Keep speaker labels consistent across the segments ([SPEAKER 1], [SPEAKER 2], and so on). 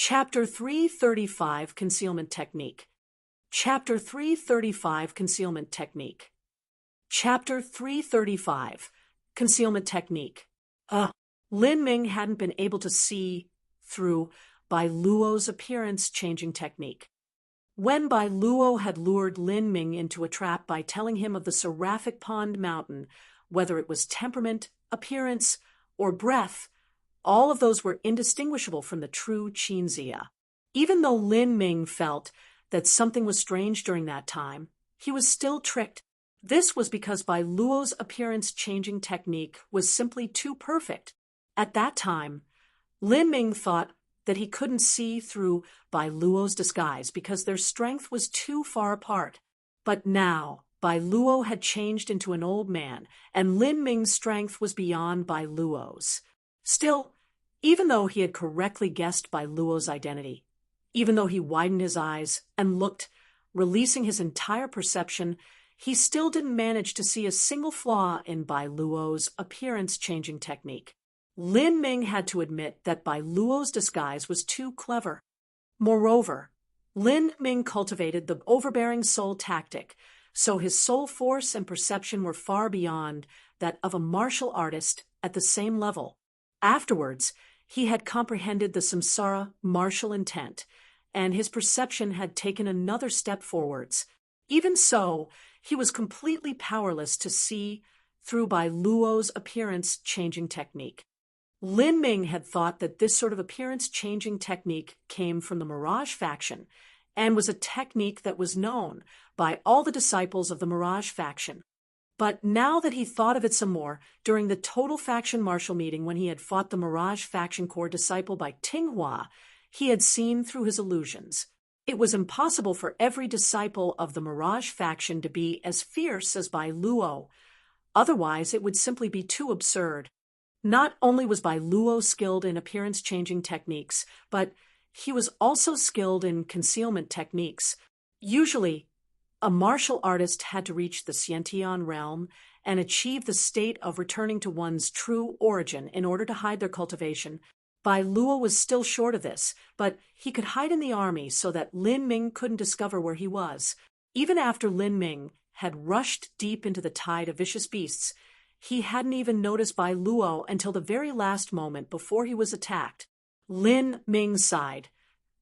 [SPEAKER 1] Chapter 335 Concealment Technique. Chapter 335 Concealment Technique. Chapter 335 Concealment Technique. Lin Ming hadn't been able to see through Bai Luo's appearance-changing technique. When Bai Luo had lured Lin Ming into a trap by telling him of the seraphic pond mountain, whether it was temperament, appearance, or breath, all of those were indistinguishable from the true Qinzia. Even though Lin Ming felt that something was strange during that time, he was still tricked. This was because Bai Luo's appearance-changing technique was simply too perfect. At that time, Lin Ming thought that he couldn't see through Bai Luo's disguise because their strength was too far apart. But now, Bai Luo had changed into an old man, and Lin Ming's strength was beyond Bai Luo's. Still, even though he had correctly guessed Bai Luo's identity, even though he widened his eyes and looked, releasing his entire perception, he still didn't manage to see a single flaw in Bai Luo's appearance-changing technique. Lin Ming had to admit that Bai Luo's disguise was too clever. Moreover, Lin Ming cultivated the overbearing soul tactic, so his soul force and perception were far beyond that of a martial artist at the same level. Afterwards, he had comprehended the samsara martial intent, and his perception had taken another step forwards. Even so, he was completely powerless to see through Bai Luo's appearance-changing technique. Lin Ming had thought that this sort of appearance-changing technique came from the Mirage faction and was a technique that was known by all the disciples of the Mirage faction. But now that he thought of it some more, during the total faction martial meeting when he had fought the Mirage faction core disciple by Tinghua, he had seen through his illusions. It was impossible for every disciple of the Mirage faction to be as fierce as Bai Luo. Otherwise, it would simply be too absurd. Not only was Bai Luo skilled in appearance-changing techniques, but he was also skilled in concealment techniques. Usually, a martial artist had to reach the Xiantian realm and achieve the state of returning to one's true origin in order to hide their cultivation. Bai Luo was still short of this, but he could hide in the army so that Lin Ming couldn't discover where he was. Even after Lin Ming had rushed deep into the tide of vicious beasts, he hadn't even noticed Bai Luo until the very last moment before he was attacked. Lin Ming sighed.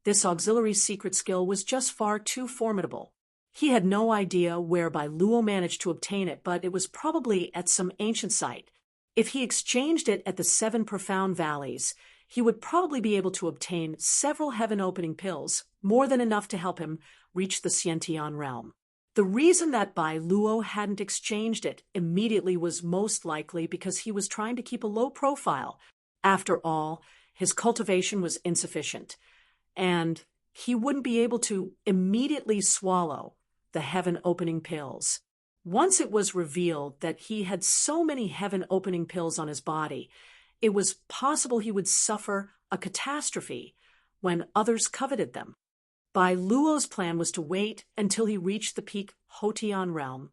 [SPEAKER 1] This auxiliary secret skill was just far too formidable. He had no idea where Bai Luo managed to obtain it, but it was probably at some ancient site. If he exchanged it at the 7 profound valleys, he would probably be able to obtain several heaven-opening pills, more than enough to help him reach the Xiantian realm. The reason that Bai Luo hadn't exchanged it immediately was most likely because he was trying to keep a low profile. After all, his cultivation was insufficient, and he wouldn't be able to immediately swallow the heaven-opening pills. Once it was revealed that he had so many heaven-opening pills on his body, it was possible he would suffer a catastrophe when others coveted them. Bai Luo's plan was to wait until he reached the peak Hotian realm,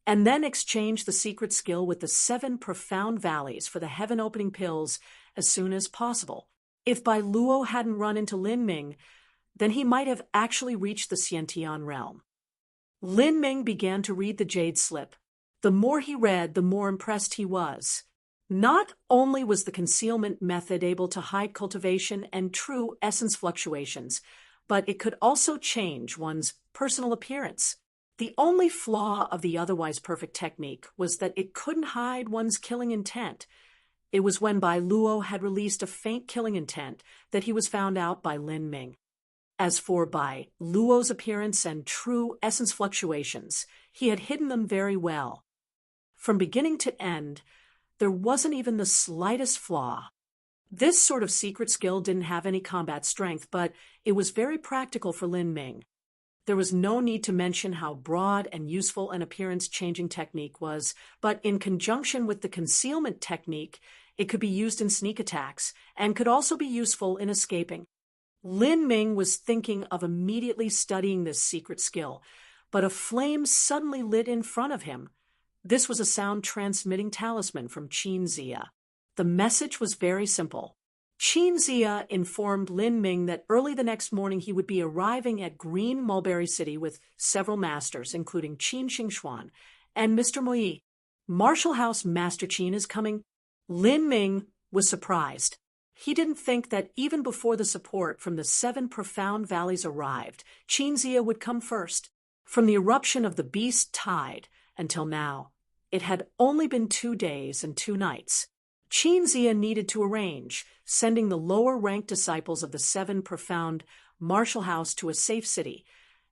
[SPEAKER 1] and then exchange the secret skill with the 7 profound valleys for the heaven-opening pills as soon as possible. If Bai Luo hadn't run into Lin Ming, then he might have actually reached the Xiantian realm. Lin Ming began to read the jade slip. The more he read, the more impressed he was. Not only was the concealment method able to hide cultivation and true essence fluctuations, but it could also change one's personal appearance. The only flaw of the otherwise perfect technique was that it couldn't hide one's killing intent. It was when Bai Luo had released a faint killing intent that he was found out by Lin Ming. As for Bai Luo's appearance and true essence fluctuations, he had hidden them very well. From beginning to end, there wasn't even the slightest flaw. This sort of secret skill didn't have any combat strength, but it was very practical for Lin Ming. There was no need to mention how broad and useful an appearance-changing technique was, but in conjunction with the concealment technique, it could be used in sneak attacks and could also be useful in escaping. Lin Ming was thinking of immediately studying this secret skill, but a flame suddenly lit in front of him. This was a sound-transmitting talisman from Qinzia. The message was very simple. Qin Zia informed Lin Ming that early the next morning he would be arriving at Green Mulberry City with several masters, including Qin Xingxuan and Mr. Moyi. Marshall House Master Qin is coming. Lin Ming was surprised. He didn't think that even before the support from the 7 profound valleys arrived, Qin Zia would come first. From the eruption of the beast tide until now, it had only been 2 days and 2 nights. Qin Zia needed to arrange, sending the lower-ranked disciples of the 7 profound Marshall House to a safe city,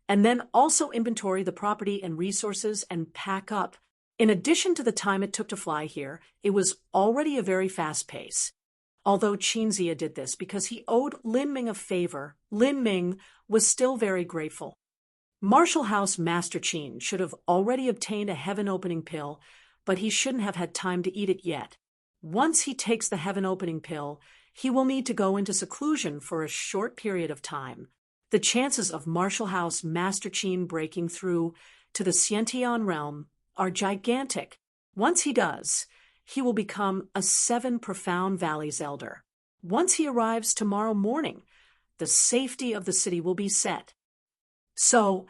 [SPEAKER 1] and then also inventory the property and resources and pack up. In addition to the time it took to fly here, it was already a very fast pace. Although Qin Zia did this because he owed Lin Ming a favor, Lin Ming was still very grateful. Marshall House Master Qin should have already obtained a heaven-opening pill, but he shouldn't have had time to eat it yet. Once he takes the heaven-opening pill, he will need to go into seclusion for a short period of time. The chances of Marshall House Master Qin breaking through to the Xiantian realm are gigantic. Once he does, he will become a 7 profound valleys elder. Once he arrives tomorrow morning, the safety of the city will be set. So,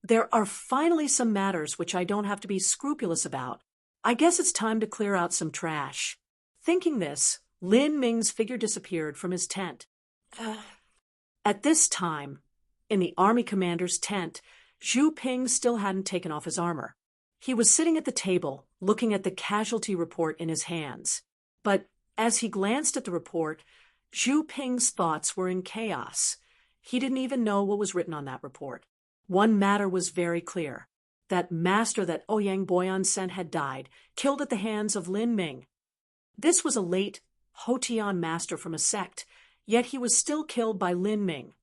[SPEAKER 1] there are finally some matters which I don't have to be scrupulous about. I guess it's time to clear out some trash. Thinking this, Lin Ming's figure disappeared from his tent. At this time, in the army commander's tent, Zhu Ping still hadn't taken off his armor. He was sitting at the table, looking at the casualty report in his hands. But as he glanced at the report, Zhu Ping's thoughts were in chaos. He didn't even know what was written on that report. One matter was very clear. That master that Ouyang Boyan sent had died, killed at the hands of Lin Ming. This was a late Hotian master from a sect, yet he was still killed by Lin Ming.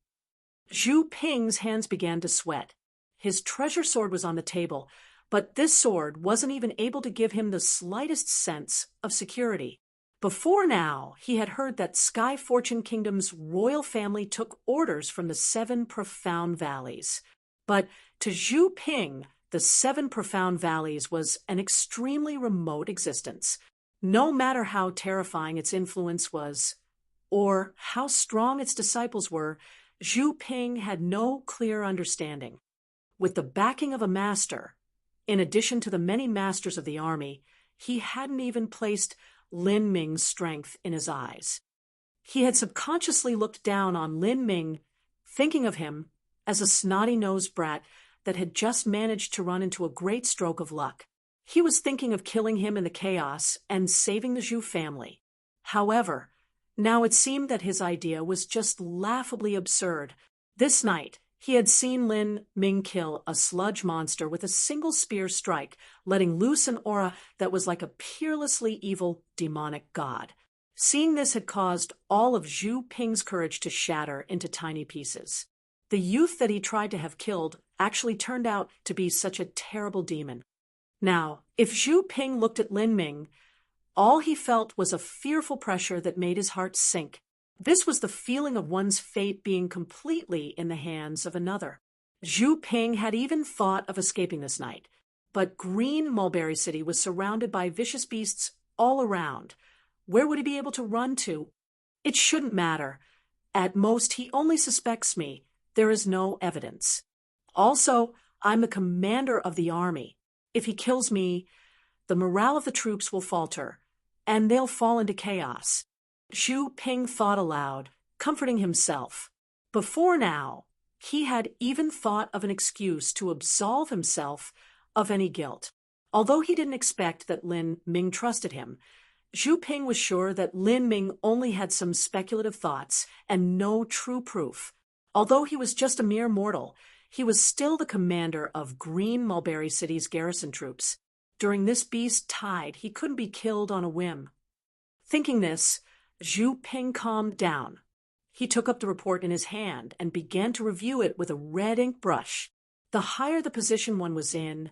[SPEAKER 1] Zhu Ping's hands began to sweat. His treasure sword was on the table, but this sword wasn't even able to give him the slightest sense of security. Before now, he had heard that Sky Fortune Kingdom's royal family took orders from the 7 profound valleys. But to Zhu Ping, the 7 profound valleys was an extremely remote existence. No matter how terrifying its influence was, or how strong its disciples were, Zhu Ping had no clear understanding. With the backing of a master, in addition to the many masters of the army, he hadn't even placed Lin Ming's strength in his eyes. He had subconsciously looked down on Lin Ming, thinking of him as a snotty-nosed brat that had just managed to run into a great stroke of luck. He was thinking of killing him in the chaos and saving the Zhu family. However, now it seemed that his idea was just laughably absurd. This night, he had seen Lin Ming kill a sludge monster with a single spear strike, letting loose an aura that was like a peerlessly evil demonic god. Seeing this had caused all of Zhu Ping's courage to shatter into tiny pieces. The youth that he tried to have killed actually turned out to be such a terrible demon. Now, if Zhu Ping looked at Lin Ming, all he felt was a fearful pressure that made his heart sink. This was the feeling of one's fate being completely in the hands of another. Zhu Ping had even thought of escaping this night, but Green Mulberry City was surrounded by vicious beasts all around. Where would he be able to run to? It shouldn't matter. At most, he only suspects me. There is no evidence. Also, I'm the commander of the army. If he kills me, the morale of the troops will falter, and they'll fall into chaos. Zhu Ping thought aloud, comforting himself. Before now, he had even thought of an excuse to absolve himself of any guilt. Although he didn't expect that Lin Ming trusted him, Zhu Ping was sure that Lin Ming only had some speculative thoughts and no true proof. Although he was just a mere mortal, he was still the commander of Green Mulberry City's garrison troops. During this beast tide, he couldn't be killed on a whim. Thinking this, Zhu Ping calmed down. He took up the report in his hand and began to review it with a red ink brush. The higher the position one was in,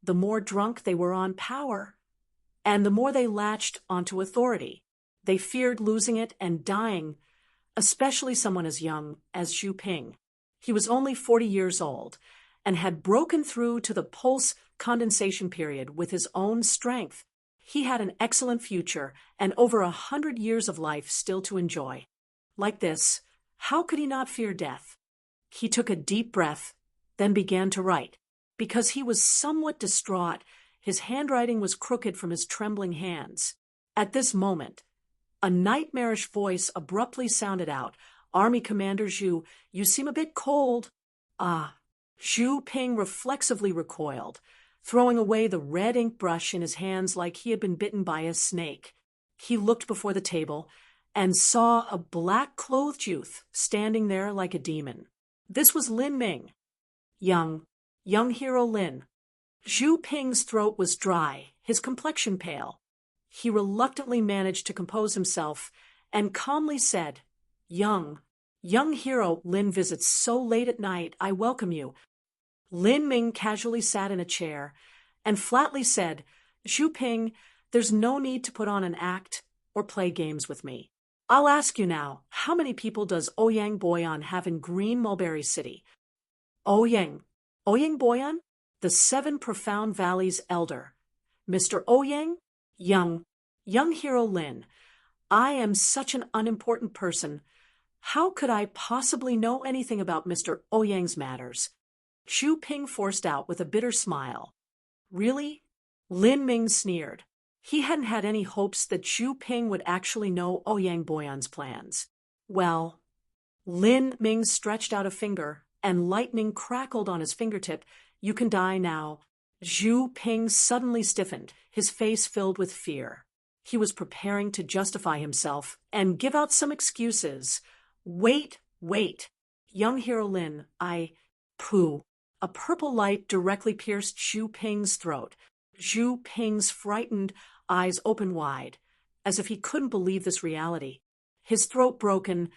[SPEAKER 1] the more drunk they were on power, and the more they latched onto authority. They feared losing it and dying, especially someone as young as Zhu Ping. He was only 40 years old and had broken through to the pulse condensation period with his own strength. He had an excellent future and over 100 years of life still to enjoy. Like this, how could he not fear death? He took a deep breath, then began to write. Because he was somewhat distraught, his handwriting was crooked from his trembling hands. At this moment, a nightmarish voice abruptly sounded out, "Army Commander Zhu, you seem a bit cold." Ah. Zhu Ping reflexively recoiled, throwing away the red ink brush in his hands like he had been bitten by a snake. He looked before the table and saw a black-clothed youth standing there like a demon. This was Lin Ming. Young hero Lin. Zhu Ping's throat was dry, his complexion pale. He reluctantly managed to compose himself and calmly said, Young hero Lin visits so late at night, I welcome you." Lin Ming casually sat in a chair and flatly said, "Zhu Ping, there's no need to put on an act or play games with me. I'll ask you now, how many people does Ouyang Boyan have in Green Mulberry City?" Ouyang Boyan? The Seven Profound Valleys elder. Mr. Ouyang? Young hero Lin. I am such an unimportant person. How could I possibly know anything about Mr. Ouyang's matters? Zhu Ping forced out with a bitter smile. Really? Lin Ming sneered. He hadn't had any hopes that Zhu Ping would actually know Ouyang Boyan's plans. Well, Lin Ming stretched out a finger, and lightning crackled on his fingertip. "You can die now." Zhu Ping suddenly stiffened, his face filled with fear. He was preparing to justify himself and give out some excuses. Wait. Young hero Lin, Pooh. A purple light directly pierced Zhu Ping's throat. Zhu Ping's frightened eyes opened wide, as if he couldn't believe this reality. His throat broken,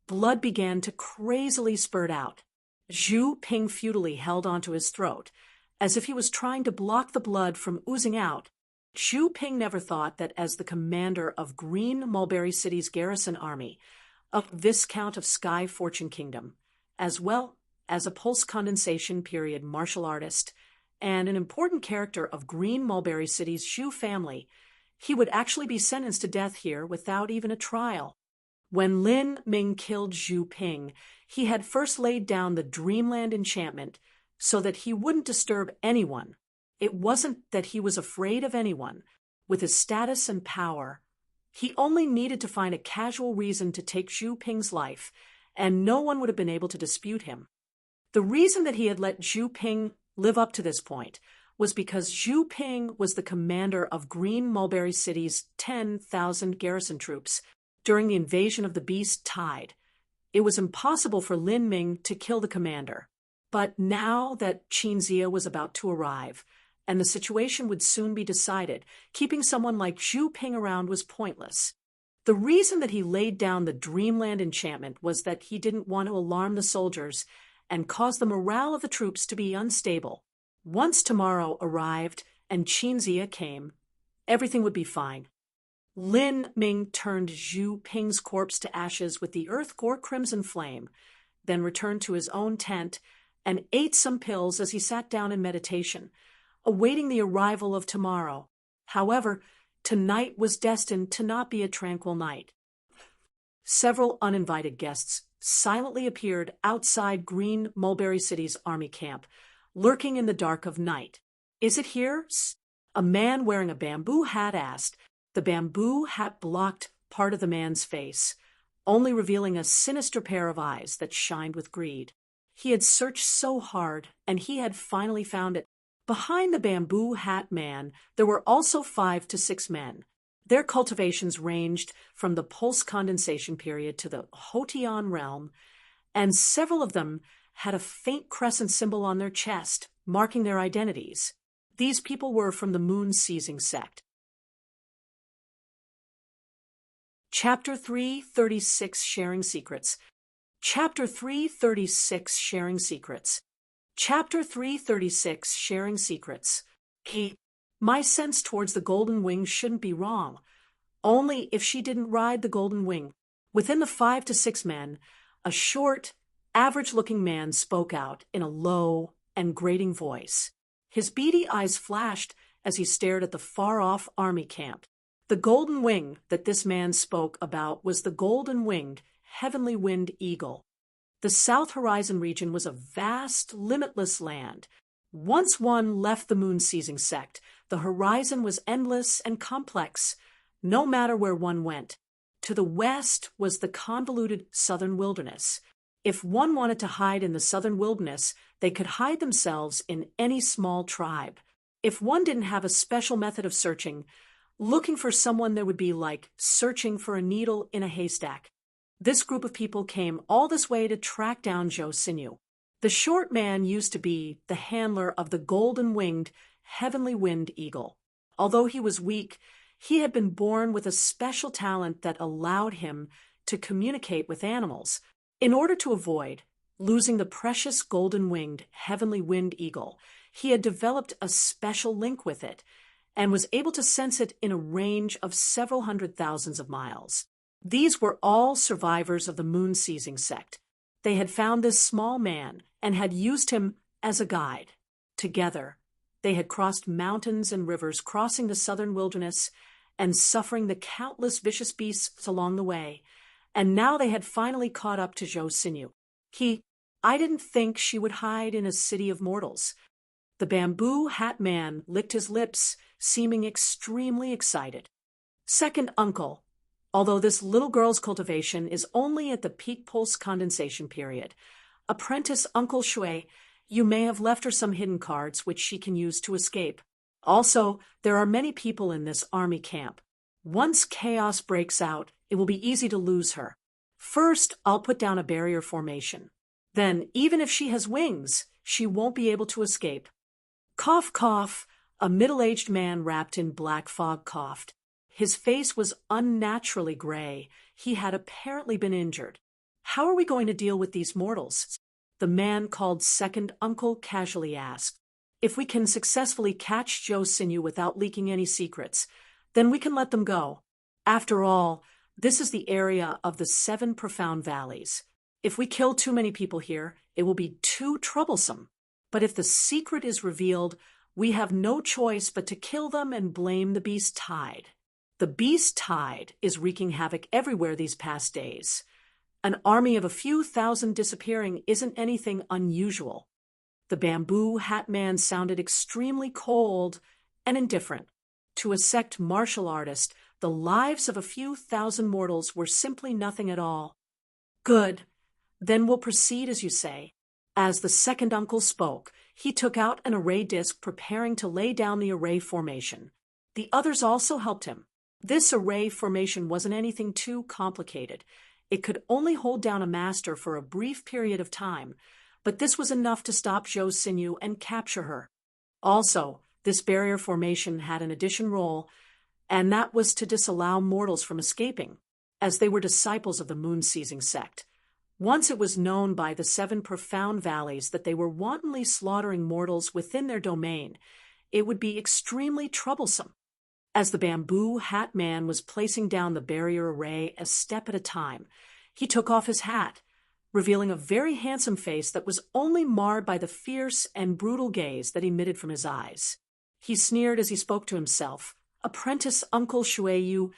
[SPEAKER 1] blood began to crazily spurt out. Zhu Ping futilely held onto his throat, as if he was trying to block the blood from oozing out. Zhu Ping never thought that as the commander of Green Mulberry City's garrison army, a Viscount of Sky Fortune Kingdom, as well as a pulse condensation period martial artist, and an important character of Green Mulberry City's Zhu family, he would actually be sentenced to death here without even a trial. When Lin Ming killed Zhu Ping, he had first laid down the Dreamland enchantment so that he wouldn't disturb anyone. It wasn't that he was afraid of anyone. With his status and power, he only needed to find a casual reason to take Zhu Ping's life, and no one would have been able to dispute him. The reason that he had let Zhu Ping live up to this point was because Zhu Ping was the commander of Green Mulberry City's 10,000 garrison troops during the invasion of the Beast Tide. It was impossible for Lin Ming to kill the commander. But now that Qinzia was about to arrive, and the situation would soon be decided, keeping someone like Zhu Ping around was pointless. The reason that he laid down the Dreamland enchantment was that he didn't want to alarm the soldiers and cause the morale of the troops to be unstable. Once tomorrow arrived and Qinzia came, everything would be fine. Lin Ming turned Zhu Ping's corpse to ashes with the earth gore crimson flame, then returned to his own tent and ate some pills as he sat down in meditation, awaiting the arrival of tomorrow. However, tonight was destined to not be a tranquil night. Several uninvited guests silently appeared outside Green Mulberry City's army camp, lurking in the dark of night. "Is it here?" a man wearing a bamboo hat asked. The bamboo hat blocked part of the man's face, only revealing a sinister pair of eyes that shined with greed. He had searched so hard, and he had finally found it. Behind the bamboo hat man, there were also 5 to 6 men. Their cultivations ranged from the pulse condensation period to the Hotian realm, and several of them had a faint crescent symbol on their chest, marking their identities. These people were from the Moon Seizing sect. Chapter 336 Sharing Secrets. Chapter 336 Sharing Secrets. Chapter 336 Sharing Secrets. My sense towards the Golden Wing shouldn't be wrong. Only if she didn't ride the Golden Wing. Within the 5 to 6 men, a short, average-looking man spoke out in a low and grating voice. His beady eyes flashed as he stared at the far-off army camp. The Golden Wing that this man spoke about was the golden-winged, heavenly winged eagle. The South Horizon region was a vast, limitless land. Once one left the moon-seizing sect, the horizon was endless and complex, no matter where one went. To the west was the convoluted southern wilderness. If one wanted to hide in the southern wilderness, they could hide themselves in any small tribe. If one didn't have a special method of searching, looking for someone there would be like searching for a needle in a haystack. This group of people came all this way to track down Zhou Xinyu. The short man used to be the handler of the golden-winged, heavenly winged eagle. Although he was weak, he had been born with a special talent that allowed him to communicate with animals. In order to avoid losing the precious golden-winged, heavenly winged eagle, he had developed a special link with it and was able to sense it in a range of several hundred thousands of miles. These were all survivors of the moon-seizing sect. They had found this small man and had used him as a guide. Together, they had crossed mountains and rivers, crossing the southern wilderness and suffering the countless vicious beasts along the way. And now they had finally caught up to Zhou Xinyu. I didn't think she would hide in a city of mortals. The bamboo hat man licked his lips, seeming extremely excited. Second uncle, although this little girl's cultivation is only at the peak pulse condensation period, apprentice Uncle Shui, you may have left her some hidden cards which she can use to escape. Also, there are many people in this army camp. Once chaos breaks out, it will be easy to lose her. First, I'll put down a barrier formation. Then, even if she has wings, she won't be able to escape. Cough, cough, a middle-aged man wrapped in black fog coughed. His face was unnaturally gray. He had apparently been injured. How are we going to deal with these mortals? The man called second uncle casually asked. If we can successfully catch Zhou Xinyu without leaking any secrets, then we can let them go. After all, this is the area of the 7 profound valleys. If we kill too many people here, it will be too troublesome. But if the secret is revealed, we have no choice but to kill them and blame the beast tide. The beast tide is wreaking havoc everywhere these past days. An army of a few thousand disappearing isn't anything unusual. The bamboo hat man sounded extremely cold and indifferent. To a sect martial artist, the lives of a few thousand mortals were simply nothing at all. Good. Then we'll proceed as you say. As the second uncle spoke, he took out an array disc preparing to lay down the array formation. The others also helped him. This array formation wasn't anything too complicated. It could only hold down a master for a brief period of time, but this was enough to stop Zhou Xinyu and capture her. Also, this barrier formation had an addition role, and that was to disallow mortals from escaping, as they were disciples of the moon-seizing sect. Once it was known by the 7 profound valleys that they were wantonly slaughtering mortals within their domain, it would be extremely troublesome. As the bamboo hat man was placing down the barrier array a step at a time, he took off his hat, revealing a very handsome face that was only marred by the fierce and brutal gaze that emitted from his eyes. He sneered as he spoke to himself. Apprentice Uncle Shui, you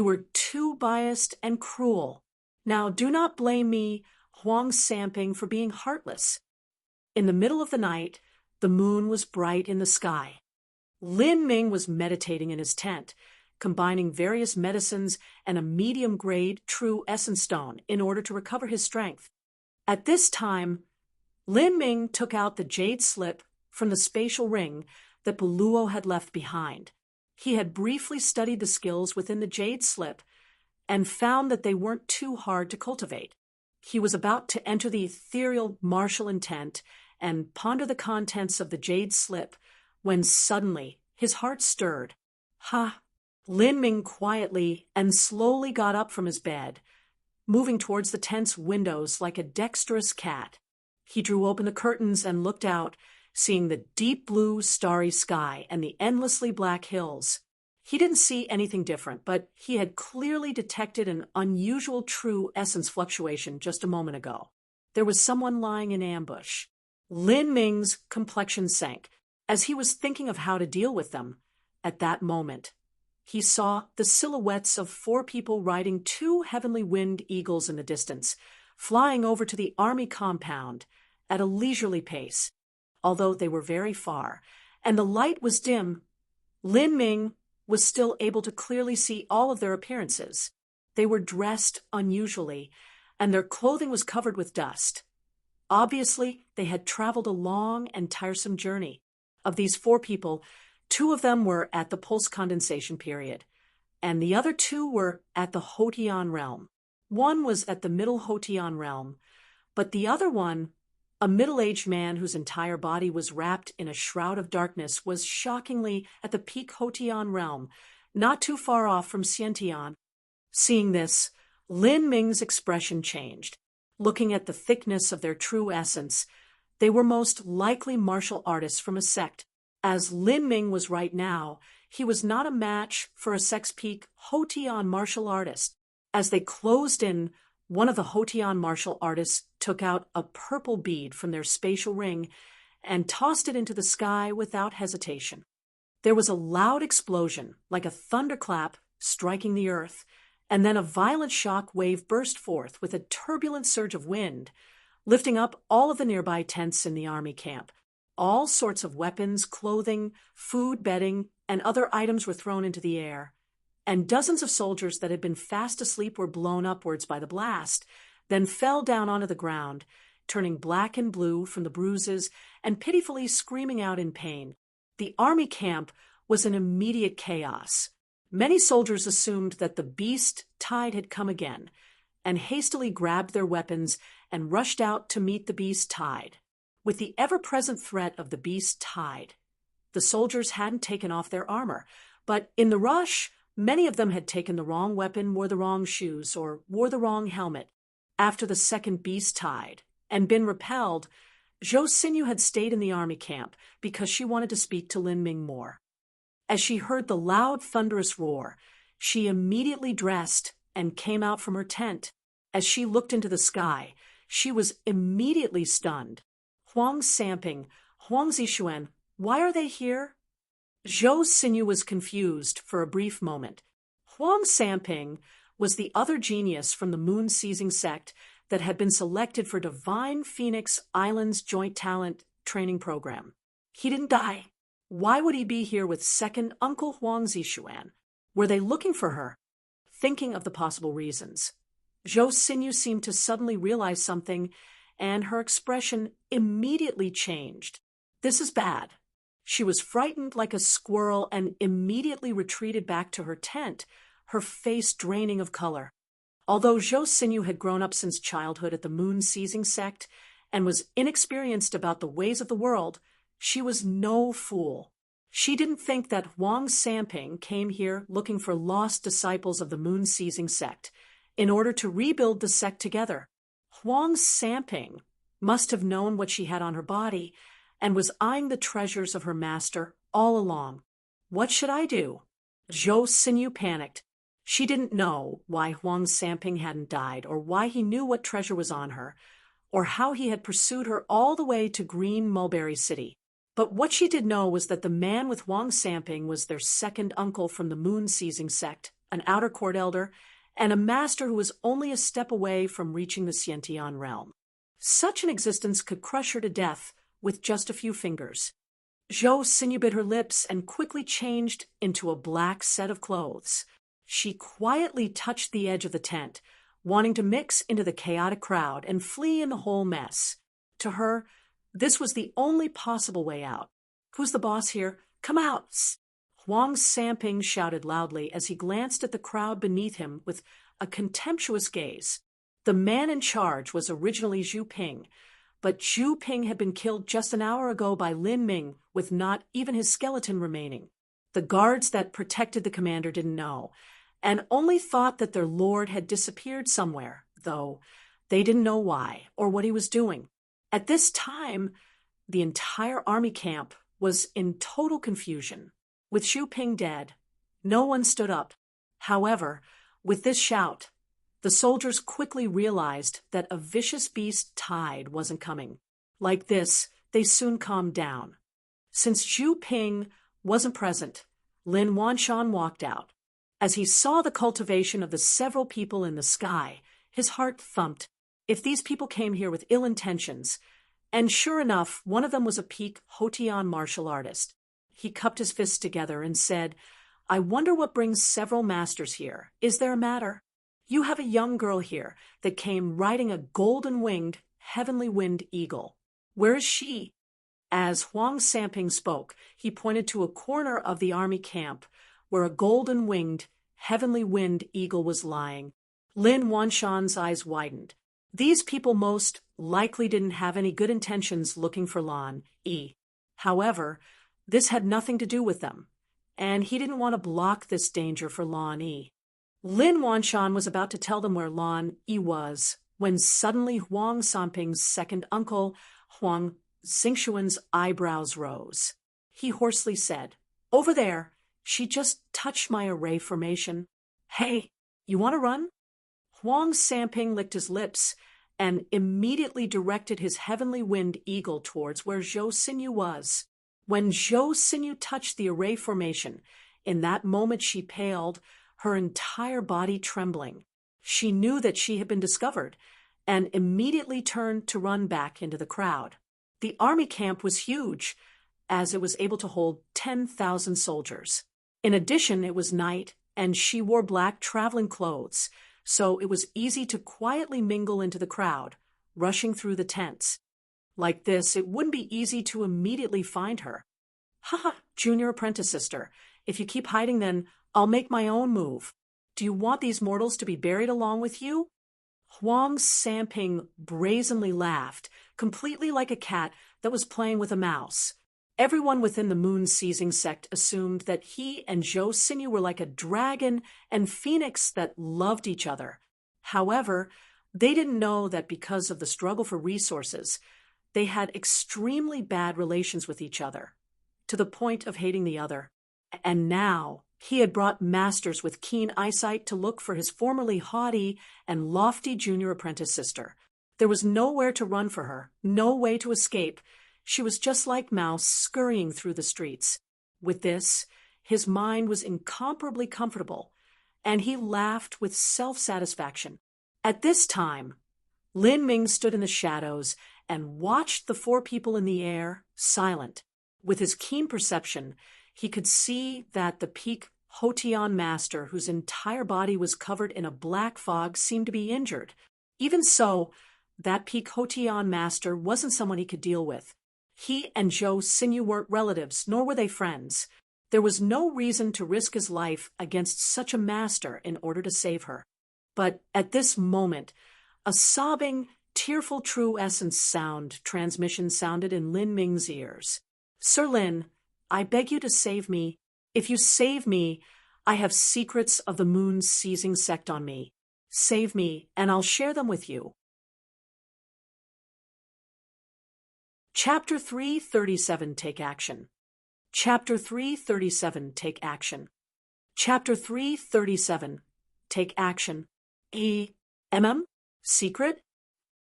[SPEAKER 1] were too biased and cruel. Now do not blame me, Huang Samping, for being heartless. In the middle of the night, the moon was bright in the sky. Lin Ming was meditating in his tent, combining various medicines and a medium-grade true essence stone in order to recover his strength. At this time, Lin Ming took out the jade slip from the spatial ring that Beluo had left behind. He had briefly studied the skills within the jade slip and found that they weren't too hard to cultivate. He was about to enter the ethereal martial intent and ponder the contents of the jade slip when suddenly his heart stirred. Ha! Lin Ming quietly and slowly got up from his bed, moving towards the tent's windows like a dexterous cat. He drew open the curtains and looked out, seeing the deep blue starry sky and the endlessly black hills. He didn't see anything different, but he had clearly detected an unusual true essence fluctuation just a moment ago. There was someone lying in ambush. Lin Ming's complexion sank as he was thinking of how to deal with them. At that moment, he saw the silhouettes of 4 people riding 2 heavenly winged eagles in the distance, flying over to the army compound at a leisurely pace. Although they were very far, and the light was dim, Lin Ming was still able to clearly see all of their appearances. They were dressed unusually, and their clothing was covered with dust. Obviously, they had traveled a long and tiresome journey. Of these 4 people, 2 of them were at the pulse condensation period, and the other 2 were at the Hotian realm. One was at the middle Hotian realm, but the other one, a middle-aged man whose entire body was wrapped in a shroud of darkness, was shockingly at the peak Hotian realm, not too far off from Xiantian. Seeing this, Lin Ming's expression changed. Looking at the thickness of their true essence, they were most likely martial artists from a sect. As Lin Ming was right now, he was not a match for a sex-peak Hotian martial artist. As they closed in, one of the Hotian martial artists took out a purple bead from their spatial ring and tossed it into the sky without hesitation. There was a loud explosion, like a thunderclap striking the earth, and then a violent shock wave burst forth with a turbulent surge of wind, lifting up all of the nearby tents in the army camp. All sorts of weapons, clothing, food, bedding, and other items were thrown into the air, and dozens of soldiers that had been fast asleep were blown upwards by the blast, then fell down onto the ground, turning black and blue from the bruises and pitifully screaming out in pain. The army camp was in immediate chaos. Many soldiers assumed that the beast tide had come again, and hastily grabbed their weapons and rushed out to meet the beast tide. With the ever-present threat of the beast tide, the soldiers hadn't taken off their armor, but in the rush, many of them had taken the wrong weapon, wore the wrong shoes, or wore the wrong helmet. After the second beast tide and been repelled, Zhou Xinyu had stayed in the army camp because she wanted to speak to Lin Ming more. As she heard the loud, thunderous roar, she immediately dressed and came out from her tent. As she looked into the sky, she was immediately stunned. Huang Samping, Huang Zixuan, why are they here? Zhou Xinyu was confused for a brief moment. Huang Samping was the other genius from the moon-seizing sect that had been selected for Divine Phoenix Island's Joint Talent Training Program. He didn't die. Why would he be here with second Uncle Huang Zixuan? Were they looking for her? Thinking of the possible reasons, Zhou Xinyu seemed to suddenly realize something, and her expression immediately changed. This is bad. She was frightened like a squirrel and immediately retreated back to her tent, her face draining of color. Although Zhou Xinyu had grown up since childhood at the moon-seizing sect and was inexperienced about the ways of the world, she was no fool. She didn't think that Huang Samping came here looking for lost disciples of the moon-seizing sect in order to rebuild the sect together. Huang Samping must have known what she had on her body and was eyeing the treasures of her master all along. What should I do? Zhou Xinyu panicked. She didn't know why Huang Samping hadn't died, or why he knew what treasure was on her, or how he had pursued her all the way to Green Mulberry City. But what she did know was that the man with Huang Samping was their second uncle from the moon-seizing sect, an outer court elder, and a master who was only a step away from reaching the Xiantian realm. Such an existence could crush her to death with just a few fingers. Zhou Xinyu bit her lips and quickly changed into a black set of clothes. She quietly touched the edge of the tent, wanting to mix into the chaotic crowd and flee in the whole mess. To her, this was the only possible way out. Who's the boss here? Come out! Huang Samping shouted loudly as he glanced at the crowd beneath him with a contemptuous gaze. The man in charge was originally Zhu Ping, but Zhu Ping had been killed just an hour ago by Lin Ming with not even his skeleton remaining. The guards that protected the commander didn't know, and only thought that their lord had disappeared somewhere, though they didn't know why or what he was doing. At this time, the entire army camp was in total confusion. With Zhu Ping dead, no one stood up. However, with this shout, the soldiers quickly realized that a vicious beast tide wasn't coming. Like this, they soon calmed down. Since Zhu Ping wasn't present, Lin Wanshan walked out. As he saw the cultivation of the several people in the sky, his heart thumped. If these people came here with ill intentions, and sure enough, one of them was a peak Hotian martial artist. He cupped his fists together and said, "I wonder what brings several masters here. Is there a matter? You have a young girl here that came riding a golden-winged, heavenly-winged eagle. Where is she?" As Huang Samping spoke, he pointed to a corner of the army camp where a golden-winged, heavenly-winged eagle was lying. Lin Wanshan's eyes widened. These people most likely didn't have any good intentions looking for Lan Yi. However, this had nothing to do with them, and he didn't want to block this danger for Lan Yi. Lin Wanshan was about to tell them where Lan Yi was when suddenly Huang Samping's second uncle, Huang Xingxuan's eyebrows rose. He hoarsely said, "Over there, she just touched my array formation. Hey, you want to run?" Huang Samping licked his lips and immediately directed his heavenly winged eagle towards where Zhou Xinyu was. When Zhou Xinyu touched the array formation, in that moment she paled, her entire body trembling. She knew that she had been discovered and immediately turned to run back into the crowd. The army camp was huge, as it was able to hold 10,000 soldiers. In addition, it was night, and she wore black traveling clothes, so it was easy to quietly mingle into the crowd, rushing through the tents. Like this, it wouldn't be easy to immediately find her. "Haha, junior apprentice sister, if you keep hiding then I'll make my own move. Do you want these mortals to be buried along with you?" Huang Samping brazenly laughed, completely like a cat that was playing with a mouse. Everyone within the moon-seizing sect assumed that he and Zhou Xinyu were like a dragon and phoenix that loved each other. However, they didn't know that because of the struggle for resources, they had extremely bad relations with each other, to the point of hating the other. And now, he had brought masters with keen eyesight to look for his formerly haughty and lofty junior apprentice sister. There was nowhere to run for her, no way to escape. She was just like Mouse scurrying through the streets. With this, his mind was incomparably comfortable, and he laughed with self-satisfaction. At this time, Lin Ming stood in the shadows and watched the four people in the air, silent. With his keen perception, he could see that the peak Hotian master, whose entire body was covered in a black fog, seemed to be injured. Even so, that peak Hotian master wasn't someone he could deal with. He and Zhou Xinyu weren't relatives, nor were they friends. There was no reason to risk his life against such a master in order to save her. But at this moment, a sobbing, tearful true essence transmission sounded in Lin Ming's ears. "Sir Lin, I beg you to save me. If you save me, I have secrets of the moon's seizing sect on me. Save me, and I'll share them with you." Chapter 337 Take Action. Chapter 337 Take Action. Chapter 337 Take Action. Secret?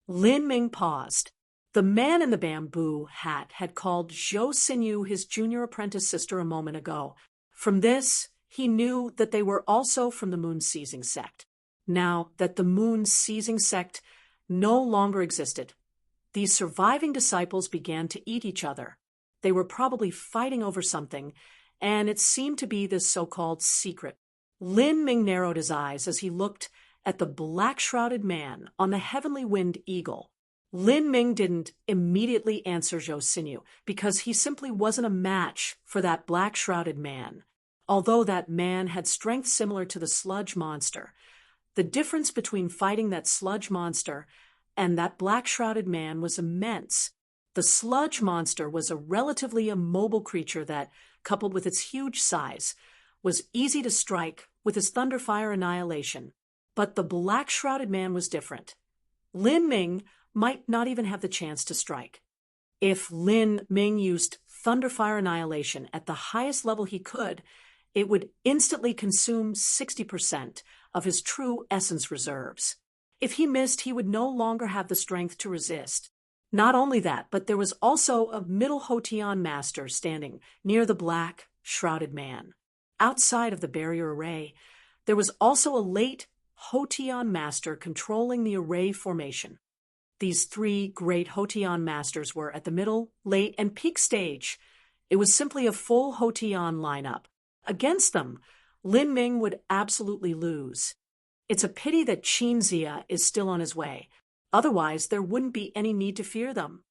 [SPEAKER 1] Lin Ming paused. The man in the bamboo hat had called Zhou Xinyu his junior apprentice sister a moment ago. From this, he knew that they were also from the moon-seizing sect. Now that the moon-seizing sect no longer existed, these surviving disciples began to eat each other. They were probably fighting over something, and it seemed to be this so-called secret. Lin Ming narrowed his eyes as he looked at the black-shrouded man on the heavenly winged eagle. Lin Ming didn't immediately answer Zhou Xinyu because he simply wasn't a match for that black-shrouded man. Although that man had strength similar to the sludge monster, the difference between fighting that sludge monster and that black-shrouded man was immense. The sludge monster was a relatively immobile creature that, coupled with its huge size, was easy to strike with his thunderfire annihilation. But the black-shrouded man was different. Lin Ming might not even have the chance to strike. If Lin Ming used thunderfire annihilation at the highest level he could, it would instantly consume 60% of his true essence reserves. If he missed, he would no longer have the strength to resist. Not only that, but there was also a middle Hotian master standing near the black, shrouded man. Outside of the barrier array, There was also a late Hotian master controlling the array formation. These three great Hotian masters were at the middle, late, and peak stage. It was simply a full Hotian lineup. Against them, Lin Ming would absolutely lose. It's a pity that Qin Zia is still on his way. Otherwise, there wouldn't be any need to fear them.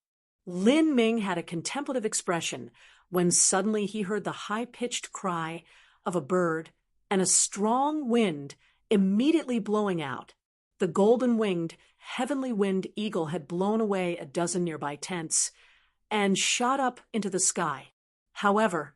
[SPEAKER 1] Lin Ming had a contemplative expression when suddenly he heard the high-pitched cry of a bird and a strong wind immediately blowing out. The golden-winged, heavenly-winged eagle had blown away a dozen nearby tents and shot up into the sky. However,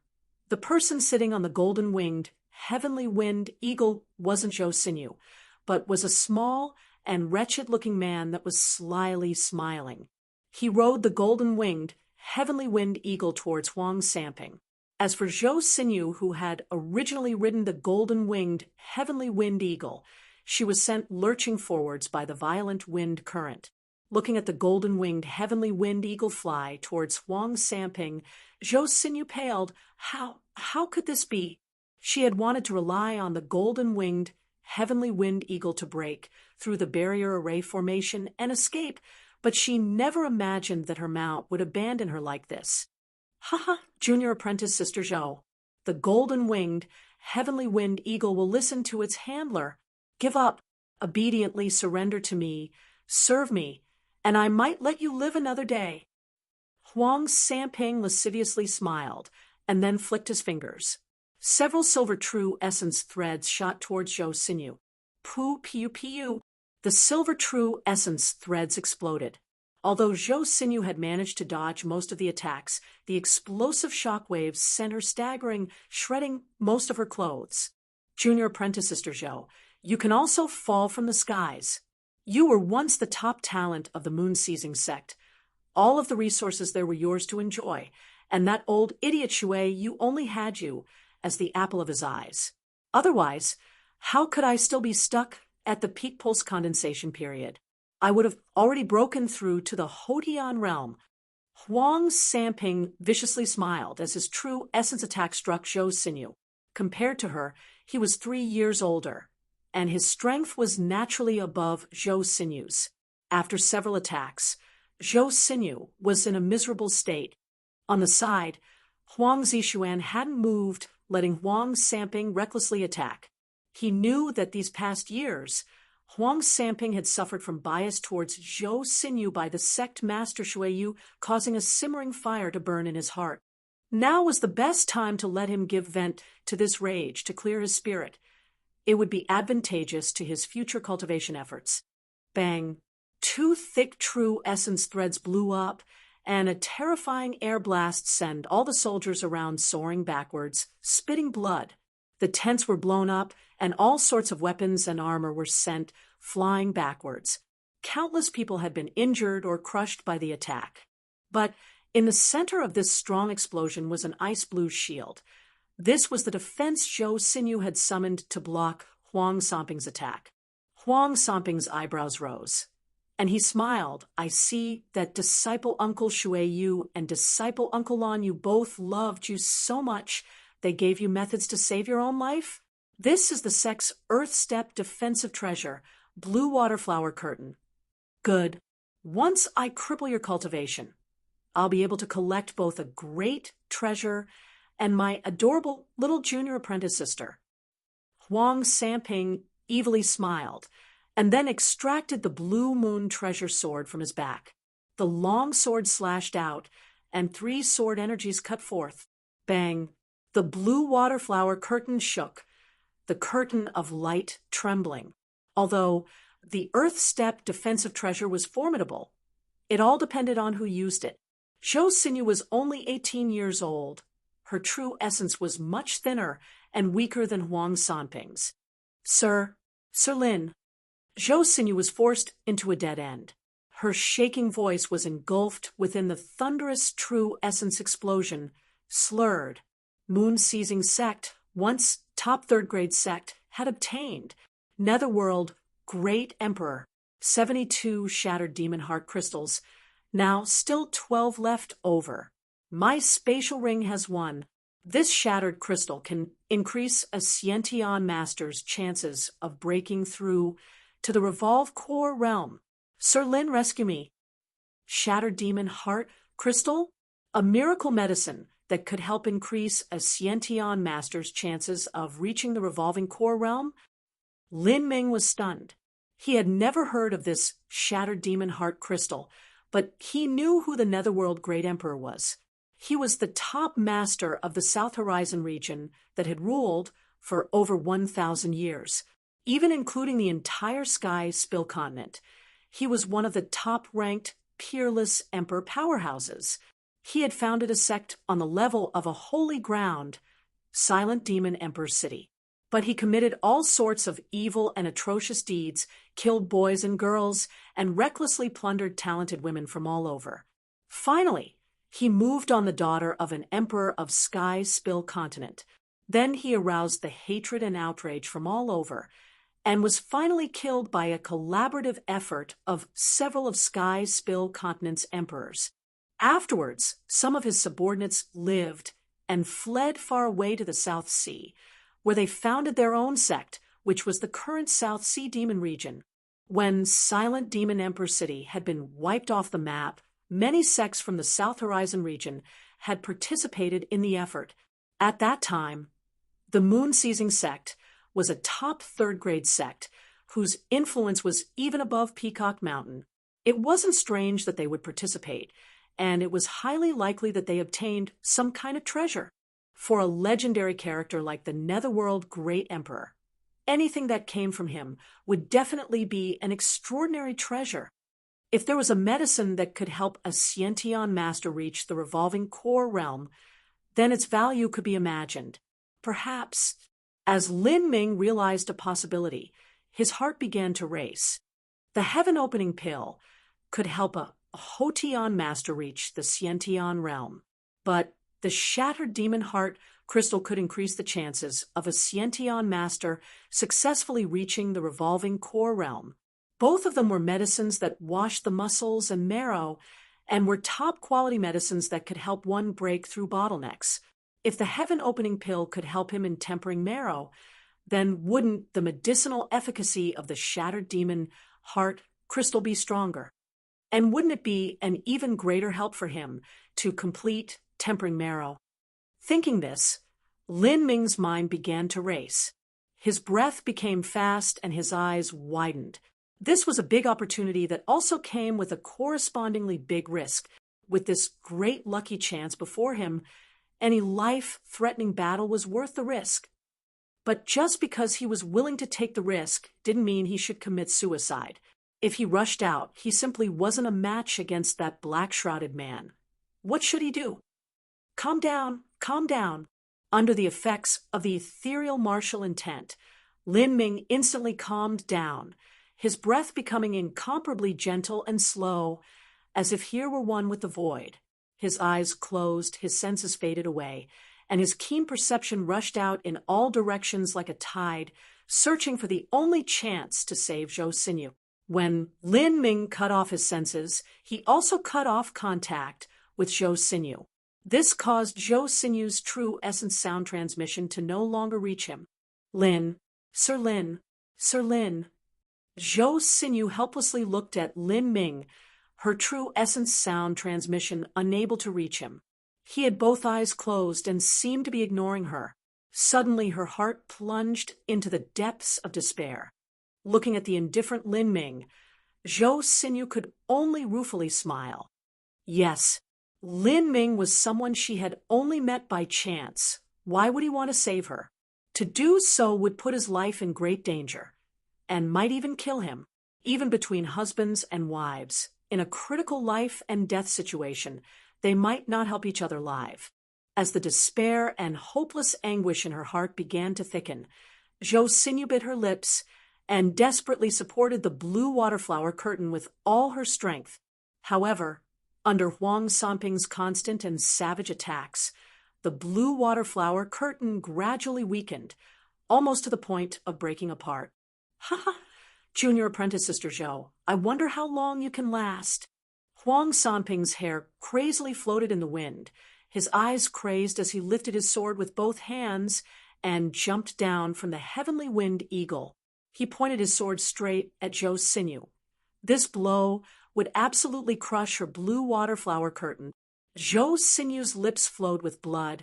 [SPEAKER 1] the person sitting on the golden-winged, heavenly-winged eagle wasn't Zhou Xinyu, but was a small and wretched-looking man that was slyly smiling. He rode the golden-winged, heavenly-winged eagle towards Huang Sanping. As for Zhou Xinyu, who had originally ridden the golden-winged, heavenly-winged eagle, she was sent lurching forwards by the violent wind current. Looking at the golden-winged, heavenly-winged eagle fly towards Huang Sanping, Zhou Xinyu paled. How could this be? She had wanted to rely on the golden-winged, heavenly-winged eagle to break through the barrier array formation and escape, but she never imagined that her mount would abandon her like this. Ha! Junior apprentice Sister Zhou. The golden-winged, heavenly-winged eagle will listen to its handler. Give up, obediently surrender to me, serve me, and I might let you live another day. Huang Sanping lasciviously smiled, and then flicked his fingers. Several silver true essence threads shot towards Zhou Xinyu. Piu. The silver true essence threads exploded. Although Zhou Xinyu had managed to dodge most of the attacks, the explosive shock waves sent her staggering, shredding most of her clothes. Junior apprentice Sister Zhou, you can also fall from the skies. You were once the top talent of the moon-seizing sect. All of the resources there were yours to enjoy, and that old idiot Shui you only had you as the apple of his eyes. Otherwise, how could I still be stuck at the peak pulse condensation period? I would have already broken through to the Hotian realm. Huang Sanping viciously smiled as his true essence attack struck Zhou Xinyu. Compared to her, he was 3 years older, and his strength was naturally above Zhou Xinyu's. After several attacks, Zhou Xinyu was in a miserable state. On the side, Huang Zishuan hadn't moved, letting Huang Sanping recklessly attack. He knew that these past years, Huang Sanping had suffered from bias towards Zhou Xinyu by the sect master Shuiyu, causing a simmering fire to burn in his heart. Now was the best time to let him give vent to this rage to clear his spirit. It would be advantageous to his future cultivation efforts. Bang! 2 thick true essence threads blew up, and a terrifying air blast sent all the soldiers around soaring backwards, spitting blood. The tents were blown up, and all sorts of weapons and armor were sent flying backwards. Countless people had been injured or crushed by the attack. But in the center of this strong explosion was an ice-blue shield. This was the defense Zhou Xinyu had summoned to block Huang Sanping's attack. Huang Sanping's eyebrows rose, and he smiled. I see that disciple Uncle Shuiyu and disciple Uncle Lan, you both loved you so much they gave you methods to save your own life? This is the sect's Earth Step defensive treasure, Blue Water Flower Curtain. Good. Once I cripple your cultivation, I'll be able to collect both a great treasure and my adorable little junior apprentice sister. Huang Sanping evilly smiled, and then extracted the blue moon treasure sword from his back. The long sword slashed out, and 3 sword energies cut forth. Bang! The blue water flower curtain shook, the curtain of light trembling. Although the Earth Step defensive treasure was formidable, it all depended on who used it. Zhou Xinyu was only 18 years old. Her true essence was much thinner and weaker than Huang Sanping's. Sir Lin. Zhou Xinyu was forced into a dead end. Her shaking voice was engulfed within the thunderous true essence explosion, slurred. Moon-seizing sect, once top 3rd grade sect, had obtained. Netherworld, Great Emperor, 72 shattered demon heart crystals, now still 12 left over. My spatial ring has won. This shattered crystal can increase a Sciention master's chances of breaking through to the Revolve Core realm. Sir Lin, rescue me. Shattered demon heart crystal? A miracle medicine that could help increase a Sciention master's chances of reaching the Revolving Core realm? Lin Ming was stunned. He had never heard of this shattered demon heart crystal, but he knew who the Netherworld Great Emperor was. He was the top master of the South Horizon region that had ruled for over 1,000 years, even including the entire Sky Spill continent. He was one of the top-ranked, peerless emperor powerhouses. He had founded a sect on the level of a holy ground, Silent Demon Emperor City. But he committed all sorts of evil and atrocious deeds, killed boys and girls, and recklessly plundered talented women from all over. Finally, he moved on the daughter of an emperor of Sky Spill continent. Then he aroused the hatred and outrage from all over, and was finally killed by a collaborative effort of several of Sky Spill continent's emperors. Afterwards, some of his subordinates lived and fled far away to the South Sea, where they founded their own sect, which was the current South Sea Demon region. When Silent Demon Emperor City had been wiped off the map, many sects from the South Horizon region had participated in the effort. At that time, the Moon Seizing sect was a top third-grade sect whose influence was even above Peacock Mountain. It wasn't strange that they would participate, and it was highly likely that they obtained some kind of treasure. For a legendary character like the Netherworld Great Emperor, anything that came from him would definitely be an extraordinary treasure. If there was a medicine that could help a Sciention master reach the Revolving Core realm, then its value could be imagined. Perhaps, as Lin Ming realized a possibility, his heart began to race. The heaven-opening pill could help a Hotion master reach the Sciention realm, but the shattered demon heart crystal could increase the chances of a Sciention master successfully reaching the Revolving Core realm. Both of them were medicines that washed the muscles and marrow and were top-quality medicines that could help one break through bottlenecks. If the heaven-opening pill could help him in tempering marrow, then wouldn't the medicinal efficacy of the shattered demon heart crystal be stronger? And wouldn't it be an even greater help for him to complete tempering marrow? Thinking this, Lin Ming's mind began to race. His breath became fast and his eyes widened. This was a big opportunity that also came with a correspondingly big risk. With this great lucky chance before him, any life-threatening battle was worth the risk. But just because he was willing to take the risk didn't mean he should commit suicide. If he rushed out, he simply wasn't a match against that black-shrouded man. What should he do? Calm down, calm down. Under the effects of the ethereal martial intent, Lin Ming instantly calmed down, his breath becoming incomparably gentle and slow, as if here were one with the void. His eyes closed, his senses faded away, and his keen perception rushed out in all directions like a tide, searching for the only chance to save Zhou Xinyu. When Lin Ming cut off his senses, he also cut off contact with Zhou Xinyu. This caused Zhou Xinyu's true essence sound transmission to no longer reach him. Lin, Sir Lin, Sir Lin. Zhou Xinyu helplessly looked at Lin Ming, her true essence sound transmission unable to reach him. He had both eyes closed and seemed to be ignoring her. Suddenly her heart plunged into the depths of despair. Looking at the indifferent Lin Ming, Zhou Xinyu could only ruefully smile. Yes, Lin Ming was someone she had only met by chance. Why would he want to save her? To do so would put his life in great danger, and might even kill him, even between husbands and wives. In a critical life and death situation, they might not help each other live. As the despair and hopeless anguish in her heart began to thicken, Zhou Xinyu bit her lips and desperately supported the blue waterflower curtain with all her strength. However, under Huang Sanping's constant and savage attacks, the blue waterflower curtain gradually weakened, almost to the point of breaking apart. Ha ha! Junior apprentice Sister Zhou, I wonder how long you can last. Huang Sanping's hair crazily floated in the wind, his eyes crazed as he lifted his sword with both hands and jumped down from the heavenly winged eagle. He pointed his sword straight at Zhou's sinew. This blow would absolutely crush her blue water flower curtain. Zhou's sinew's lips flowed with blood,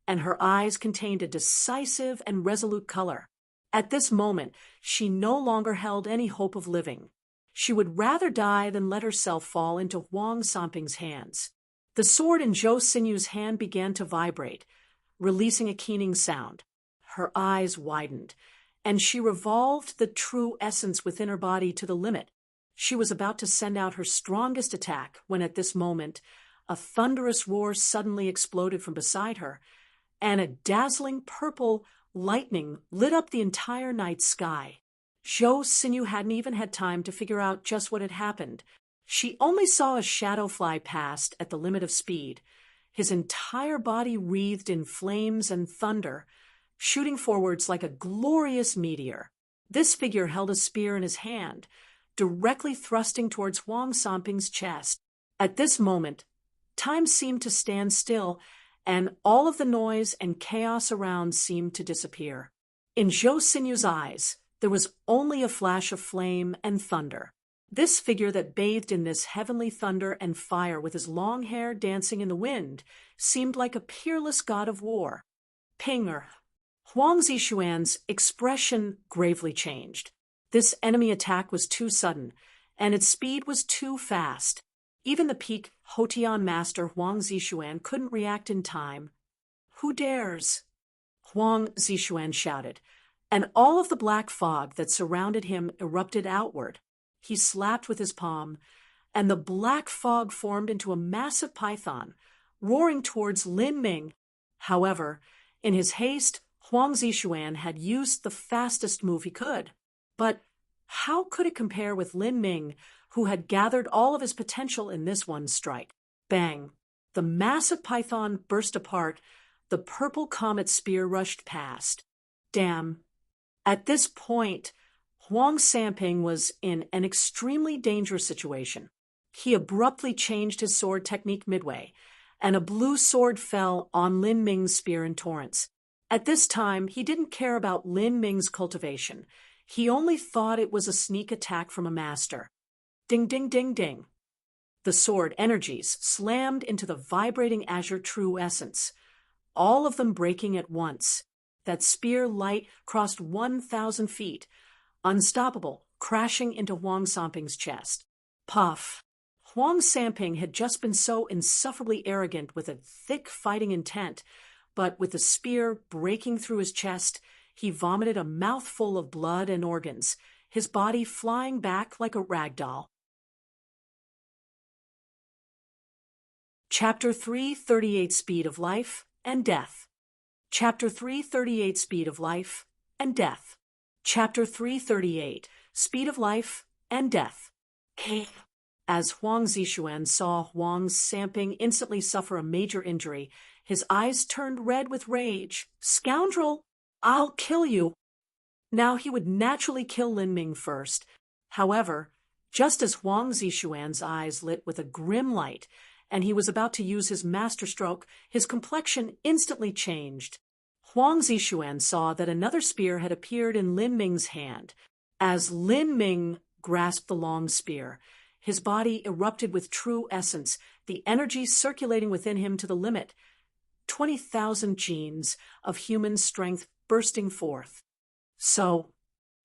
[SPEAKER 1] and her eyes contained a decisive and resolute color. At this moment, she no longer held any hope of living. She would rather die than let herself fall into Huang Sanping's hands. The sword in Zhou Sinew's hand began to vibrate, releasing a keening sound. Her eyes widened, and she revolved the true essence within her body to the limit. She was about to send out her strongest attack when at this moment, a thunderous roar suddenly exploded from beside her, and a dazzling purple lightning lit up the entire night sky. Zhou Sinew hadn't even had time to figure out just what had happened. She only saw a shadow fly past at the limit of speed, his entire body wreathed in flames and thunder, shooting forwards like a glorious meteor. This figure held a spear in his hand, directly thrusting towards Huang Sanping's chest. At this moment, time seemed to stand still, and all of the noise and chaos around seemed to disappear. In Zhou Sinew's eyes, there was only a flash of flame and thunder. This figure that bathed in this heavenly thunder and fire with his long hair dancing in the wind seemed like a peerless god of war. Pinger. Huang Zishuan's expression gravely changed. This enemy attack was too sudden, and its speed was too fast. Even the peak Hotian master Huang Zishuan couldn't react in time. "Who dares?" Huang Zishuan shouted, and all of the black fog that surrounded him erupted outward. He slapped with his palm, and the black fog formed into a massive python, roaring towards Lin Ming. However, in his haste, Huang Zishuan had used the fastest move he could. But how could it compare with Lin Ming, who had gathered all of his potential in this one strike? Bang! The massive python burst apart. The purple comet spear rushed past. Damn! At this point, Huang Sanping was in an extremely dangerous situation. He abruptly changed his sword technique midway, and a blue sword fell on Lin Ming's spear in torrents. At this time, he didn't care about Lin Ming's cultivation. He only thought it was a sneak attack from a master. Ding, ding, ding, ding. The sword energies slammed into the vibrating azure true essence, all of them breaking at once. That spear light crossed 1,000 feet, unstoppable, crashing into Huang Sanping's chest. Puff! Huang Sanping had just been so insufferably arrogant with a thick fighting intent, but with the spear breaking through his chest, he vomited a mouthful of blood and organs, his body flying back like a rag doll. Chapter 338 Speed of Life and Death. Chapter 338 Speed of Life and Death. Chapter 338 Speed of Life and Death. As Huang Zishuan saw Huang Sanping instantly suffer a major injury, his eyes turned red with rage. "Scoundrel! I'll kill you!" Now he would naturally kill Lin Ming first. However, just as Huang Zishuan's eyes lit with a grim light, and he was about to use his masterstroke, his complexion instantly changed. Huang Zishuan saw that another spear had appeared in Lin Ming's hand. As Lin Ming grasped the long spear, his body erupted with true essence, the energy circulating within him to the limit. 20,000 genes of human strength bursting forth. So,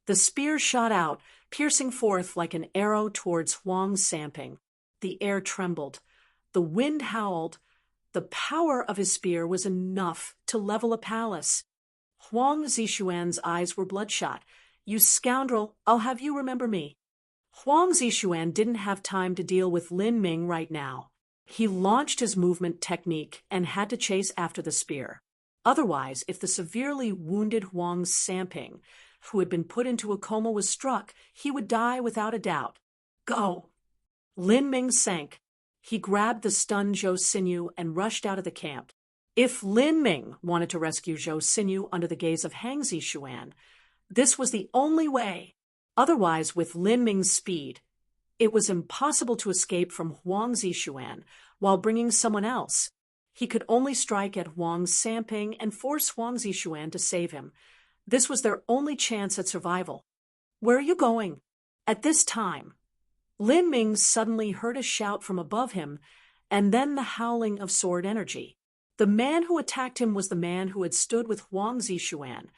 [SPEAKER 1] the spear shot out, piercing forth like an arrow towards Huang Sanping. The air trembled. The wind howled. The power of his spear was enough to level a palace. Huang Zishuan's eyes were bloodshot. "You scoundrel, I'll have you remember me." Huang Zishuan didn't have time to deal with Lin Ming right now. He launched his movement technique and had to chase after the spear. Otherwise, if the severely wounded Huang Sanping, who had been put into a coma, was struck, he would die without a doubt. "Go!" Lin Ming sank. He grabbed the stunned Zhou Sinew and rushed out of the camp. If Lin Ming wanted to rescue Zhou Sinew under the gaze of Huang Zishuan, this was the only way. Otherwise, with Lin Ming's speed, it was impossible to escape from Huang Zishuan while bringing someone else. He could only strike at Huang Sanping and force Huang Zishuan to save him. This was their only chance at survival. "Where are you going?" At this time, Lin Ming suddenly heard a shout from above him, and then the howling of sword energy. The man who attacked him was the man who had stood with Huang Zishuan,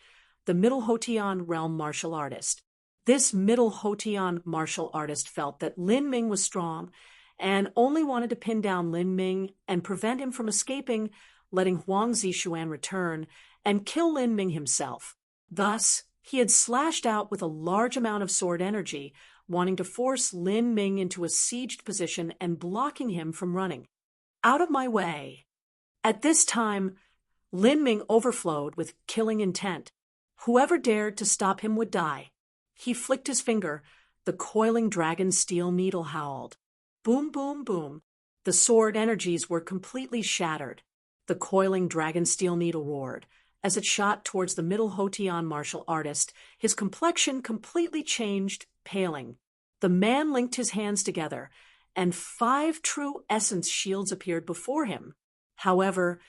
[SPEAKER 1] the Middle Hotian realm martial artist. This Middle Hotian martial artist felt that Lin Ming was strong and only wanted to pin down Lin Ming and prevent him from escaping, letting Huang Zishuan return and kill Lin Ming himself. Thus, he had slashed out with a large amount of sword energy, wanting to force Lin Ming into a sieged position and blocking him from running. "Out of my way!" At this time, Lin Ming overflowed with killing intent. Whoever dared to stop him would die. He flicked his finger. The coiling dragon steel needle howled. Boom, boom, boom. The sword energies were completely shattered. The coiling dragon steel needle roared. As it shot towards the Middle Hotian martial artist, his complexion completely changed, paling. The man linked his hands together, and 5 true essence shields appeared before him. However,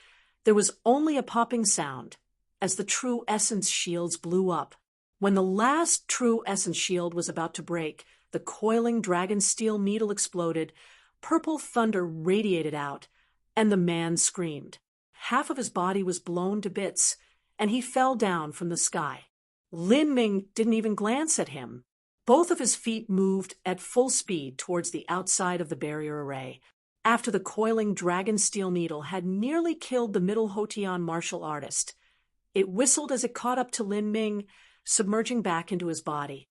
[SPEAKER 1] there was only a popping sound as the true essence shields blew up. When the last true essence shield was about to break, the coiling dragon steel needle exploded, purple thunder radiated out, and the man screamed. Half of his body was blown to bits, and he fell down from the sky. Lin Ming didn't even glance at him. Both of his feet moved at full speed towards the outside of the barrier array. After the coiling dragon steel needle had nearly killed the Middle Hotian martial artist, it whistled as it caught up to Lin Ming, submerging back into his body.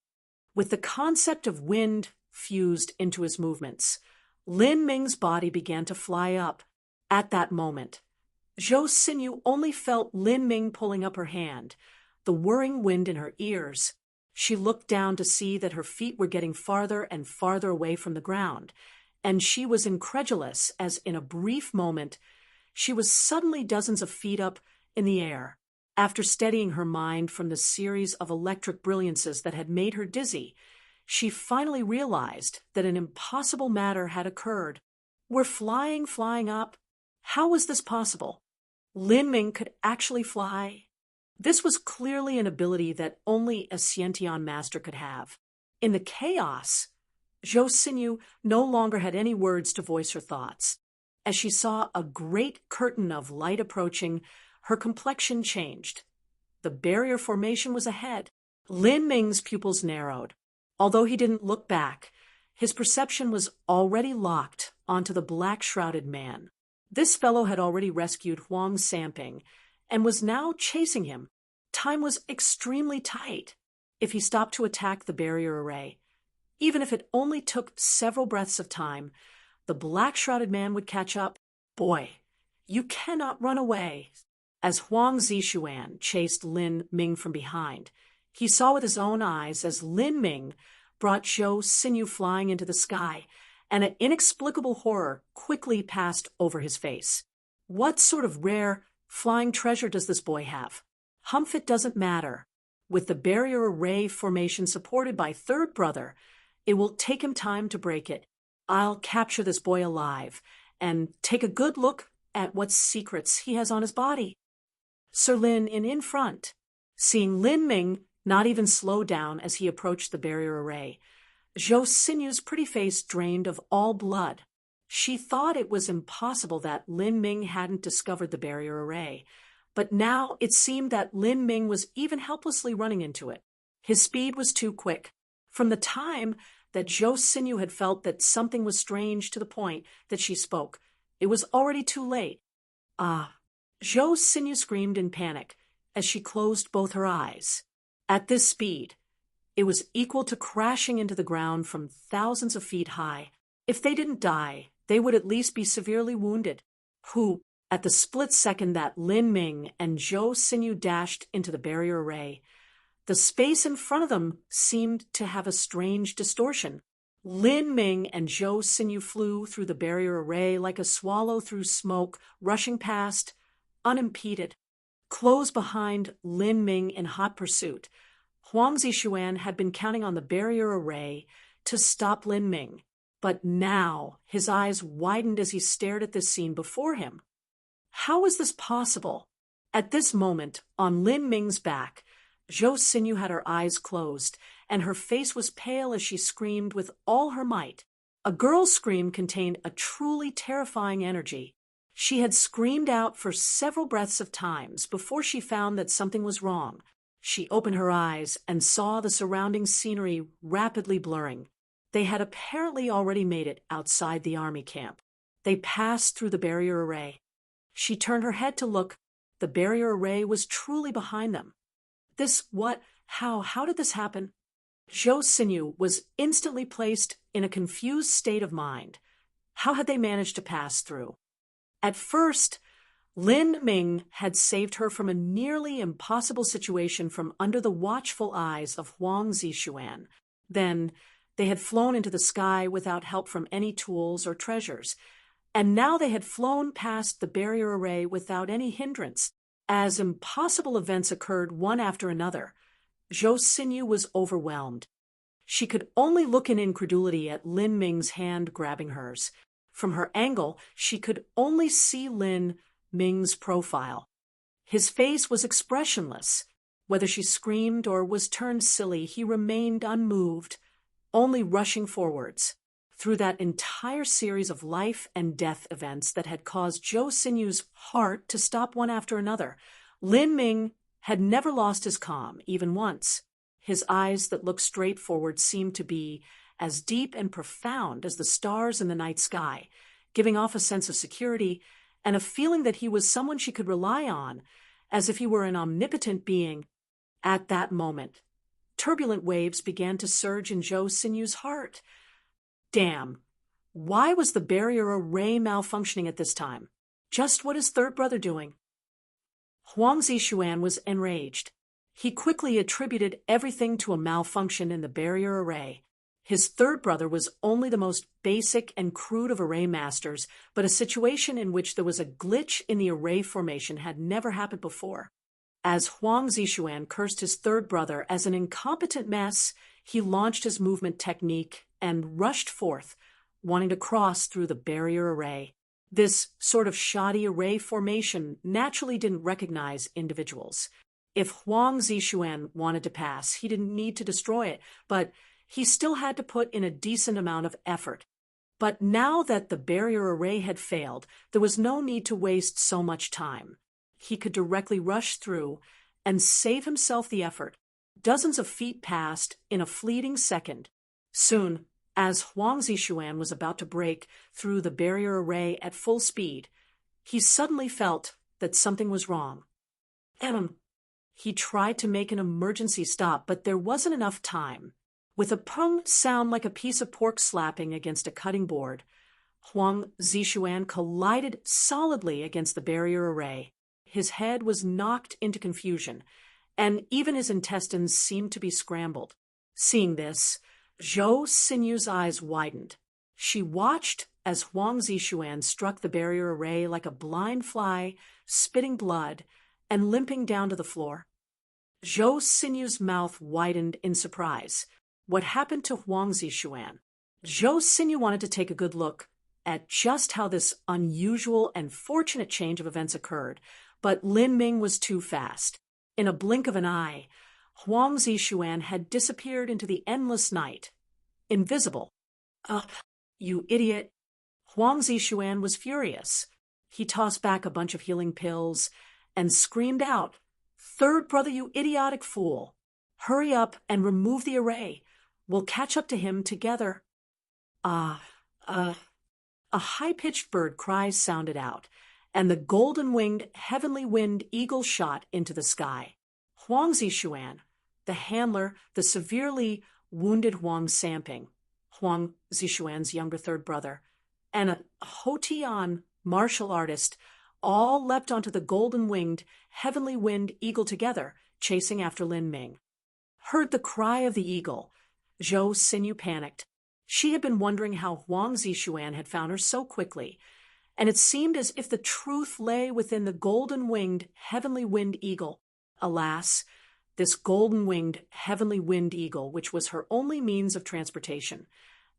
[SPEAKER 1] With the concept of wind fused into his movements, Lin Ming's body began to fly up. At that moment, Zhou Xinyu only felt Lin Ming pulling up her hand, the whirring wind in her ears. She looked down to see that her feet were getting farther and farther away from the ground, and she was incredulous as in a brief moment, she was suddenly dozens of feet up in the air. After steadying her mind from the series of electric brilliances that had made her dizzy, she finally realized that an impossible matter had occurred. "We're flying up. How was this possible? Lin Ming could actually fly." This was clearly an ability that only a Xiantian master could have. In the chaos, Zhou Xinyu no longer had any words to voice her thoughts. As she saw a great curtain of light approaching, her complexion changed. The barrier formation was ahead. Lin Ming's pupils narrowed. Although he didn't look back, his perception was already locked onto the black-shrouded man. This fellow had already rescued Huang Sanping and was now chasing him. Time was extremely tight. If he stopped to attack the barrier array, even if it only took several breaths of time, the black-shrouded man would catch up. "Boy, you cannot run away." As Huang Zishuan chased Lin Ming from behind, he saw with his own eyes as Lin Ming brought Zhou Xinyu flying into the sky, and an inexplicable horror quickly passed over his face. What sort of rare, flying treasure does this boy have? Humph, it doesn't matter. With the barrier array formation supported by third brother, it will take him time to break it. I'll capture this boy alive and take a good look at what secrets he has on his body. Sir Lin in front, seeing Lin Ming not even slow down as he approached the barrier array, Zhou Xinyu's pretty face drained of all blood. She thought it was impossible that Lin Ming hadn't discovered the barrier array, but now it seemed that Lin Ming was even helplessly running into it. His speed was too quick. From the time that Zhou Xinyu had felt that something was strange to the point that she spoke, it was already too late. "Ah!" Zhou Xinyu screamed in panic as she closed both her eyes. At this speed, it was equal to crashing into the ground from thousands of feet high. If they didn't die, they would at least be severely wounded. At the split second that Lin Ming and Zhou Xinyu dashed into the barrier array, the space in front of them seemed to have a strange distortion. Lin Ming and Zhou Xinyu flew through the barrier array like a swallow through smoke, rushing past, unimpeded. Close behind Lin Ming in hot pursuit, Huang Zishuan had been counting on the barrier array to stop Lin Ming, but now his eyes widened as he stared at this scene before him. How was this possible? At this moment, on Lin Ming's back, Zhou Xinyu had her eyes closed, and her face was pale as she screamed with all her might. A girl's scream contained a truly terrifying energy. She had screamed out for several breaths of times before she found that something was wrong. She opened her eyes and saw the surrounding scenery rapidly blurring. They had apparently already made it outside the army camp. They passed through the barrier array. She turned her head to look. The barrier array was truly behind them. How did this happen? Zhou Xinyu was instantly placed in a confused state of mind. How had they managed to pass through? At first, Lin Ming had saved her from a nearly impossible situation from under the watchful eyes of Huang Zishuan. Then, they had flown into the sky without help from any tools or treasures. And now they had flown past the barrier array without any hindrance. As impossible events occurred one after another, Zhou Xinyu was overwhelmed. She could only look in incredulity at Lin Ming's hand grabbing hers. From her angle, she could only see Lin Ming's profile. His face was expressionless. Whether she screamed or was turned silly, he remained unmoved, only rushing forwards. Through that entire series of life and death events that had caused Zhou Xinyu's heart to stop one after another, Lin Ming had never lost his calm, even once. His eyes that looked straight forward seemed to be as deep and profound as the stars in the night sky, giving off a sense of security and a feeling that he was someone she could rely on, as if he were an omnipotent being. At that moment, turbulent waves began to surge in Zhou Xinyu's heart. Damn! Why was the barrier array malfunctioning at this time? Just what is third brother doing? Huang Zishuan was enraged. He quickly attributed everything to a malfunction in the barrier array. His third brother was only the most basic and crude of array masters, but a situation in which there was a glitch in the array formation had never happened before. As Huang Zishuan cursed his third brother as an incompetent mess, he launched his movement technique and rushed forth, wanting to cross through the barrier array. This sort of shoddy array formation naturally didn't recognize individuals. If Huang Zishuan wanted to pass, he didn't need to destroy it, but he still had to put in a decent amount of effort. But now that the barrier array had failed, there was no need to waste so much time. He could directly rush through and save himself the effort. Dozens of feet passed in a fleeting second. Soon, as Huang Zishuan was about to break through the barrier array at full speed, he suddenly felt that something was wrong. He tried to make an emergency stop, but there wasn't enough time. With a pung sound like a piece of pork slapping against a cutting board, Huang Zishuan collided solidly against the barrier array. His head was knocked into confusion, and even his intestines seemed to be scrambled. Seeing this, Zhou Xinyu's eyes widened. She watched as Huang Zishuan struck the barrier array like a blind fly, spitting blood and limping down to the floor. Zhou Xinyu's mouth widened in surprise. What happened to Huang Zishuan? Zhou Xinyu wanted to take a good look at just how this unusual and fortunate change of events occurred, but Lin Ming was too fast. In a blink of an eye, Huang Zishuan had disappeared into the endless night. Invisible. You idiot. Huang Zishuan was furious. He tossed back a bunch of healing pills and screamed out, "Third brother, you idiotic fool! Hurry up and remove the array. We'll catch up to him together." A high-pitched bird cry sounded out, and the golden-winged, heavenly-winged eagle shot into the sky. Huang Zishuan, the handler, the severely wounded Huang Samping, Huang Zishuan's younger third brother, and a Hotian martial artist all leapt onto the golden-winged, heavenly-winged eagle together, chasing after Lin Ming. Heard the cry of the eagle, Zhou Xinyu panicked. She had been wondering how Huang Zishuan had found her so quickly, and it seemed as if the truth lay within the golden-winged, heavenly-winged eagle. Alas, this golden-winged, heavenly-winged eagle, which was her only means of transportation,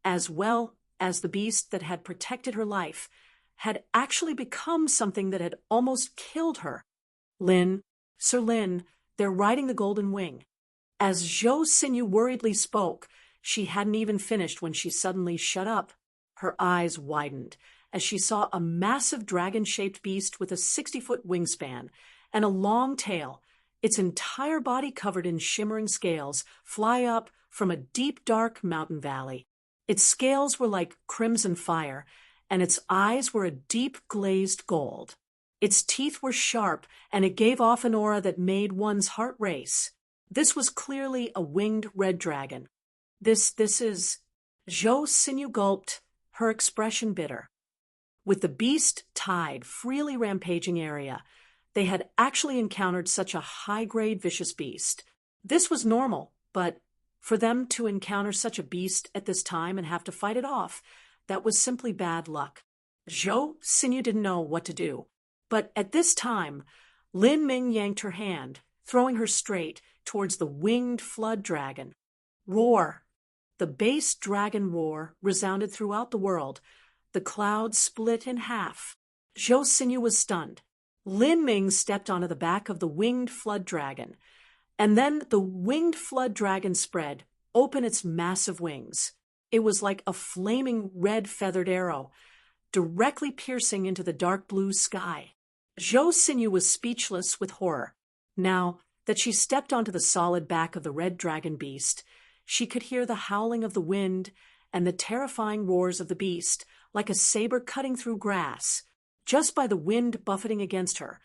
[SPEAKER 1] as well as the beast that had protected her life, had actually become something that had almost killed her. Lin, Sir Lin, they're riding the golden wing. As Zhou Xinyu worriedly spoke, she hadn't even finished when she suddenly shut up. Her eyes widened as she saw a massive dragon-shaped beast with a 60-foot wingspan and a long tail, its entire body covered in shimmering scales, fly up from a deep, dark mountain valley. Its scales were like crimson fire, and its eyes were a deep glazed gold. Its teeth were sharp, and it gave off an aura that made one's heart race. This was clearly a winged red dragon. This is... Zhou Xinyu gulped, her expression bitter. With the beast tide freely rampaging area, they had actually encountered such a high-grade vicious beast. This was normal, but for them to encounter such a beast at this time and have to fight it off, that was simply bad luck. Zhou Xinyu didn't know what to do. But at this time, Lin Ming yanked her hand, throwing her straight towards the winged flood dragon. Roar! The bass dragon roar resounded throughout the world. The clouds split in half. Zhou Xinyu was stunned. Lin Ming stepped onto the back of the winged flood dragon, and then the winged flood dragon spread, open its massive wings. It was like a flaming red feathered arrow, directly piercing into the dark blue sky. Zhou Xinyu was speechless with horror. Now that she stepped onto the solid back of the red dragon beast, she could hear the howling of the wind and the terrifying roars of the beast, like a saber cutting through grass. Just by the wind buffeting against her,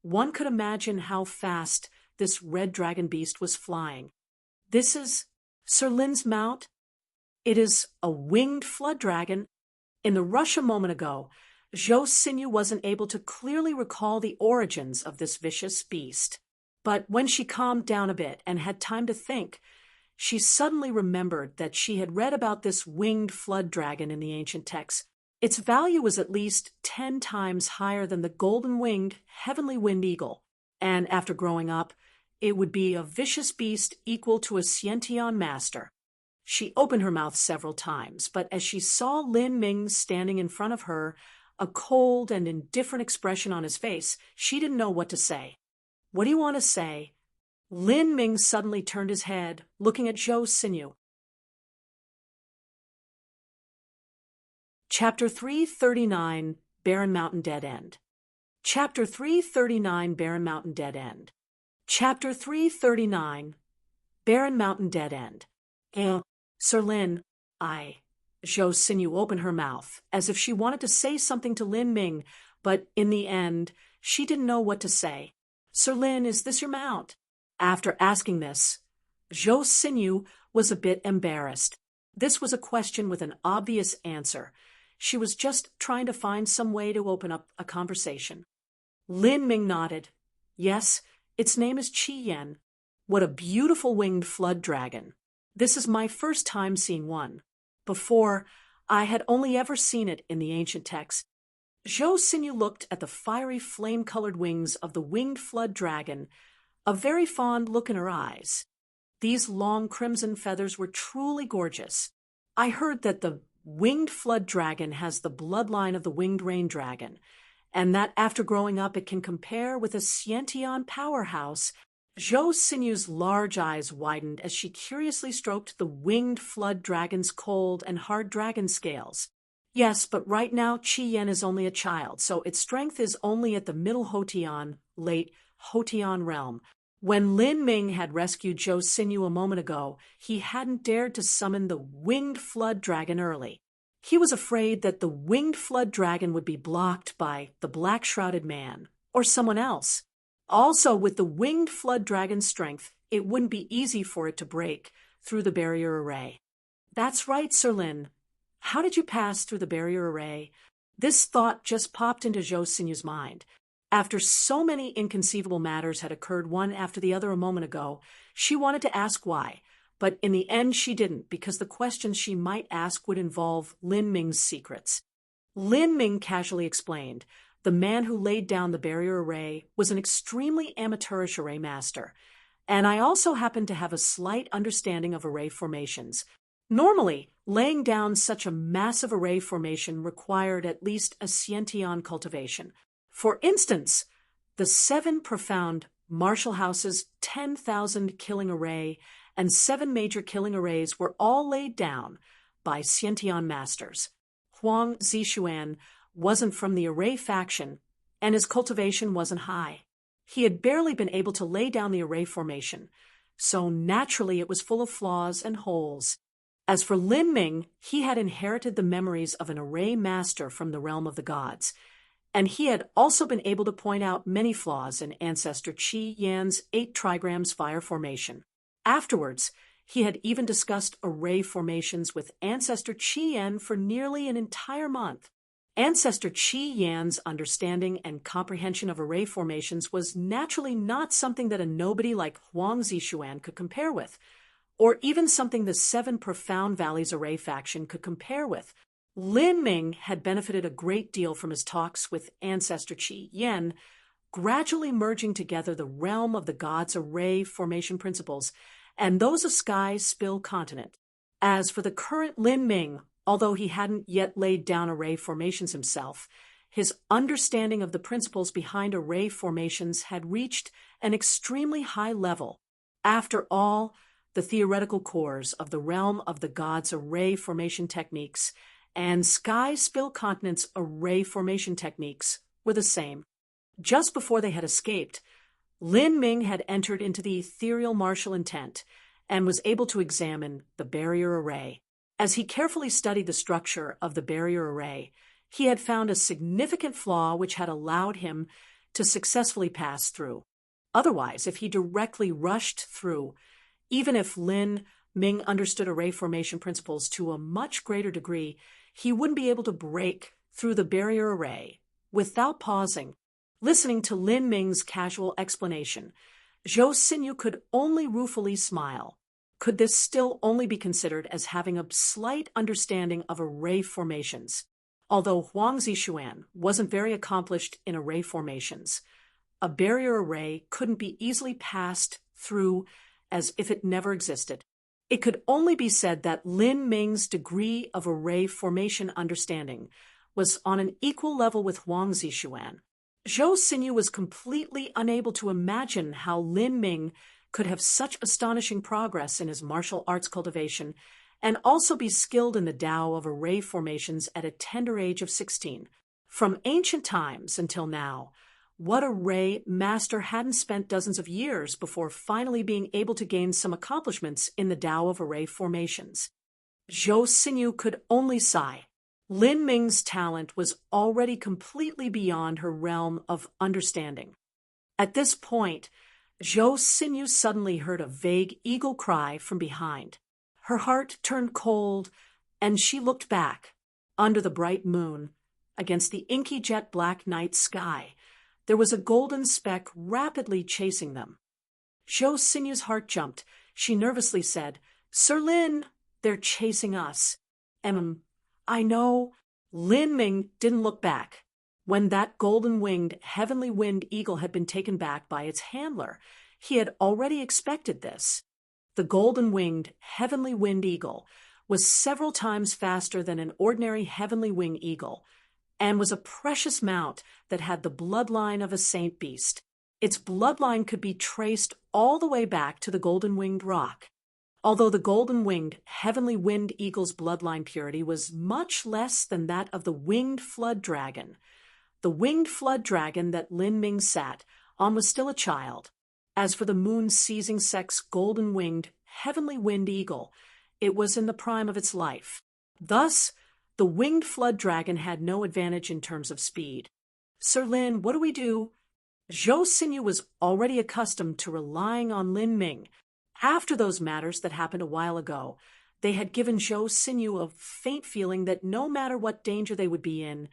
[SPEAKER 1] one could imagine how fast this red dragon beast was flying. This is Sir Lin's mount? It is a winged flood dragon. In the rush a moment ago, Zhou Xinyu wasn't able to clearly recall the origins of this vicious beast. But when she calmed down a bit and had time to think, she suddenly remembered that she had read about this winged flood dragon in the ancient texts. Its value was at least 10 times higher than the golden-winged heavenly wind eagle, and after growing up, it would be a vicious beast equal to a Xiantian master. She opened her mouth several times, but as she saw Lin Ming standing in front of her, a cold and indifferent expression on his face, she didn't know what to say. "What do you want to say?" Lin Ming suddenly turned his head, looking at Zhou Xinyu. Chapter 339, Barren Mountain Dead End. Chapter 339, Barren Mountain Dead End. Chapter 339, Barren Mountain Dead End. Sir Lin, Zhou Xinyu opened her mouth, as if she wanted to say something to Lin Ming, but in the end, she didn't know what to say. "Sir Lin, is this your mount?" After asking this, Zhou Xinyu was a bit embarrassed. This was a question with an obvious answer. She was just trying to find some way to open up a conversation. Lin Ming nodded. "Yes, its name is Qi Yan. What a beautiful winged flood dragon. This is my first time seeing one. Before, I had only ever seen it in the ancient texts." Zhou Xinyu looked at the fiery flame-colored wings of the winged flood dragon, a very fond look in her eyes. These long crimson feathers were truly gorgeous. "I heard that the winged flood dragon has the bloodline of the winged rain dragon, and that after growing up it can compare with a Xiantian powerhouse." Zhou Xinyu's large eyes widened as she curiously stroked the winged flood dragon's cold and hard dragon scales. "Yes, but right now Qi Yan is only a child, so its strength is only at the Middle Hotian, late Hotian realm. When Lin Ming had rescued Zhou Xinyu a moment ago, he hadn't dared to summon the winged flood dragon early. He was afraid that the winged flood dragon would be blocked by the black-shrouded man, or someone else. Also, with the winged flood dragon's strength, it wouldn't be easy for it to break through the barrier array." "That's right, Sir Lin. How did you pass through the barrier array?" This thought just popped into Zhou Xinyu's mind. After so many inconceivable matters had occurred one after the other a moment ago, she wanted to ask why, but in the end she didn't, because the questions she might ask would involve Lin Ming's secrets. Lin Ming casually explained, "The man who laid down the barrier array was an extremely amateurish array master, and I also happen to have a slight understanding of array formations. Normally, Laying down such a massive array formation required at least a sciention cultivation. For instance, the 7 profound Marshall House's 10,000 killing array and 7 major killing arrays were all laid down by sciention masters. Huang Zixuan wasn't from the array faction, and his cultivation wasn't high. He had barely been able to lay down the array formation, so naturally it was full of flaws and holes. As for Lin Ming, he had inherited the memories of an array master from the realm of the gods, and he had also been able to point out many flaws in Ancestor Qi Yan's 8 trigrams fire formation. Afterwards, he had even discussed array formations with Ancestor Qi Yan for nearly an entire month. Ancestor Qi Yan's understanding and comprehension of array formations was naturally not something that a nobody like Huang Zixuan could compare with, or even something the 7 Profound Valleys array faction could compare with. Lin Ming had benefited a great deal from his talks with Ancestor Qi Yan, gradually merging together the realm of the gods' array formation principles and those of Sky Spill Continent. As for the current Lin Ming, although he hadn't yet laid down array formations himself, his understanding of the principles behind array formations had reached an extremely high level. After all, the theoretical cores of the realm of the gods' array formation techniques and Sky Spill Continent's array formation techniques were the same. Just before they had escaped, Lin Ming had entered into the ethereal martial intent and was able to examine the barrier array. As he carefully studied the structure of the barrier array, he had found a significant flaw which had allowed him to successfully pass through. Otherwise, if he directly rushed through, even if Lin Ming understood array formation principles to a much greater degree, he wouldn't be able to break through the barrier array without pausing. Listening to Lin Ming's casual explanation, Zhou Xinyu could only ruefully smile. Could this still only be considered as having a slight understanding of array formations? Although Huang Zixuan wasn't very accomplished in array formations, a barrier array couldn't be easily passed through as if it never existed. It could only be said that Lin Ming's degree of array formation understanding was on an equal level with Huang Zixuan. Zhou Xinyu was completely unable to imagine how Lin Ming could have such astonishing progress in his martial arts cultivation and also be skilled in the Tao of array formations at a tender age of 16. From ancient times until now, what array master hadn't spent dozens of years before finally being able to gain some accomplishments in the Tao of array formations? Zhou Xinyu could only sigh. Lin Ming's talent was already completely beyond her realm of understanding. At this point, Zhou Xinyu suddenly heard a vague eagle cry from behind. Her heart turned cold, and she looked back. Under the bright moon, against the inky jet black night sky, there was a golden speck rapidly chasing them. Zhou Xinyu's heart jumped. She nervously said, "Sir Lin, they're chasing us." I know." Lin Ming didn't look back. When that golden-winged, heavenly-winged eagle had been taken back by its handler, he had already expected this. The golden-winged, heavenly-winged eagle was several times faster than an ordinary heavenly-winged eagle, and was a precious mount that had the bloodline of a saint beast. Its bloodline could be traced all the way back to the golden-winged rock. Although the golden-winged, heavenly-winged eagle's bloodline purity was much less than that of the winged flood dragon, the winged flood dragon that Lin Ming sat on was still a child. As for the moon-seizing sex golden-winged, heavenly-winged eagle, it was in the prime of its life. Thus, the winged flood dragon had no advantage in terms of speed. "Sir Lin, what do we do?" Zhou Xinyu was already accustomed to relying on Lin Ming. After those matters that happened a while ago, they had given Zhou Xinyu a faint feeling that no matter what danger they would be in,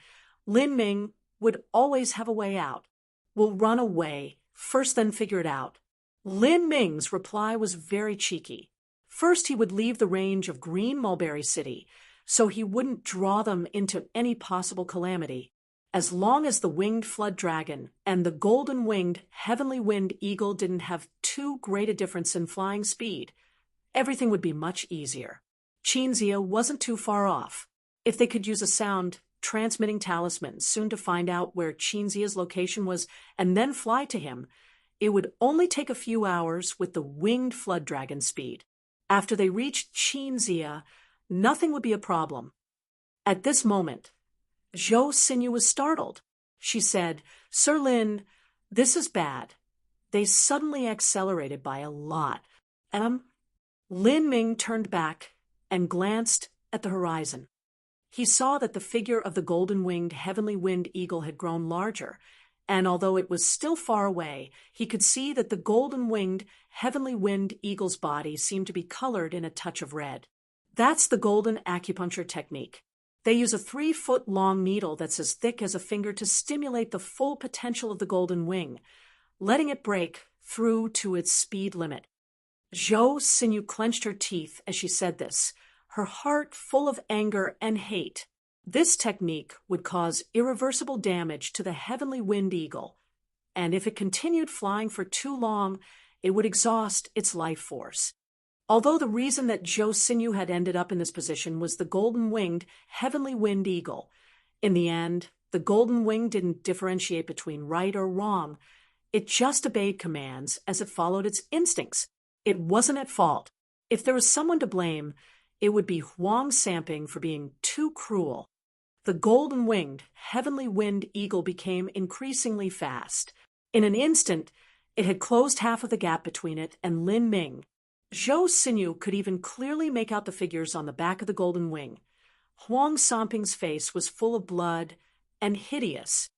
[SPEAKER 1] Lin Ming would always have a way out. "We'll run away, first then figure it out." Lin Ming's reply was very cheeky. First, he would leave the range of Green Mulberry City, so he wouldn't draw them into any possible calamity. As long as the winged flood dragon and the golden-winged, heavenly-winged eagle didn't have too great a difference in flying speed, everything would be much easier. Qinzia wasn't too far off. If they could use a sound transmitting talisman soon to find out where Qinzia's location was and then fly to him, it would only take a few hours with the winged flood dragon speed. After they reached Qinzia, nothing would be a problem. At this moment, Zhou Xinyu was startled. She said, "Sir Lin, this is bad." They suddenly accelerated by a lot. Lin Ming turned back and glanced at the horizon. He saw that the figure of the golden-winged heavenly wind eagle had grown larger, and although it was still far away, he could see that the golden-winged heavenly wind eagle's body seemed to be colored in a touch of red. That's the golden acupuncture technique. They use a 3-foot-long needle that's as thick as a finger to stimulate the full potential of the golden wing, letting it break through to its speed limit. Zhou Xinyu clenched her teeth as she said this, her heart full of anger and hate. This technique would cause irreversible damage to the heavenly wind eagle, and if it continued flying for too long, it would exhaust its life force. Although the reason that Zhou Xinyu had ended up in this position was the golden-winged heavenly wind eagle, in the end, the golden wing didn't differentiate between right or wrong. It just obeyed commands as it followed its instincts. It wasn't at fault. If there was someone to blame, it would be Huang Samping for being too cruel. The golden-winged, heavenly wind eagle became increasingly fast. In an instant, it had closed half of the gap between it and Lin Ming. Zhou Xinyu could even clearly make out the figures on the back of the golden wing. Huang Samping's face was full of blood and hideous.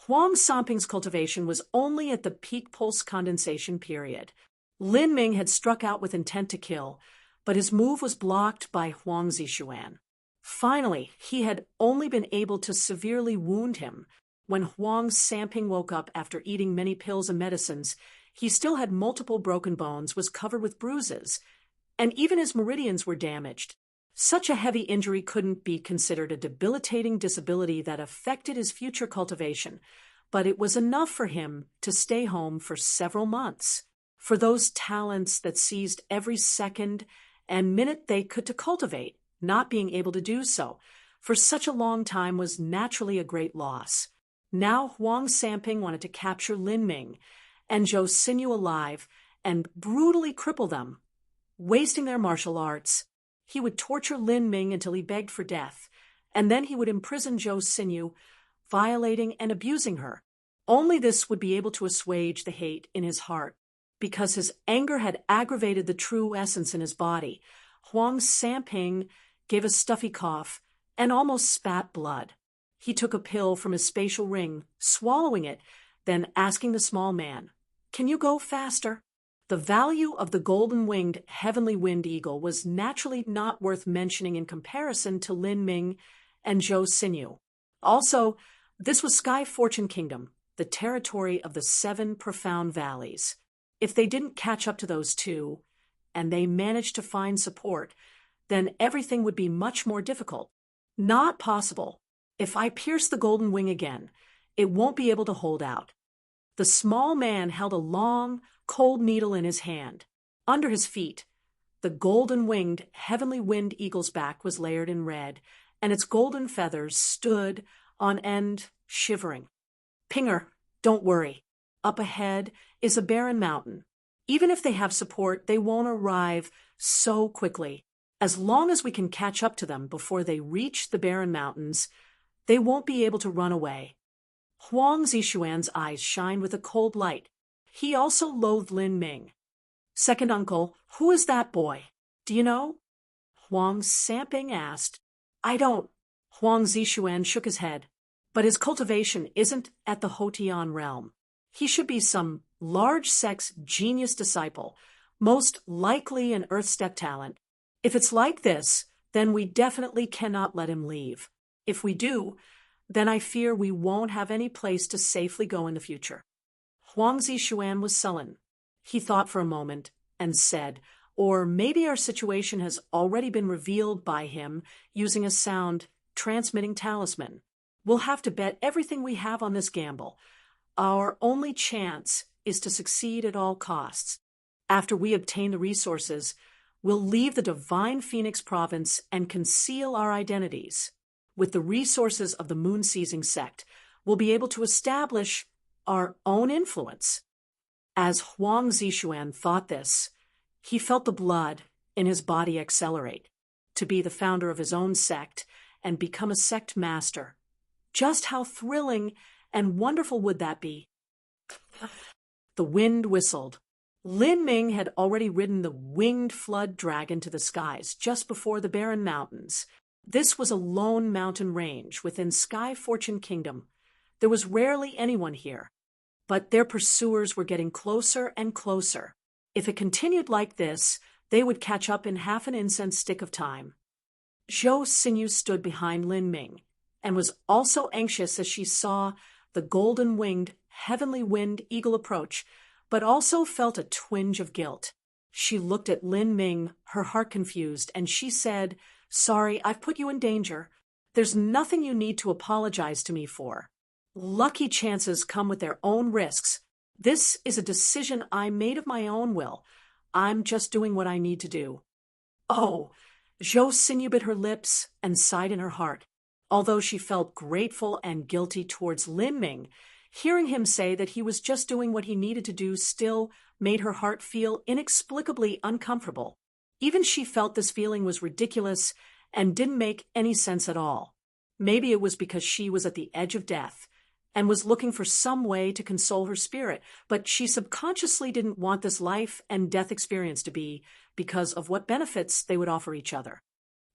[SPEAKER 1] Huang Samping's cultivation was only at the peak pulse condensation period. Lin Ming had struck out with intent to kill, but his move was blocked by Huang Zixuan. Finally, he had only been able to severely wound him. When Huang Samping woke up after eating many pills and medicines, he still had multiple broken bones, was covered with bruises, and even his meridians were damaged. Such a heavy injury couldn't be considered a debilitating disability that affected his future cultivation, but it was enough for him to stay home for several months. For those talents that seized every second and minute they could to cultivate, not being able to do so for such a long time was naturally a great loss. Now Huang Samping wanted to capture Lin Ming and Zhou Xinyu alive and brutally cripple them, wasting their martial arts. He would torture Lin Ming until he begged for death, and then he would imprison Zhou Xinyu, violating and abusing her. Only this would be able to assuage the hate in his heart. Because his anger had aggravated the true essence in his body, Huang Samping gave a stuffy cough and almost spat blood. He took a pill from his spatial ring, swallowing it, then asking the small man, "Can you go faster?" The value of the golden-winged heavenly wind eagle was naturally not worth mentioning in comparison to Lin Ming and Zhou Xinyu. Also, this was Sky Fortune Kingdom, the territory of the 7 profound valleys. If they didn't catch up to those two, and they managed to find support, then everything would be much more difficult. Not possible. If I pierce the golden wing again, it won't be able to hold out. The small man held a long, cold needle in his hand. Under his feet, the golden-winged heavenly wind eagle's back was layered in red, and its golden feathers stood on end, shivering. "Pinger, don't worry. Up ahead is a barren mountain. Even if they have support, they won't arrive so quickly. As long as we can catch up to them before they reach the barren mountains, they won't be able to run away." Huang Zixuan's eyes shined with a cold light. He also loathed Lin Ming. "Second uncle, who is that boy? Do you know?" Huang Samping asked. "I don't." Huang Zixuan shook his head. "But his cultivation isn't at the Hotian realm. He should be some large-sex genius disciple, most likely an Earth-step talent. If it's like this, then we definitely cannot let him leave. If we do, then I fear we won't have any place to safely go in the future." Huang Zixuan was sullen. He thought for a moment and said, "Or maybe our situation has already been revealed by him using a sound transmitting talisman. We'll have to bet everything we have on this gamble. Our only chance is to succeed at all costs. After we obtain the resources, We'll leave the divine Phoenix province and conceal our identities. With the resources of the moon-seizing sect, we'll be able to establish our own influence. As Huang Zishuan thought this, he felt the blood in his body accelerate to be the founder of his own sect and become a sect master. Just how thrilling and wonderful would that be? The wind whistled. Lin Ming had already ridden the winged flood dragon to the skies just before the barren mountains. This was a lone mountain range within Sky Fortune Kingdom. There was rarely anyone here, but their pursuers were getting closer and closer. If it continued like this, they would catch up in half an incense stick of time. Zhou Xinyu stood behind Lin Ming and was also anxious as she saw the golden-winged, heavenly-winged eagle approach, but also felt a twinge of guilt. She looked at Lin Ming, her heart confused, and she said, "Sorry, I've put you in danger. There's nothing you need to apologize to me for. Lucky chances come with their own risks. This is a decision I made of my own will. I'm just doing what I need to do." Oh, Zhou Xinyu bit her lips and sighed in her heart. Although she felt grateful and guilty towards Lin Ming, hearing him say that he was just doing what he needed to do still made her heart feel inexplicably uncomfortable. Even she felt this feeling was ridiculous and didn't make any sense at all. Maybe it was because she was at the edge of death and was looking for some way to console her spirit, but she subconsciously didn't want this life and death experience to be because of what benefits they would offer each other.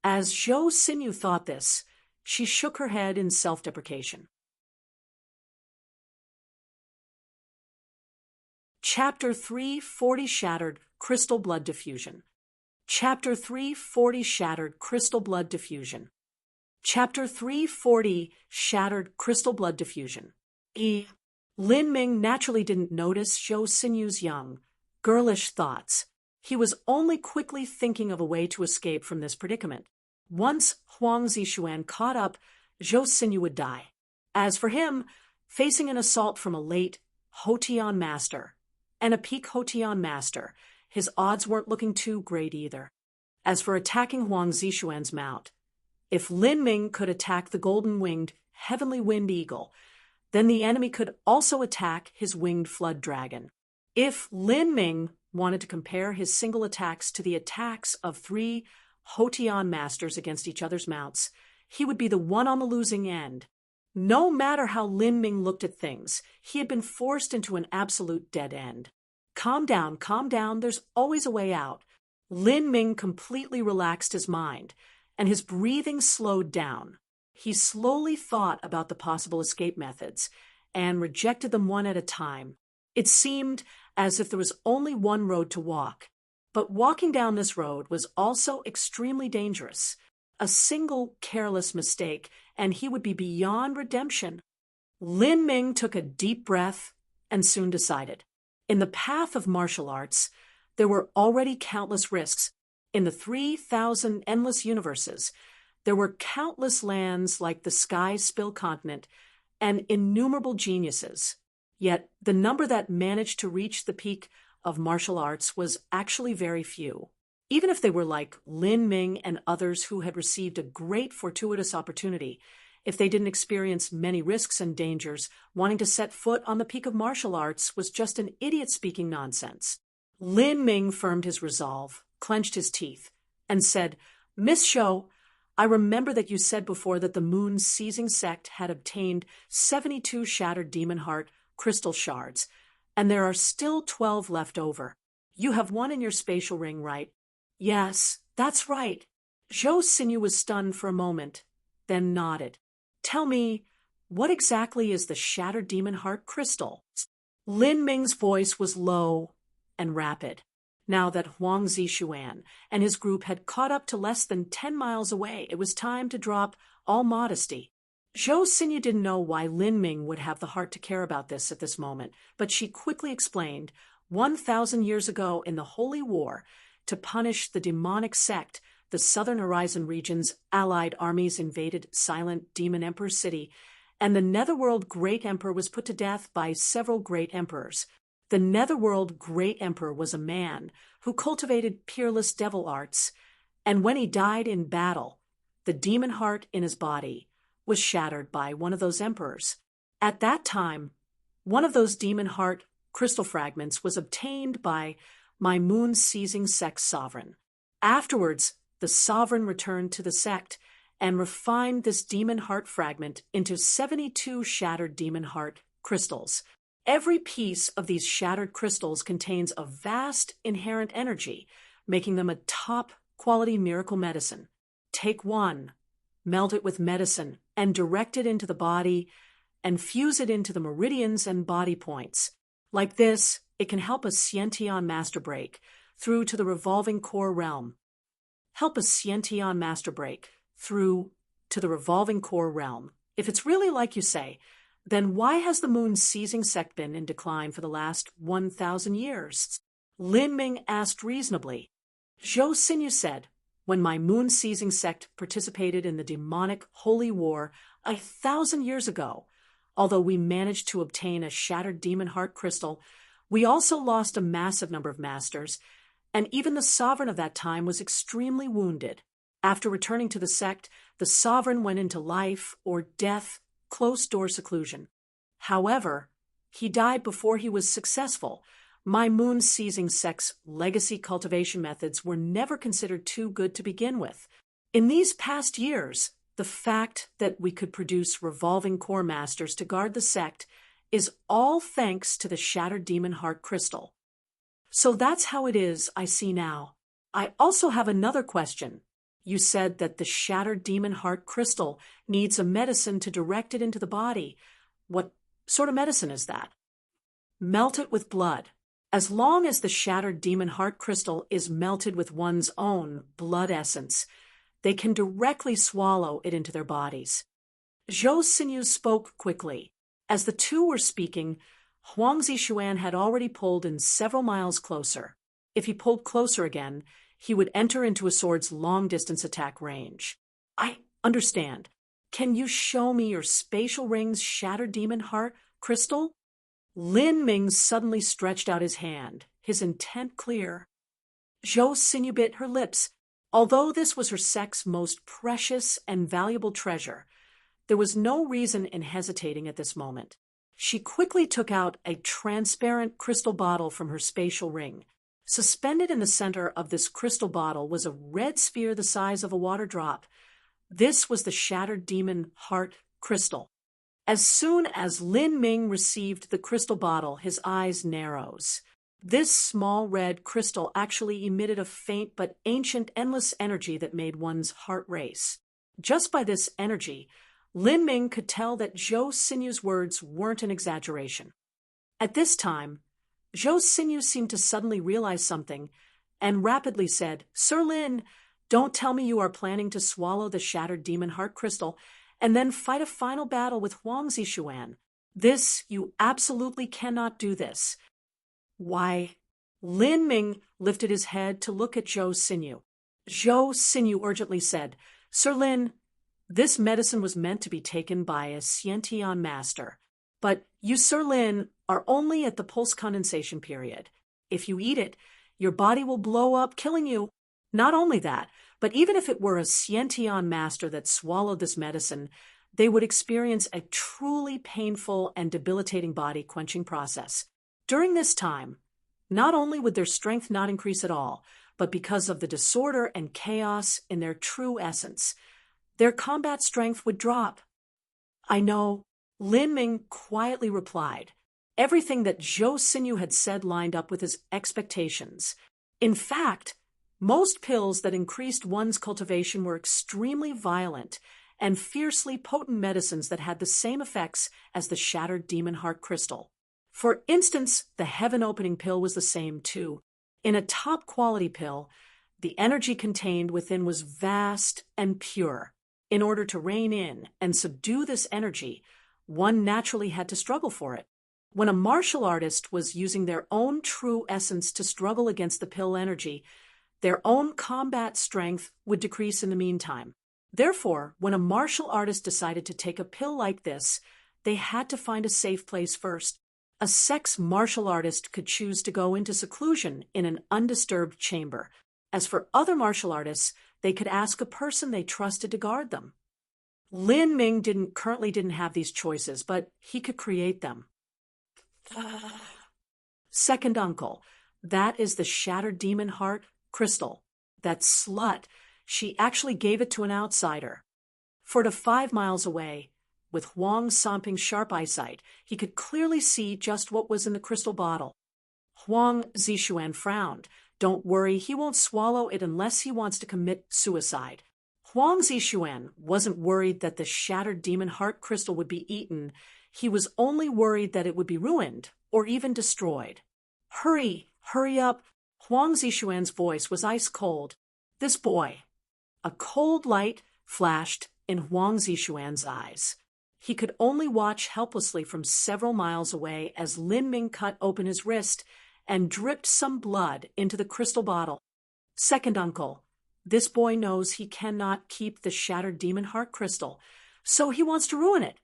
[SPEAKER 1] As Zhou Xinyu thought this, she shook her head in self-deprecation. Chapter 340 Shattered Crystal Blood Diffusion. Chapter 340 Shattered Crystal Blood Diffusion. Chapter 340 Shattered Crystal Blood Diffusion. Lin Ming naturally didn't notice Zhou Xinyu's young, girlish thoughts. He was only quickly thinking of a way to escape from this predicament. Once Huang Zishuan caught up, Zhou Xinyu would die. As for him, facing an assault from a late Hotian master and a peak Hotian master, his odds weren't looking too great either. As for attacking Huang Zishuan's mount, if Lin Ming could attack the golden-winged, heavenly-winged eagle, then the enemy could also attack his winged flood dragon. If Lin Ming wanted to compare his single attacks to the attacks of 3 Hotian masters against each other's mounts, he would be the one on the losing end. No matter how Lin Ming looked at things, he had been forced into an absolute dead end. Calm down, there's always a way out. Lin Ming completely relaxed his mind, and his breathing slowed down. He slowly thought about the possible escape methods, and rejected them one at a time. It seemed as if there was only one road to walk. But walking down this road was also extremely dangerous. A single careless mistake, and he would be beyond redemption. Lin Ming took a deep breath and soon decided. In the path of martial arts, there were already countless risks. In the 3,000 endless universes, there were countless lands like the Sky Spill continent and innumerable geniuses. Yet the number that managed to reach the peak of martial arts was actually very few. Even if they were like Lin Ming and others who had received a great fortuitous opportunity, if they didn't experience many risks and dangers, wanting to set foot on the peak of martial arts was just an idiot speaking nonsense. Lin Ming firmed his resolve, clenched his teeth, and said, "Miss Zhou, I remember that you said before that the moon's seizing sect had obtained 72 shattered demon heart crystal shards, and there are still 12 left over. You have one in your spatial ring, right?" "Yes, that's right." Zhou Xinyu was stunned for a moment, then nodded. "Tell me, what exactly is the shattered demon heart crystal?" Lin Ming's voice was low and rapid. Now that Huang Zishuan and his group had caught up to less than 10 miles away, it was time to drop all modesty. Zhou Xinyu didn't know why Lin Ming would have the heart to care about this at this moment, but she quickly explained, 1,000 years ago in the Holy War, to punish the demonic sect, the Southern Horizon region's allied armies invaded Silent Demon Emperor City, and the Netherworld Great Emperor was put to death by several great emperors. The Netherworld Great Emperor was a man who cultivated peerless devil arts, and when he died in battle, the demon heart in his body was shattered by one of those emperors. At that time, one of those demon heart crystal fragments was obtained by my moon-seizing sect's sovereign. Afterwards, the sovereign returned to the sect and refined this demon heart fragment into 72 shattered demon heart crystals. Every piece of these shattered crystals contains a vast inherent energy, making them a top-quality miracle medicine. Take one, melt it with medicine, and direct it into the body, and fuse it into the meridians and body points. Like this, it can help a Sciention master break through to the revolving core realm. Help a Sciention master break through to the revolving core realm. If it's really like you say, then why has the moon-seizing sect been in decline for the last 1,000 years? Lin Ming asked reasonably. Zhou Xinyu said, when my moon-seizing sect participated in the demonic holy war 1,000 years ago, although we managed to obtain a shattered demon heart crystal, we also lost a massive number of masters, and even the sovereign of that time was extremely wounded. After returning to the sect, the sovereign went into life or death, closed-door seclusion. However, he died before he was successful. My moon-seizing sect's legacy cultivation methods were never considered too good to begin with. In these past years, the fact that we could produce revolving core masters to guard the sect is all thanks to the shattered demon heart crystal. So that's how it is, I see now. I also have another question. You said that the shattered demon heart crystal needs a medicine to direct it into the body. What sort of medicine is that? Melt it with blood. As long as the shattered demon heart crystal is melted with one's own blood essence, they can directly swallow it into their bodies. Zhou Xinyu spoke quickly. As the two were speaking, Huang Zishuan had already pulled in several miles closer. If he pulled closer again, he would enter into a sword's long-distance attack range. I understand. Can you show me your spatial ring's shattered demon heart crystal? Lin Ming suddenly stretched out his hand, his intent clear. Zhou Xinyu bit her lips. Although this was her sect's most precious and valuable treasure, there was no reason in hesitating at this moment. She quickly took out a transparent crystal bottle from her spatial ring. Suspended in the center of this crystal bottle was a red sphere the size of a water drop. This was the shattered demon heart crystal. As soon as Lin Ming received the crystal bottle, his eyes narrowed. This small red crystal actually emitted a faint but ancient endless energy that made one's heart race. Just by this energy, Lin Ming could tell that Zhou Xinyu's words weren't an exaggeration. At this time, Zhou Xinyu seemed to suddenly realize something and rapidly said, Sir Lin, don't tell me you are planning to swallow the shattered demon heart crystal and then fight a final battle with Huang Zishuan. You absolutely cannot do this. Why? Lin Ming lifted his head to look at Zhou Xinyu. Zhou Xinyu urgently said, Sir Lin, this medicine was meant to be taken by a Sciention master, but you, Sir Lin, are only at the pulse condensation period. If you eat it, your body will blow up, killing you. Not only that, but even if it were a Sciention master that swallowed this medicine, they would experience a truly painful and debilitating body-quenching process. During this time, not only would their strength not increase at all, but because of the disorder and chaos in their true essence, their combat strength would drop. I know, Lin Ming quietly replied. Everything that Zhou Xinyu had said lined up with his expectations. In fact, most pills that increased one's cultivation were extremely violent and fiercely potent medicines that had the same effects as the shattered demon heart crystal. For instance, the heaven-opening pill was the same too. In a top-quality pill, the energy contained within was vast and pure. In order to rein in and subdue this energy, one naturally had to struggle for it. When a martial artist was using their own true essence to struggle against the pill energy, their own combat strength would decrease in the meantime. Therefore, when a martial artist decided to take a pill like this, they had to find a safe place first. A sex martial artist could choose to go into seclusion in an undisturbed chamber. As for other martial artists, they could ask a person they trusted to guard them. Lin Ming currently didn't have these choices, but he could create them. Second uncle, that is the shattered demon heart crystal. That slut, she actually gave it to an outsider. For to 5 miles away, with Huang Sanping's sharp eyesight, he could clearly see just what was in the crystal bottle. Huang Zixuan frowned. Don't worry, he won't swallow it unless he wants to commit suicide. Huang Zixuan wasn't worried that the shattered demon heart crystal would be eaten. He was only worried that it would be ruined or even destroyed. Hurry up. Huang Zixuan's voice was ice cold. This boy. A cold light flashed in Huang Zixuan's eyes. He could only watch helplessly from several miles away as Lin Ming cut open his wrist and dripped some blood into the crystal bottle. Second uncle, this boy knows he cannot keep the shattered demon heart crystal, so he wants to ruin it.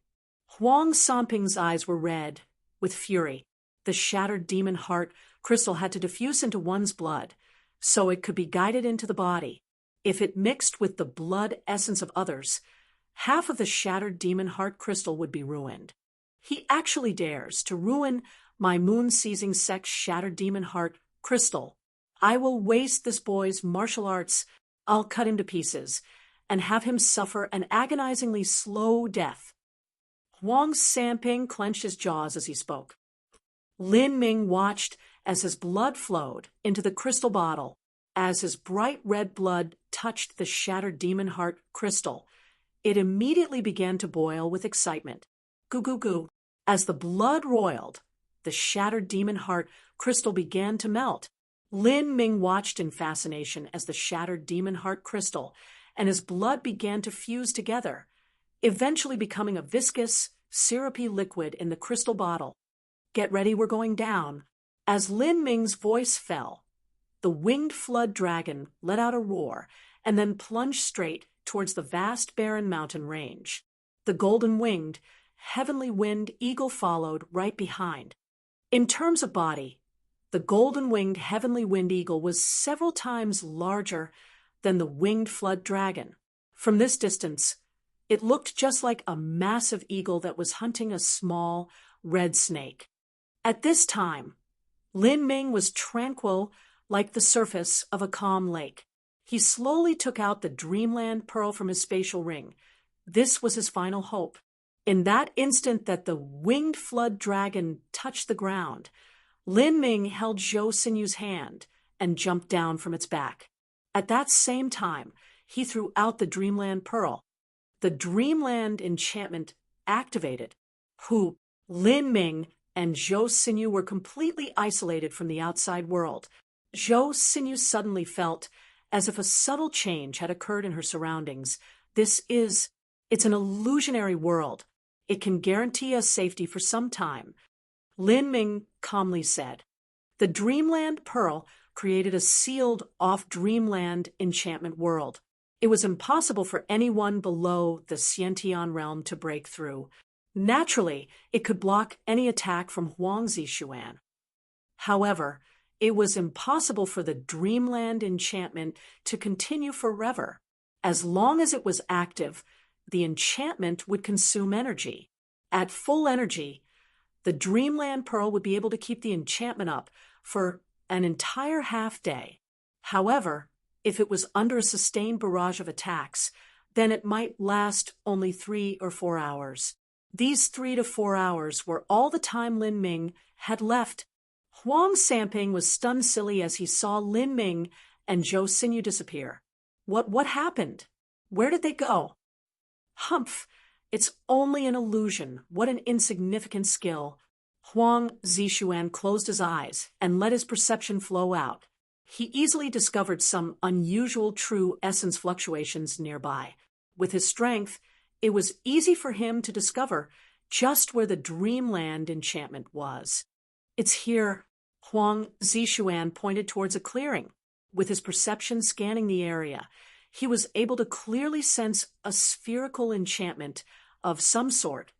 [SPEAKER 1] Huang Sanping's eyes were red with fury. The shattered demon heart crystal had to diffuse into one's blood, so it could be guided into the body. If it mixed with the blood essence of others, half of the shattered demon heart crystal would be ruined. He actually dares to ruin my moon-seizing sex shattered demon heart crystal. I will waste this boy's martial arts. I'll cut him to pieces and have him suffer an agonizingly slow death. Huang Sanping clenched his jaws as he spoke. Lin Ming watched as his blood flowed into the crystal bottle. As his bright red blood touched the shattered demon heart crystal, it immediately began to boil with excitement. Goo goo goo. As the blood roiled, the shattered demon heart crystal began to melt. Lin Ming watched in fascination as the shattered demon heart crystal and his blood began to fuse together, eventually becoming a viscous, syrupy liquid in the crystal bottle. Get ready, we're going down. As Lin Ming's voice fell, the winged flood dragon let out a roar and then plunged straight towards the vast barren mountain range. The golden-winged, heavenly wind eagle followed right behind. In terms of body, the golden-winged heavenly wind eagle was several times larger than the winged flood dragon. From this distance, it looked just like a massive eagle that was hunting a small red snake. At this time, Lin Ming was tranquil like the surface of a calm lake. He slowly took out the Dreamland Pearl from his spatial ring. This was his final hope. In that instant that the winged flood dragon touched the ground, Lin Ming held Zhou Sinyu's hand and jumped down from its back. At that same time, he threw out the Dreamland Pearl. The Dreamland enchantment activated. Lin Ming and Zhou Sinyu were completely isolated from the outside world. Zhou Sinyu suddenly felt as if a subtle change had occurred in her surroundings. It's an illusionary world. It can guarantee us safety for some time. Lin Ming calmly said. The Dreamland Pearl created a sealed-off Dreamland enchantment world. It was impossible for anyone below the Xiantian realm to break through. Naturally, it could block any attack from Huang Zixuan. However, it was impossible for the Dreamland enchantment to continue forever. As long as it was active, the enchantment would consume energy. At full energy, the Dreamland Pearl would be able to keep the enchantment up for an entire half-day. However, if it was under a sustained barrage of attacks, then it might last only 3 or 4 hours. These 3 to 4 hours were all the time Lin Ming had left. Huang Sanping was stunned silly as he saw Lin Ming and Zhou Sinyu disappear. What happened? Where did they go? Humph! It's only an illusion. What an insignificant skill. Huang Zixuan closed his eyes and let his perception flow out. He easily discovered some unusual true essence fluctuations nearby. With his strength, it was easy for him to discover just where the Dreamland enchantment was. It's here. Huang Zixuan pointed towards a clearing. With his perception scanning the area, he was able to clearly sense a spherical enchantment of some sort,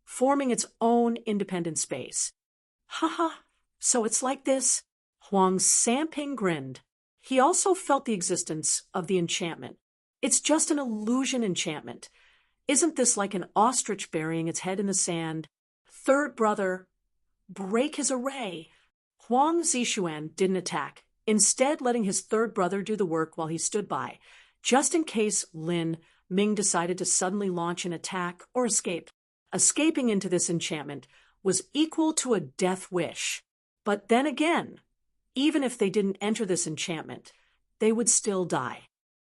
[SPEAKER 1] forming its own independent space. Haha, so it's like this? Huang Sanping grinned. He also felt the existence of the enchantment. It's just an illusion enchantment. Isn't this like an ostrich burying its head in the sand? Third brother, break his array. Huang Zishuan didn't attack, instead letting his third brother do the work while he stood by, just in case Lin Ming decided to suddenly launch an attack or escape. Escaping into this enchantment was equal to a death wish. But then again, even if they didn't enter this enchantment, they would still die.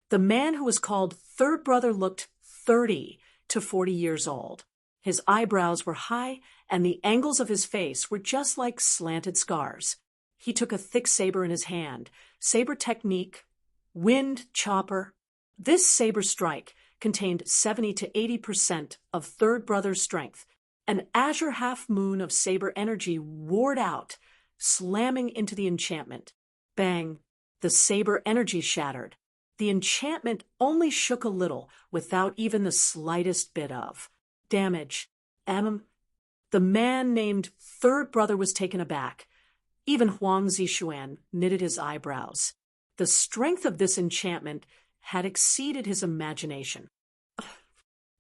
[SPEAKER 1] The man who was called Third Brother looked 30 to 40 years old. His eyebrows were high, and the angles of his face were just like slanted scars. He took a thick saber in his hand, saber technique, wind chopper. This saber strike contained 70 to 80% of Third Brother's strength. An azure half-moon of saber energy roared out, slamming into the enchantment. Bang! The saber energy shattered. The enchantment only shook a little, without even the slightest bit of damage. The man named Third Brother was taken aback. Even Huang Zishuan knitted his eyebrows. The strength of this enchantment had exceeded his imagination.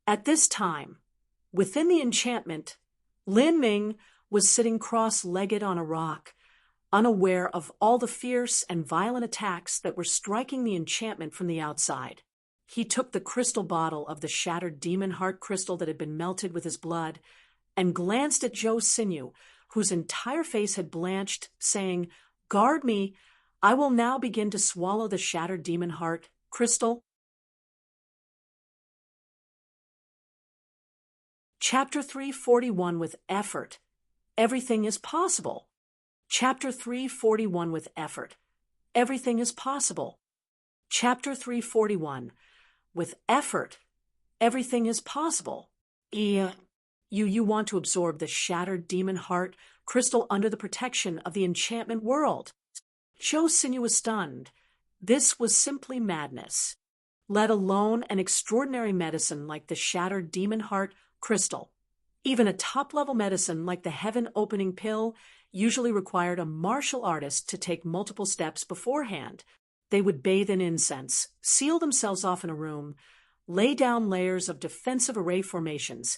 [SPEAKER 1] At this time, within the enchantment, Lin Ming was sitting cross-legged on a rock, unaware of all the fierce and violent attacks that were striking the enchantment from the outside. He took the crystal bottle of the shattered demon heart crystal that had been melted with his blood and glanced at Zhou Xinyu, whose entire face had blanched, saying, "Guard me, I will now begin to swallow the shattered demon heart crystal." Chapter 341 with effort. Everything is possible. Chapter 341 with effort. Everything is possible. Chapter 341 with effort. Everything is possible. You want to absorb the shattered demon heart crystal under the protection of the enchantment world. Zhou Xinyu was stunned. This was simply madness. Let alone an extraordinary medicine like the shattered demon heart crystal. Even a top-level medicine like the heaven-opening pill usually required a martial artist to take multiple steps beforehand. They would bathe in incense, seal themselves off in a room, lay down layers of defensive array formations,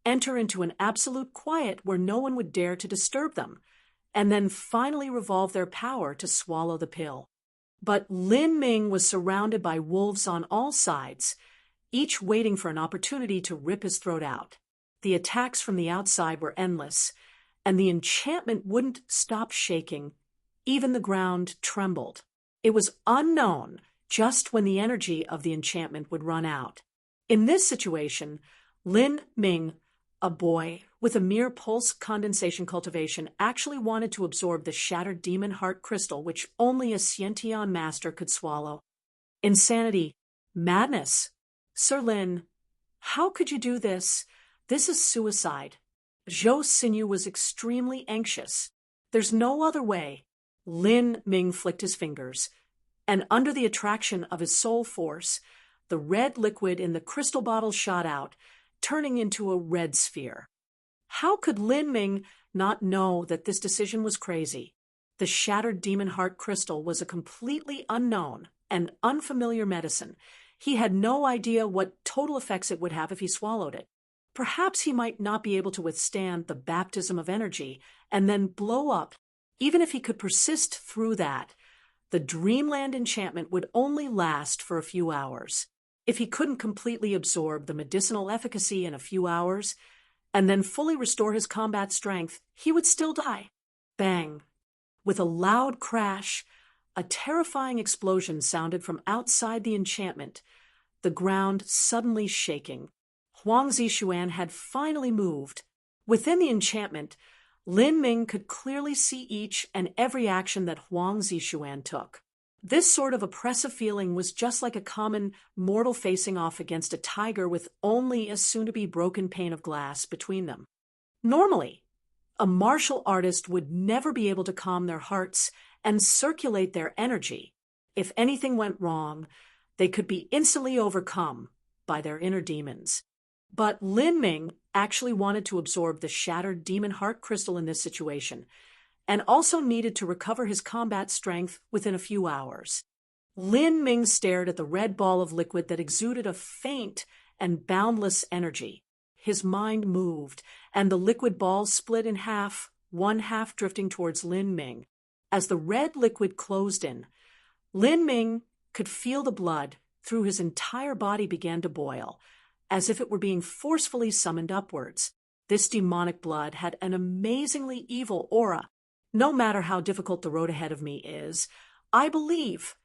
[SPEAKER 1] enter into an absolute quiet where no one would dare to disturb them, and then finally revolve their power to swallow the pill. But Lin Ming was surrounded by wolves on all sides, each waiting for an opportunity to rip his throat out. The attacks from the outside were endless, and the enchantment wouldn't stop shaking. Even the ground trembled. It was unknown just when the energy of the enchantment would run out. In this situation, Lin Ming, a boy with a mere pulse condensation cultivation, actually wanted to absorb the shattered demon heart crystal which only a Xiantian master could swallow. Insanity. Madness. Sir Lin, how could you do this? This is suicide. Zhou Xinyu was extremely anxious. There's no other way. Lin Ming flicked his fingers, and under the attraction of his soul force, the red liquid in the crystal bottle shot out, turning into a red sphere. How could Lin Ming not know that this decision was crazy? The shattered demon heart crystal was a completely unknown and unfamiliar medicine. He had no idea what total effects it would have if he swallowed it. Perhaps he might not be able to withstand the baptism of energy and then blow up. Even if he could persist through that, the dreamland enchantment would only last for a few hours. If he couldn't completely absorb the medicinal efficacy in a few hours and then fully restore his combat strength, he would still die. Bang! With a loud crash, a terrifying explosion sounded from outside the enchantment, the ground suddenly shaking. Huang Zishuan had finally moved. Within the enchantment, Lin Ming could clearly see each and every action that Huang Zishuan took. This sort of oppressive feeling was just like a common mortal facing off against a tiger with only a soon-to-be broken pane of glass between them. Normally, a martial artist would never be able to calm their hearts and circulate their energy. If anything went wrong, they could be instantly overcome by their inner demons. But Lin Ming, actually wanted to absorb the shattered demon heart crystal in this situation, and also needed to recover his combat strength within a few hours. Lin Ming stared at the red ball of liquid that exuded a faint and boundless energy. His mind moved, and the liquid ball split in half, one half drifting towards Lin Ming. As the red liquid closed in, Lin Ming could feel the blood through his entire body began to boil, as if it were being forcefully summoned upwards. This demonic blood had an amazingly evil aura. No matter how difficult the road ahead of me is, I believe,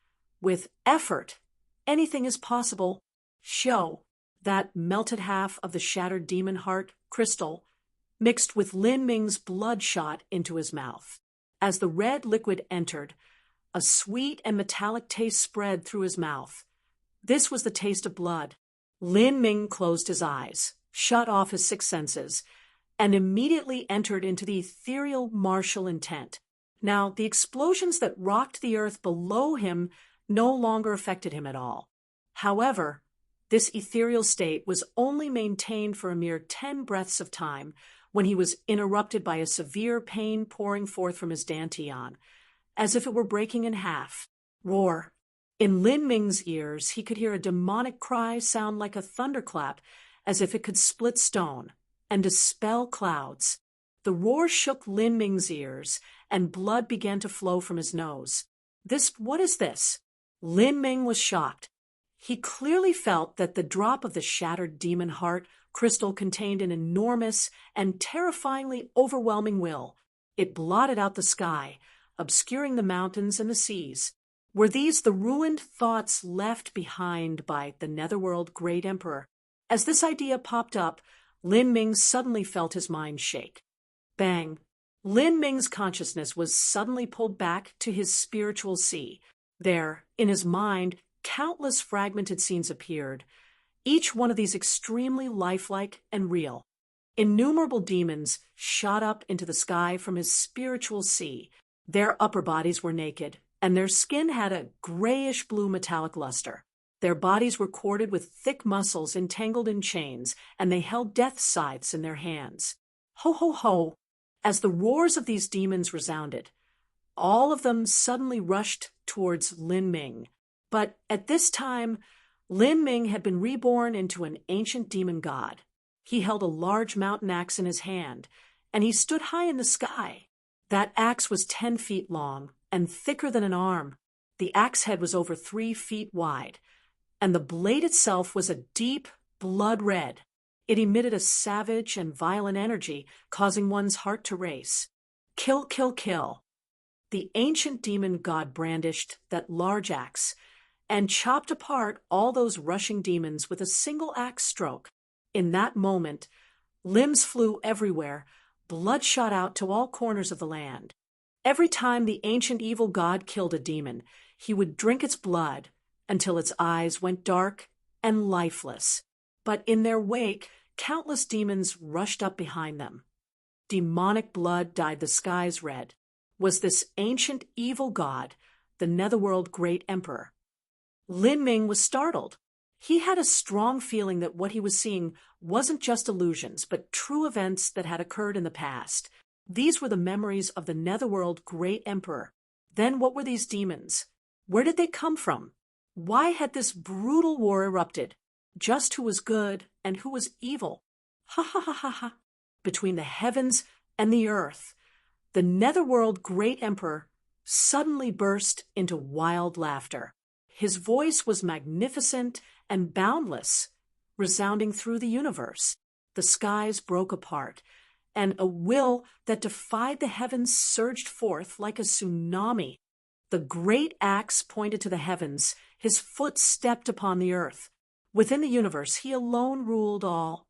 [SPEAKER 1] with effort, anything is possible. Show that melted half of the shattered demon heart crystal mixed with Lin Ming's blood shot into his mouth. As the red liquid entered, a sweet and metallic taste spread through his mouth. This was the taste of blood. Lin Ming closed his eyes, shut off his six senses, and immediately entered into the ethereal martial intent. Now, the explosions that rocked the earth below him no longer affected him at all. However, this ethereal state was only maintained for a mere 10 breaths of time when he was interrupted by a severe pain pouring forth from his dantian, as if it were breaking in half. Roar. In Lin Ming's ears, he could hear a demonic cry sound like a thunderclap, as if it could split stone and dispel clouds. The roar shook Lin Ming's ears, and blood began to flow from his nose. What is this? Lin Ming was shocked. He clearly felt that the drop of the shattered demon heart crystal contained an enormous and terrifyingly overwhelming will. It blotted out the sky, obscuring the mountains and the seas. Were these the ruined thoughts left behind by the Netherworld Great Emperor? As this idea popped up, Lin Ming suddenly felt his mind shake. Bang! Lin Ming's consciousness was suddenly pulled back to his spiritual sea. There, in his mind, countless fragmented scenes appeared, each one of these extremely lifelike and real. Innumerable demons shot up into the sky from his spiritual sea. Their upper bodies were naked, and their skin had a grayish-blue metallic luster. Their bodies were corded with thick muscles entangled in chains, and they held death scythes in their hands. Ho, ho, ho! As the roars of these demons resounded, all of them suddenly rushed towards Lin Ming. But at this time, Lin Ming had been reborn into an ancient demon god. He held a large mountain axe in his hand, and he stood high in the sky. That axe was 10 feet long and thicker than an arm. The axe head was over 3 feet wide, and the blade itself was a deep blood red. It emitted a savage and violent energy, causing one's heart to race. Kill, kill, kill. The ancient demon god brandished that large axe and chopped apart all those rushing demons with a single axe stroke. In that moment, limbs flew everywhere, blood shot out to all corners of the land. Every time the ancient evil god killed a demon, he would drink its blood until its eyes went dark and lifeless. But in their wake, countless demons rushed up behind them. Demonic blood dyed the skies red. Was this ancient evil god the Netherworld Great Emperor? Lin Ming was startled. He had a strong feeling that what he was seeing wasn't just illusions, but true events that had occurred in the past. These were the memories of the Netherworld Great Emperor. Then what were these demons? Where did they come from? Why had this brutal war erupted? Just who was good and who was evil? Ha ha ha ha ha. Between the heavens and the earth, the Netherworld Great Emperor suddenly burst into wild laughter. His voice was magnificent and boundless, resounding through the universe. The skies broke apart, and a will that defied the heavens surged forth like a tsunami. The great axe pointed to the heavens. His foot stepped upon the earth. Within the universe, he alone ruled all.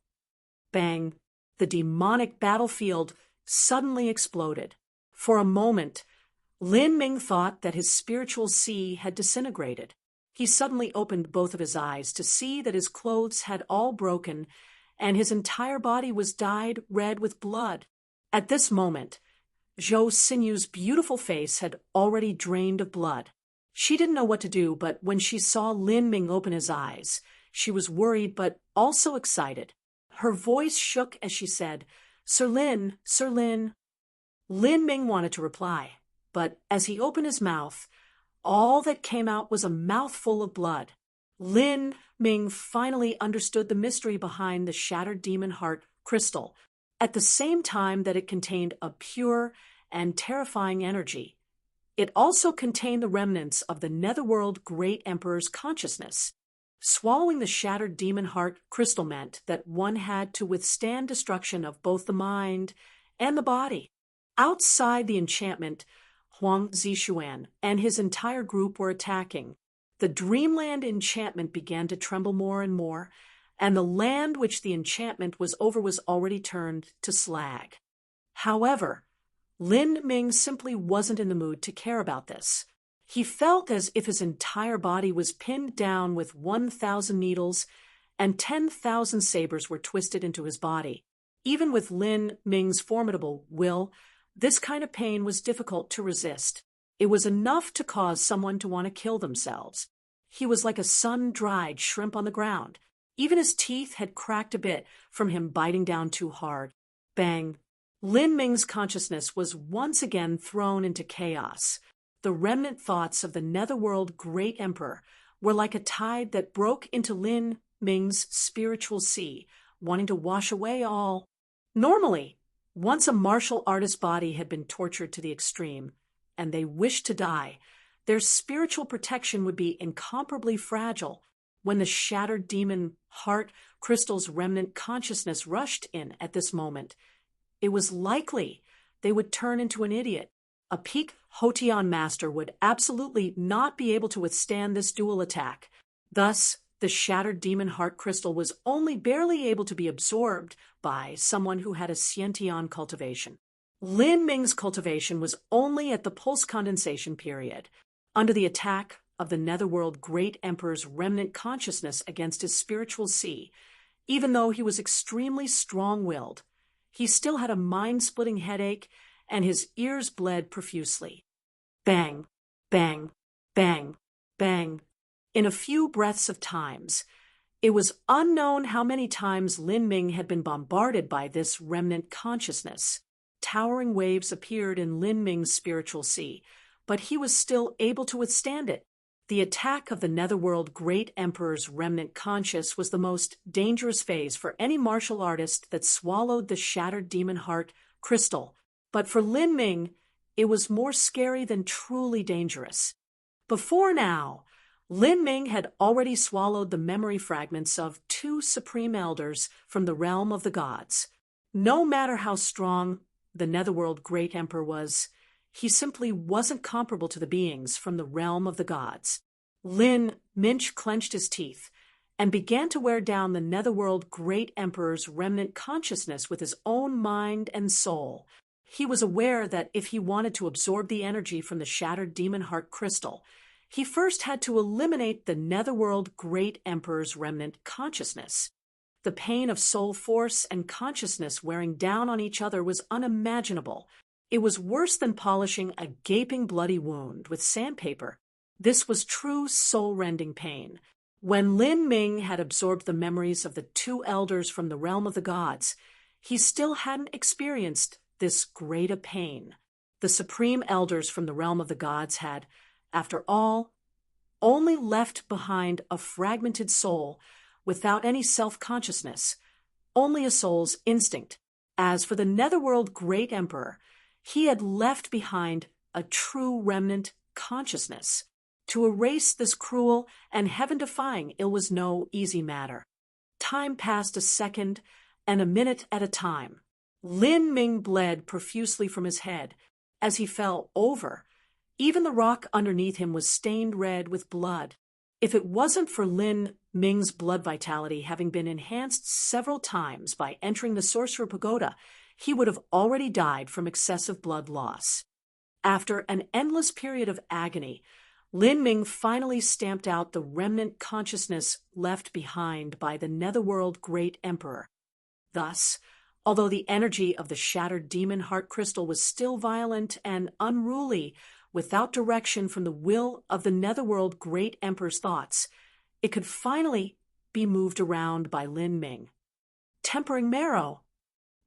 [SPEAKER 1] Bang! The demonic battlefield suddenly exploded. For a moment, Lin Ming thought that his spiritual sea had disintegrated. He suddenly opened both of his eyes to see that his clothes had all broken and his entire body was dyed red with blood. At this moment, Zhou Sinyu's beautiful face had already drained of blood. She didn't know what to do, but when she saw Lin Ming open his eyes, she was worried but also excited. Her voice shook as she said, "Sir Lin, Sir Lin." Lin Ming wanted to reply, but as he opened his mouth, all that came out was a mouthful of blood. Lin Ming finally understood the mystery behind the shattered demon heart crystal, at the same time that it contained a pure and terrifying energy. It also contained the remnants of the Netherworld Great Emperor's consciousness. Swallowing the shattered demon heart crystal meant that one had to withstand destruction of both the mind and the body. Outside the enchantment, Huang Zishuan and his entire group were attacking. The Dreamland enchantment began to tremble more and more, and the land which the enchantment was over was already turned to slag. However, Lin Ming simply wasn't in the mood to care about this. He felt as if his entire body was pinned down with 1,000 needles, and 10,000 sabers were twisted into his body. Even with Lin Ming's formidable will, this kind of pain was difficult to resist. It was enough to cause someone to want to kill themselves. He was like a sun-dried shrimp on the ground. Even his teeth had cracked a bit from him biting down too hard. Bang! Lin Ming's consciousness was once again thrown into chaos. The remnant thoughts of the Netherworld Great Emperor were like a tide that broke into Lin Ming's spiritual sea, wanting to wash away all. Normally, once a martial artist's body had been tortured to the extreme, and they wished to die, their spiritual protection would be incomparably fragile. When the shattered demon heart crystal's remnant consciousness rushed in at this moment, it was likely they would turn into an idiot. A peak Hotian master would absolutely not be able to withstand this dual attack. Thus, the shattered demon heart crystal was only barely able to be absorbed by someone who had a Xiantian cultivation. Lin Ming's cultivation was only at the pulse condensation period. Under the attack of the Netherworld Great Emperor's remnant consciousness against his spiritual sea, even though he was extremely strong-willed, he still had a mind-splitting headache and his ears bled profusely. Bang, bang, bang, bang. In a few breaths of times, it was unknown how many times Lin Ming had been bombarded by this remnant consciousness. Towering waves appeared in Lin Ming's spiritual sea, but he was still able to withstand it. The attack of the Netherworld Great Emperor's remnant conscious was the most dangerous phase for any martial artist that swallowed the shattered demon heart crystal. But for Lin Ming, it was more scary than truly dangerous. Before now, Lin Ming had already swallowed the memory fragments of 2 supreme elders from the realm of the gods. No matter how strong the Netherworld Great Emperor was, he simply wasn't comparable to the beings from the realm of the gods. Lin Ming clenched his teeth and began to wear down the Netherworld Great Emperor's remnant consciousness with his own mind and soul. He was aware that if he wanted to absorb the energy from the shattered demon heart crystal, he first had to eliminate the Netherworld Great Emperor's remnant consciousness. The pain of soul force and consciousness wearing down on each other was unimaginable. It was worse than polishing a gaping bloody wound with sandpaper. This was true soul-rending pain. When Lin Ming had absorbed the memories of the 2 elders from the realm of the gods, he still hadn't experienced this great a pain. The supreme elders from the realm of the gods had, after all, only left behind a fragmented soul without any self-consciousness, only a soul's instinct. As for the Netherworld Great Emperor, he had left behind a true remnant consciousness. To erase this cruel and heaven-defying ill was no easy matter. Time passed a second and a minute at a time. Lin Ming bled profusely from his head. As he fell over, even the rock underneath him was stained red with blood. If it wasn't for Lin Ming's blood vitality having been enhanced several times by entering the Sorcerer Pagoda, he would have already died from excessive blood loss. After an endless period of agony, Lin Ming finally stamped out the remnant consciousness left behind by the Netherworld Great Emperor. Thus, although the energy of the shattered demon heart crystal was still violent and unruly, without direction from the will of the Netherworld Great Emperor's thoughts, it could finally be moved around by Lin Ming. tempering marrow.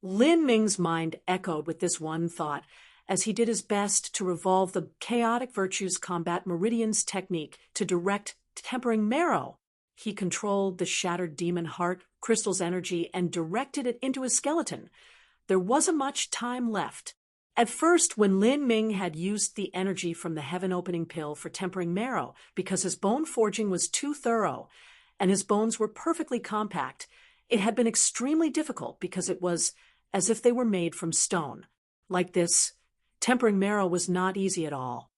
[SPEAKER 1] Lin Ming's mind echoed with this one thought as he did his best to revolve the chaotic virtues combat meridians technique to direct tempering marrow. He controlled the shattered demon heart crystal's energy and directed it into his skeleton. There wasn't much time left. At first, when Lin Ming had used the energy from the heaven-opening pill for tempering marrow because his bone forging was too thorough and his bones were perfectly compact, it had been extremely difficult because it was as if they were made from stone. Like this, tempering marrow was not easy at all.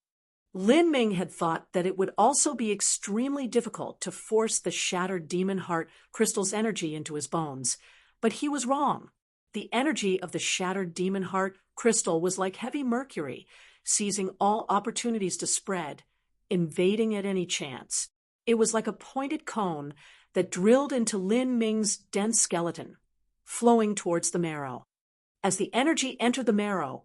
[SPEAKER 1] Lin Ming had thought that it would also be extremely difficult to force the shattered demon heart crystal's energy into his bones, but he was wrong. The energy of the shattered demon heart crystal was like heavy mercury, seizing all opportunities to spread, invading at any chance. It was like a pointed cone that drilled into Lin Ming's dense skeleton, flowing towards the marrow. As the energy entered the marrow,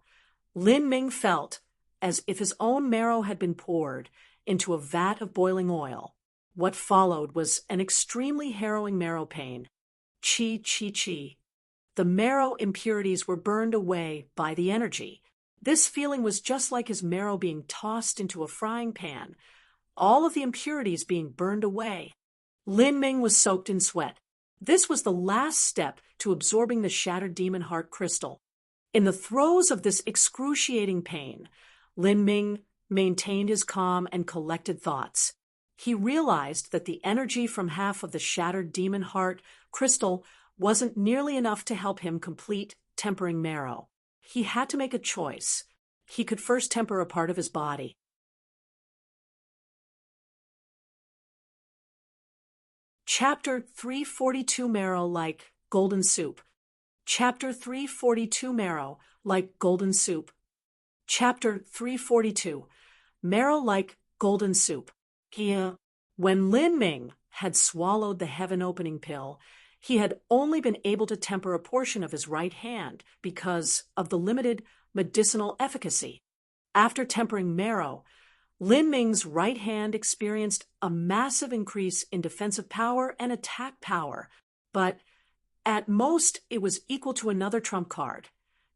[SPEAKER 1] Lin Ming felt as if his own marrow had been poured into a vat of boiling oil. What followed was an extremely harrowing marrow pain. Chi, chi, chi. The marrow impurities were burned away by the energy. This feeling was just like his marrow being tossed into a frying pan, all of the impurities being burned away. Lin Ming was soaked in sweat. This was the last step to absorbing the shattered demon heart crystal. In the throes of this excruciating pain, Lin Ming maintained his calm and collected thoughts. He realized that the energy from half of the shattered demon heart crystal wasn't nearly enough to help him complete tempering marrow. He had to make a choice. He could first temper a part of his body. Chapter 342 Marrow like golden soup. Chapter 342 Marrow like golden soup. Chapter 342 Marrow like golden soup. When Lin Ming had swallowed the heaven-opening pill, he had only been able to temper a portion of his right hand because of the limited medicinal efficacy. After tempering marrow, Lin Ming's right hand experienced a massive increase in defensive power and attack power, but at most it was equal to another trump card.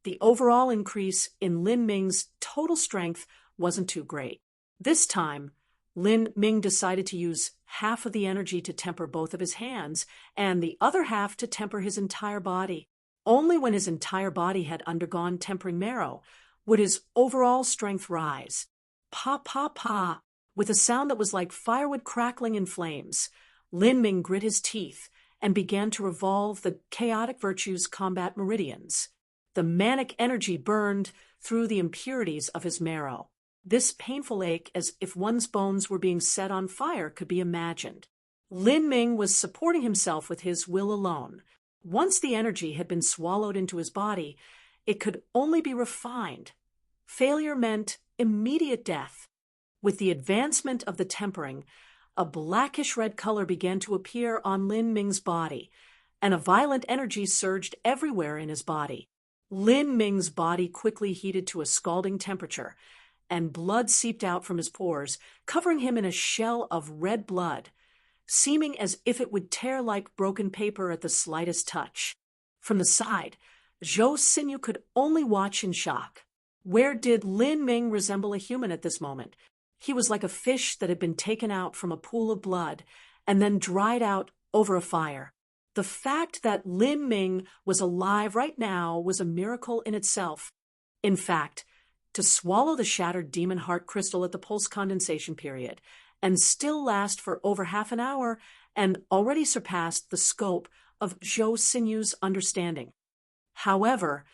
[SPEAKER 1] The overall increase in Lin Ming's total strength wasn't too great. This time, Lin Ming decided to use half of the energy to temper both of his hands and the other half to temper his entire body. Only when his entire body had undergone tempering marrow would his overall strength rise. Pa, pa, pa. With a sound that was like firewood crackling in flames, Lin Ming grit his teeth and began to revolve the chaotic virtues combat meridians. The manic energy burned through the impurities of his marrow. This painful ache, as if one's bones were being set on fire, could be imagined. Lin Ming was supporting himself with his will alone. Once the energy had been swallowed into his body, it could only be refined. Failure meant immediate death. With the advancement of the tempering, a blackish-red color began to appear on Lin Ming's body, and a violent energy surged everywhere in his body. Lin Ming's body quickly heated to a scalding temperature, and blood seeped out from his pores, covering him in a shell of red blood, seeming as if it would tear like broken paper at the slightest touch. From the side, Zhou Xinyu could only watch in shock. Where did Lin Ming resemble a human at this moment? He was like a fish that had been taken out from a pool of blood and then dried out over a fire. The fact that Lin Ming was alive right now was a miracle in itself. In fact, to swallow the shattered demon heart crystal at the pulse condensation period and still last for over half an hour and already surpassed the scope of Zhou Xinyu's understanding. However,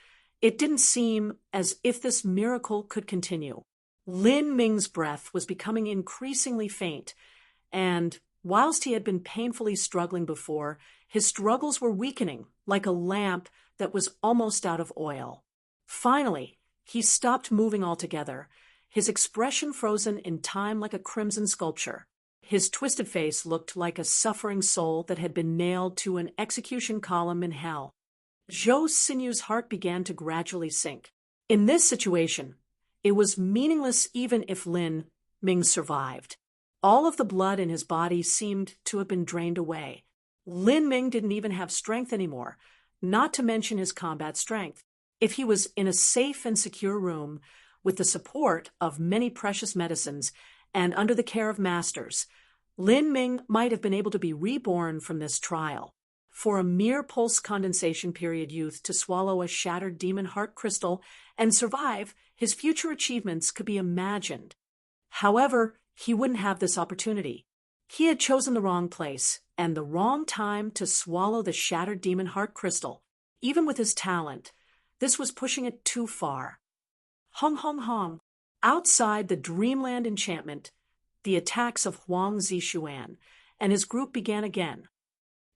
[SPEAKER 1] it didn't seem as if this miracle could continue. Lin Ming's breath was becoming increasingly faint, and whilst he had been painfully struggling before, his struggles were weakening like a lamp that was almost out of oil. Finally, he stopped moving altogether, his expression frozen in time like a crimson sculpture. His twisted face looked like a suffering soul that had been nailed to an execution column in hell. Zhou Xinyu's heart began to gradually sink. In this situation, it was meaningless even if Lin Ming survived. All of the blood in his body seemed to have been drained away. Lin Ming didn't even have strength anymore. not to mention his combat strength. If he was in a safe and secure room, with the support of many precious medicines and under the care of masters, Lin Ming might have been able to be reborn from this trial. For a mere pulse condensation period youth to swallow a shattered demon heart crystal and survive, his future achievements could be imagined. However, he wouldn't have this opportunity. He had chosen the wrong place and the wrong time to swallow the shattered demon heart crystal. Even with his talent, this was pushing it too far. Hong Hong Hong. Outside the Dreamland enchantment, the attacks of Huang Zixuan and his group began again.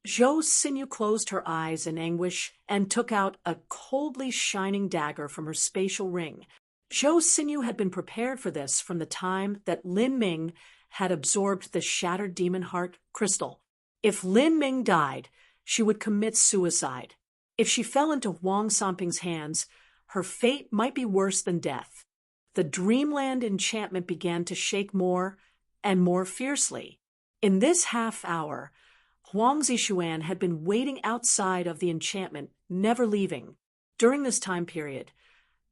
[SPEAKER 1] Zhou Xinyu closed her eyes in anguish and took out a coldly shining dagger from her spatial ring. Zhou Xinyu had been prepared for this from the time that Lin Ming had absorbed the shattered demon heart crystal. If Lin Ming died, she would commit suicide. If she fell into Huang Sanping's hands, her fate might be worse than death. The Dreamland enchantment began to shake more and more fiercely. In this half hour, Huang Zixuan had been waiting outside of the enchantment, never leaving. During this time period,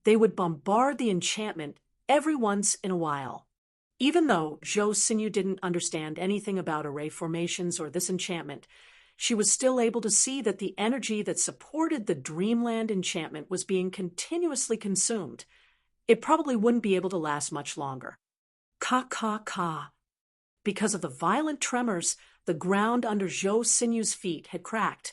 [SPEAKER 1] they would bombard the enchantment every once in a while. Even though Zhou Xinyu didn't understand anything about array formations or this enchantment, she was still able to see that the energy that supported the Dreamland enchantment was being continuously consumed. It probably wouldn't be able to last much longer. Ka ka ka. Because of the violent tremors, the ground under Zhou Xinyu's feet had cracked,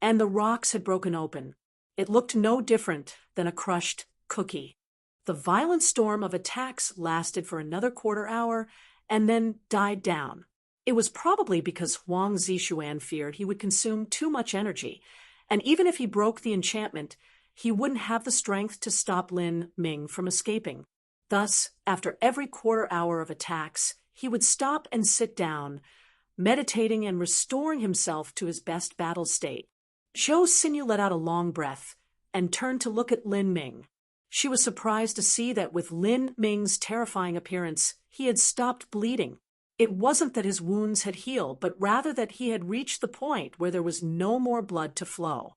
[SPEAKER 1] and the rocks had broken open. It looked no different than a crushed cookie. The violent storm of attacks lasted for another quarter hour and then died down. It was probably because Huang Zixuan feared he would consume too much energy, and even if he broke the enchantment, he wouldn't have the strength to stop Lin Ming from escaping. Thus, after every quarter hour of attacks, he would stop and sit down, meditating and restoring himself to his best battle state. Zhou Xinyu let out a long breath and turned to look at Lin Ming. She was surprised to see that with Lin Ming's terrifying appearance, he had stopped bleeding. It wasn't that his wounds had healed, but rather that he had reached the point where there was no more blood to flow.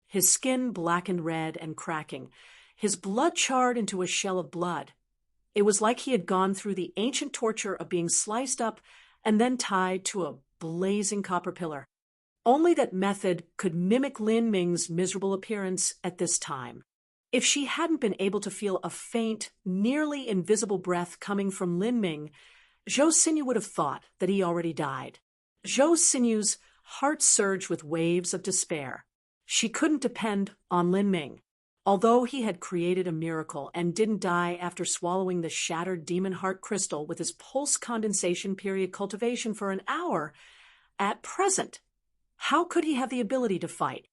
[SPEAKER 1] His skin blackened red and cracking, his blood charred into a shell of blood. It was like he had gone through the ancient torture of being sliced up and then tied to a blazing copper pillar. Only that method could mimic Lin Ming's miserable appearance at this time. If she hadn't been able to feel a faint, nearly invisible breath coming from Lin Ming, Zhou Xinyu would have thought that he already died. Zhou Xinyu's heart surged with waves of despair. She couldn't depend on Lin Ming. Although he had created a miracle and didn't die after swallowing the shattered demon heart crystal with his pulse condensation period cultivation for an hour, at present, how could he have the ability to fight?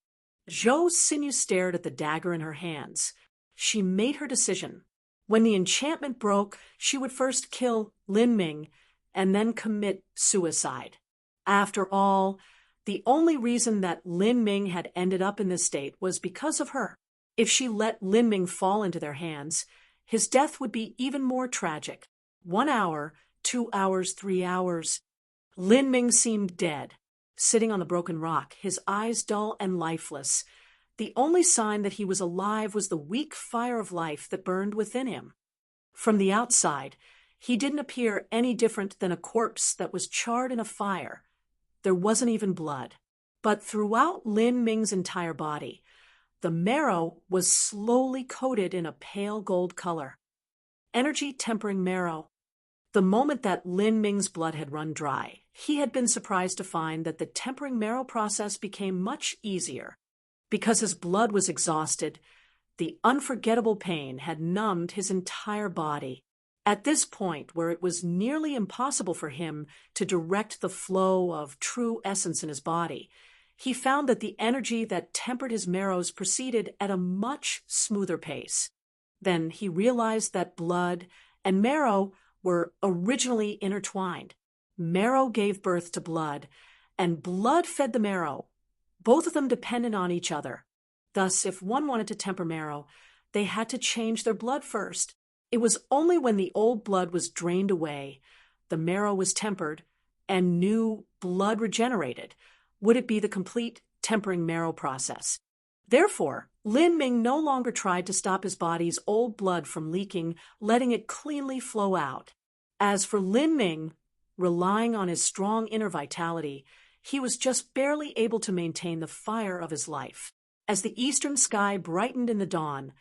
[SPEAKER 1] Zhou Xinyu stared at the dagger in her hands. She made her decision. When the enchantment broke, she would first kill Lin Ming and then commit suicide. After all, the only reason that Lin Ming had ended up in this state was because of her. If she let Lin Ming fall into their hands, his death would be even more tragic. 1 hour, 2 hours, 3 hours. Lin Ming seemed dead, sitting on the broken rock, his eyes dull and lifeless. The only sign that he was alive was the weak fire of life that burned within him. From the outside, he didn't appear any different than a corpse that was charred in a fire. There wasn't even blood. But throughout Lin Ming's entire body, the marrow was slowly coated in a pale gold color. Energy-tempering marrow. The moment that Lin Ming's blood had run dry, he had been surprised to find that the tempering marrow process became much easier. Because his blood was exhausted, the unforgettable pain had numbed his entire body. At this point, where it was nearly impossible for him to direct the flow of true essence in his body, he found that the energy that tempered his marrows proceeded at a much smoother pace. Then he realized that blood and marrow were originally intertwined. Marrow gave birth to blood, and blood fed the marrow, both of them dependent on each other. Thus, if one wanted to temper marrow, they had to change their blood first. It was only when the old blood was drained away, the marrow was tempered, and new blood regenerated, would it be the complete tempering marrow process. Therefore, Lin Ming no longer tried to stop his body's old blood from leaking, letting it cleanly flow out. As for Lin Ming, relying on his strong inner vitality, he was just barely able to maintain the fire of his life. As the eastern sky brightened in the dawn,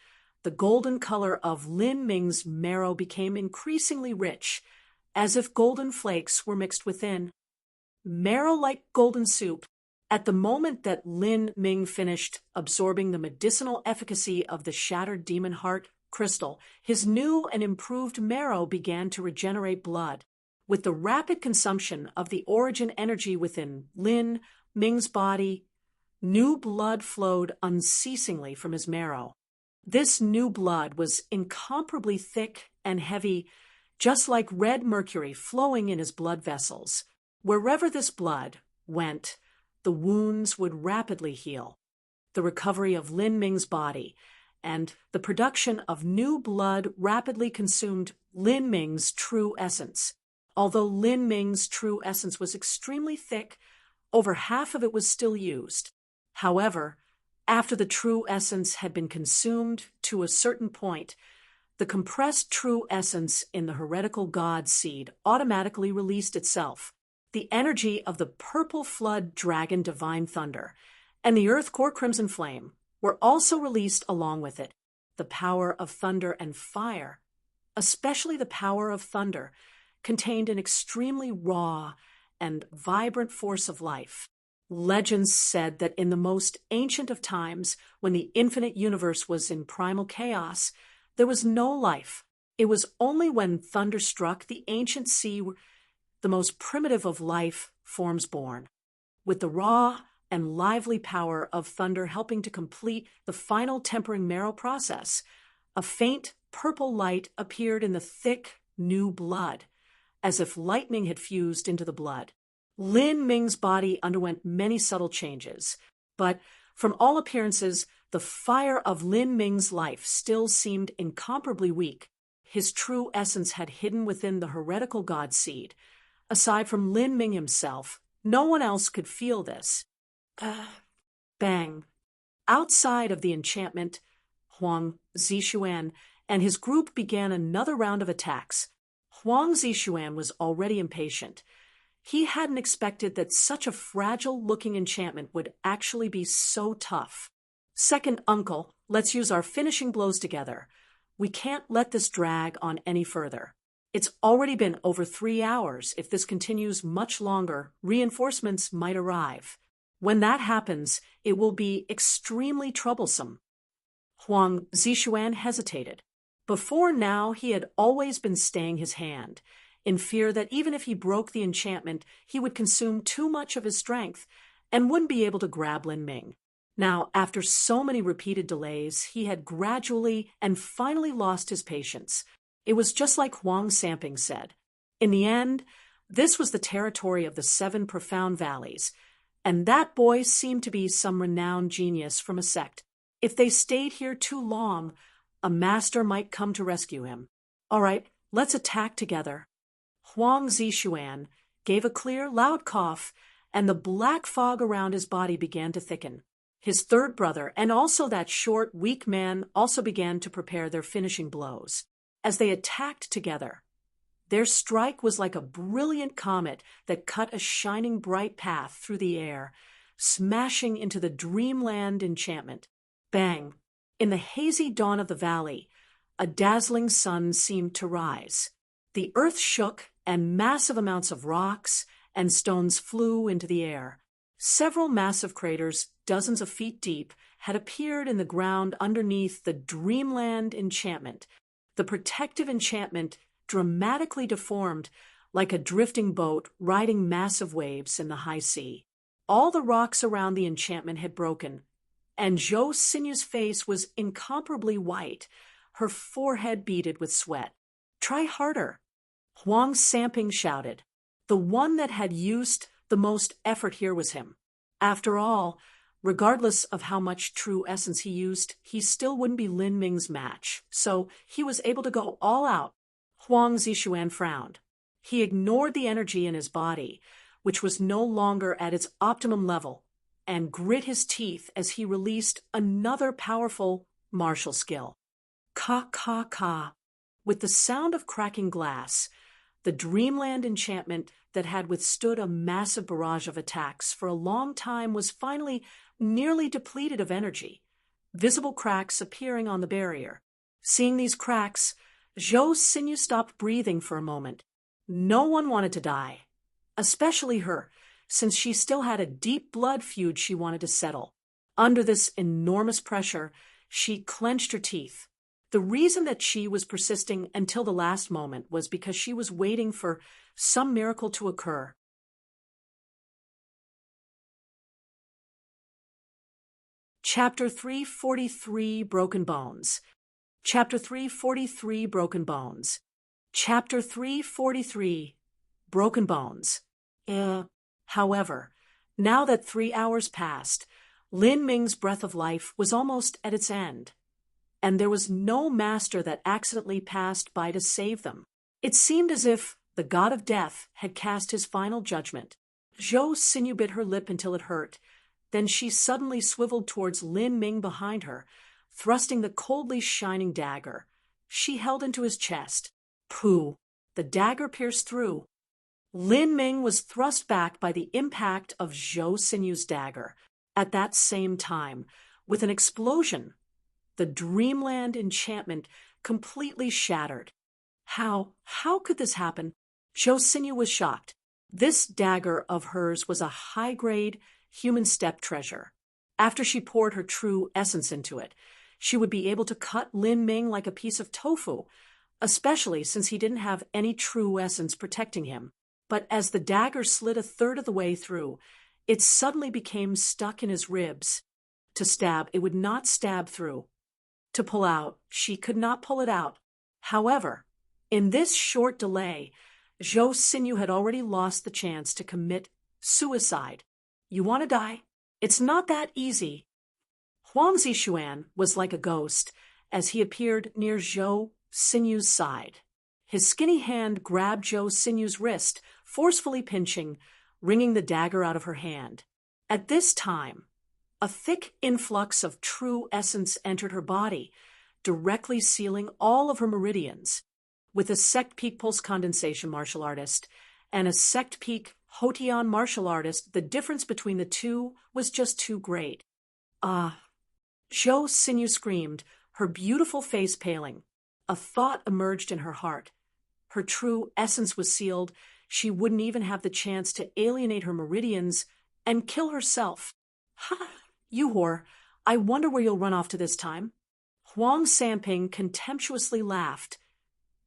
[SPEAKER 1] the golden color of Lin Ming's marrow became increasingly rich, as if golden flakes were mixed within. Marrow like golden soup. At the moment that Lin Ming finished absorbing the medicinal efficacy of the shattered demon heart crystal, his new and improved marrow began to regenerate blood. With the rapid consumption of the origin energy within Lin Ming's body, new blood flowed unceasingly from his marrow. This new blood was incomparably thick and heavy, just like red mercury flowing in his blood vessels. Wherever this blood went, the wounds would rapidly heal. The recovery of Lin Ming's body and the production of new blood rapidly consumed Lin Ming's true essence. Although Lin Ming's true essence was extremely thick, over half of it was still used. However, after the true essence had been consumed to a certain point, the compressed true essence in the heretical god seed automatically released itself. The energy of the purple flood dragon divine thunder and the earth core crimson flame were also released along with it. The power of thunder and fire, especially the power of thunder, contained an extremely raw and vibrant force of life. Legends said that in the most ancient of times, when the infinite universe was in primal chaos, there was no life. It was only when thunder struck the ancient sea, the most primitive of life forms born. With the raw and lively power of thunder helping to complete the final tempering marrow process, a faint purple light appeared in the thick, new blood, as if lightning had fused into the blood. Lin Ming's body underwent many subtle changes, but from all appearances, the fire of Lin Ming's life still seemed incomparably weak. His true essence had hidden within the heretical god seed. Aside from Lin Ming himself, no one else could feel this. Bang. Outside of the enchantment, Huang Zixuan and his group began another round of attacks. Huang Zixuan was already impatient. He hadn't expected that such a fragile-looking enchantment would actually be so tough. Second uncle, let's use our finishing blows together. We can't let this drag on any further. It's already been over 3 hours. If this continues much longer, reinforcements might arrive. When that happens, it will be extremely troublesome. Huang Zixuan hesitated. Before now, he had always been staying his hand, in fear that even if he broke the enchantment, he would consume too much of his strength and wouldn't be able to grab Lin Ming. Now, after so many repeated delays, he had gradually and finally lost his patience. It was just like Huang Samping said. In the end, this was the territory of the 7 profound valleys, and that boy seemed to be some renowned genius from a sect. If they stayed here too long, a master might come to rescue him. All right, let's attack together. Huang Zixuan gave a clear, loud cough, and the black fog around his body began to thicken. His third brother, and also that short, weak man, also began to prepare their finishing blows. As they attacked together, their strike was like a brilliant comet that cut a shining bright path through the air, smashing into the dreamland enchantment. Bang! In the hazy dawn of the valley, a dazzling sun seemed to rise. The earth shook, and massive amounts of rocks and stones flew into the air. Several massive craters, dozens of feet deep, had appeared in the ground underneath the dreamland enchantment. The protective enchantment dramatically deformed like a drifting boat riding massive waves in the high sea. All the rocks around the enchantment had broken, and Zhou Sinyu's face was incomparably white, her forehead beaded with sweat. "Try harder," Huang Samping shouted. The one that had used the most effort here was him. After all, regardless of how much true essence he used, he still wouldn't be Lin Ming's match, so he was able to go all out. Huang Zixuan frowned. He ignored the energy in his body, which was no longer at its optimum level. and grit his teeth as he released another powerful martial skill. Ka ka ka. With the sound of cracking glass, the dreamland enchantment that had withstood a massive barrage of attacks for a long time was finally nearly depleted of energy, visible cracks appearing on the barrier. Seeing these cracks, Zhou Xinyu stopped breathing for a moment. No one wanted to die, especially her, since she still had a deep blood feud she wanted to settle. Under this enormous pressure, she clenched her teeth. The reason that she was persisting until the last moment was because she was waiting for some miracle to occur. Chapter 343, Broken Bones. Chapter 343, Broken Bones. Chapter 343, Broken Bones. However, now that 3 hours passed, Lin Ming's breath of life was almost at its end, and there was no master that accidentally passed by to save them. It seemed as if the god of death had cast his final judgment. Zhou Xinyu bit her lip until it hurt. Then she suddenly swiveled towards Lin Ming behind her, thrusting the coldly shining dagger she held into his chest. Pooh! The dagger pierced through. Lin Ming was thrust back by the impact of Zhou Xinyu's dagger. At that same time, with an explosion, the dreamland enchantment completely shattered. How could this happen? Zhou Xinyu was shocked. This dagger of hers was a high-grade human step treasure. After she poured her true essence into it, she would be able to cut Lin Ming like a piece of tofu, especially since he didn't have any true essence protecting him. But as the dagger slid a third of the way through, it suddenly became stuck in his ribs. To stab, it would not stab through. To pull out, she could not pull it out. However, in this short delay, Zhou Xinyu had already lost the chance to commit suicide. You want to die? It's not that easy. Huang Zixuan was like a ghost as he appeared near Zhou Xinyu's side. His skinny hand grabbed Zhou Xinyu's wrist, forcefully pinching, wringing the dagger out of her hand. At this time, a thick influx of true essence entered her body, directly sealing all of her meridians. With a Sect Peak Pulse Condensation martial artist and a Sect Peak Hotian martial artist, the difference between the two was just too great. Zhou Xinyu screamed, her beautiful face paling. A thought emerged in her heart. Her true essence was sealed. She wouldn't even have the chance to alienate her meridians and kill herself. Ha! You whore, I wonder where you'll run off to this time. Huang Sanping contemptuously laughed,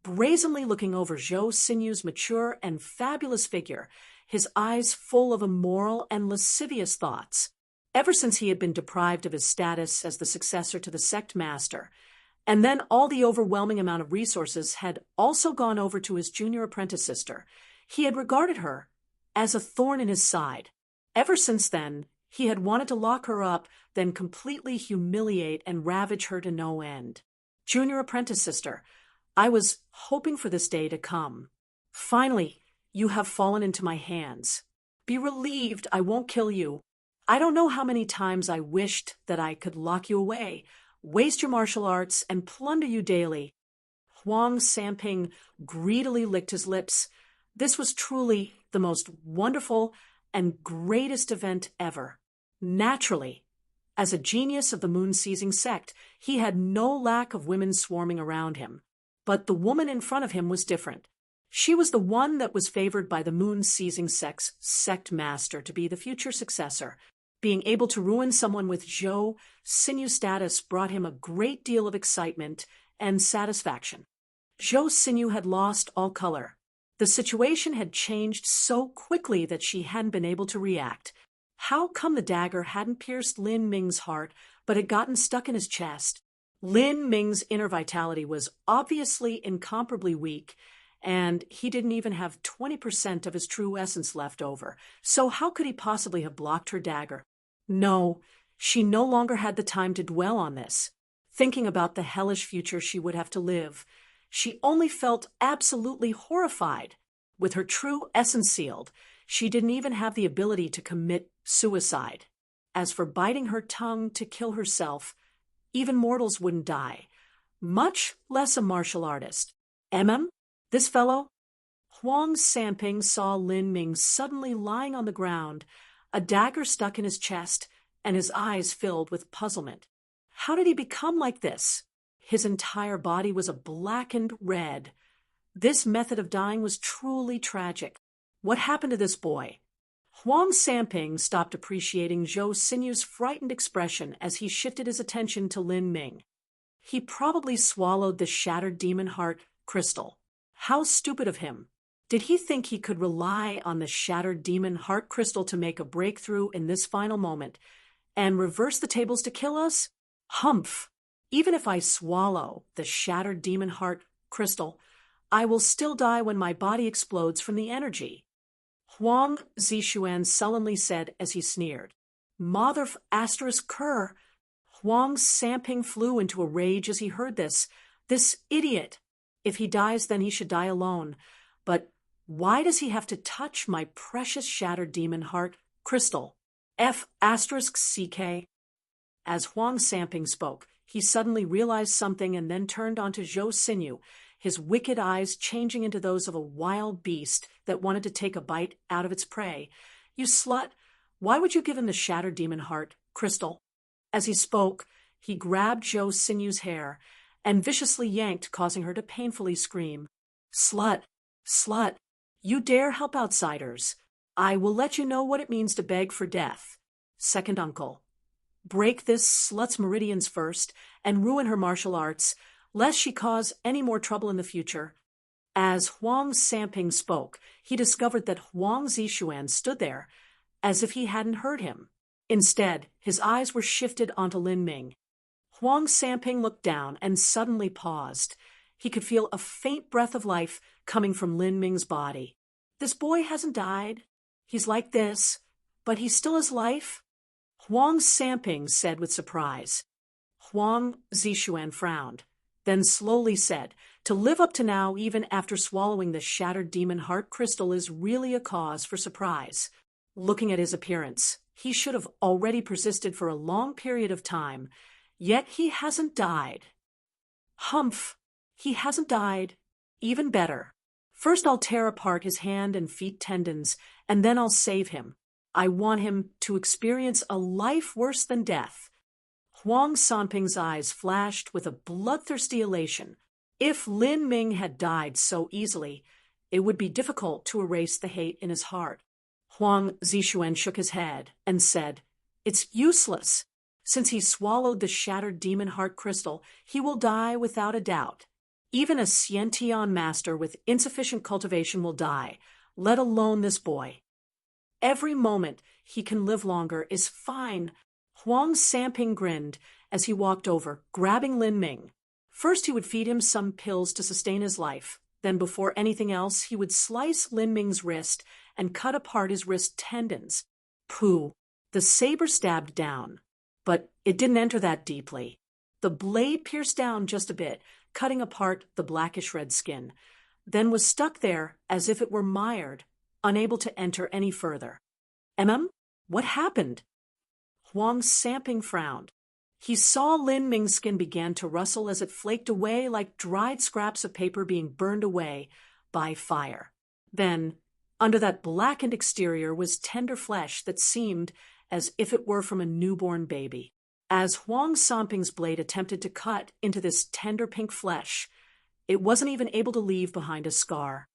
[SPEAKER 1] brazenly looking over Zhou Xinyu's mature and fabulous figure, his eyes full of immoral and lascivious thoughts. Ever since he had been deprived of his status as the successor to the sect master, and then all the overwhelming amount of resources had also gone over to his junior apprentice sister, he had regarded her as a thorn in his side. Ever since then, he had wanted to lock her up, then completely humiliate and ravage her to no end. Junior apprentice sister, I was hoping for this day to come. Finally, you have fallen into my hands. Be relieved I won't kill you. I don't know how many times I wished that I could lock you away, waste your martial arts, and plunder you daily. Huang Sanping greedily licked his lips. This was truly the most wonderful and greatest event ever. Naturally, as a genius of the moon-seizing sect, he had no lack of women swarming around him. But the woman in front of him was different. She was the one that was favored by the moon-seizing sect's sect master to be the future successor. Being able to ruin someone with Zhou Xinyu's status brought him a great deal of excitement and satisfaction. Zhou Xinyu had lost all color. The situation had changed so quickly that she hadn't been able to react. How come the dagger hadn't pierced Lin Ming's heart, but had gotten stuck in his chest? Lin Ming's inner vitality was obviously incomparably weak, and he didn't even have 20% of his true essence left over. So how could he possibly have blocked her dagger? No, she no longer had the time to dwell on this, thinking about the hellish future she would have to live. She only felt absolutely horrified. With her true essence sealed, she didn't even have the ability to commit suicide. As for biting her tongue to kill herself, even mortals wouldn't die, much less a martial artist. This fellow? Huang Sanping saw Lin Ming suddenly lying on the ground, a dagger stuck in his chest, and his eyes filled with puzzlement. How did he become like this? His entire body was a blackened red. This method of dying was truly tragic. What happened to this boy? Huang Sanping stopped appreciating Zhou Sinyu's frightened expression as he shifted his attention to Lin Ming. He probably swallowed the shattered demon heart crystal. How stupid of him. Did he think he could rely on the shattered demon heart crystal to make a breakthrough in this final moment and reverse the tables to kill us? Humph! Even if I swallow the shattered demon heart crystal, I will still die when my body explodes from the energy. Huang Zishuan sullenly said as he sneered. Mother of asterisk cur! Huang Sanping flew into a rage as he heard this. This idiot! If he dies, then he should die alone. But why does he have to touch my precious shattered demon heart crystal? F*CK. As Huang Sanping spoke, he suddenly realized something and then turned onto Zhou Sinyu, his wicked eyes changing into those of a wild beast that wanted to take a bite out of its prey. You slut! Why would you give him the shattered demon heart crystal? As he spoke, he grabbed Zhou Sinyu's hair and viciously yanked, causing her to painfully scream. Slut! Slut! You dare help outsiders. I will let you know what it means to beg for death. Second uncle. Break this slut's meridians first and ruin her martial arts, lest she cause any more trouble in the future. As Huang Sanping spoke, he discovered that Huang Zishuan stood there, as if he hadn't heard him. Instead, his eyes were shifted onto Lin Ming. Huang Sanping looked down and suddenly paused. He could feel a faint breath of life coming from Lin Ming's body. This boy hasn't died. He's like this, but he still has life. Huang Sanping said with surprise. Huang Zishuan frowned, then slowly said, to live up to now even after swallowing the shattered demon heart crystal is really a cause for surprise. Looking at his appearance, he should have already persisted for a long period of time, yet he hasn't died. Humph! He hasn't died. Even better. First I'll tear apart his hand and feet tendons, and then I'll save him. I want him to experience a life worse than death. Huang Sanping's eyes flashed with a bloodthirsty elation. If Lin Ming had died so easily, it would be difficult to erase the hate in his heart. Huang Zishuan shook his head and said, It's useless. Since he swallowed the shattered demon heart crystal, he will die without a doubt. Even a Xiantian master with insufficient cultivation will die, let alone this boy. Every moment he can live longer is fine. Huang Sanping grinned as he walked over, grabbing Lin Ming. First he would feed him some pills to sustain his life. Then before anything else, he would slice Lin Ming's wrist and cut apart his wrist tendons. Pooh! The saber stabbed down. But it didn't enter that deeply. The blade pierced down just a bit, cutting apart the blackish-red skin, then was stuck there as if it were mired, unable to enter any further. What happened? Huang Sanping frowned. He saw Lin Ming's skin began to rustle as it flaked away like dried scraps of paper being burned away by fire. Then, under that blackened exterior was tender flesh that seemed as if it were from a newborn baby. As Huang Sanping's blade attempted to cut into this tender pink flesh, it wasn't even able to leave behind a scar.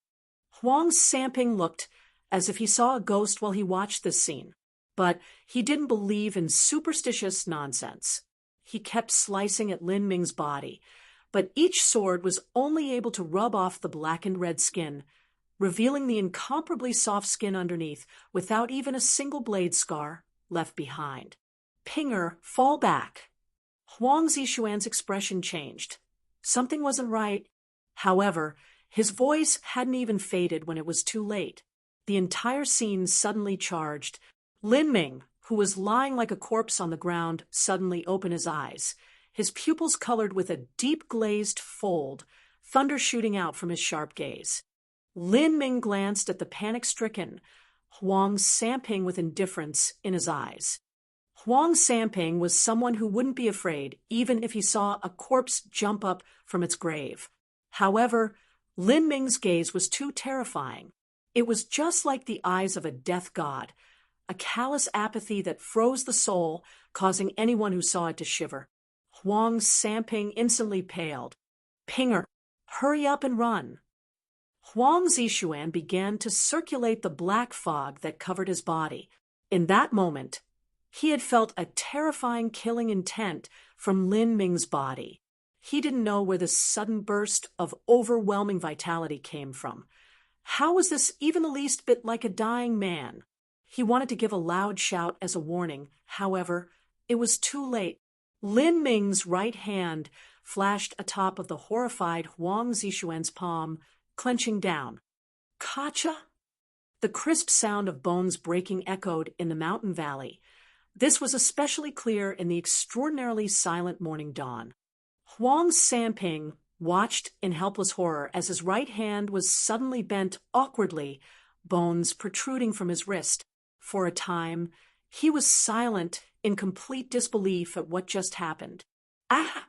[SPEAKER 1] Huang Sanping looked as if he saw a ghost while he watched this scene, but he didn't believe in superstitious nonsense. He kept slicing at Lin Ming's body, but each sword was only able to rub off the blackened red skin, revealing the incomparably soft skin underneath without even a single blade scar left behind. Pinger, fall back. Huang Zishuan's expression changed. Something wasn't right. However, his voice hadn't even faded when it was too late. The entire scene suddenly charged. Lin Ming, who was lying like a corpse on the ground, suddenly opened his eyes, his pupils colored with a deep glazed fold, thunder shooting out from his sharp gaze. Lin Ming glanced at the panic-stricken Huang Sanping with indifference in his eyes. Huang Sanping was someone who wouldn't be afraid even if he saw a corpse jump up from its grave. However, Lin Ming's gaze was too terrifying. It was just like the eyes of a death god, a callous apathy that froze the soul, causing anyone who saw it to shiver. Huang Sanping instantly paled. "Pinger, hurry up and run." Huang Zishuan began to circulate the black fog that covered his body. In that moment, he had felt a terrifying killing intent from Lin Ming's body. He didn't know where this sudden burst of overwhelming vitality came from. How was this even the least bit like a dying man? He wanted to give a loud shout as a warning. However, it was too late. Lin Ming's right hand flashed atop of the horrified Huang Zishuan's palm, clenching down. "Kacha?" The crisp sound of bones breaking echoed in the mountain valley. This was especially clear in the extraordinarily silent morning dawn. Huang Sanping watched in helpless horror as his right hand was suddenly bent awkwardly, bones protruding from his wrist. For a time, he was silent in complete disbelief at what just happened. "Ah!"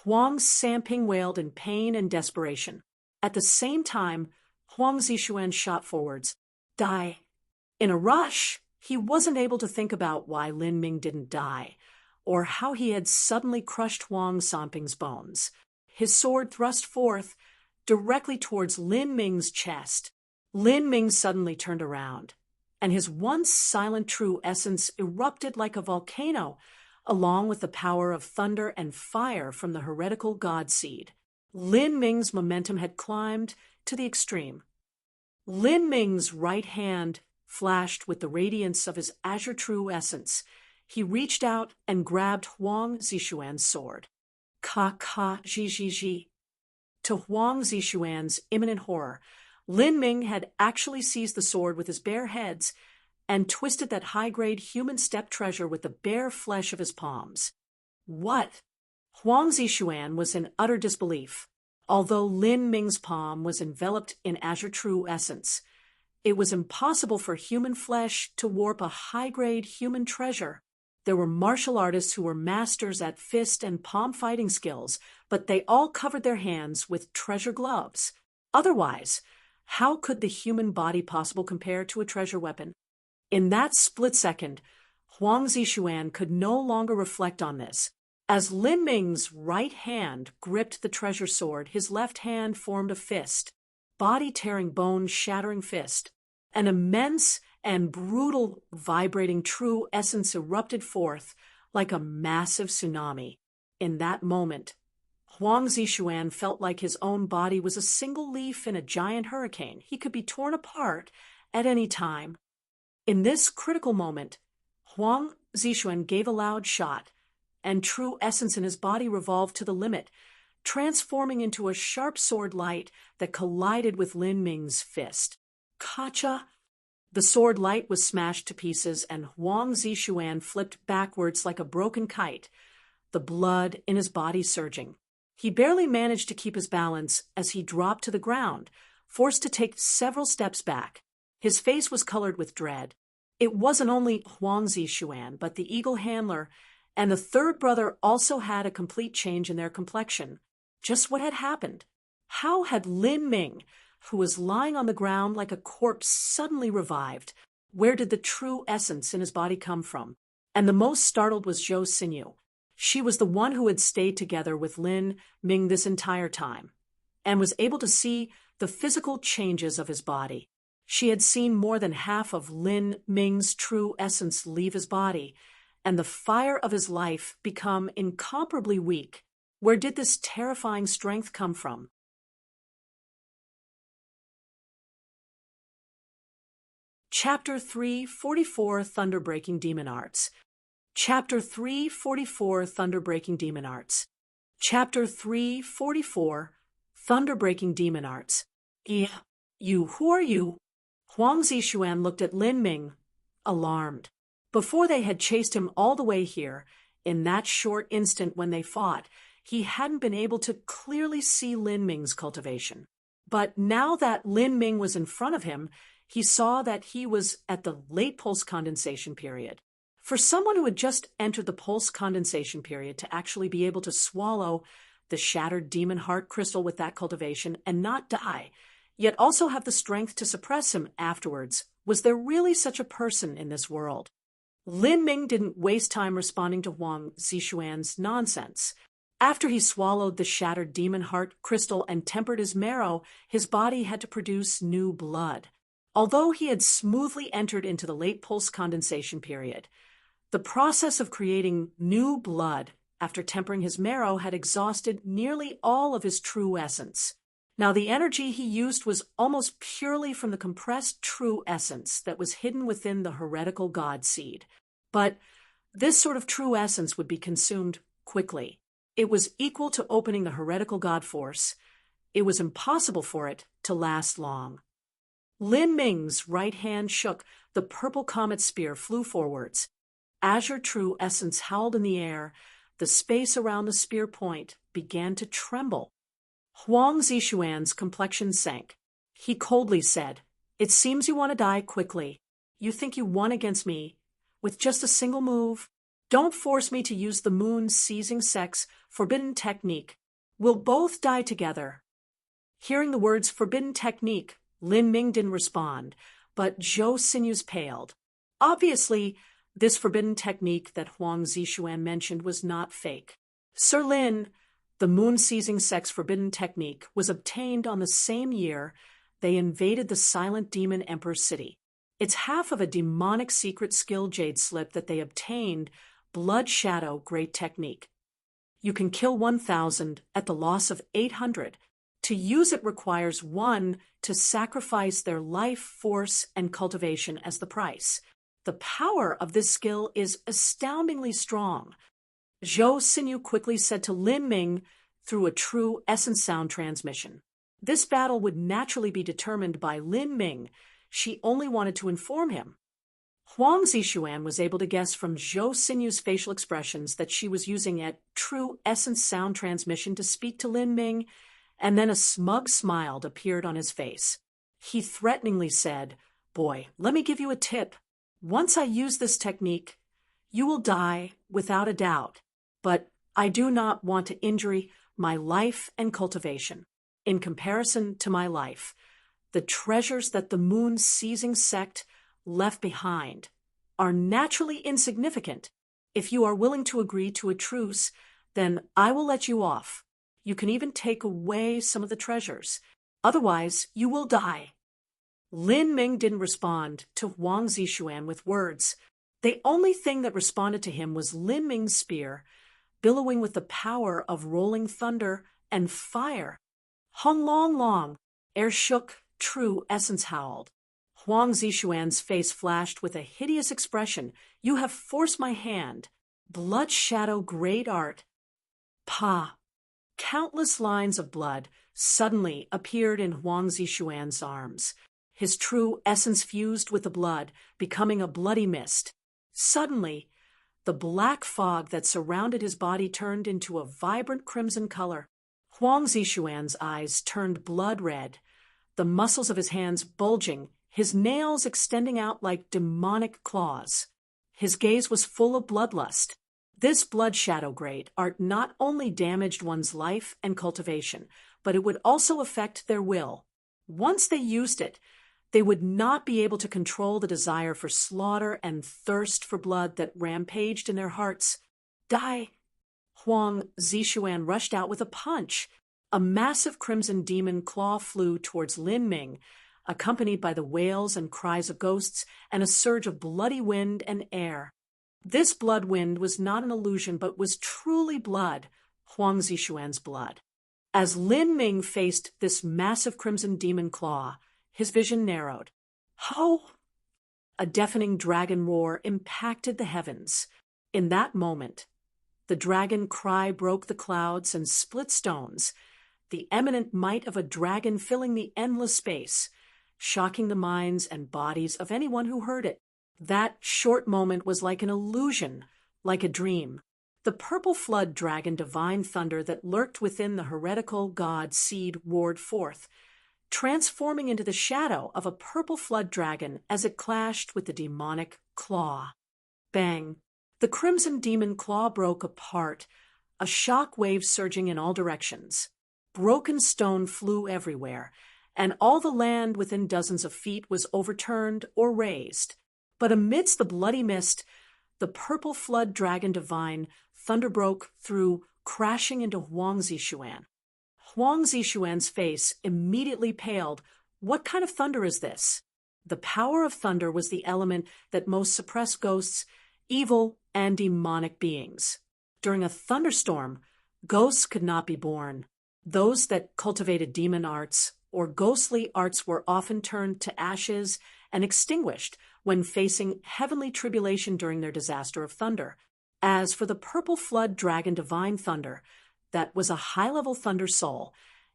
[SPEAKER 1] Huang Sanping wailed in pain and desperation. At the same time, Huang Zishuan shot forwards. "Die." In a rush, he wasn't able to think about why Lin Ming didn't die, or how he had suddenly crushed Huang Sanping's bones. His sword thrust forth directly towards Lin Ming's chest. Lin Ming suddenly turned around, and his once silent true essence erupted like a volcano, along with the power of thunder and fire from the heretical god seed. Lin Ming's momentum had climbed to the extreme. Lin Ming's right hand flashed with the radiance of his azure true essence. He reached out and grabbed Huang Zishuan's sword. Ka-ka-ji-ji-ji. To Huang Zishuan's imminent horror, Lin Ming had actually seized the sword with his bare hands and twisted that high-grade human steppe treasure with the bare flesh of his palms. What? Huang Zishuan was in utter disbelief. Although Lin Ming's palm was enveloped in azure true essence, it was impossible for human flesh to warp a high-grade human treasure. There were martial artists who were masters at fist and palm fighting skills, but they all covered their hands with treasure gloves. Otherwise, how could the human body possibly compare to a treasure weapon? In that split second, Huang Zishuan could no longer reflect on this. As Lin Ming's right hand gripped the treasure sword, his left hand formed a fist, body-tearing, bone-shattering fist. An immense and brutal vibrating true essence erupted forth like a massive tsunami. In that moment, Huang Zishuan felt like his own body was a single leaf in a giant hurricane. He could be torn apart at any time. In this critical moment, Huang Zishuan gave a loud shot, and true essence in his body revolved to the limit, transforming into a sharp sword light that collided with Lin Ming's fist. Kacha! The sword light was smashed to pieces, and Huang Zishuan flipped backwards like a broken kite, the blood in his body surging. He barely managed to keep his balance as he dropped to the ground, forced to take several steps back. His face was colored with dread. It wasn't only Huang Zishuan, but the eagle handler and the third brother also had a complete change in their complexion. Just what had happened? How had Lin Ming, who was lying on the ground like a corpse, suddenly revived? Where did the true essence in his body come from? And the most startled was Zhou Xinyu. She was the one who had stayed together with Lin Ming this entire time, and was able to see the physical changes of his body. She had seen more than half of Lin Ming's true essence leave his body, and the fire of his life become incomparably weak. Where did this terrifying strength come from? Chapter 344 Thunderbreaking Demon Arts. Chapter 344 Thunderbreaking Demon Arts. Chapter 344 Thunderbreaking Demon Arts. Yeah, who are you? Huang Zishuan looked at Lin Ming, alarmed. Before they had chased him all the way here, in that short instant when they fought, he hadn't been able to clearly see Lin Ming's cultivation. But now that Lin Ming was in front of him, he saw that he was at the late post-condensation period. For someone who had just entered the pulse condensation period to actually be able to swallow the shattered demon heart crystal with that cultivation and not die, yet also have the strength to suppress him afterwards, was there really such a person in this world? Lin Ming didn't waste time responding to Huang Zishuan's nonsense. After he swallowed the shattered demon heart crystal and tempered his marrow, his body had to produce new blood. Although he had smoothly entered into the late pulse condensation period, the process of creating new blood after tempering his marrow had exhausted nearly all of his true essence. Now, the energy he used was almost purely from the compressed true essence that was hidden within the heretical god seed. But this sort of true essence would be consumed quickly. It was equal to opening the heretical god force. It was impossible for it to last long. Lin Ming's right hand shook. The purple comet spear flew forwards. Azure true essence howled in the air. The space around the spear point began to tremble. Huang Zishuan's complexion sank. He coldly said, "It seems you want to die quickly. You think you won against me with just a single move? Don't force me to use the moon's seizing sex forbidden technique. We'll both die together." Hearing the words forbidden technique, Lin Ming didn't respond, but Zhou Sinu's paled. Obviously, this forbidden technique that Huang Zishuan mentioned was not fake. Sir Lin, the moon-seizing sex forbidden technique, was obtained on the same year they invaded the silent demon emperor's city. It's half of a demonic secret skill jade slip that they obtained, blood shadow great technique. You can kill 1,000 at the loss of 800. To use it requires one to sacrifice their life, force, and cultivation as the price. The power of this skill is astoundingly strong. Zhou Sinu quickly said to Lin Ming through a true essence sound transmission. This battle would naturally be determined by Lin Ming. She only wanted to inform him. Huang Zishuan was able to guess from Zhou Sinu's facial expressions that she was using a true essence sound transmission to speak to Lin Ming, and then a smug smile appeared on his face. He threateningly said, "Boy, let me give you a tip. Once I use this technique, you will die without a doubt, but I do not want to injure my life and cultivation. In comparison to my life, the treasures that the moon-seizing sect left behind are naturally insignificant. If you are willing to agree to a truce, then I will let you off. You can even take away some of the treasures. Otherwise, you will die." Lin Ming didn't respond to Huang Zishuan with words. The only thing that responded to him was Lin Ming's spear, billowing with the power of rolling thunder and fire. Hung long long, air shook, true essence howled. Huang Zishuan's face flashed with a hideous expression. "You have forced my hand. Blood shadow great art." Pa! Countless lines of blood suddenly appeared in Huang Zishuan's arms. His true essence fused with the blood, becoming a bloody mist. Suddenly, the black fog that surrounded his body turned into a vibrant crimson color. Huang Zishuan's eyes turned blood red, the muscles of his hands bulging, his nails extending out like demonic claws. His gaze was full of bloodlust. This blood shadow grade art not only damaged one's life and cultivation, but it would also affect their will. Once they used it, they would not be able to control the desire for slaughter and thirst for blood that rampaged in their hearts. "Die!" Huang Zishuan rushed out with a punch. A massive crimson demon claw flew towards Lin Ming, accompanied by the wails and cries of ghosts and a surge of bloody wind and air. This blood wind was not an illusion, but was truly blood, Huang Zishuan's blood. As Lin Ming faced this massive crimson demon claw, his vision narrowed. Ho! A deafening dragon roar impacted the heavens. In that moment, the dragon cry broke the clouds and split stones, the eminent might of a dragon filling the endless space, shocking the minds and bodies of anyone who heard it. That short moment was like an illusion, like a dream. The purple flood dragon divine thunder that lurked within the heretical god seed roared forth, transforming into the shadow of a purple flood dragon as it clashed with the demonic claw. Bang! The crimson demon claw broke apart, a shock wave surging in all directions. Broken stone flew everywhere, and all the land within dozens of feet was overturned or razed. But amidst the bloody mist, the purple flood dragon divine thunder broke through, crashing into Huang Zishuan. Huang Zishuan's face immediately paled. What kind of thunder is this? The power of thunder was the element that most suppressed ghosts, evil, and demonic beings. During a thunderstorm, ghosts could not be born. Those that cultivated demon arts or ghostly arts were often turned to ashes and extinguished when facing heavenly tribulation during their disaster of thunder. As for the purple flood dragon divine thunder, that was a high-level thunder soul,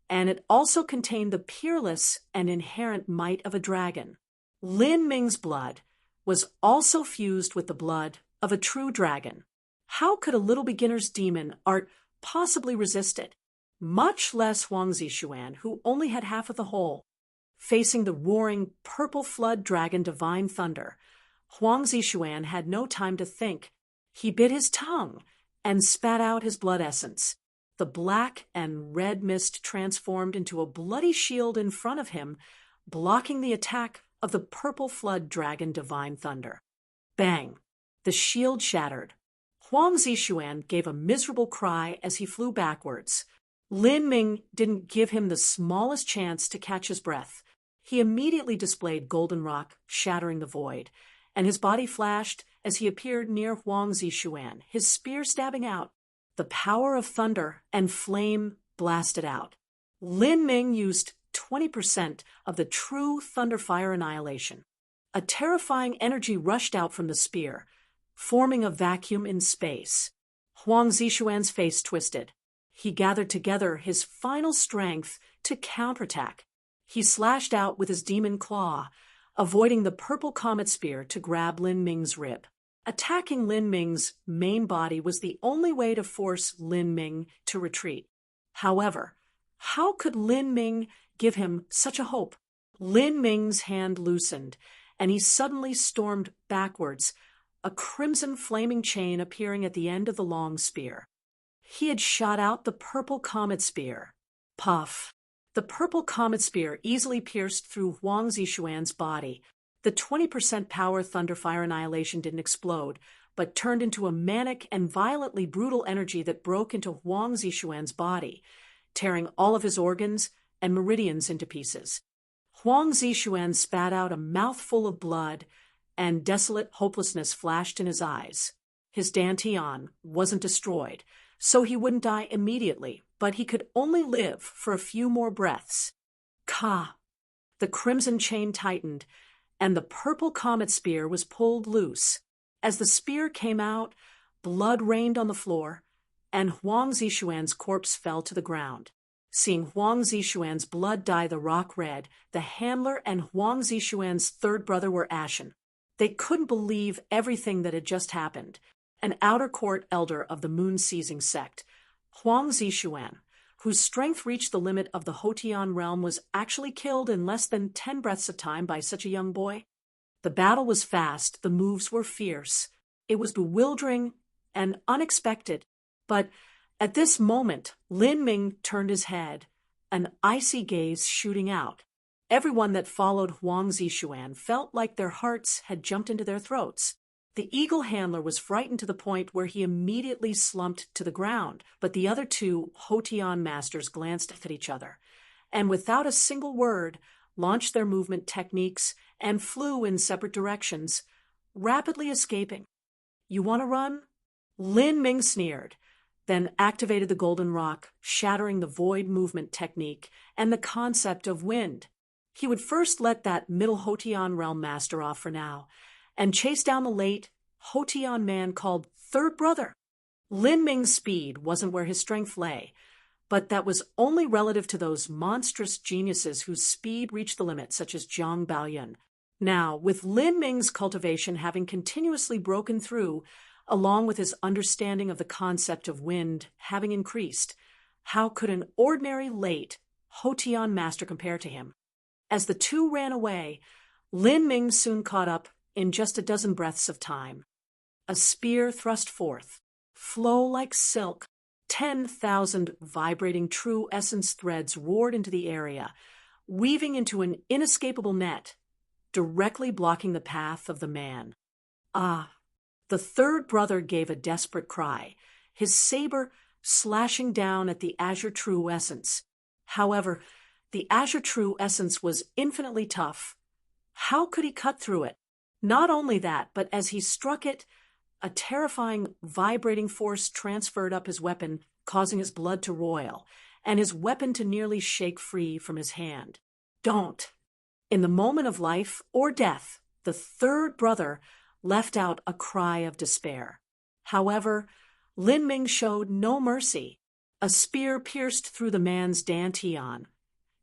[SPEAKER 1] and it also contained the peerless and inherent might of a dragon. Lin Ming's blood was also fused with the blood of a true dragon. How could a little beginner's demon art possibly resist it? Much less Huang Zishuan, who only had half of the whole. Facing the roaring purple flood dragon divine thunder, Huang Zishuan had no time to think. He bit his tongue and spat out his blood essence. The black and red mist transformed into a bloody shield in front of him, blocking the attack of the purple flood dragon divine thunder. Bang! The shield shattered. Huang Zishuan gave a miserable cry as he flew backwards. Lin Ming didn't give him the smallest chance to catch his breath. He immediately displayed golden rock, shattering the void, and his body flashed as he appeared near Huang Zishuan, his spear stabbing out. The power of thunder and flame blasted out. Lin Ming used 20% of the true thunder fire annihilation. A terrifying energy rushed out from the spear, forming a vacuum in space. Huang Zishuan's face twisted. He gathered together his final strength to counterattack. He slashed out with his demon claw, avoiding the purple comet spear to grab Lin Ming's rib. Attacking Lin Ming's main body was the only way to force Lin Ming to retreat. However, how could Lin Ming give him such a hope? Lin Ming's hand loosened, and he suddenly stormed backwards, a crimson flaming chain appearing at the end of the long spear. He had shot out the purple comet spear. Puff! The purple comet spear easily pierced through Huang Zishuan's body. The 20% power thunderfire annihilation didn't explode, but turned into a manic and violently brutal energy that broke into Huang Zishuan's body, tearing all of his organs and meridians into pieces. Huang Zishuan spat out a mouthful of blood, and desolate hopelessness flashed in his eyes. His dantian wasn't destroyed, so he wouldn't die immediately, but he could only live for a few more breaths. Ka! The crimson chain tightened, and the purple comet spear was pulled loose. As the spear came out, blood rained on the floor, and Huang Zishuan's corpse fell to the ground. Seeing Huang Zishuan's blood dye the rock red, the handler and Huang Zishuan's third brother were ashen. They couldn't believe everything that had just happened. An outer court elder of the moon-seizing sect, Huang Zishuan, whose strength reached the limit of the Hotian realm, was actually killed in less than 10 breaths of time by such a young boy. The battle was fast, the moves were fierce. It was bewildering and unexpected. But at this moment, Lin Ming turned his head, an icy gaze shooting out. Everyone that followed Huang Zishuan felt like their hearts had jumped into their throats. The eagle handler was frightened to the point where he immediately slumped to the ground, but the other two Hotian masters glanced at each other, and without a single word, launched their movement techniques and flew in separate directions, rapidly escaping. "You want to run?" Lin Ming sneered, then activated the golden rock, shattering the void movement technique and the concept of wind. He would first let that middle Hotian realm master off for now, and chase down the late Hotian man called Third Brother. Lin Ming's speed wasn't where his strength lay, but that was only relative to those monstrous geniuses whose speed reached the limit, such as Zhang Baoyun. Now, with Lin Ming's cultivation having continuously broken through, along with his understanding of the concept of wind having increased, how could an ordinary late Hotian master compare to him? As the two ran away, Lin Ming soon caught up in just a dozen breaths of time. a spear thrust forth, flow like silk. 10,000 vibrating true essence threads roared into the area, weaving into an inescapable net, directly blocking the path of the man. Ah! The third brother gave a desperate cry, his saber slashing down at the azure true essence. However, the azure true essence was infinitely tough. How could he cut through it? Not only that, but as he struck it, a terrifying, vibrating force transferred up his weapon, causing his blood to roil, and his weapon to nearly shake free from his hand. Don't! In the moment of life or death, the third brother left out a cry of despair. However, Lin Ming showed no mercy. A spear pierced through the man's dantian,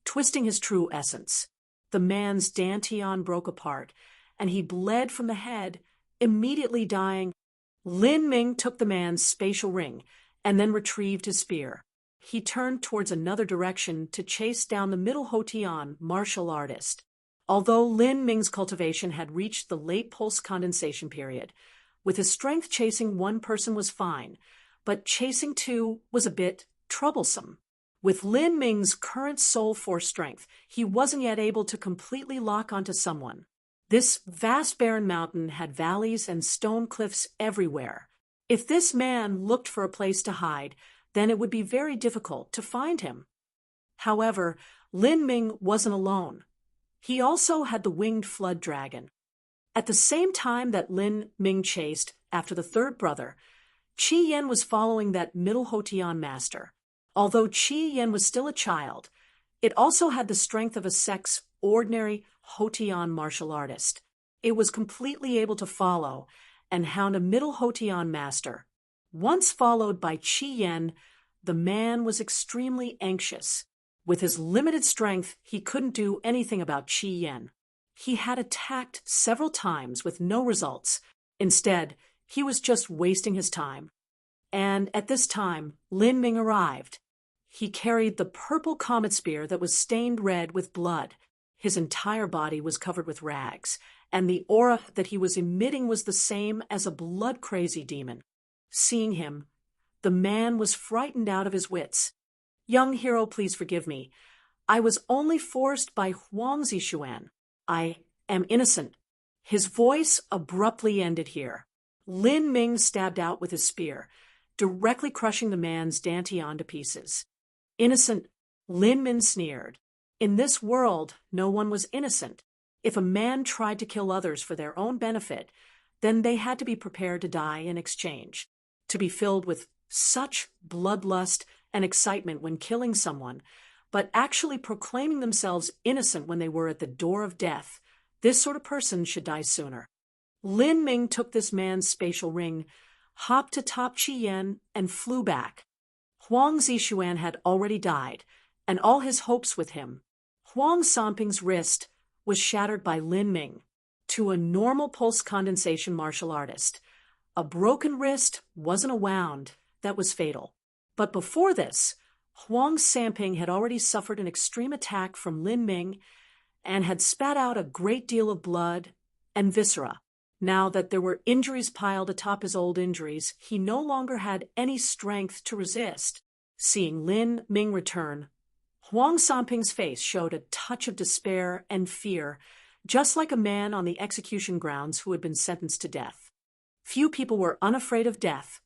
[SPEAKER 1] twisting his true essence. The man's dantian broke apart, and he bled from the head, immediately dying. Lin Ming took the man's spatial ring and then retrieved his spear. He turned towards another direction to chase down the middle Hotian martial artist. Although Lin Ming's cultivation had reached the late pulse condensation period, with his strength chasing one person was fine, but chasing two was a bit troublesome. With Lin Ming's current soul force strength, he wasn't yet able to completely lock onto someone. This vast barren mountain had valleys and stone cliffs everywhere. If this man looked for a place to hide, then it would be very difficult to find him. However, Lin Ming wasn't alone. He also had the winged flood dragon. At the same time that Lin Ming chased after the third brother, Qi Yan was following that middle Hotian master. Although Qi Yan was still a child, it also had the strength of a ordinary Hotian martial artist. It was completely able to follow and hound a middle Hotian master. Once followed by Qi Yan, the man was extremely anxious. With his limited strength, he couldn't do anything about Qi Yan. He had attacked several times with no results. Instead, he was just wasting his time. And at this time, Lin Ming arrived. He carried the purple comet spear that was stained red with blood. His entire body was covered with rags, and the aura that he was emitting was the same as a blood-crazy demon. Seeing him, the man was frightened out of his wits. "Young hero, please forgive me. I was only forced by Huang Zishuan. I am innocent." His voice abruptly ended here. Lin Ming stabbed out with his spear, directly crushing the man's dantian to pieces. "Innocent," Lin Ming sneered. In this world, no one was innocent. If a man tried to kill others for their own benefit, then they had to be prepared to die in exchange. To be filled with such bloodlust and excitement when killing someone, but actually proclaiming themselves innocent when they were at the door of death, this sort of person should die sooner. Lin Ming took this man's spatial ring, hopped atop Qi Yan, and flew back. Huang Zishuan had already died, and all his hopes with him. Huang Sanping's wrist was shattered by Lin Ming. To a normal pulse condensation martial artist, a broken wrist wasn't a wound that was fatal. But before this, Huang Sanping had already suffered an extreme attack from Lin Ming and had spat out a great deal of blood and viscera. Now that there were injuries piled atop his old injuries, he no longer had any strength to resist. Seeing Lin Ming return, Huang Sanping's face showed a touch of despair and fear, just like a man on the execution grounds who had been sentenced to death. Few people were unafraid of death,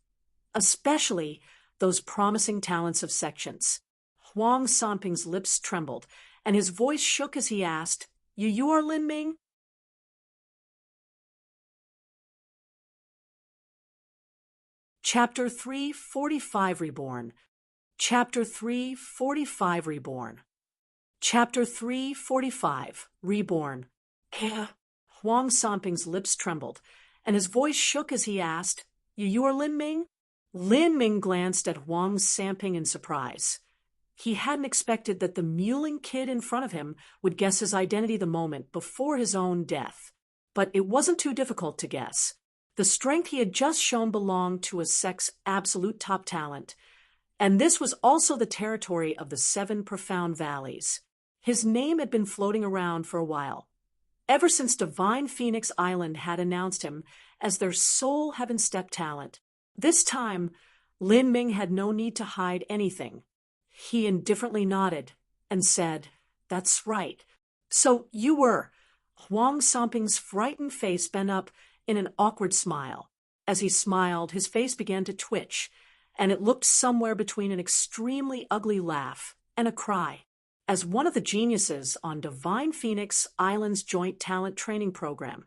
[SPEAKER 1] especially those promising talents of sections. Huang Sanping's lips trembled, and his voice shook as he asked, You are Lin Ming?" Chapter 345 Reborn. Chapter 345 Reborn. Chapter 345 Reborn. Huang Sanping's lips trembled, and his voice shook as he asked, You are Lin Ming?" Lin Ming glanced at Huang Sanping in surprise. He hadn't expected that the mewling kid in front of him would guess his identity the moment before his own death. But it wasn't too difficult to guess. The strength he had just shown belonged to a sect's absolute top talent, and this was also the territory of the 7 profound valleys. His name had been floating around for a while. ever since Divine Phoenix Island had announced him as their sole Heaven Step talent. This time, Lin Ming had no need to hide anything. He indifferently nodded and said, "That's right. So you were." Huang Samping's frightened face bent up in an awkward smile. As he smiled, his face began to twitch, and it looked somewhere between an extremely ugly laugh and a cry. As one of the geniuses on Divine Phoenix Island's Joint Talent Training Program,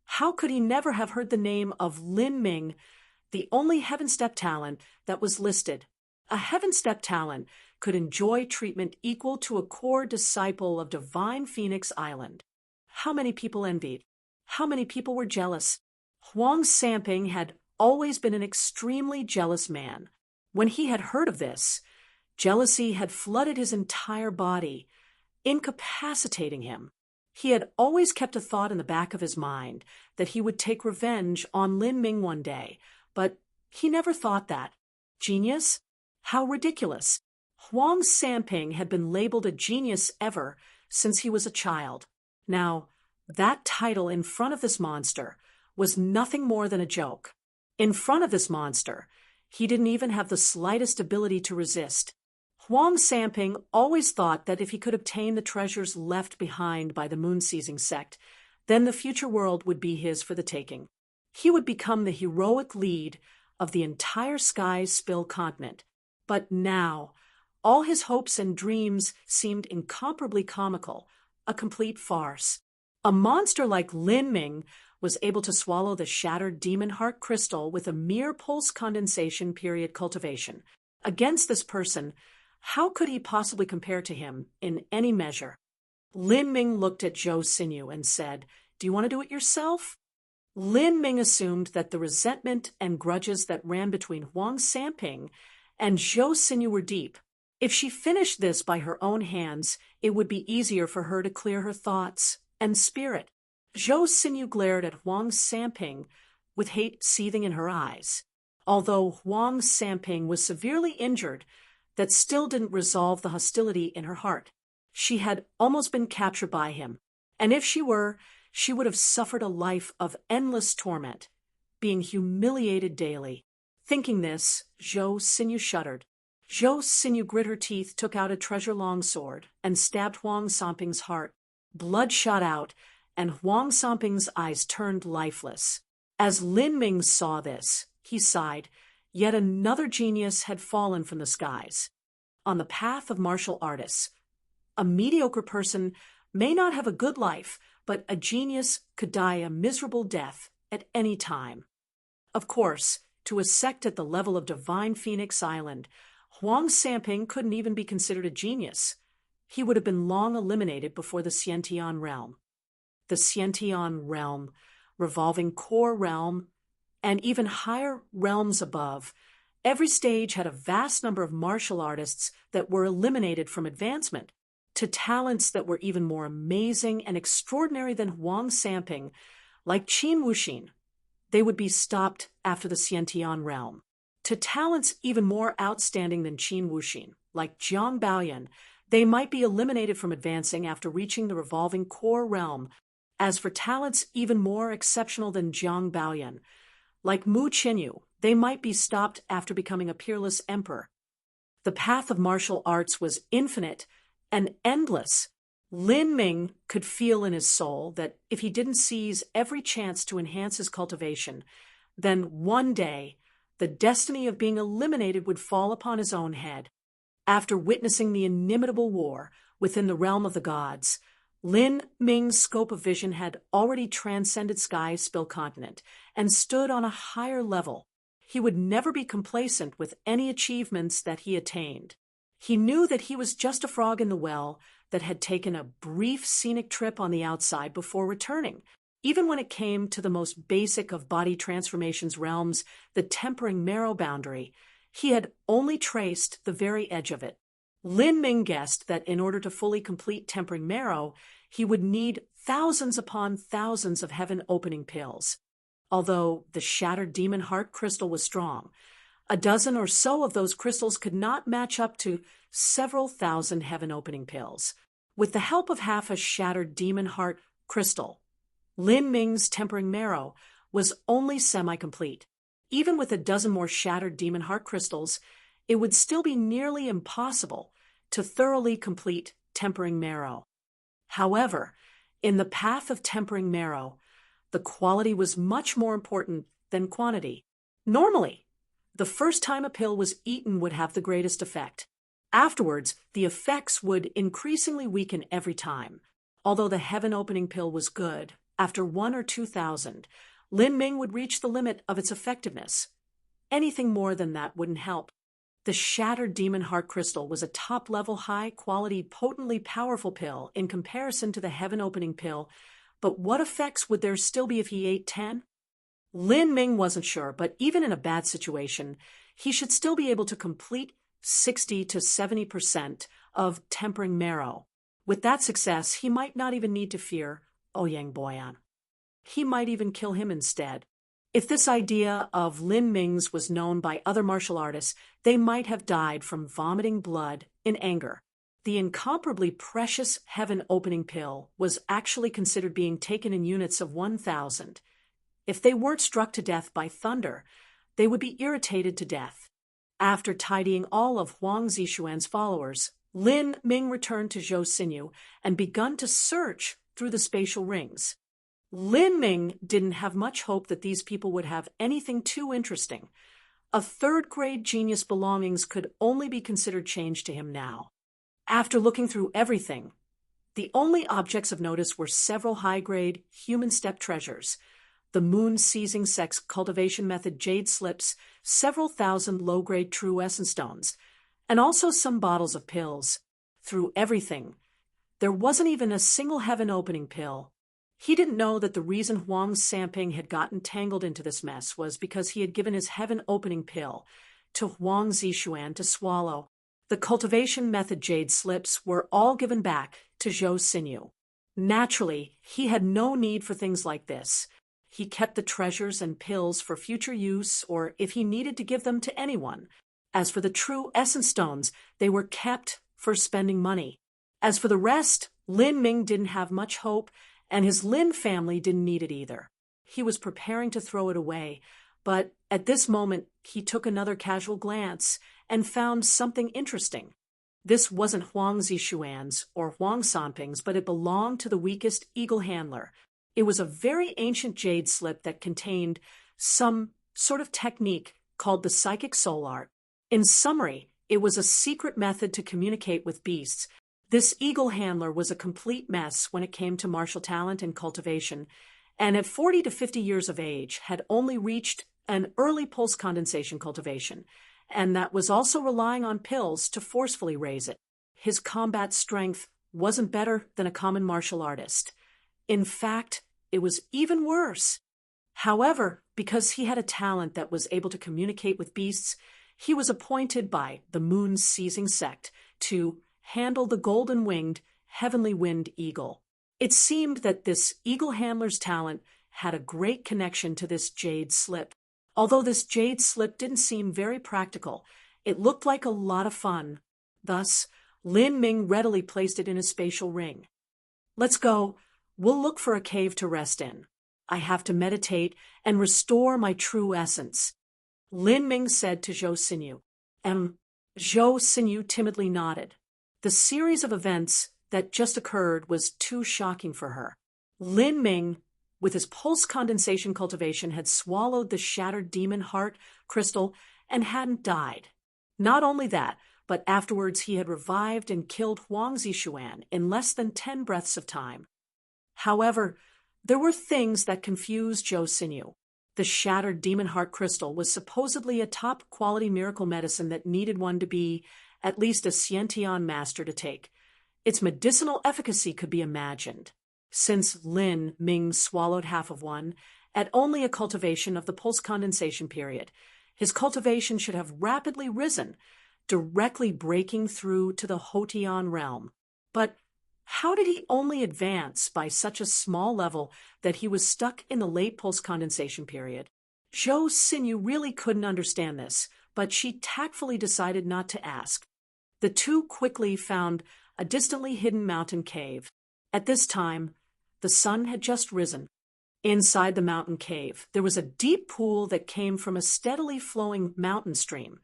[SPEAKER 1] how could he never have heard the name of Lin Ming, the only Heaven Step talent that was listed? A Heaven Step talent could enjoy treatment equal to a core disciple of Divine Phoenix Island. How many people envied? How many people were jealous? Huang Samping had always been an extremely jealous man. When he had heard of this, jealousy had flooded his entire body, incapacitating him. He had always kept a thought in the back of his mind that he would take revenge on Lin Ming one day, but he never thought that. Genius? How ridiculous. Huang Samping had been labeled a genius ever since he was a child. Now, that title in front of this monster was nothing more than a joke. In front of this monster, he didn't even have the slightest ability to resist. Huang Samping always thought that if he could obtain the treasures left behind by the moon-seizing sect, then the future world would be his for the taking. He would become the heroic lead of the entire Sky Spill continent. But now, all his hopes and dreams seemed incomparably comical, a complete farce. A monster like Lin Ming was able to swallow the shattered demon heart crystal with a mere pulse condensation period cultivation. Against this person, how could he possibly compare to him in any measure? Lin Ming looked at Zhou Xinyu and said, "Do you want to do it yourself?" Lin Ming assumed that the resentment and grudges that ran between Huang Samping and Zhou Xinyu were deep. If she finished this by her own hands, it would be easier for her to clear her thoughts and spirit. Zhou Xinyu glared at Huang Samping with hate seething in her eyes. Although Huang Samping was severely injured, that still didn't resolve the hostility in her heart. She had almost been captured by him, and if she were, she would have suffered a life of endless torment, being humiliated daily. Thinking this, Zhou Xinyu shuddered. Zhou Xinyu grit her teeth, took out a treasure-long sword, and stabbed Huang Samping's heart. Blood shot out, and Huang Samping's eyes turned lifeless. As Lin Ming saw this, he sighed. Yet another genius had fallen from the skies. On the path of martial artists, a mediocre person may not have a good life, but a genius could die a miserable death at any time. Of course, to a sect at the level of Divine Phoenix Island, Huang Samping couldn't even be considered a genius. He would have been long eliminated before the Xiantian realm. The Xiantian realm, revolving core realm, and even higher realms above, every stage had a vast number of martial artists that were eliminated from advancement. To talents that were even more amazing and extraordinary than Huang Samping, like Qin Wuxin, they would be stopped after the Xiantian realm. To talents even more outstanding than Qin Wuxin, like Jiang Baoyan, they might be eliminated from advancing after reaching the revolving core realm. As for talents even more exceptional than Jiang Baoyan, like Mu Qinyu, they might be stopped after becoming a peerless emperor. The path of martial arts was infinite and endless. Lin Ming could feel in his soul that if he didn't seize every chance to enhance his cultivation, then one day the destiny of being eliminated would fall upon his own head. After witnessing the inimitable war within the realm of the gods, Lin Ming's scope of vision had already transcended Sky Spill continent and stood on a higher level. He would never be complacent with any achievements that he attained. He knew that he was just a frog in the well that had taken a brief scenic trip on the outside before returning. Even when it came to the most basic of body transformations realms, the tempering marrow boundary, he had only traced the very edge of it. Lin Ming guessed that in order to fully complete tempering marrow, he would need thousands upon thousands of heaven-opening pills. Although the shattered demon heart crystal was strong, a dozen or so of those crystals could not match up to several thousand heaven-opening pills. With the help of half a shattered demon heart crystal, Lin Ming's tempering marrow was only semi-complete. Even with a dozen more shattered demon heart crystals, it would still be nearly impossible to thoroughly complete tempering marrow. However, in the path of tempering marrow, the quality was much more important than quantity. Normally, the first time a pill was eaten would have the greatest effect. Afterwards, the effects would increasingly weaken every time. Although the heaven-opening pill was good, after 1 or 2,000, Lin Ming would reach the limit of its effectiveness. Anything more than that wouldn't help. The shattered demon heart crystal was a top-level, high-quality, potently powerful pill in comparison to the heaven-opening pill, but what effects would there still be if he ate 10? Lin Ming wasn't sure, but even in a bad situation, he should still be able to complete 60 to 70% of tempering marrow. With that success, he might not even need to fear Ouyang Boyan. He might even kill him instead. If this idea of Lin Ming's was known by other martial artists, they might have died from vomiting blood in anger. The incomparably precious heaven-opening pill was actually considered being taken in units of 1,000. If they weren't struck to death by thunder, they would be irritated to death. After tidying all of Huang Zixuan's followers, Lin Ming returned to Zhou Xinyu and begun to search through the spatial rings. Lin Ming didn't have much hope that these people would have anything too interesting. A third-grade genius belongings could only be considered change to him now. After looking through everything, the only objects of notice were several high-grade human step treasures, the moon-seizing sex cultivation method jade slips, several thousand low-grade true essence stones, and also some bottles of pills. Through everything, there wasn't even a single heaven-opening pill. He didn't know that the reason Huang Sanping had gotten tangled into this mess was because he had given his heaven-opening pill to Huang Zixuan to swallow. The cultivation method jade slips were all given back to Zhou Xinyu. Naturally, he had no need for things like this. He kept the treasures and pills for future use, or if he needed to give them to anyone. As for the true essence stones, they were kept for spending money. As for the rest, Lin Ming didn't have much hope, and his Lin family didn't need it either. He was preparing to throw it away, but at this moment he took another casual glance and found something interesting. This wasn't Huang Zixuan's or Huang Sanping's, but it belonged to the weakest eagle handler. It was a very ancient jade slip that contained some sort of technique called the psychic soul art. In summary, it was a secret method to communicate with beasts. This eagle handler was a complete mess when it came to martial talent and cultivation, and at 40 to 50 years of age had only reached an early pulse condensation cultivation, and that was also relying on pills to forcefully raise it. His combat strength wasn't better than a common martial artist. In fact, it was even worse. However, because he had a talent that was able to communicate with beasts, he was appointed by the moon-seizing sect to handle the golden-winged, heavenly-winged eagle. It seemed that this eagle handler's talent had a great connection to this jade slip. Although this jade slip didn't seem very practical, it looked like a lot of fun. Thus, Lin Ming readily placed it in his spatial ring. "Let's go. We'll look for a cave to rest in. I have to meditate and restore my true essence," Lin Ming said to Zhou Xinyu. Zhou Xinyu timidly nodded. The series of events that just occurred was too shocking for her. Lin Ming, with his pulse condensation cultivation, had swallowed the shattered demon heart crystal and hadn't died. Not only that, but afterwards he had revived and killed Huang Zixuan in less than 10 breaths of time. However, there were things that confused Zhou Xinyu. The shattered demon heart crystal was supposedly a top-quality miracle medicine that needed one to be at least a Xiantian master to take. Its medicinal efficacy could be imagined. Since Lin Ming swallowed half of one, at only a cultivation of the pulse condensation period, his cultivation should have rapidly risen, directly breaking through to the Hotian realm. But how did he only advance by such a small level that he was stuck in the late pulse condensation period? Zhou Xinyu really couldn't understand this, but she tactfully decided not to ask. The two quickly found a distantly hidden mountain cave. At this time, the sun had just risen. Inside the mountain cave, there was a deep pool that came from a steadily flowing mountain stream.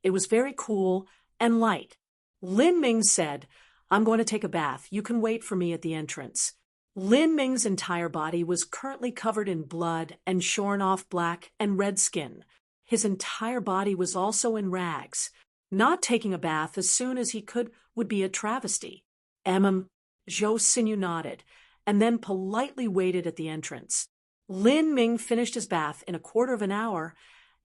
[SPEAKER 1] It was very cool and light. Lin Ming said, "I'm going to take a bath. You can wait for me at the entrance." Lin Ming's entire body was currently covered in blood and shorn off black and red skin. His entire body was also in rags. Not taking a bath as soon as he could would be a travesty. Zhou Xinyu nodded, and then politely waited at the entrance. Lin Ming finished his bath in a quarter of an hour,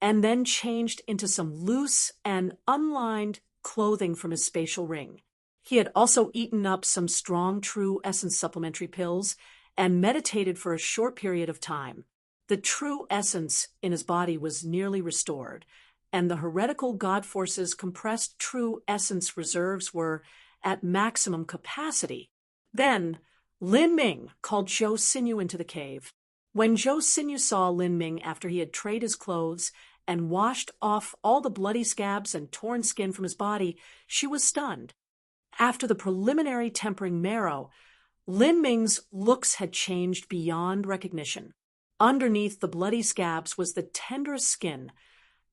[SPEAKER 1] and then changed into some loose and unlined clothing from his spatial ring. He had also eaten up some strong True Essence supplementary pills and meditated for a short period of time. The True Essence in his body was nearly restored, and the heretical God Force's compressed True Essence reserves were at maximum capacity. Then, Lin Ming called Zhou Xinyu into the cave. When Zhou Xinyu saw Lin Ming after he had trayed his clothes and washed off all the bloody scabs and torn skin from his body, she was stunned. After the preliminary tempering marrow, Lin Ming's looks had changed beyond recognition. Underneath the bloody scabs was the tenderest skin,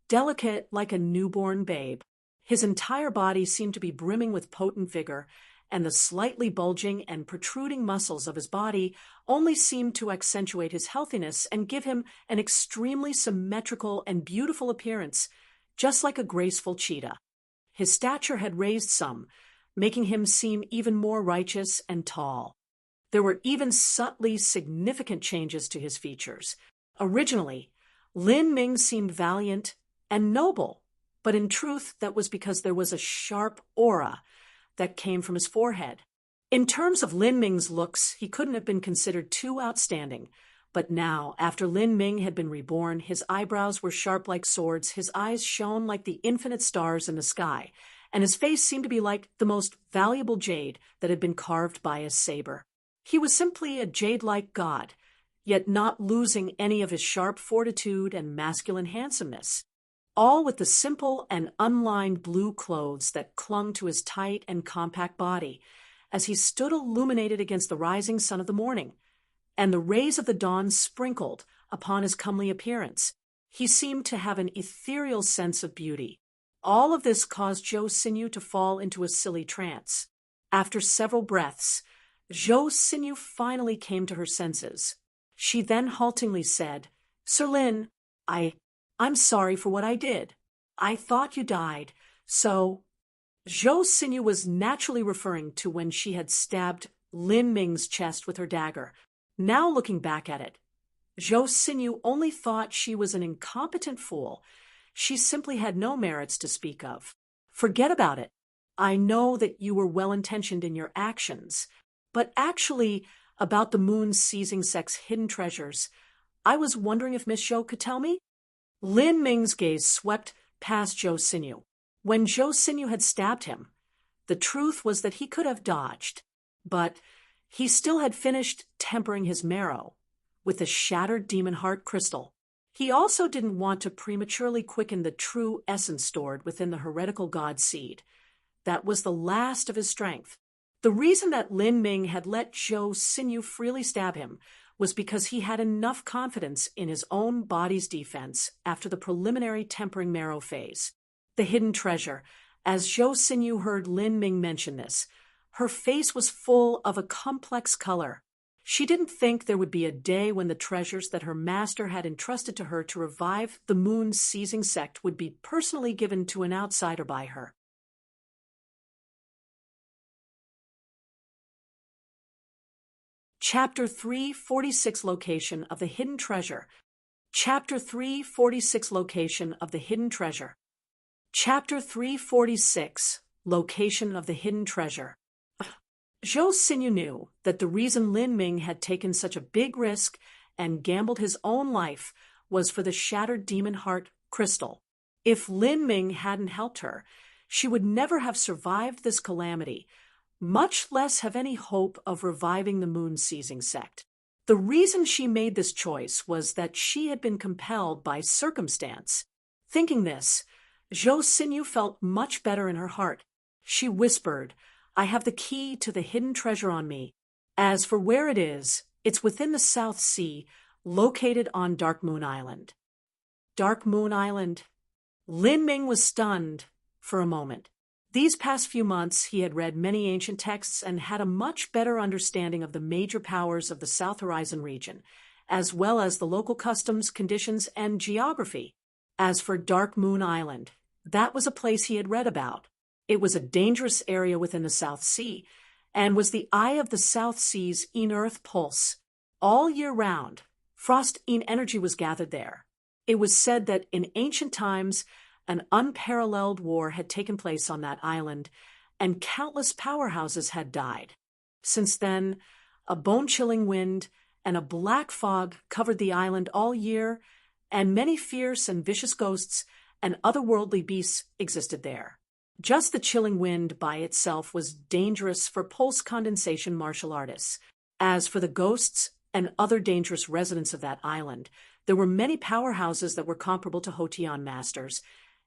[SPEAKER 1] delicate like a newborn babe. His entire body seemed to be brimming with potent vigor, and the slightly bulging and protruding muscles of his body only seemed to accentuate his healthiness and give him an extremely symmetrical and beautiful appearance, just like a graceful cheetah. His stature had raised some, making him seem even more righteous and tall. There were even subtly significant changes to his features. Originally, Lin Ming seemed valiant and noble, but in truth that was because there was a sharp aura that came from his forehead. In terms of Lin Ming's looks, he couldn't have been considered too outstanding, but now, after Lin Ming had been reborn, his eyebrows were sharp like swords, his eyes shone like the infinite stars in the sky, and his face seemed to be like the most valuable jade that had been carved by a saber. He was simply a jade-like god, yet not losing any of his sharp fortitude and masculine handsomeness, all with the simple and unlined blue clothes that clung to his tight and compact body, as he stood illuminated against the rising sun of the morning, and the rays of the dawn sprinkled upon his comely appearance. He seemed to have an ethereal sense of beauty. All of this caused Zhou Xinyu to fall into a silly trance. After several breaths, Zhou Xinyu finally came to her senses. She then haltingly said, "Sir Lin, I'm sorry for what I did. I thought you died, so—" Zhou Xinyu was naturally referring to when she had stabbed Lin Ming's chest with her dagger. Now looking back at it, Zhou Xinyu only thought she was an incompetent fool. She simply had no merits to speak of. "Forget about it. I know that you were well-intentioned in your actions, but actually, about the moon's seizing sect's hidden treasures, I was wondering if Miss Zhou could tell me?" Lin Ming's gaze swept past Zhou Xinyu. When Zhou Xinyu had stabbed him, the truth was that he could have dodged, but he still had finished tempering his marrow with the shattered demon heart crystal. He also didn't want to prematurely quicken the true essence stored within the heretical god seed. That was the last of his strength. The reason that Lin Ming had let Zhou Xinyu freely stab him was because he had enough confidence in his own body's defense after the preliminary tempering marrow phase. The hidden treasure, as Zhou Xinyu heard Lin Ming mention this, her face was full of a complex color. She didn't think there would be a day when the treasures that her master had entrusted to her to revive the moon's seizing sect would be personally given to an outsider by her. Chapter 346 Location of the Hidden Treasure. Chapter 346 Location of the Hidden Treasure. Chapter 346 Location of the Hidden Treasure. Zhou Xinyu knew that the reason Lin Ming had taken such a big risk and gambled his own life was for the shattered demon heart crystal. If Lin Ming hadn't helped her, she would never have survived this calamity, much less have any hope of reviving the moon's seizing sect. The reason she made this choice was that she had been compelled by circumstance. Thinking this, Zhou Xinyu felt much better in her heart. She whispered, "I have the key to the hidden treasure on me. As for where it is, it's within the South Sea, located on Dark Moon Island. Dark Moon Island. Lin Ming was stunned for a moment. These past few months, he had read many ancient texts and had a much better understanding of the major powers of the South Horizon region, as well as the local customs, conditions, and geography. As for Dark Moon Island, that was a place he had read about. It was a dangerous area within the South Sea, and was the eye of the South Sea's in-earth pulse. All year round, frost-in energy was gathered there. It was said that in ancient times, an unparalleled war had taken place on that island, and countless powerhouses had died. Since then, a bone-chilling wind and a black fog covered the island all year, and many fierce and vicious ghosts and otherworldly beasts existed there. Just the chilling wind by itself was dangerous for pulse condensation martial artists. As for the ghosts and other dangerous residents of that island, there were many powerhouses that were comparable to Hotian masters,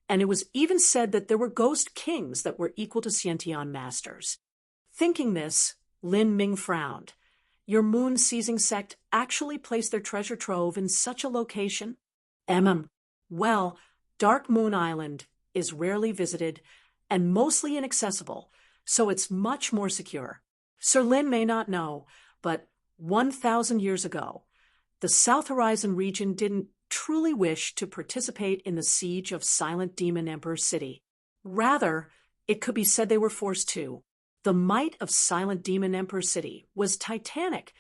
[SPEAKER 1] and it was even said that there were ghost kings that were equal to Xiantian masters. Thinking this, Lin Ming frowned. Your moon-seizing sect actually placed their treasure trove in such a location? Well, Dark Moon Island is rarely visited and mostly inaccessible, so it's much more secure. Sir Lin may not know, but 1,000 years ago, the South Horizon region didn't truly wish to participate in the siege of Silent Demon Emperor City. Rather, it could be said they were forced to. The might of Silent Demon Emperor City was titanic.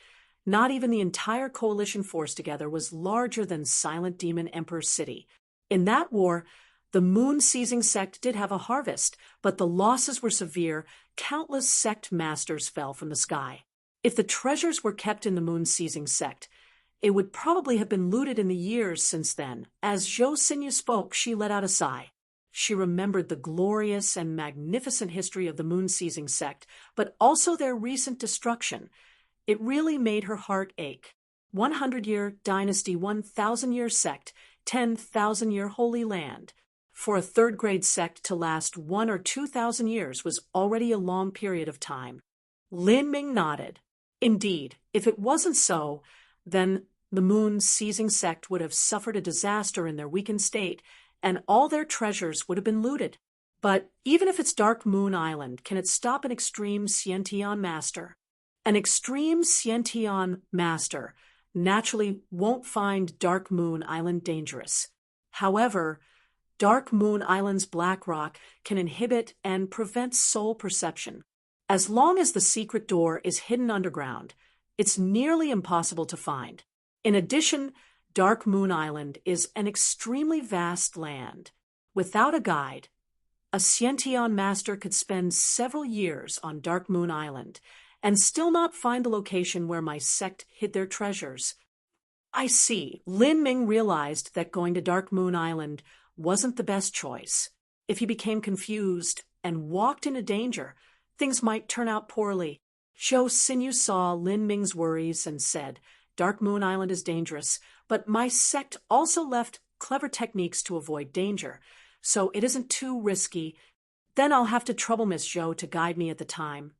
[SPEAKER 1] Not even the entire coalition force together was larger than Silent Demon Emperor City. In that war, the moon-seizing sect did have a harvest, but the losses were severe. Countless sect masters fell from the sky. If the treasures were kept in the moon-seizing sect, it would probably have been looted in the years since then. As Zhou Xinyu spoke, she let out a sigh. She remembered the glorious and magnificent history of the moon-seizing sect, but also their recent destruction. It really made her heart ache. 100-year dynasty, 1,000-year sect, 10,000-year holy land. For a third-grade sect to last 1,000 or 2,000 years was already a long period of time. Lin Ming nodded. Indeed, if it wasn't so, then the moon-seizing sect would have suffered a disaster in their weakened state, and all their treasures would have been looted. But even if it's Dark Moon Island, can it stop an extreme Xiantian master? An extreme Xiantian master naturally won't find Dark Moon Island dangerous. However, Dark Moon Island's black rock can inhibit and prevent soul perception. As long as the secret door is hidden underground, it's nearly impossible to find. In addition, Dark Moon Island is an extremely vast land. Without a guide, a Xiantian master could spend several years on Dark Moon Island and still not find the location where my sect hid their treasures. I see. Lin Ming realized that going to Dark Moon Island wasn't the best choice. If he became confused and walked into danger, things might turn out poorly. Zhou Xinyu saw Lin Ming's worries and said, Dark Moon Island is dangerous, but my sect also left clever techniques to avoid danger, so it isn't too risky. Then I'll have to trouble Miss Zhou to guide me at the time.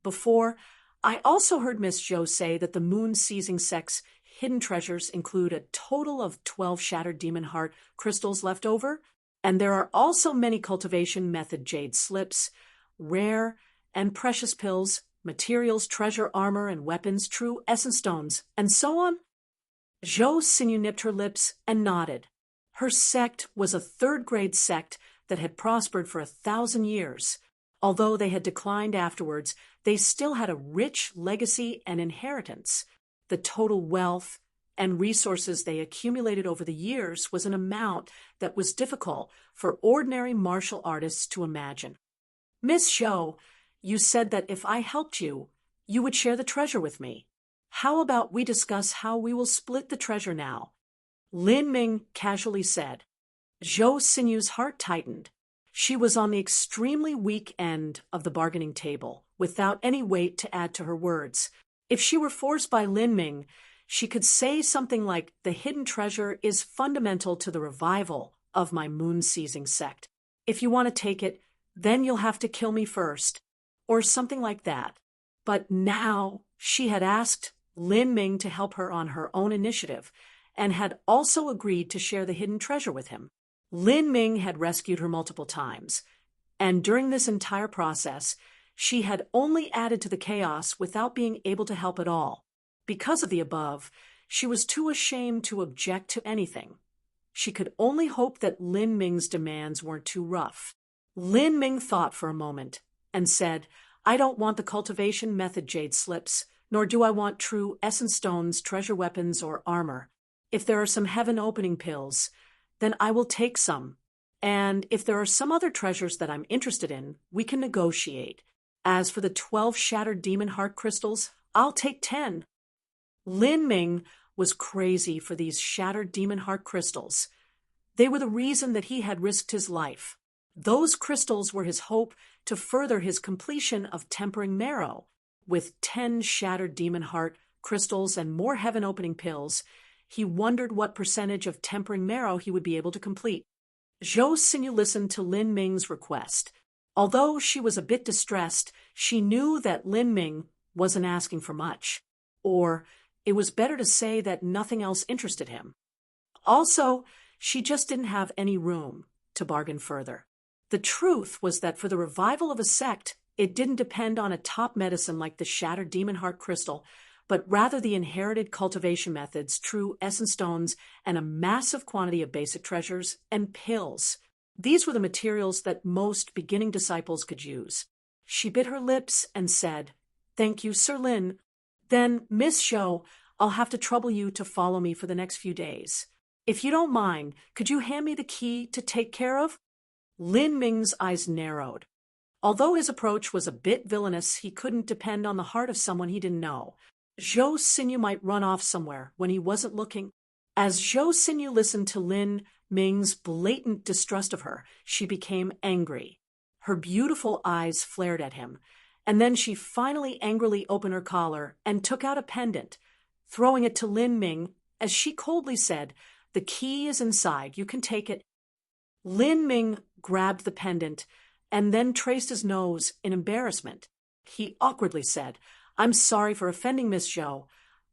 [SPEAKER 1] Before, I also heard Miss Zhou say that the moon-seizing sect's hidden treasures include a total of 12 shattered demon heart crystals left over, and there are also many cultivation method jade slips, rare and precious pills, materials, treasure, armor, and weapons, true essence stones, and so on. Zhou Xinyu nipped her lips and nodded. Her sect was a third-grade sect that had prospered for 1,000 years. Although they had declined afterwards, they still had a rich legacy and inheritance. The total wealth and resources they accumulated over the years was an amount that was difficult for ordinary martial artists to imagine. Miss Zhou, you said that if I helped you, you would share the treasure with me. How about we discuss how we will split the treasure now? Lin Ming casually said. Zhou Xinyu's heart tightened. She was on the extremely weak end of the bargaining table, without any weight to add to her words. If she were forced by Lin Ming, she could say something like, the hidden treasure is fundamental to the revival of my moon-seizing sect. If you want to take it, then you'll have to kill me first. Or something like that. But now she had asked Lin Ming to help her on her own initiative, and had also agreed to share the hidden treasure with him. Lin Ming had rescued her multiple times, and during this entire process, she had only added to the chaos without being able to help at all. Because of the above, she was too ashamed to object to anything. She could only hope that Lin Ming's demands weren't too rough. Lin Ming thought for a moment and said, "I don't want the cultivation method jade slips, nor do I want true essence stones, treasure weapons, or armor. If there are some heaven-opening pills, then I will take some. And if there are some other treasures that I'm interested in, we can negotiate. As for the 12 shattered demon heart crystals, I'll take 10. Lin Ming was crazy for these shattered demon heart crystals. They were the reason that he had risked his life. Those crystals were his hope to further his completion of tempering marrow. With 10 shattered demon heart crystals and more heaven-opening pills, he wondered what percentage of tempering marrow he would be able to complete. Zhou Xinyu listened to Lin Ming's request. Although she was a bit distressed, she knew that Lin Ming wasn't asking for much. Or it was better to say that nothing else interested him. Also, she just didn't have any room to bargain further. The truth was that for the revival of a sect, it didn't depend on a top medicine like the shattered demon heart crystal, but rather the inherited cultivation methods, true essence stones, and a massive quantity of basic treasures and pills. These were the materials that most beginning disciples could use. She bit her lips and said, "Thank you, Sir Lin. Then, Miss Zhou, I'll have to trouble you to follow me for the next few days. If you don't mind, could you hand me the key to take care of?" Lin Ming's eyes narrowed. Although his approach was a bit villainous, he couldn't depend on the heart of someone he didn't know. Zhou Xinyu might run off somewhere when he wasn't looking. As Zhou Xinyu listened to Lin Ming's blatant distrust of her, she became angry. Her beautiful eyes flared at him, and then she finally angrily opened her collar and took out a pendant, throwing it to Lin Ming as she coldly said, "The key is inside, you can take it." Lin Ming grabbed the pendant and then traced his nose in embarrassment. He awkwardly said, "I'm sorry for offending Miss Zhou.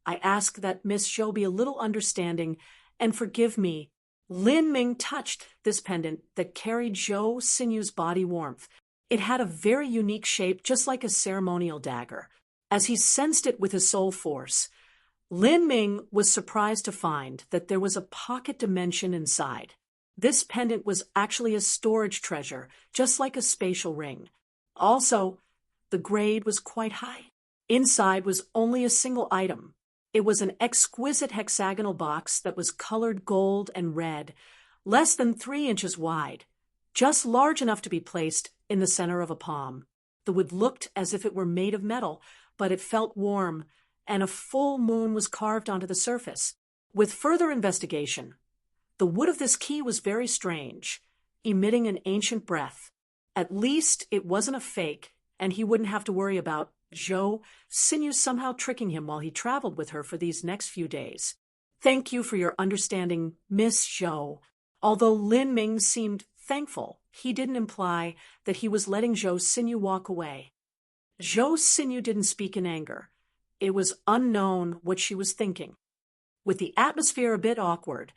[SPEAKER 1] I ask that Miss Zhou be a little understanding and forgive me." Lin Ming touched this pendant that carried Zhou Xinyu's body warmth. It had a very unique shape, just like a ceremonial dagger. As he sensed it with his soul force, Lin Ming was surprised to find that there was a pocket dimension inside. This pendant was actually a storage treasure, just like a spatial ring. Also, the grade was quite high. Inside was only a single item. It was an exquisite hexagonal box that was colored gold and red, less than 3 inches wide, just large enough to be placed in the center of a palm. The wood looked as if it were made of metal, but it felt warm, and a full moon was carved onto the surface. With further investigation, the wood of this key was very strange, emitting an ancient breath. At least it wasn't a fake, and he wouldn't have to worry about Zhou Xinyu somehow tricking him while he traveled with her for these next few days. "Thank you for your understanding, Miss Zhou." Although Lin Ming seemed thankful, he didn't imply that he was letting Zhou Xinyu walk away. Zhou Xinyu didn't speak in anger. It was unknown what she was thinking. With the atmosphere a bit awkward,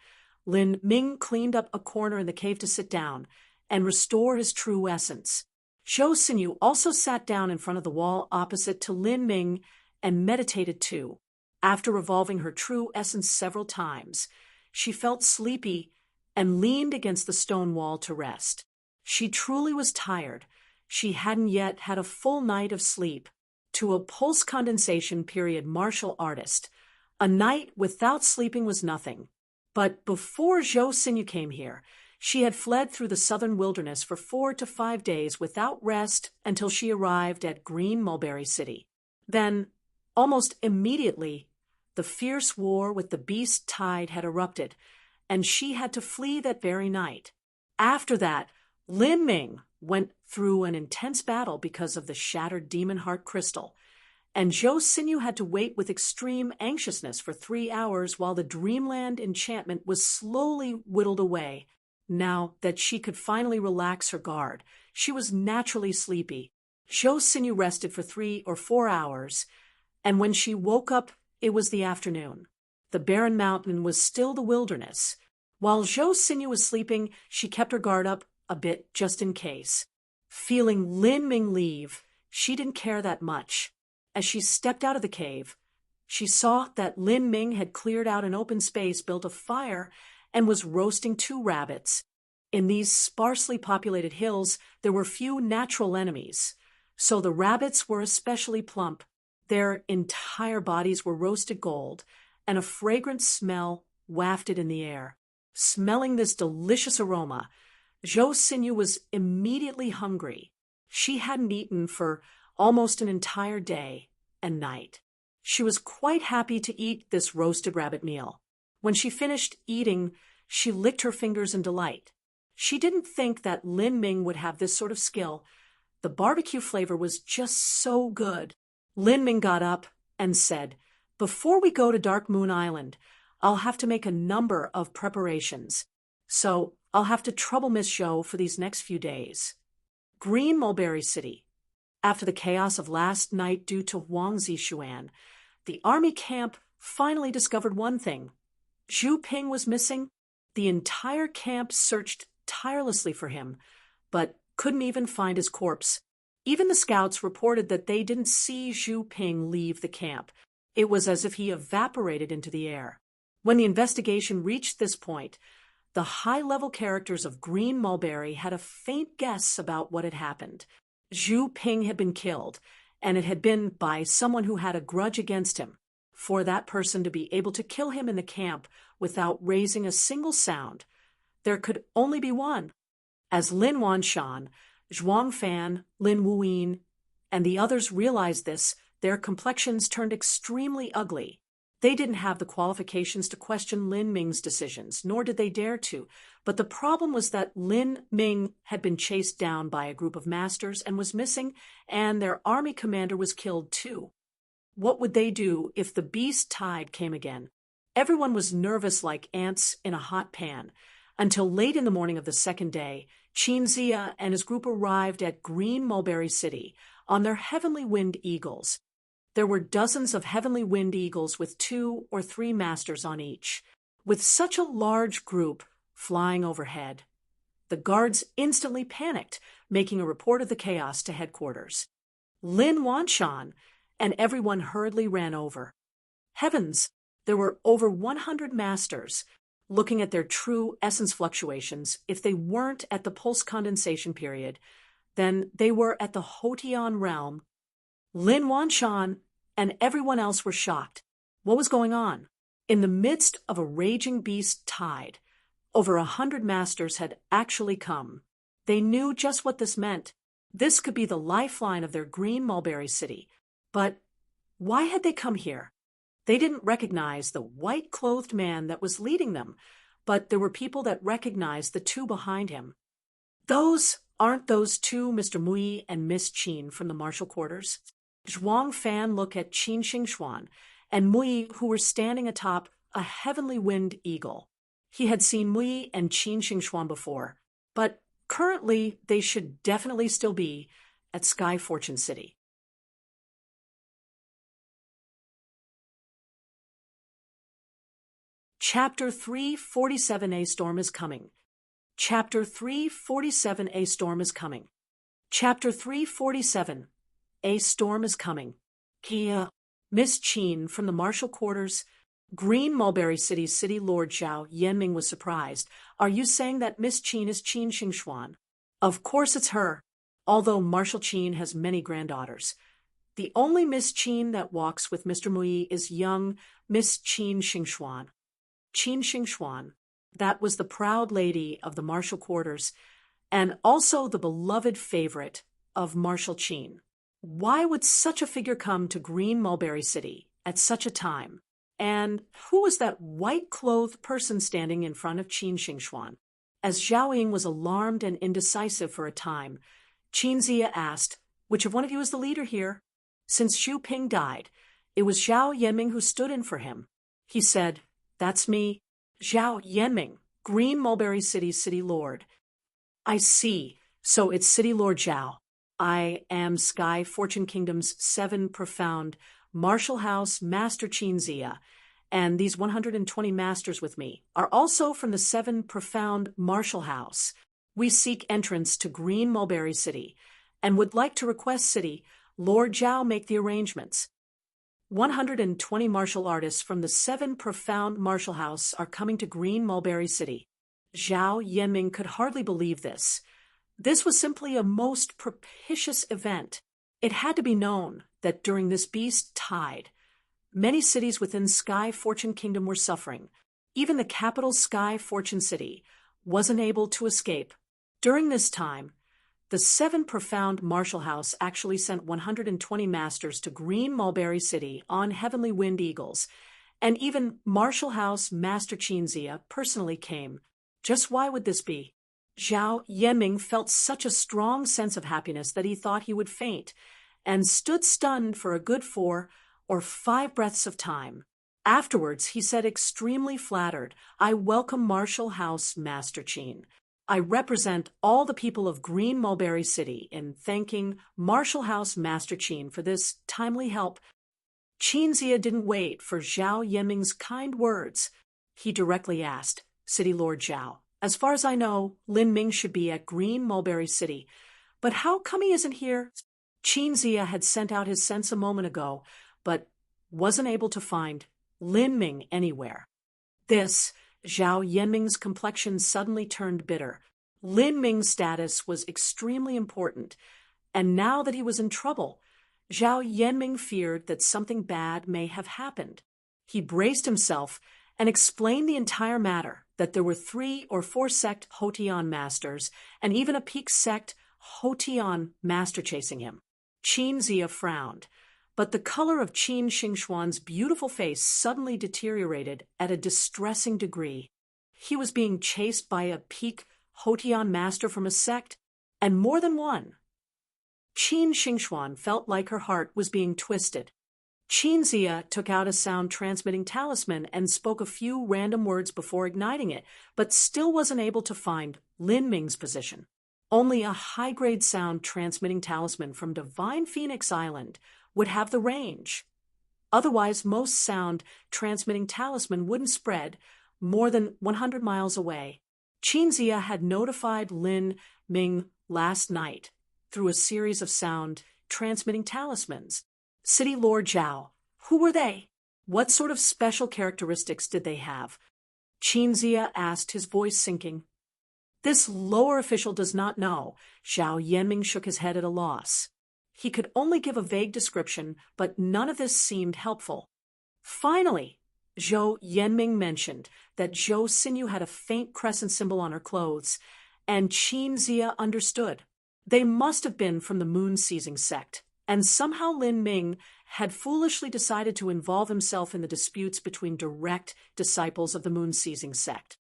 [SPEAKER 1] Lin Ming cleaned up a corner in the cave to sit down and restore his true essence. Zhou Xinyu also sat down in front of the wall opposite to Lin Ming and meditated too. After revolving her true essence several times, she felt sleepy and leaned against the stone wall to rest. She truly was tired. She hadn't yet had a full night of sleep. To a pulse condensation period martial artist, a night without sleeping was nothing. But before Zhou Xinyu came here, she had fled through the southern wilderness for 4 to 5 days without rest until she arrived at Green Mulberry City. Then, almost immediately, the fierce war with the beast tide had erupted, and she had to flee that very night. After that, Lin Ming went through an intense battle because of the shattered demon heart crystal, and Zhou Xinyu had to wait with extreme anxiousness for 3 hours while the dreamland enchantment was slowly whittled away. Now that she could finally relax her guard, she was naturally sleepy. Zhou Xinyu rested for 3 or 4 hours, and when she woke up It was the afternoon. The barren mountain was still the wilderness. While Zhou Xinyu was sleeping, she kept her guard up a bit just in case. Feeling Lin Ming leave, she didn't care that much. As she stepped out of the cave, she saw that Lin Ming had cleared out an open space, built a fire, and was roasting 2 rabbits. In these sparsely populated hills, there were few natural enemies, so the rabbits were especially plump. Their entire bodies were roasted gold, and a fragrant smell wafted in the air. Smelling this delicious aroma, Zhou Xinyu was immediately hungry. She hadn't eaten for almost an entire day and night. She was quite happy to eat this roasted rabbit meal. When she finished eating, she licked her fingers in delight. She didn't think that Lin Ming would have this sort of skill. The barbecue flavor was just so good. Lin Ming got up and said, "Before we go to Dark Moon Island, I'll have to make a number of preparations. So I'll have to trouble Miss Zhou for these next few days." Green Mulberry City. After the chaos of last night due to Wang Zixuan, the army camp finally discovered one thing. Zhu Ping was missing. The entire camp searched tirelessly for him, but couldn't even find his corpse. Even the scouts reported that they didn't see Zhu Ping leave the camp. It was as if he evaporated into the air. When the investigation reached this point, the high-level characters of Green Mulberry had a faint guess about what had happened. Zhu Ping had been killed, and it had been by someone who had a grudge against him. For that person to be able to kill him in the camp without raising a single sound, there could only be one. As Lin Wanshan, Zhuang Fan, Lin Wuyin, and the others realized this, their complexions turned extremely ugly. They didn't have the qualifications to question Lin Ming's decisions, nor did they dare to, but the problem was that Lin Ming had been chased down by a group of masters and was missing, and their army commander was killed too. What would they do if the beast tide came again? Everyone was nervous like ants in a hot pan. Until late in the morning of the second day, Qin Zia and his group arrived at Green Mulberry City on their heavenly winged eagles. There were dozens of heavenly winged eagles with 2 or 3 masters on each. With such a large group flying overhead, the guards instantly panicked, making a report of the chaos to headquarters. Lin Wanshan and everyone hurriedly ran over. Heavens, there were over 100 masters. Looking at their true essence fluctuations, if they weren't at the pulse condensation period, then they were at the Hotian realm. Lin Wanshan and everyone else were shocked. What was going on? In the midst of a raging beast tide, over 100 masters had actually come. They knew just what this meant. This could be the lifeline of their Green Mulberry City. But why had they come here? They didn't recognize the white-clothed man that was leading them, but there were people that recognized the 2 behind him. Aren't those 2 Mr. Mui and Miss Qin from the martial quarters? Zhuang Fan looked at Qin Xingxuan and Mui, who were standing atop a heavenly winged eagle. He had seen Mui and Qin Xingxuan before, but currently they should definitely still be at Sky Fortune City. Chapter 347, A Storm is Coming. Chapter 347, A Storm is Coming. Chapter 347, A Storm is Coming. Kia, Miss Qin from the martial quarters. Green Mulberry City's City Lord Zhao Yanming was surprised. Are you saying that Miss Qin is Qin Xingxuan? Of course it's her, although Marshal Qin has many granddaughters. The only Miss Qin that walks with Mr. Mui is young Miss Qin Xingxuan. Qin Xingxuan, that was the proud lady of the martial quarters, and also the beloved favorite of Marshal Qin. Why would such a figure come to Green Mulberry City at such a time? And who was that white-clothed person standing in front of Qin Xingxuan? As Zhao Ying was alarmed and indecisive for a time, Qin Zia asked, "Which of one of you is the leader here?" Since Zhu Ping died, it was Zhao Yanming who stood in for him. He said, "That's me, Zhao Yanming, Green Mulberry City's City Lord." "I see. So it's City Lord Zhao. I am Sky Fortune Kingdom's 7 profound Marshall House Master Qin Zia, and these 120 masters with me are also from the 7 Profound Marshall House. We seek entrance to Green Mulberry City, and would like to request City Lord Zhao make the arrangements. 120 martial artists from the 7 Profound Martial House are coming to Green Mulberry City. Zhao Yanming could hardly believe this. This was simply a most propitious event. It had to be known that during this beast tide, many cities within Sky Fortune Kingdom were suffering. Even the capital Sky Fortune City wasn't able to escape. During this time, the 7 Profound Martial House actually sent 120 masters to Green Mulberry City on Heavenly Wind Eagles, and even Martial House Master Qin Zia personally came. Just why would this be? Zhao Yanming felt such a strong sense of happiness that he thought he would faint, and stood stunned for a good 4 or 5 breaths of time. Afterwards, he said, extremely flattered, "I welcome Martial House Master Qin. I represent all the people of Green Mulberry City in thanking Martial House Master Qin for this timely help." Qin Zia didn't wait for Zhao Yanming's kind words. He directly asked, "City Lord Zhao, as far as I know, Lin Ming should be at Green Mulberry City, but how come he isn't here?" Qin Zia had sent out his sense a moment ago, but wasn't able to find Lin Ming anywhere. This, Zhao Yanming's complexion suddenly turned bitter. Lin Ming's status was extremely important, and now that he was in trouble, Zhao Yanming feared that something bad may have happened. He braced himself and explained the entire matter, that there were 3 or 4 sect Hotian masters, and even a peak sect Hotian master chasing him. Qin Zia frowned, but the color of Qin Xingxuan's beautiful face suddenly deteriorated at a distressing degree. He was being chased by a peak Hotian master from a sect, and more than one. Qin Xingxuan felt like her heart was being twisted. Qin Zia took out a sound-transmitting talisman and spoke a few random words before igniting it, but still wasn't able to find Lin Ming's position. Only a high-grade sound-transmitting talisman from Divine Phoenix Island would have the range. Otherwise, most sound-transmitting talisman wouldn't spread more than 100 miles away. Qin Zia had notified Lin Ming last night through a series of sound-transmitting talismans. City Lord Zhao, who were they? What sort of special characteristics did they have? Qin Zia asked, his voice sinking. This lower official does not know. Zhao Yanming shook his head at a loss. He could only give a vague description, but none of this seemed helpful. Finally, Zhou Yanming mentioned that Zhou Xinyu had a faint crescent symbol on her clothes, and Qin Zia understood. They must have been from the moon-seizing sect, and somehow Lin Ming had foolishly decided to involve himself in the disputes between direct disciples of the moon-seizing sect.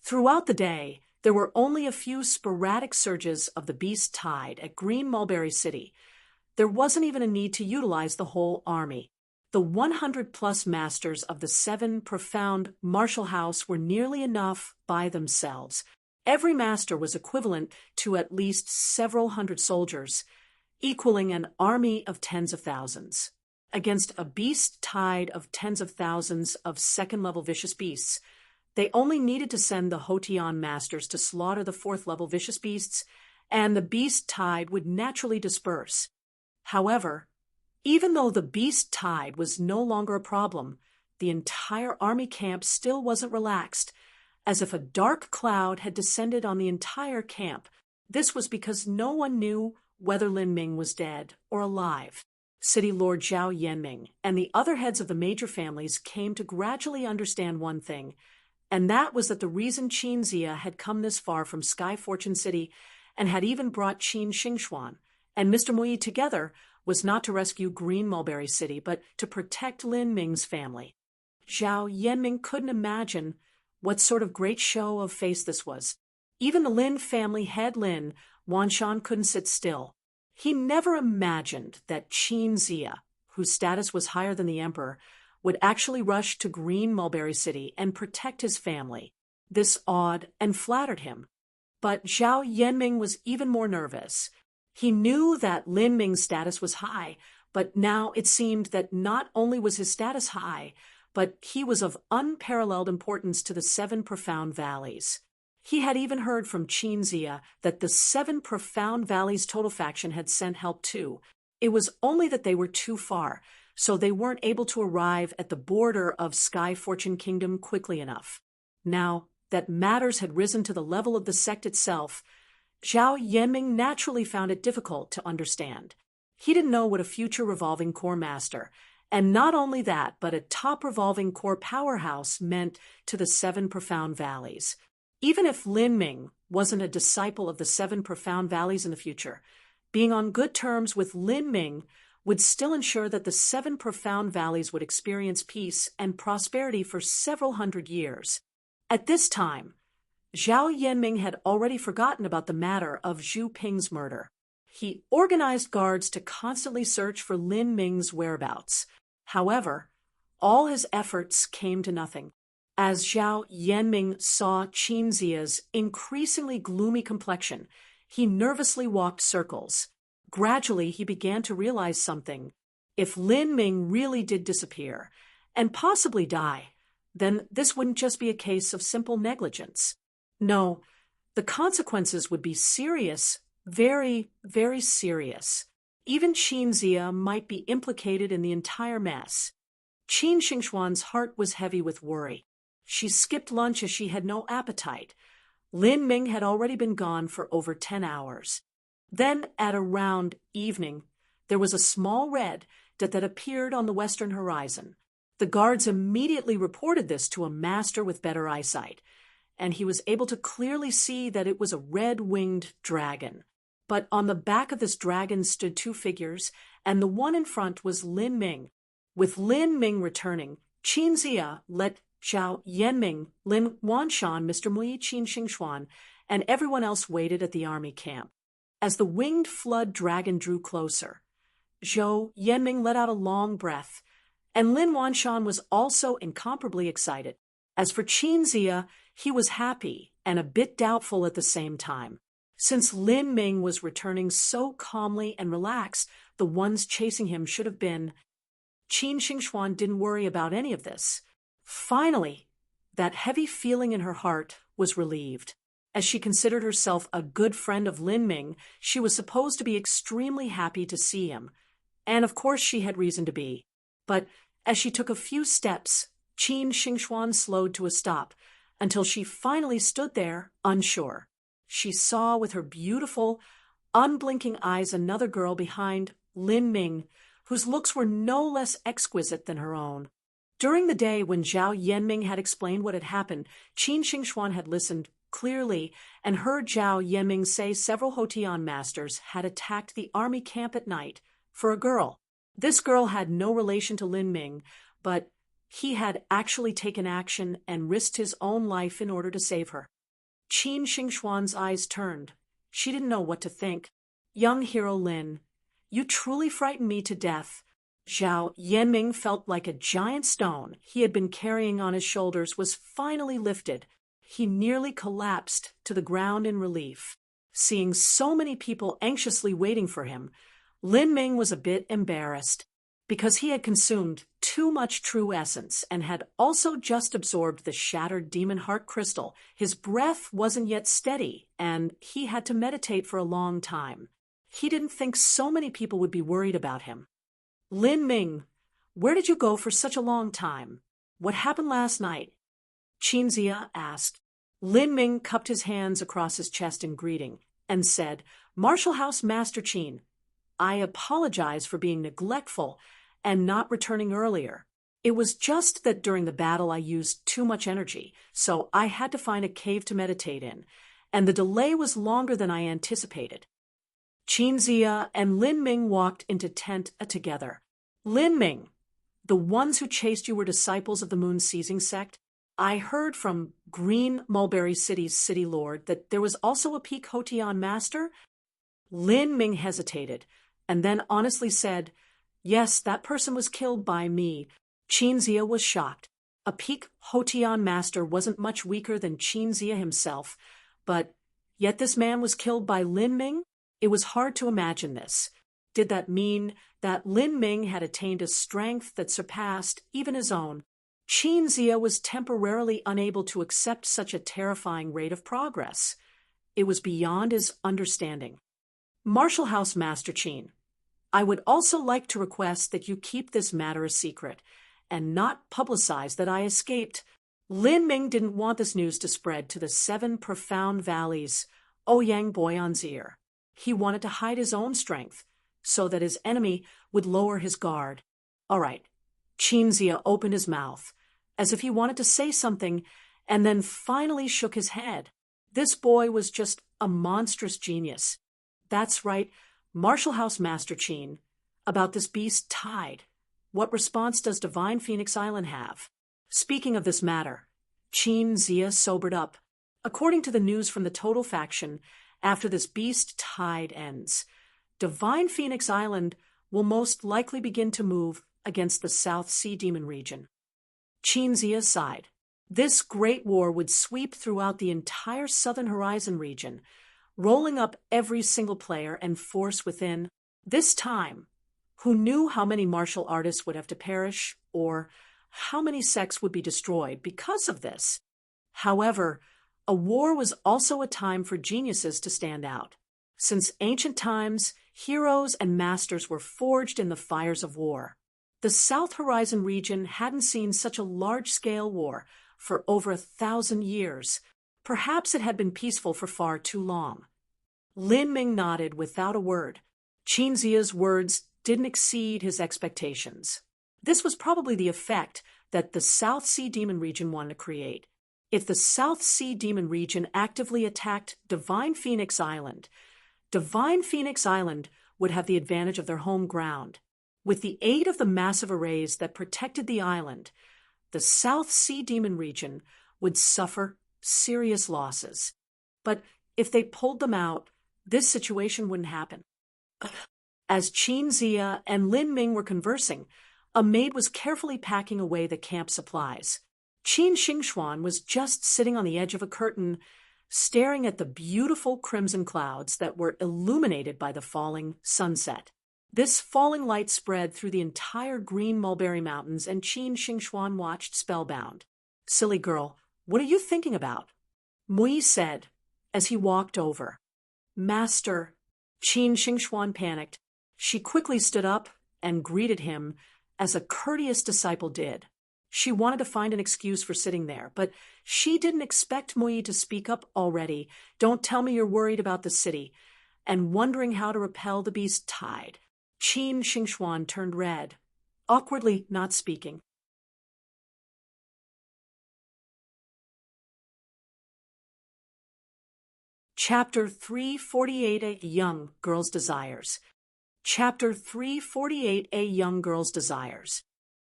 [SPEAKER 1] Throughout the day, there were only a few sporadic surges of the beast tide at Green Mulberry City. There wasn't even a need to utilize the whole army. The 100-plus masters of the 7 Profound Martial House were nearly enough by themselves. Every master was equivalent to at least several hundred soldiers, equaling an army of tens of thousands. Against a beast tide of tens of thousands of second-level vicious beasts, they only needed to send the Hotian masters to slaughter the 4th-level vicious beasts, and the beast tide would naturally disperse. However, even though the beast tide was no longer a problem, the entire army camp still wasn't relaxed, as if a dark cloud had descended on the entire camp. This was because no one knew whether Lin Ming was dead or alive. City Lord Zhao Yanming and the other heads of the major families came to gradually understand one thing, and that was that the reason Qin Zia had come this far from Sky Fortune City and had even brought Qin Xingxuan and Mr. Mui together was not to rescue Green Mulberry City, but to protect Lin Ming's family. Zhao Yanming couldn't imagine what sort of great show of face this was. Even the Lin family head Lin, Wanshan, couldn't sit still. He never imagined that Qin Zia, whose status was higher than the emperor, would actually rush to Green Mulberry City and protect his family. This awed and flattered him. But Zhao Yanming was even more nervous. He knew that Lin Ming's status was high, But now it seemed that not only was his status high, but he was of unparalleled importance to the seven profound valleys. He had even heard from Qinzia that the seven profound valleys total faction had sent help too. It was only that they were too far, so they weren't able to arrive at the border of Sky Fortune Kingdom quickly enough. Now that matters had risen to the level of the sect itself, Zhao Yanming naturally found it difficult to understand. He didn't know what a future revolving core master, and not only that, but a top revolving core powerhouse meant to the seven profound valleys. Even if Lin Ming wasn't a disciple of the seven profound valleys in the future, being on good terms with Lin Ming would still ensure that the seven profound valleys would experience peace and prosperity for several hundred years. At this time, Zhao Yanming had already forgotten about the matter of Zhu Ping's murder. He organized guards to constantly search for Lin Ming's whereabouts. However, all his efforts came to nothing. As Zhao Yanming saw Qinzia's increasingly gloomy complexion, he nervously walked circles. Gradually, he began to realize something. If Lin Ming really did disappear, and possibly die, then this wouldn't just be a case of simple negligence. No, the consequences would be serious, very, very serious. Even Qinzia might be implicated in the entire mess. Qin Xingxuan's heart was heavy with worry. She skipped lunch as she had no appetite. Lin Ming had already been gone for over 10 hours. Then, at around evening, there was a small red dot that appeared on the western horizon. The guards immediately reported this to a master with better eyesight, and he was able to clearly see that it was a red-winged dragon. But on the back of this dragon stood two figures, and the one in front was Lin Ming. With Lin Ming returning, Qinzia let Zhao Yanming, Lin Wanshan, Mr. Mui, Qin Xingxuan, and everyone else waited at the army camp. As the winged flood dragon drew closer, Zhao Yanming let out a long breath, and Lin Wanshan was also incomparably excited. As for Qinzia, he was happy and a bit doubtful at the same time. Since Lin Ming was returning so calmly and relaxed, the ones chasing him should have been. Qin Xingxuan didn't worry about any of this. Finally, that heavy feeling in her heart was relieved. As she considered herself a good friend of Lin Ming, she was supposed to be extremely happy to see him. And of course she had reason to be. But as she took a few steps, Qin Xingxuan slowed to a stop, until she finally stood there, unsure. She saw with her beautiful, unblinking eyes another girl behind Lin Ming, whose looks were no less exquisite than her own. During the day when Zhao Yanming had explained what had happened, Qin Xingxuan had listened clearly and heard Zhao Yanming say several Hotian masters had attacked the army camp at night for a girl. This girl had no relation to Lin Ming, but he had actually taken action and risked his own life in order to save her. Qin Xingxuan's eyes turned. She didn't know what to think. Young hero Lin, you truly frightened me to death. Zhao Yanming felt like a giant stone he had been carrying on his shoulders was finally lifted. He nearly collapsed to the ground in relief. Seeing so many people anxiously waiting for him, Lin Ming was a bit embarrassed. Because he had consumed too much true essence and had also just absorbed the shattered demon heart crystal, his breath wasn't yet steady, and he had to meditate for a long time. He didn't think so many people would be worried about him. Lin Ming, where did you go for such a long time? What happened last night? Qinzia asked. Lin Ming cupped his hands across his chest in greeting and said, Martial House Master Qin, I apologize for being neglectful and not returning earlier. It was just that during the battle I used too much energy, so I had to find a cave to meditate in, and the delay was longer than I anticipated. Qinzia and Lin Ming walked into tent together. Lin Ming, the ones who chased you were disciples of the Moon Seizing sect? I heard from Green Mulberry City's city lord that there was also a peak Hotian master. Lin Ming hesitated, and then honestly said, Yes, that person was killed by me. Qinzia was shocked. A peak Hotian master wasn't much weaker than Qinzia himself, but yet this man was killed by Lin Ming? It was hard to imagine this. Did that mean that Lin Ming had attained a strength that surpassed even his own. Qin Zia was temporarily unable to accept such a terrifying rate of progress. It was beyond his understanding. Martial House Master Qin, I would also like to request that you keep this matter a secret and not publicize that I escaped. Lin Ming didn't want this news to spread to the 7 profound valleys, Ouyang Boyan's ear. He wanted to hide his own strength so that his enemy would lower his guard. All right. Qin Zia opened his mouth, as if he wanted to say something, and then finally shook his head. This boy was just a monstrous genius. That's right, Martial House Master Qin. About this beast Tide. What response does Divine Phoenix Island have? Speaking of this matter, Qin Zia sobered up. According to the news from the Total faction, after this beast Tide ends, Divine Phoenix Island will most likely begin to move against the South Sea Demon region. Qin Zia sighed. This great war would sweep throughout the entire Southern Horizon region, rolling up every single player and force within. This time, who knew how many martial artists would have to perish, or how many sects would be destroyed because of this? However, a war was also a time for geniuses to stand out. Since ancient times, heroes and masters were forged in the fires of war. The South Horizon region hadn't seen such a large-scale war for over 1,000 years. Perhaps it had been peaceful for far too long. Lin Ming nodded without a word. Qin Zia's words didn't exceed his expectations. This was probably the effect that the South Sea Demon region wanted to create. If the South Sea Demon region actively attacked Divine Phoenix Island, Divine Phoenix Island would have the advantage of their home ground. With the aid of the massive arrays that protected the island, the South Sea Demon region would suffer serious losses. But if they pulled them out, this situation wouldn't happen. As Qin Zia and Lin Ming were conversing, a maid was carefully packing away the camp supplies. Qin Xingxuan was just sitting on the edge of a curtain, staring at the beautiful crimson clouds that were illuminated by the falling sunset. This falling light spread through the entire green mulberry mountains, and Qin Xingxuan watched spellbound. "Silly girl, what are you thinking about?" Mui said as he walked over. "Master." Qin Xingxuan panicked. She quickly stood up and greeted him as a courteous disciple did. She wanted to find an excuse for sitting there, but she didn't expect Mui to speak up already. "Don't tell me you're worried about the city and wondering how to repel the beast Tide." Qin Xingxuan turned red, awkwardly not speaking. Chapter 348: A Young Girl's Desires. Chapter 348: A Young Girl's Desires.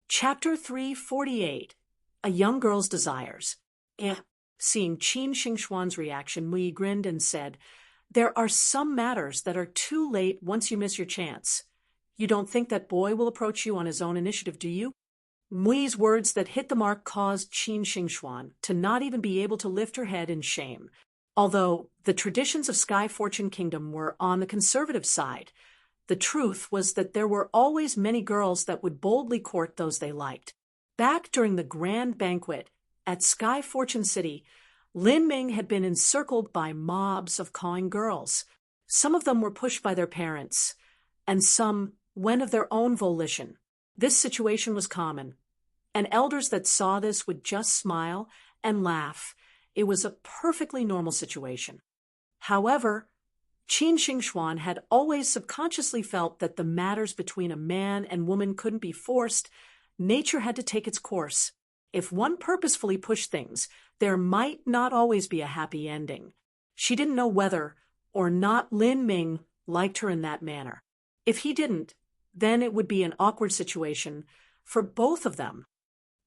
[SPEAKER 1] Chapter 348: A Young Girl's Desires. Seeing Qin Xingxuan's reaction, Mui grinned and said, "There are some matters that are too late once you miss your chance. You don't think that boy will approach you on his own initiative, do you?" Mui's words that hit the mark caused Qin Xingxuan to not even be able to lift her head in shame. Although the traditions of Sky Fortune Kingdom were on the conservative side, the truth was that there were always many girls that would boldly court those they liked. Back during the grand banquet at Sky Fortune City, Lin Ming had been encircled by mobs of cawing girls. Some of them were pushed by their parents, and some went of their own volition. This situation was common, and elders that saw this would just smile and laugh. It was a perfectly normal situation. However, Qin Xingxuan had always subconsciously felt that the matters between a man and woman couldn't be forced. Nature had to take its course. If one purposefully pushed things, there might not always be a happy ending. She didn't know whether or not Lin Ming liked her in that manner. If he didn't, then it would be an awkward situation for both of them.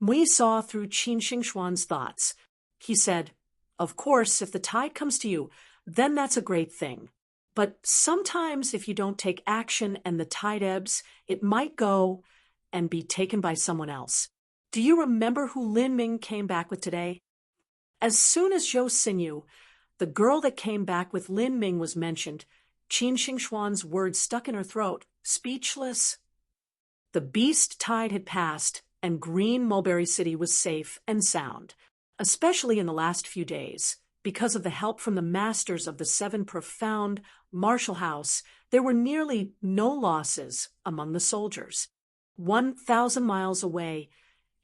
[SPEAKER 1] Mui saw through Qin Xingxuan's thoughts. He said, "Of course, if the tide comes to you, then that's a great thing. But sometimes if you don't take action and the tide ebbs, it might go and be taken by someone else. Do you remember who Lin Ming came back with today?" As soon as Zhou Xinyu, the girl that came back with Lin Ming, was mentioned, Qin Xingxuan's words stuck in her throat. Speechless, The beast tide had passed, and Green Mulberry City was safe and sound, especially in the last few days. Because of the help from the masters of the seven profound Marshall House, there were nearly no losses among the soldiers. 1,000 miles away,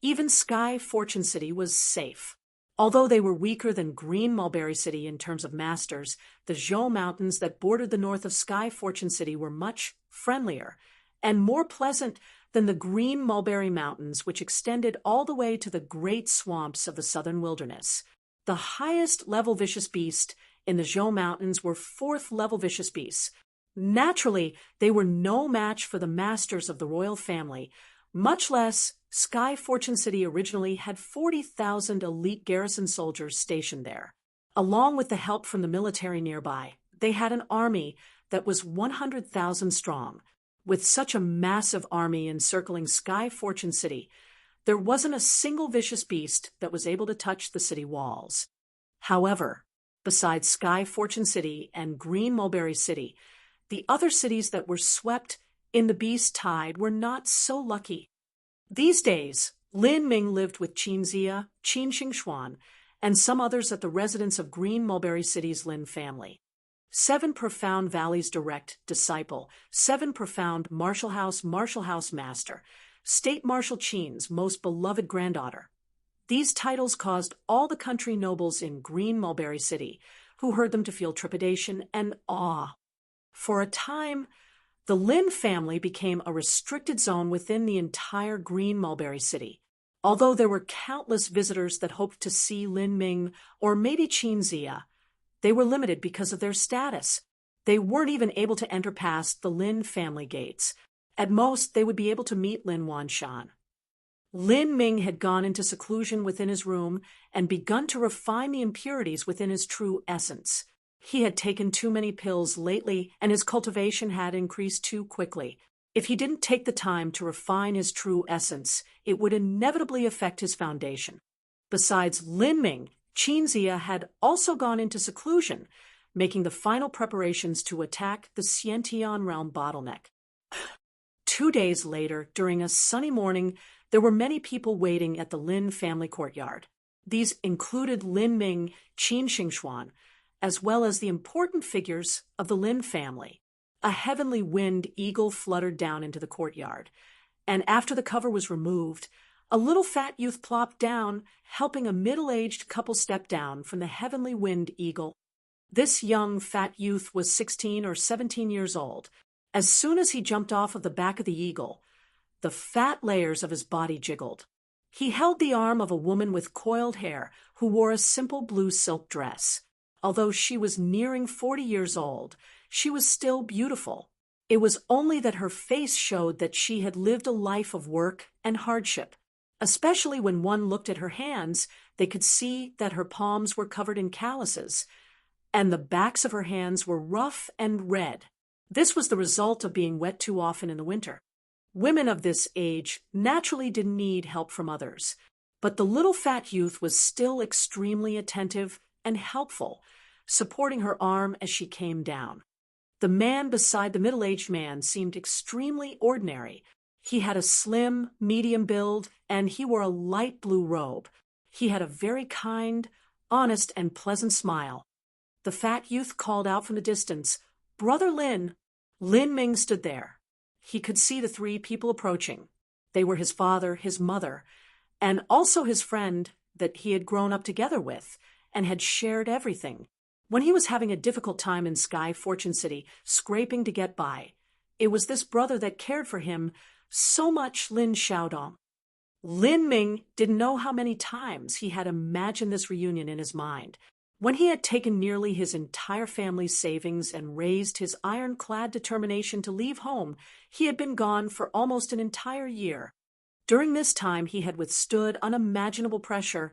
[SPEAKER 1] even Sky Fortune City was safe. Although they were weaker than Green Mulberry City in terms of masters, the Zhou Mountains that bordered the north of Sky Fortune City were much friendlier and more pleasant than the Green Mulberry Mountains, which extended all the way to the great swamps of the southern wilderness. The highest level vicious beast in the Zhou Mountains were fourth level vicious beasts. Naturally, they were no match for the masters of the royal family, much less Sky Fortune City originally had 40,000 elite garrison soldiers stationed there. Along with the help from the military nearby, they had an army that was 100,000 strong. With such a massive army encircling Sky Fortune City, there wasn't a single vicious beast that was able to touch the city walls. However, besides Sky Fortune City and Green Mulberry City, the other cities that were swept in the beast tide were not so lucky. These days, Lin Ming lived with Qin Zia, Qin Xingxuan, and some others at the residence of Green Mulberry City's Lin family. 7 Profound Valleys direct disciple, 7 Profound Marshall House master, State Marshal Qin's most beloved granddaughter. These titles caused all the country nobles in Green Mulberry City, who heard them, to feel trepidation and awe. For a time, the Lin family became a restricted zone within the entire Green Mulberry City. Although there were countless visitors that hoped to see Lin Ming or maybe Qin Zia, they were limited because of their status. They weren't even able to enter past the Lin family gates. At most, they would be able to meet Lin Wanshan. Lin Ming had gone into seclusion within his room and begun to refine the impurities within his true essence. He had taken too many pills lately, and his cultivation had increased too quickly. If he didn't take the time to refine his true essence, it would inevitably affect his foundation. Besides Lin Ming, Qin Zia had also gone into seclusion, making the final preparations to attack the Xiantian realm bottleneck. 2 days later, during a sunny morning, there were many people waiting at the Lin family courtyard. These included Lin Ming, Qin Xingxuan, as well as the important figures of the Lin family. A heavenly winged eagle fluttered down into the courtyard, and after the cover was removed, a little fat youth plopped down, helping a middle-aged couple step down from the heavenly winged eagle. This young fat youth was 16 or 17 years old. As soon as he jumped off of the back of the eagle, the fat layers of his body jiggled. He held the arm of a woman with coiled hair who wore a simple blue silk dress. Although she was nearing 40 years old, she was still beautiful. It was only that her face showed that she had lived a life of work and hardship. Especially when one looked at her hands, they could see that her palms were covered in calluses, and the backs of her hands were rough and red. This was the result of being wet too often in the winter. Women of this age naturally didn't need help from others, but the little fat youth was still extremely attentive and helpful, supporting her arm as she came down. The man beside the middle-aged man seemed extremely ordinary. He had a slim, medium build, and he wore a light blue robe. He had a very kind, honest, and pleasant smile. The fat youth called out from the distance, "Brother Lin." Lin Ming stood there. He could see the 3 people approaching. They were his father, his mother, and also his friend that he had grown up together with and had shared everything. When he was having a difficult time in Sky Fortune City, scraping to get by, it was this brother that cared for him so much. Lin Xiaodong. Lin Ming didn't know how many times he had imagined this reunion in his mind. When he had taken nearly his entire family's savings and raised his ironclad determination to leave home, he had been gone for almost an entire year. During this time, he had withstood unimaginable pressure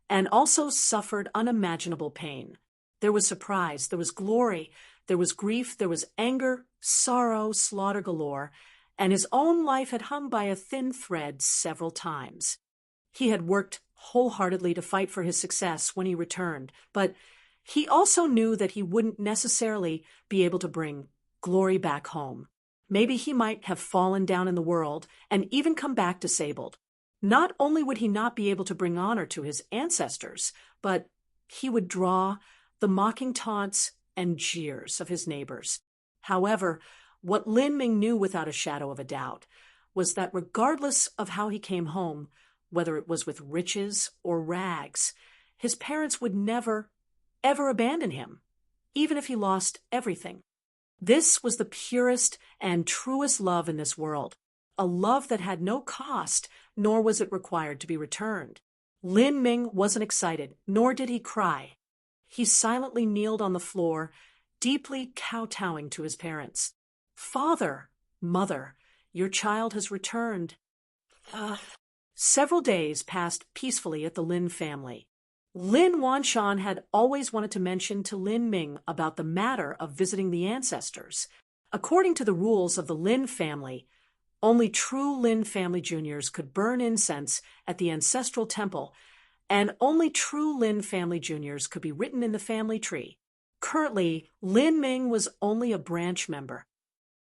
[SPEAKER 1] and also suffered unimaginable pain. There was surprise, there was glory, there was grief, there was anger, sorrow, slaughter galore, and his own life had hung by a thin thread several times. He had worked wholeheartedly to fight for his success when he returned, but he also knew that he wouldn't necessarily be able to bring glory back home. Maybe he might have fallen down in the world and even come back disabled. Not only would he not be able to bring honor to his ancestors, but he would draw the mocking taunts and jeers of his neighbors. However, what Lin Ming knew without a shadow of a doubt was that regardless of how he came home, whether it was with riches or rags, his parents would never, ever abandon him, even if he lost everything. This was the purest and truest love in this world, a love that had no cost, nor was it required to be returned. Lin Ming wasn't excited, nor did he cry. He silently kneeled on the floor, deeply kowtowing to his parents. "Father, mother, your child has returned." Several days passed peacefully at the Lin family. Lin Wanshan had always wanted to mention to Lin Ming about the matter of visiting the ancestors. According to the rules of the Lin family, only true Lin family juniors could burn incense at the ancestral temple, and only true Lin family juniors could be written in the family tree. Currently, Lin Ming was only a branch member.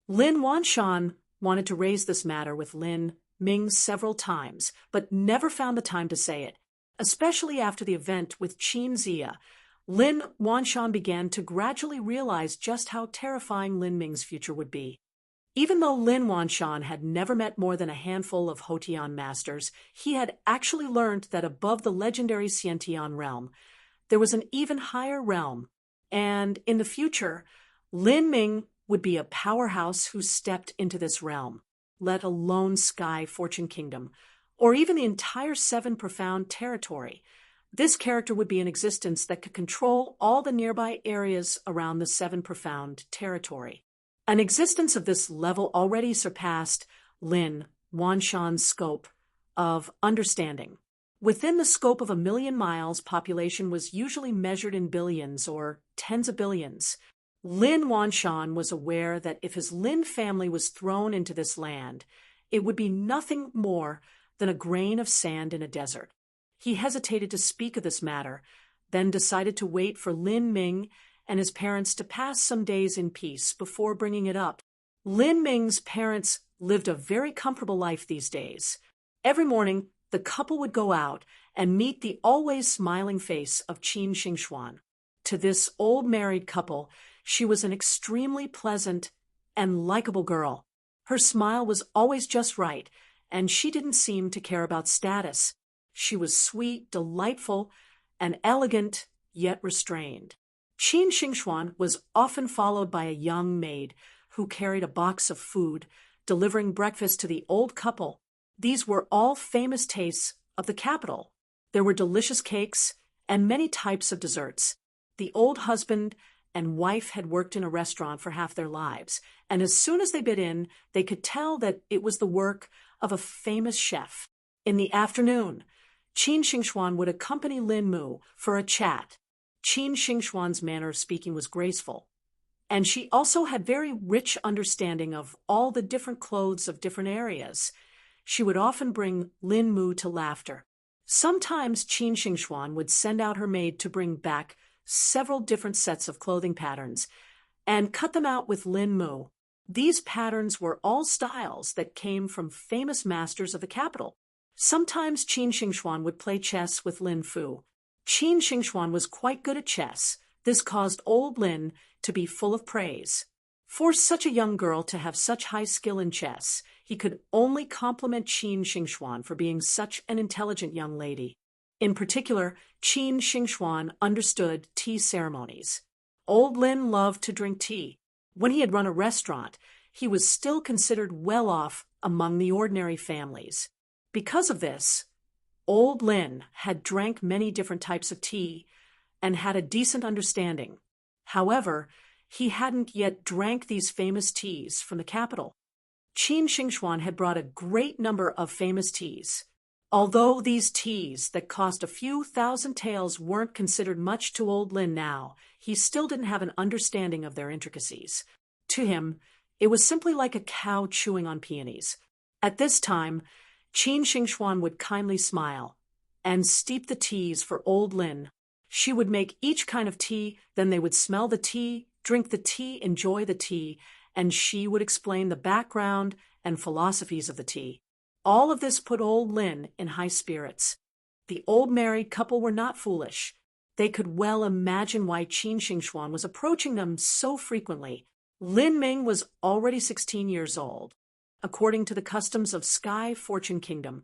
[SPEAKER 1] Lin Wanshan wanted to raise this matter with Lin Ming several times, but never found the time to say it. Especially after the event with Qin Zia, Lin Wanshan began to gradually realize just how terrifying Lin Ming's future would be. Even though Lin Wanshan had never met more than a handful of Hotian masters, he had actually learned that above the legendary Xiantian realm, there was an even higher realm, and in the future, Lin Ming would be a powerhouse who stepped into this realm, let alone Sky Fortune Kingdom, or even the entire Seven Profound territory. This character would be an existence that could control all the nearby areas around the Seven Profound territory. An existence of this level already surpassed Lin Wanshan's scope of understanding. Within the scope of 1,000,000 miles, population was usually measured in billions or tens of billions. Lin Wanshan was aware that if his Lin family was thrown into this land, it would be nothing more than a grain of sand in a desert. He hesitated to speak of this matter, then decided to wait for Lin Ming and his parents to pass some days in peace before bringing it up. Lin Ming's parents lived a very comfortable life these days. Every morning, the couple would go out and meet the always smiling face of Qin Xingxuan. To this old married couple, she was an extremely pleasant and likable girl. Her smile was always just right, and she didn't seem to care about status. She was sweet, delightful, and elegant, yet restrained. Qin Xingxuan was often followed by a young maid who carried a box of food, delivering breakfast to the old couple. These were all famous tastes of the capital. There were delicious cakes and many types of desserts. The old husband and wife had worked in a restaurant for half their lives, and as soon as they bit in, they could tell that it was the work of a famous chef. In the afternoon, Qin Xingxuan would accompany Lin Mu for a chat. Qin Xingxuan's manner of speaking was graceful, and she also had very rich understanding of all the different clothes of different areas. She would often bring Lin Mu to laughter. Sometimes Qin Xingxuan would send out her maid to bring back several different sets of clothing patterns and cut them out with Lin Mu. These patterns were all styles that came from famous masters of the capital. Sometimes Qin Xingxuan would play chess with Lin Fu. Qin Xingxuan was quite good at chess. This caused old Lin to be full of praise. For such a young girl to have such high skill in chess, he could only compliment Qin Xingxuan for being such an intelligent young lady. In particular, Qin Xingxuan understood tea ceremonies. Old Lin loved to drink tea. When he had run a restaurant, he was still considered well off among the ordinary families. Because of this, old Lin had drank many different types of tea and had a decent understanding. However, he hadn't yet drank these famous teas from the capital. Qin Xingxuan had brought a great number of famous teas. Although these teas that cost a few thousand taels weren't considered much to old Lin now, he still didn't have an understanding of their intricacies. To him, it was simply like a cow chewing on peonies. At this time, Qin Xingxuan would kindly smile and steep the teas for old Lin. She would make each kind of tea, then they would smell the tea, drink the tea, enjoy the tea, and she would explain the background and philosophies of the tea. All of this put old Lin in high spirits. The old married couple were not foolish. They could well imagine why Qin Xingxuan was approaching them so frequently. Lin Ming was already 16 years old. According to the customs of Sky Fortune Kingdom,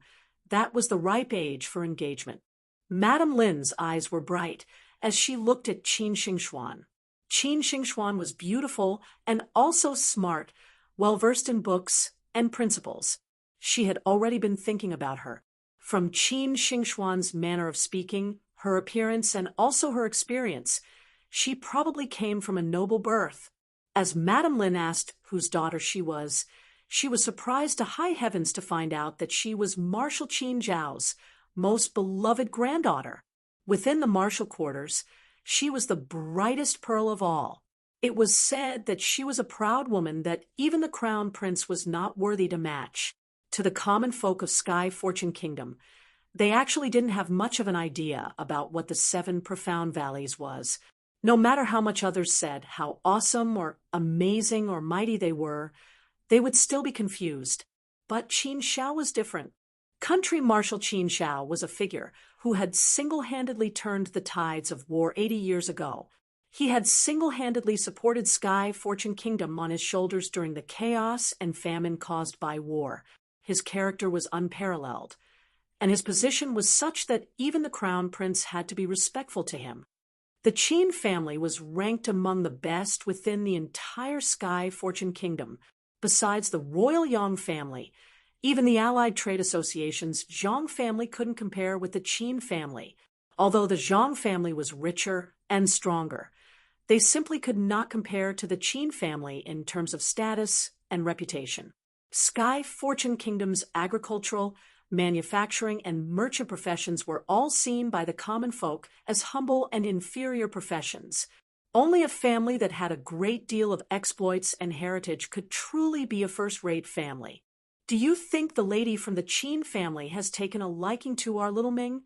[SPEAKER 1] that was the ripe age for engagement. Madame Lin's eyes were bright as she looked at Qin Xingxuan. Qin Xingxuan was beautiful and also smart, well-versed in books and principles. She had already been thinking about her. From Qin Xingxuan's manner of speaking, her appearance, and also her experience, she probably came from a noble birth. As Madame Lin asked whose daughter she was surprised to high heavens to find out that she was Marshal Qin Zhao's most beloved granddaughter. Within the martial quarters, she was the brightest pearl of all. It was said that she was a proud woman that even the crown prince was not worthy to match. To the common folk of Sky Fortune Kingdom, they actually didn't have much of an idea about what the 7 profound valleys was. No matter how much others said how awesome or amazing or mighty they would still be confused. But Qin Shao was different. Country Marshal Qin Shao was a figure who had single-handedly turned the tides of war 80 years ago. He had single-handedly supported Sky Fortune Kingdom on his shoulders during the chaos and famine caused by war. His character was unparalleled, and his position was such that even the crown prince had to be respectful to him. The Qin family was ranked among the best within the entire Sky Fortune Kingdom. Besides the royal Yang family, even the allied trade association's Zhang family couldn't compare with the Qin family. Although the Zhang family was richer and stronger, they simply could not compare to the Qin family in terms of status and reputation. Sky Fortune Kingdom's agricultural, manufacturing, and merchant professions were all seen by the common folk as humble and inferior professions. Only a family that had a great deal of exploits and heritage could truly be a first-rate family. Do you think the lady from the Qin family has taken a liking to our little Ming?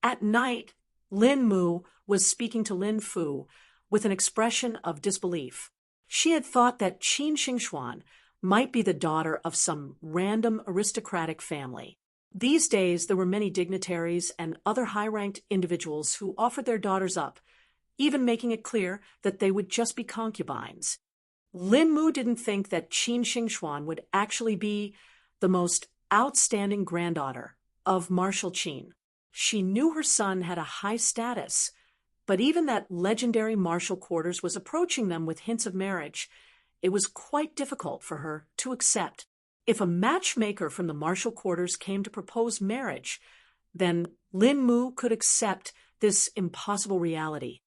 [SPEAKER 1] At night, Lin Mu was speaking to Lin Fu with an expression of disbelief. She had thought that Qin Xingxuan might be the daughter of some random aristocratic family. These days, there were many dignitaries and other high-ranked individuals who offered their daughters up, even making it clear that they would just be concubines. Lin Mu didn't think that Qin Xingxuan would actually be the most outstanding granddaughter of Marshal Qin. She knew her son had a high status, but even that legendary martial quarters was approaching them with hints of marriage. It was quite difficult for her to accept. If a matchmaker from the martial quarters came to propose marriage, then Lin Mu could accept this impossible reality.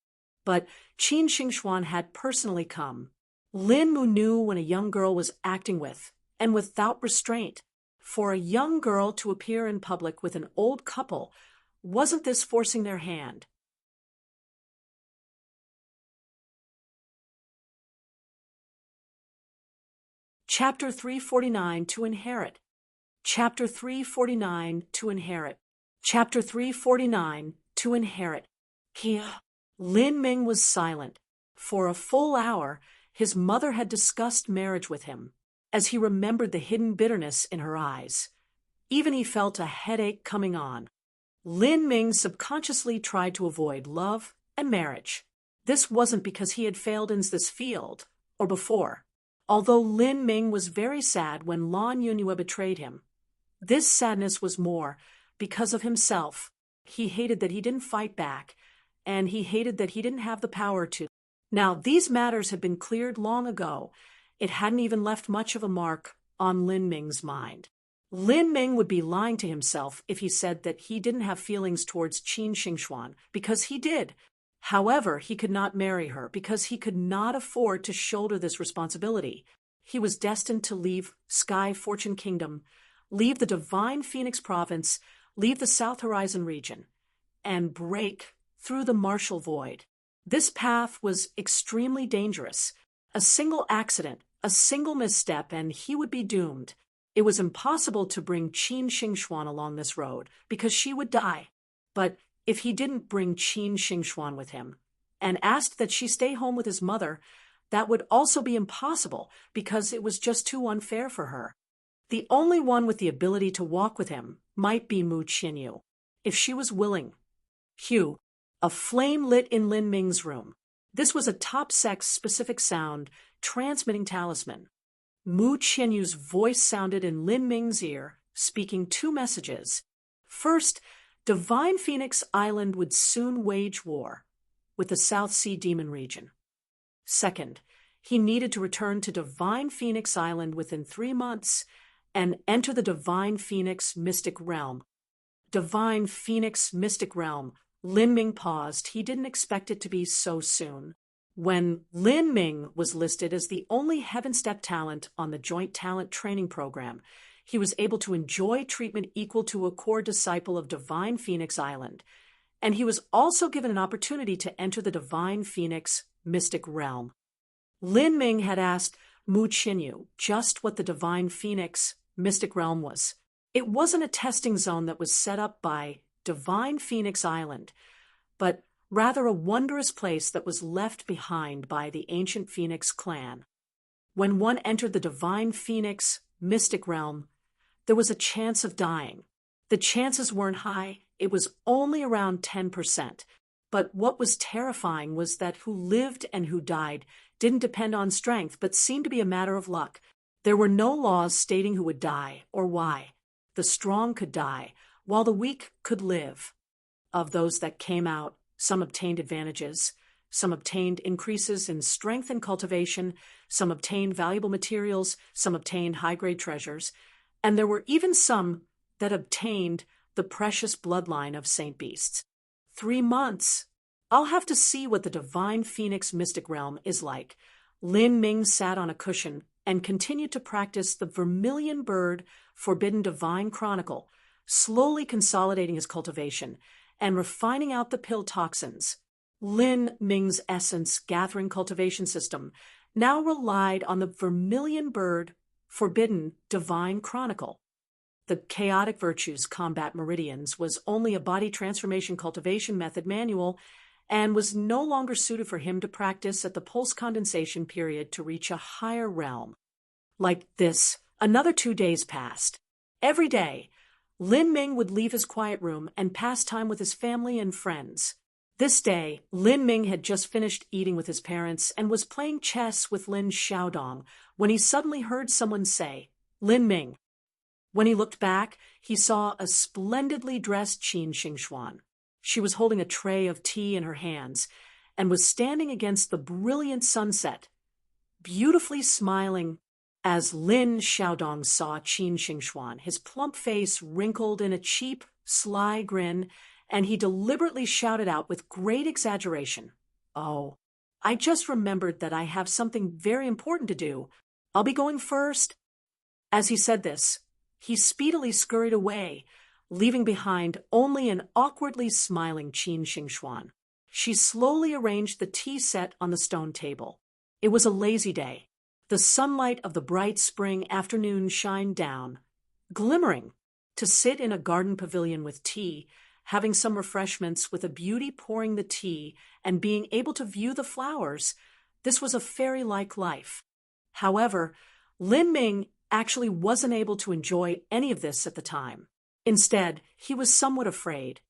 [SPEAKER 1] But Qin Xingxuan had personally come. Lin Mu knew when a young girl was acting with, and without restraint. For a young girl to appear in public with an old couple, wasn't this forcing their hand? Chapter 349, To Inherit. Chapter 349, To Inherit. Chapter 349, To Inherit. Here, Lin Ming was silent. For a full hour, his mother had discussed marriage with him, as he remembered the hidden bitterness in her eyes. Even he felt a headache coming on. Lin Ming subconsciously tried to avoid love and marriage. This wasn't because he had failed in this field, or before. Although Lin Ming was very sad when Lan Yunhua betrayed him, this sadness was more because of himself. He hated that he didn't fight back, and he hated that he didn't have the power to. Now, these matters had been cleared long ago. It hadn't even left much of a mark on Lin Ming's mind. Lin Ming would be lying to himself if he said that he didn't have feelings towards Qin Xingxuan, because he did. However, he could not marry her because he could not afford to shoulder this responsibility. He was destined to leave Sky Fortune Kingdom, leave the Divine Phoenix Province, leave the South Horizon region, and break through the martial void. This path was extremely dangerous. A single accident, a single misstep, and he would be doomed. It was impossible to bring Qin Xingxuan along this road because she would die. But if he didn't bring Qin Xingxuan with him and asked that she stay home with his mother, that would also be impossible because it was just too unfair for her. The only one with the ability to walk with him might be Mu Qinyu, if she was willing. Hugh, a flame lit in Lin Ming's room. This was a top-sex-specific sound transmitting talisman. Mu Qinyu's voice sounded in Lin Ming's ear, speaking two messages. First, Divine Phoenix Island would soon wage war with the South Sea Demon region. Second, he needed to return to Divine Phoenix Island within 3 months and enter the Divine Phoenix Mystic Realm. Divine Phoenix Mystic Realm. Lin Ming paused. He didn't expect it to be so soon. When Lin Ming was listed as the only Heaven Step talent on the Joint Talent Training Program, he was able to enjoy treatment equal to a core disciple of Divine Phoenix Island, and he was also given an opportunity to enter the Divine Phoenix Mystic Realm. Lin Ming had asked Mu Qinyu just what the Divine Phoenix Mystic Realm was. It wasn't a testing zone that was set up by Divine Phoenix Island, but rather a wondrous place that was left behind by the ancient Phoenix clan. When one entered the Divine Phoenix Mystic Realm, there was a chance of dying. The chances weren't high. It was only around 10%. But what was terrifying was that who lived and who died didn't depend on strength, but seemed to be a matter of luck. There were no laws stating who would die or why. The strong could die, while the weak could live. Of those that came out, some obtained advantages, some obtained increases in strength and cultivation, some obtained valuable materials, some obtained high-grade treasures, and there were even some that obtained the precious bloodline of Saint Beasts. 3 months. I'll have to see what the Divine Phoenix Mystic Realm is like. Lin Ming sat on a cushion and continued to practice the Vermilion Bird Forbidden Divine Chronicle, slowly consolidating his cultivation and refining out the pill toxins. Lin Ming's essence gathering cultivation system now relied on the Vermilion Bird Forbidden Divine Chronicle. The Chaotic Virtues Combat Meridians was only a body transformation cultivation method manual and was no longer suited for him to practice at the pulse condensation period to reach a higher realm. Like this, another 2 days passed. Every day, Lin Ming would leave his quiet room and pass time with his family and friends. This day, Lin Ming had just finished eating with his parents and was playing chess with Lin Xiaodong when he suddenly heard someone say, "Lin Ming." When he looked back, he saw a splendidly dressed Qin Xingxuan. She was holding a tray of tea in her hands and was standing against the brilliant sunset, beautifully smiling. As Lin Xiaodong saw Qin Xingxuan, his plump face wrinkled in a cheap, sly grin, and he deliberately shouted out with great exaggeration, "Oh, I just remembered that I have something very important to do. I'll be going first." As he said this, he speedily scurried away, leaving behind only an awkwardly smiling Qin Xingxuan. She slowly arranged the tea set on the stone table. It was a lazy day. The sunlight of the bright spring afternoon shined down, glimmering. To sit in a garden pavilion with tea, having some refreshments with a beauty pouring the tea, and being able to view the flowers, this was a fairy-like life. However, Lin Ming actually wasn't able to enjoy any of this at the time. Instead, he was somewhat afraid.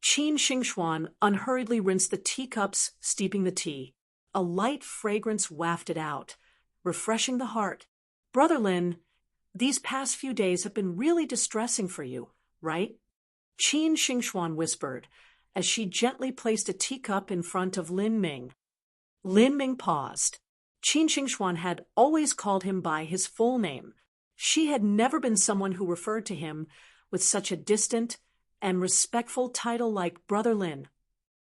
[SPEAKER 1] Qin Xingxuan unhurriedly rinsed the teacups steeping the tea. A light fragrance wafted out, refreshing the heart. "Brother Lin, these past few days have been really distressing for you, right?" Qin Xingxuan whispered as she gently placed a teacup in front of Lin Ming. Lin Ming paused. Qin Xingxuan had always called him by his full name. She had never been someone who referred to him with such a distant and respectful title like Brother Lin.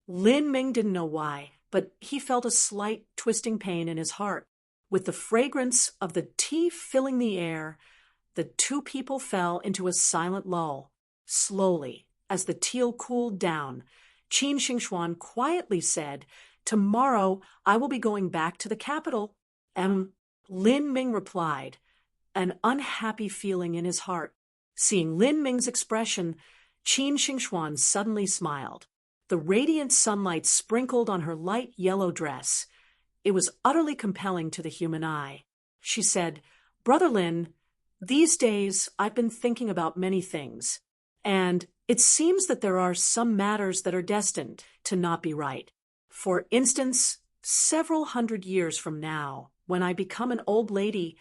[SPEAKER 1] Lin Ming didn't know why, but he felt a slight twisting pain in his heart. With the fragrance of the tea filling the air, the two people fell into a silent lull. Slowly, as the tea cooled down, Qin Xingxuan quietly said, "Tomorrow I will be going back to the capital." Lin Ming replied, an unhappy feeling in his heart. Seeing Lin Ming's expression, Qin Xingxuan suddenly smiled. The radiant sunlight sprinkled on her light yellow dress. It was utterly compelling to the human eye. She said, "Brother Lin, these days I've been thinking about many things, and it seems that there are some matters that are destined to not be right. For instance, several hundred years from now, when I become an old lady,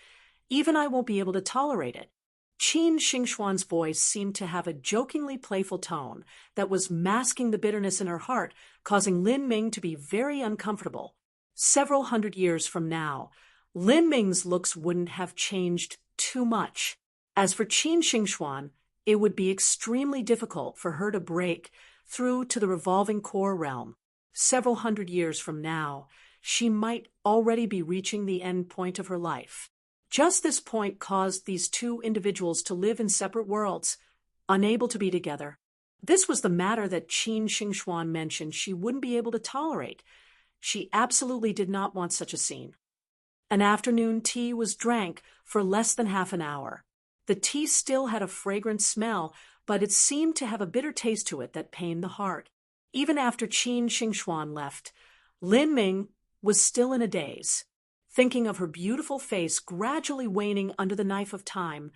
[SPEAKER 1] even I won't be able to tolerate it." Qin Xingxuan's voice seemed to have a jokingly playful tone that was masking the bitterness in her heart, causing Lin Ming to be very uncomfortable. Several hundred years from now, Lin Ming's looks wouldn't have changed too much. As for Qin Xingxuan, it would be extremely difficult for her to break through to the revolving core realm. Several hundred years from now, she might already be reaching the end point of her life. Just this point caused these two individuals to live in separate worlds, unable to be together. This was the matter that Qin Xingxuan mentioned she wouldn't be able to tolerate. She absolutely did not want such a scene. An afternoon tea was drank for less than half an hour. The tea still had a fragrant smell, but it seemed to have a bitter taste to it that pained the heart. Even after Qin Xingxuan left, Lin Ming was still in a daze. Thinking of her beautiful face gradually waning under the knife of time,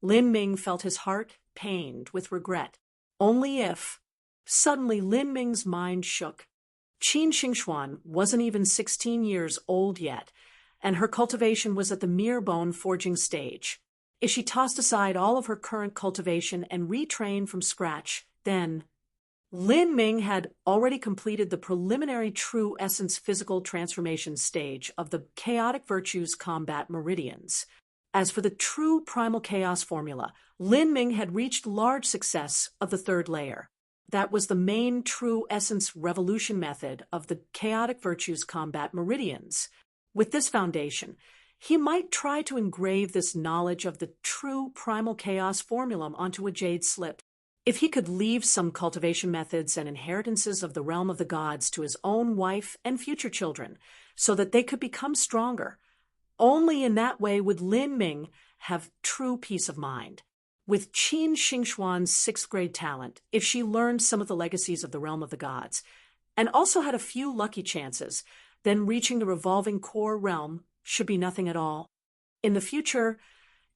[SPEAKER 1] Lin Ming felt his heart pained with regret. Only if... Suddenly Lin Ming's mind shook. Qin Xingxuan wasn't even 16 years old yet, and her cultivation was at the mere bone-forging stage. If she tossed aside all of her current cultivation and retrained from scratch, then... Lin Ming had already completed the preliminary true essence physical transformation stage of the chaotic virtues combat meridians. As for the true primal chaos formula, Lin Ming had reached large success of the third layer. That was the main true essence revolution method of the chaotic virtues combat meridians. With this foundation, he might try to engrave this knowledge of the true primal chaos formula onto a jade slip. If he could leave some cultivation methods and inheritances of the realm of the gods to his own wife and future children, so that they could become stronger, only in that way would Lin Ming have true peace of mind. With Qin Xingxuan's 6th grade talent, if she learned some of the legacies of the realm of the gods, and also had a few lucky chances, then reaching the revolving core realm should be nothing at all. In the future,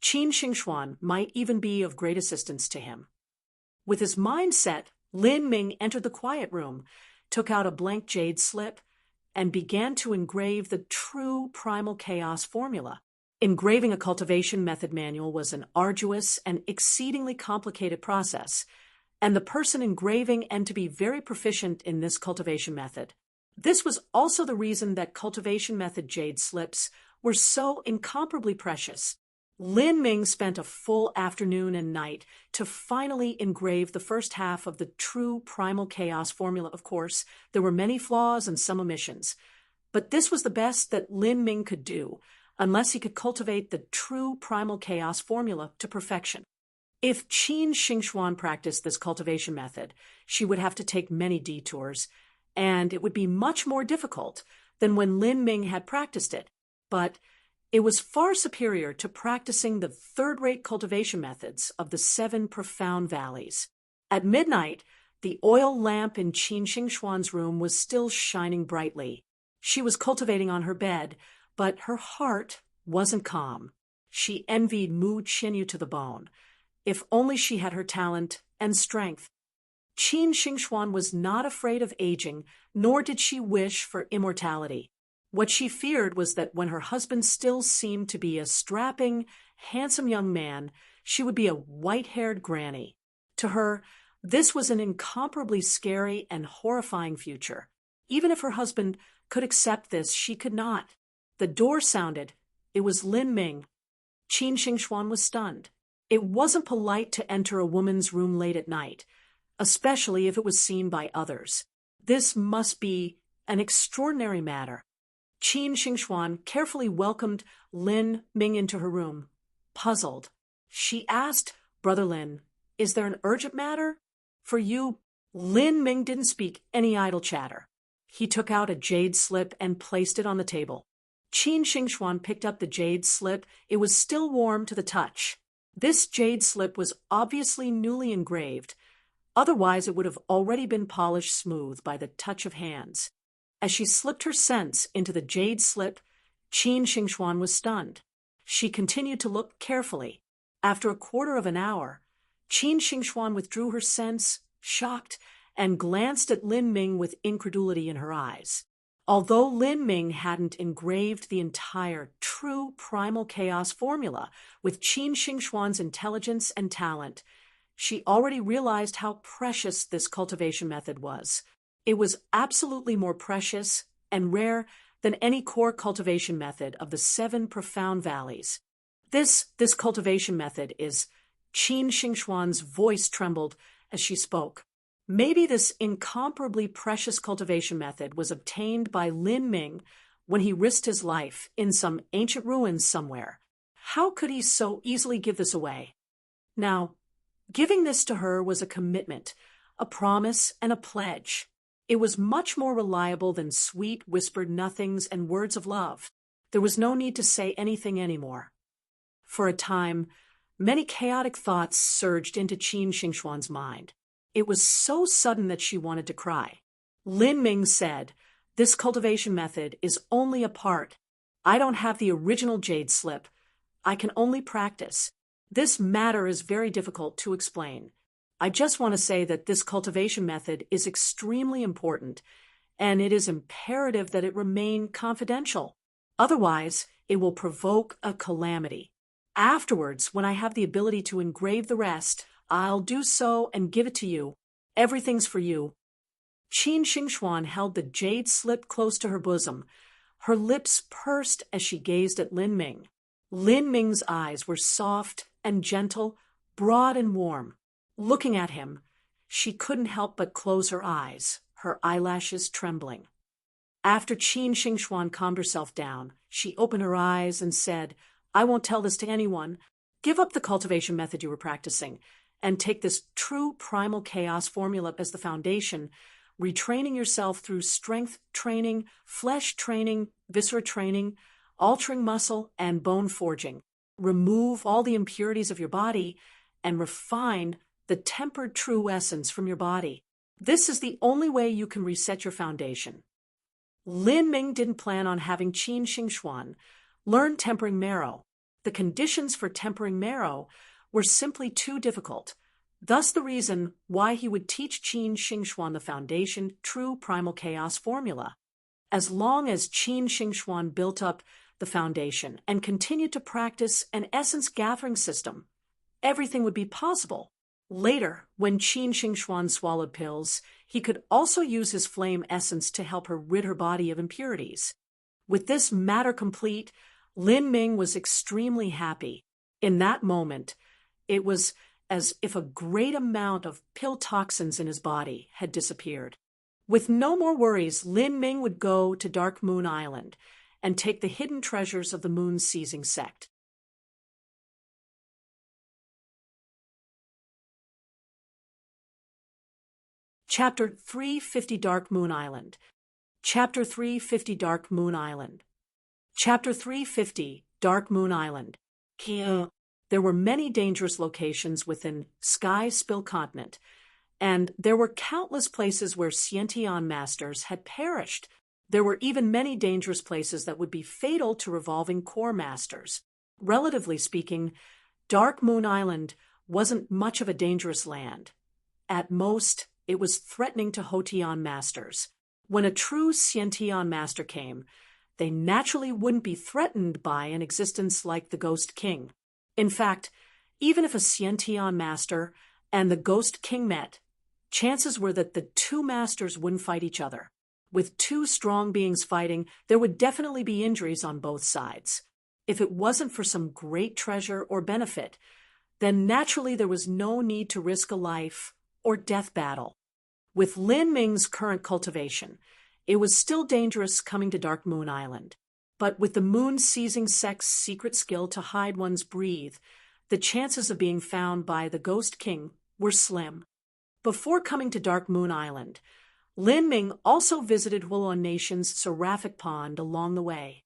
[SPEAKER 1] Qin Xingxuan might even be of great assistance to him. With his mind set, Lin Ming entered the quiet room, took out a blank jade slip, and began to engrave the true primal chaos formula. Engraving a cultivation method manual was an arduous and exceedingly complicated process, and the person engraving had to be very proficient in this cultivation method. This was also the reason that cultivation method jade slips were so incomparably precious. Lin Ming spent a full afternoon and night to finally engrave the first half of the true primal chaos formula. Of course, there were many flaws and some omissions, but this was the best that Lin Ming could do, unless he could cultivate the true primal chaos formula to perfection. If Qin Xingxuan practiced this cultivation method, she would have to take many detours, and it would be much more difficult than when Lin Ming had practiced it, but it was far superior to practicing the third-rate cultivation methods of the 7 profound valleys. At midnight, the oil lamp in Qin Xingxuan's room was still shining brightly. She was cultivating on her bed, but her heart wasn't calm. She envied Mu Qinyu to the bone. If only she had her talent and strength. Qin Xingxuan was not afraid of aging, nor did she wish for immortality. What she feared was that when her husband still seemed to be a strapping, handsome young man, she would be a white-haired granny. To her, this was an incomparably scary and horrifying future. Even if her husband could accept this, she could not. The door sounded. It was Lin Ming. Qin Xingxuan was stunned. It wasn't polite to enter a woman's room late at night, especially if it was seen by others. This must be an extraordinary matter. Qin Xingxuan carefully welcomed Lin Ming into her room. Puzzled, she asked, "Brother Lin, is there an urgent matter for you?" Lin Ming didn't speak any idle chatter. He took out a jade slip and placed it on the table. Qin Xingxuan picked up the jade slip. It was still warm to the touch. This jade slip was obviously newly engraved. Otherwise, it would have already been polished smooth by the touch of hands. As she slipped her scents into the jade slip, Qin Xingxuan was stunned. She continued to look carefully. After a quarter of an hour, Qin Xingxuan withdrew her scents, shocked, and glanced at Lin Ming with incredulity in her eyes. Although Lin Ming hadn't engraved the entire true primal chaos formula with Qin Xingxuan's intelligence and talent, she already realized how precious this cultivation method was. It was absolutely more precious and rare than any core cultivation method of the 7 profound valleys. This cultivation method is— Qin Xingxuan's voice trembled as she spoke. Maybe this incomparably precious cultivation method was obtained by Lin Ming when he risked his life in some ancient ruins somewhere. How could he so easily give this away? Now, giving this to her was a commitment, a promise, and a pledge. It was much more reliable than sweet whispered nothings and words of love. There was no need to say anything anymore. For a time, many chaotic thoughts surged into Qin Xingxuan's mind. It was so sudden that she wanted to cry. Lin Ming said, "This cultivation method is only a part. I don't have the original jade slip. I can only practice. This matter is very difficult to explain. I just want to say that this cultivation method is extremely important, and it is imperative that it remain confidential. Otherwise, it will provoke a calamity. Afterwards, when I have the ability to engrave the rest, I'll do so and give it to you. Everything's for you." Qin Xingxuan held the jade slip close to her bosom. Her lips pursed as she gazed at Lin Ming. Lin Ming's eyes were soft and gentle, broad and warm. Looking at him, she couldn't help but close her eyes, her eyelashes trembling. After Qin Xingxuan calmed herself down, she opened her eyes and said, "I won't tell this to anyone. Give up the cultivation method you were practicing, and take this true primal chaos formula as the foundation, retraining yourself through strength training, flesh training, viscera training, altering muscle, and bone forging. Remove all the impurities of your body and refine the tempered true essence from your body. This is the only way you can reset your foundation." Lin Ming didn't plan on having Qin Xingxuan learn tempering marrow. The conditions for tempering marrow were simply too difficult. Thus the reason why he would teach Qin Xingxuan the foundation true primal chaos formula. As long as Qin Xingxuan built up the foundation and continued to practice an essence gathering system, everything would be possible. Later, when Qin Xingxuan swallowed pills, he could also use his flame essence to help her rid her body of impurities. With this matter complete, Lin Ming was extremely happy. In that moment, it was as if a great amount of pill toxins in his body had disappeared. With no more worries, Lin Ming would go to Dark Moon Island and take the hidden treasures of the Moon's Seizing Sect. Chapter 350 Dark Moon Island. Chapter 350 Dark Moon Island. Chapter 350 Dark Moon Island. There were many dangerous locations within Sky Spill Continent, and there were countless places where Xiantian masters had perished. There were even many dangerous places that would be fatal to revolving core masters. Relatively speaking, Dark Moon Island wasn't much of a dangerous land. At most, it was threatening to Hotian masters. When a true Xiantian master came, they naturally wouldn't be threatened by an existence like the Ghost King. In fact, even if a Xiantian master and the Ghost King met, chances were that the two masters wouldn't fight each other. With two strong beings fighting, there would definitely be injuries on both sides. If it wasn't for some great treasure or benefit, then naturally there was no need to risk a life or death battle. With Lin Ming's current cultivation, it was still dangerous coming to Dark Moon Island. But with the Moon's Seizing Sect's secret skill to hide one's breath, the chances of being found by the Ghost King were slim. Before coming to Dark Moon Island, Lin Ming also visited Huoluan Nation's Seraphic Pond along the way.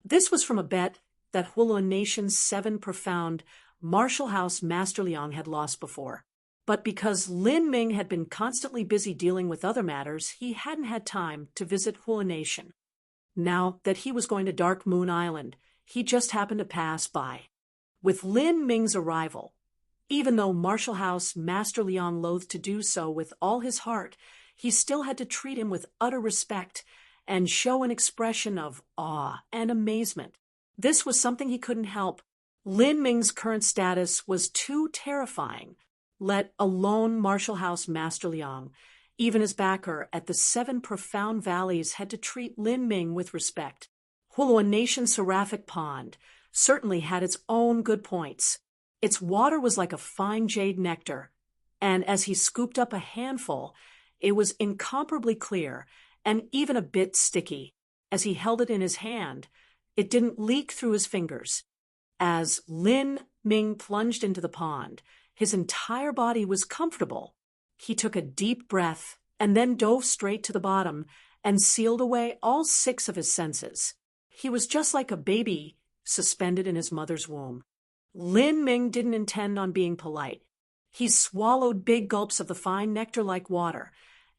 [SPEAKER 1] This was from a bet that Huoluan Nation's 7 profound Martial House Master Liang had lost before. But because Lin Ming had been constantly busy dealing with other matters, he hadn't had time to visit Hua Nation. Now that he was going to Dark Moon Island, he just happened to pass by. With Lin Ming's arrival, even though Marshall House Master Liang loathed to do so with all his heart, he still had to treat him with utter respect and show an expression of awe and amazement. This was something he couldn't help. Lin Ming's current status was too terrifying, let alone Marshall House Master Liang. Even his backer at the 7 Profound Valleys had to treat Lin Ming with respect. Hua Nation Seraphic Pond certainly had its own good points. Its water was like a fine jade nectar, and as he scooped up a handful, it was incomparably clear and even a bit sticky. As he held it in his hand, it didn't leak through his fingers. As Lin Ming plunged into the pond, his entire body was comfortable. He took a deep breath and then dove straight to the bottom and sealed away all 6 of his senses. He was just like a baby suspended in his mother's womb. Lin Ming didn't intend on being polite. He swallowed big gulps of the fine nectar-like water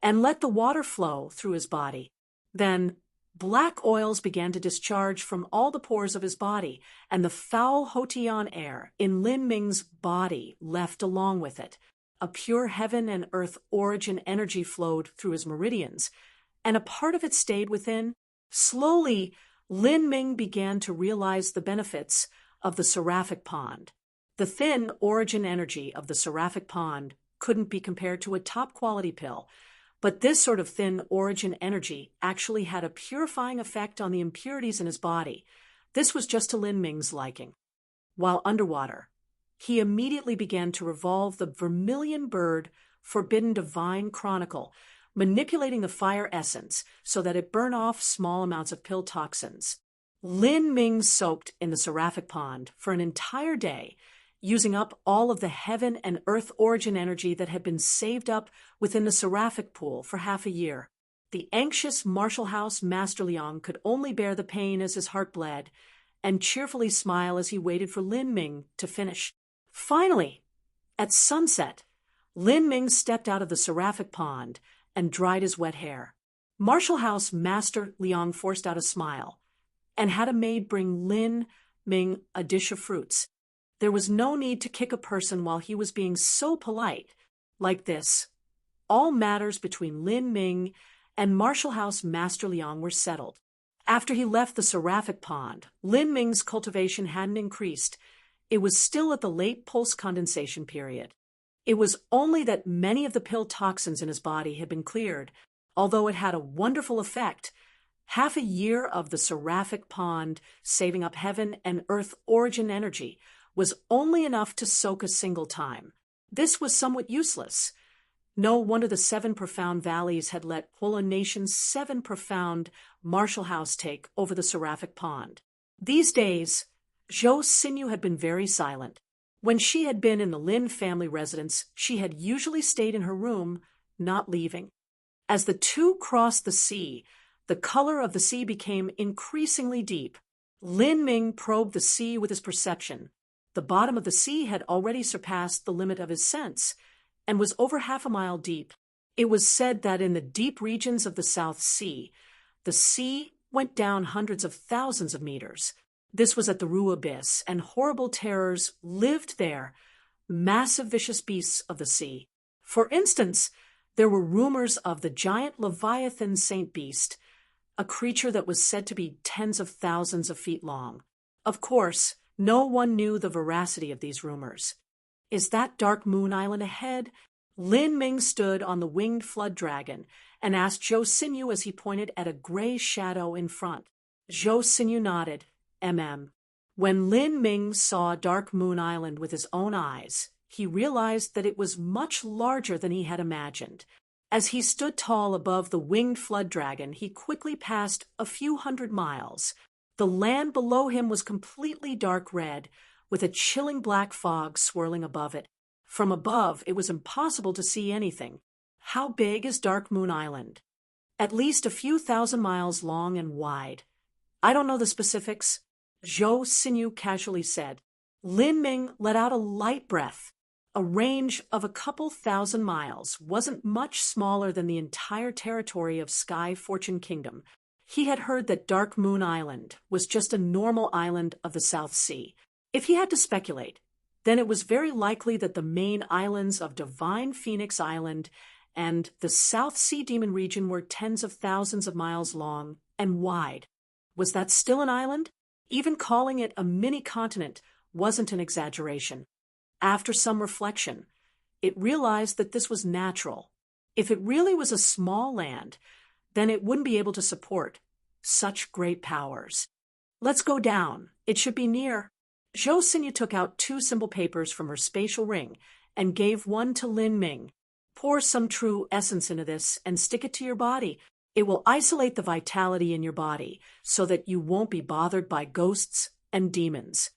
[SPEAKER 1] and let the water flow through his body. Then black oils began to discharge from all the pores of his body, and the foul Hotian air in Lin Ming's body left along with it. A pure heaven and earth origin energy flowed through his meridians, and a part of it stayed within. Slowly, Lin Ming began to realize the benefits of the Seraphic Pond. The thin origin energy of the Seraphic Pond couldn't be compared to a top-quality pill, but this sort of thin origin energy actually had a purifying effect on the impurities in his body. This was just to Lin Ming's liking. While underwater, he immediately began to revolve the Vermilion Bird Forbidden Divine Chronicle, manipulating the fire essence so that it burned off small amounts of pill toxins. Lin Ming soaked in the Seraphic Pond for an entire day, using up all of the heaven and earth origin energy that had been saved up within the Seraphic Pool for half a year. The anxious Marshall House Master Liang could only bear the pain as his heart bled, and cheerfully smile as he waited for Lin Ming to finish. Finally, at sunset, Lin Ming stepped out of the Seraphic Pond and dried his wet hair. Marshall House Master Liang forced out a smile and had a maid bring Lin Ming a dish of fruits. There was no need to kick a person while he was being so polite. Like this, all matters between Lin Ming and Marshall House Master Liang were settled. After he left the Seraphic Pond, Lin Ming's cultivation hadn't increased. It was still at the late post-condensation period. It was only that many of the pill toxins in his body had been cleared, although it had a wonderful effect. Half a year of the Seraphic Pond saving up heaven and earth origin energy was only enough to soak a single time. This was somewhat useless. No wonder the 7 Profound Valleys had let Hua Nation's 7 Profound Marshall House take over the Seraphic Pond. These days, Zhou Xinyu had been very silent. When she had been in the Lin family residence, she had usually stayed in her room, not leaving. As the two crossed the sea, the color of the sea became increasingly deep. Lin Ming probed the sea with his perception. The bottom of the sea had already surpassed the limit of his sense and was over half a mile deep. It was said that in the deep regions of the South Sea, the sea went down hundreds of thousands of meters. This was at the Ru Abyss, and horrible terrors lived there, massive vicious beasts of the sea. For instance, there were rumors of the giant Leviathan Saint Beast, a creature that was said to be tens of thousands of feet long. Of course, no one knew the veracity of these rumors. Is that Dark Moon Island ahead? Lin Ming stood on the winged flood dragon and asked Zhou Xinyu as he pointed at a gray shadow in front. Zhou Xinyu nodded. When Lin Ming saw Dark Moon Island with his own eyes, he realized that it was much larger than he had imagined. As he stood tall above the winged flood dragon, he quickly passed a few hundred miles. The land below him was completely dark red, with a chilling black fog swirling above it. From above, it was impossible to see anything. How big is Dark Moon Island? At least a few thousand miles long and wide. I don't know the specifics, Zhou Xinyu casually said. Lin Ming let out a light breath. A range of a couple thousand miles wasn't much smaller than the entire territory of Sky Fortune Kingdom. He had heard that Dark Moon Island was just a normal island of the South Sea. If he had to speculate, then it was very likely that the main islands of Divine Phoenix Island and the South Sea Demon region were tens of thousands of miles long and wide. Was that still an island? Even calling it a mini-continent wasn't an exaggeration. After some reflection, it realized that this was natural. If it really was a small land, then it wouldn't be able to support such great powers. Let's go down. It should be near. Zhou Xinyu took out 2 symbol papers from her spatial ring and gave one to Lin Ming. Pour some true essence into this and stick it to your body. It will isolate the vitality in your body so that you won't be bothered by ghosts and demons.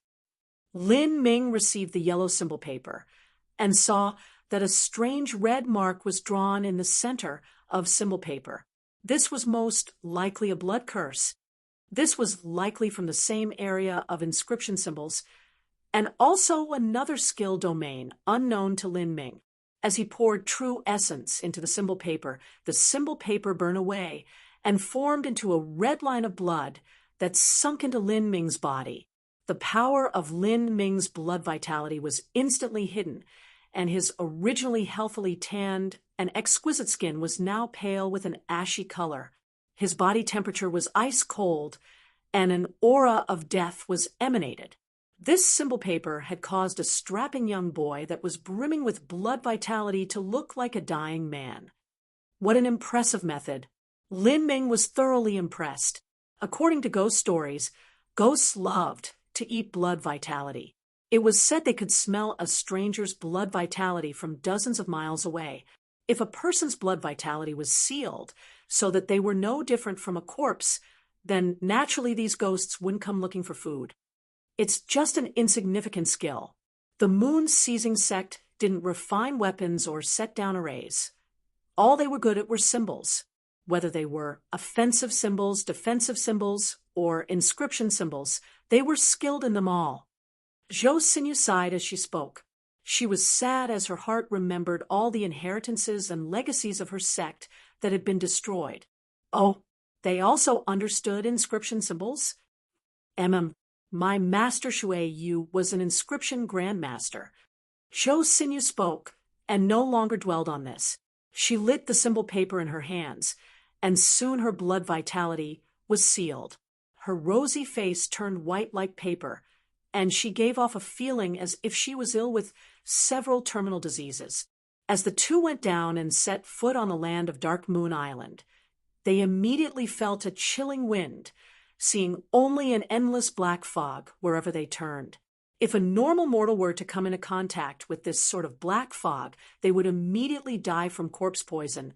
[SPEAKER 1] Lin Ming received the yellow symbol paper and saw that a strange red mark was drawn in the center of symbol paper. This was most likely a blood curse. This was likely from the same area of inscription symbols, and also another skill domain unknown to Lin Ming. As he poured true essence into the symbol paper burned away and formed into a red line of blood that sunk into Lin Ming's body. The power of Lin Ming's blood vitality was instantly hidden, and his originally healthily tanned and exquisite skin was now pale with an ashy color. His body temperature was ice cold, and an aura of death was emanated. This symbol paper had caused a strapping young boy that was brimming with blood vitality to look like a dying man. What an impressive method! Lin Ming was thoroughly impressed. According to ghost stories, ghosts loved to eat blood vitality. It was said they could smell a stranger's blood vitality from dozens of miles away. If a person's blood vitality was sealed so that they were no different from a corpse, then naturally these ghosts wouldn't come looking for food. It's just an insignificant skill. The Moon Seizing Sect didn't refine weapons or set down arrays. All they were good at were symbols, whether they were offensive symbols, defensive symbols, or inscription symbols. They were skilled in them all. Zhou Xinyu sighed as she spoke. She was sad as her heart remembered all the inheritances and legacies of her sect that had been destroyed. Oh, they also understood inscription symbols? My master Shui Yu was an inscription grandmaster. Zhou Xinyu spoke, and no longer dwelled on this. She lit the symbol paper in her hands, and soon her blood vitality was sealed. Her rosy face turned white like paper, and she gave off a feeling as if she was ill with several terminal diseases. As the two went down and set foot on the land of Dark Moon Island, they immediately felt a chilling wind, seeing only an endless black fog wherever they turned. If a normal mortal were to come into contact with this sort of black fog, they would immediately die from corpse poison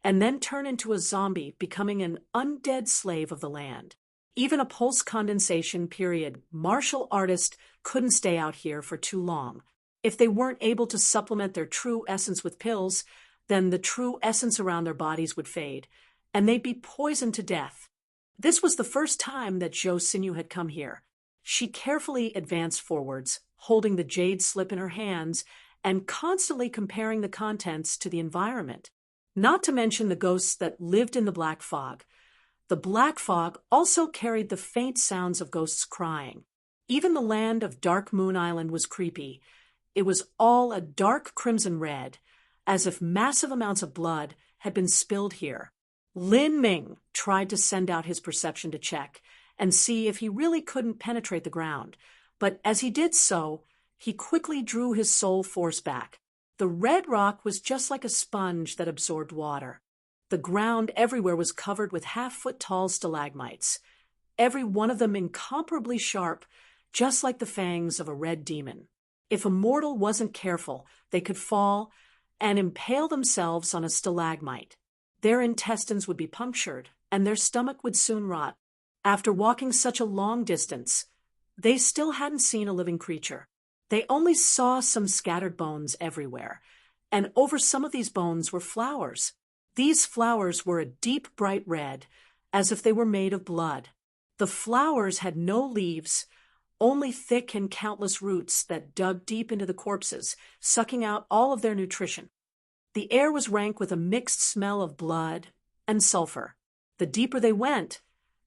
[SPEAKER 1] and then turn into a zombie, becoming an undead slave of the land. Even a pulse condensation period martial artist couldn't stay out here for too long. If they weren't able to supplement their true essence with pills, then the true essence around their bodies would fade, and they'd be poisoned to death. This was the first time that Zhou Xinyu had come here. She carefully advanced forwards, holding the jade slip in her hands and constantly comparing the contents to the environment. Not to mention the ghosts that lived in the black fog. The black fog also carried the faint sounds of ghosts crying. Even the land of Dark Moon Island was creepy. It was all a dark crimson red, as if massive amounts of blood had been spilled here. Lin Ming tried to send out his perception to check and see if he really couldn't penetrate the ground, but as he did so, he quickly drew his soul force back. The red rock was just like a sponge that absorbed water. The ground everywhere was covered with half-foot-tall stalagmites, every one of them incomparably sharp, just like the fangs of a red demon. If a mortal wasn't careful, they could fall and impale themselves on a stalagmite. Their intestines would be punctured, and their stomach would soon rot. After walking such a long distance, they still hadn't seen a living creature. They only saw some scattered bones everywhere, and over some of these bones were flowers. These flowers were a deep bright red, as if they were made of blood. The flowers had no leaves, only thick and countless roots that dug deep into the corpses, sucking out all of their nutrition. The air was rank with a mixed smell of blood and sulfur. The deeper they went,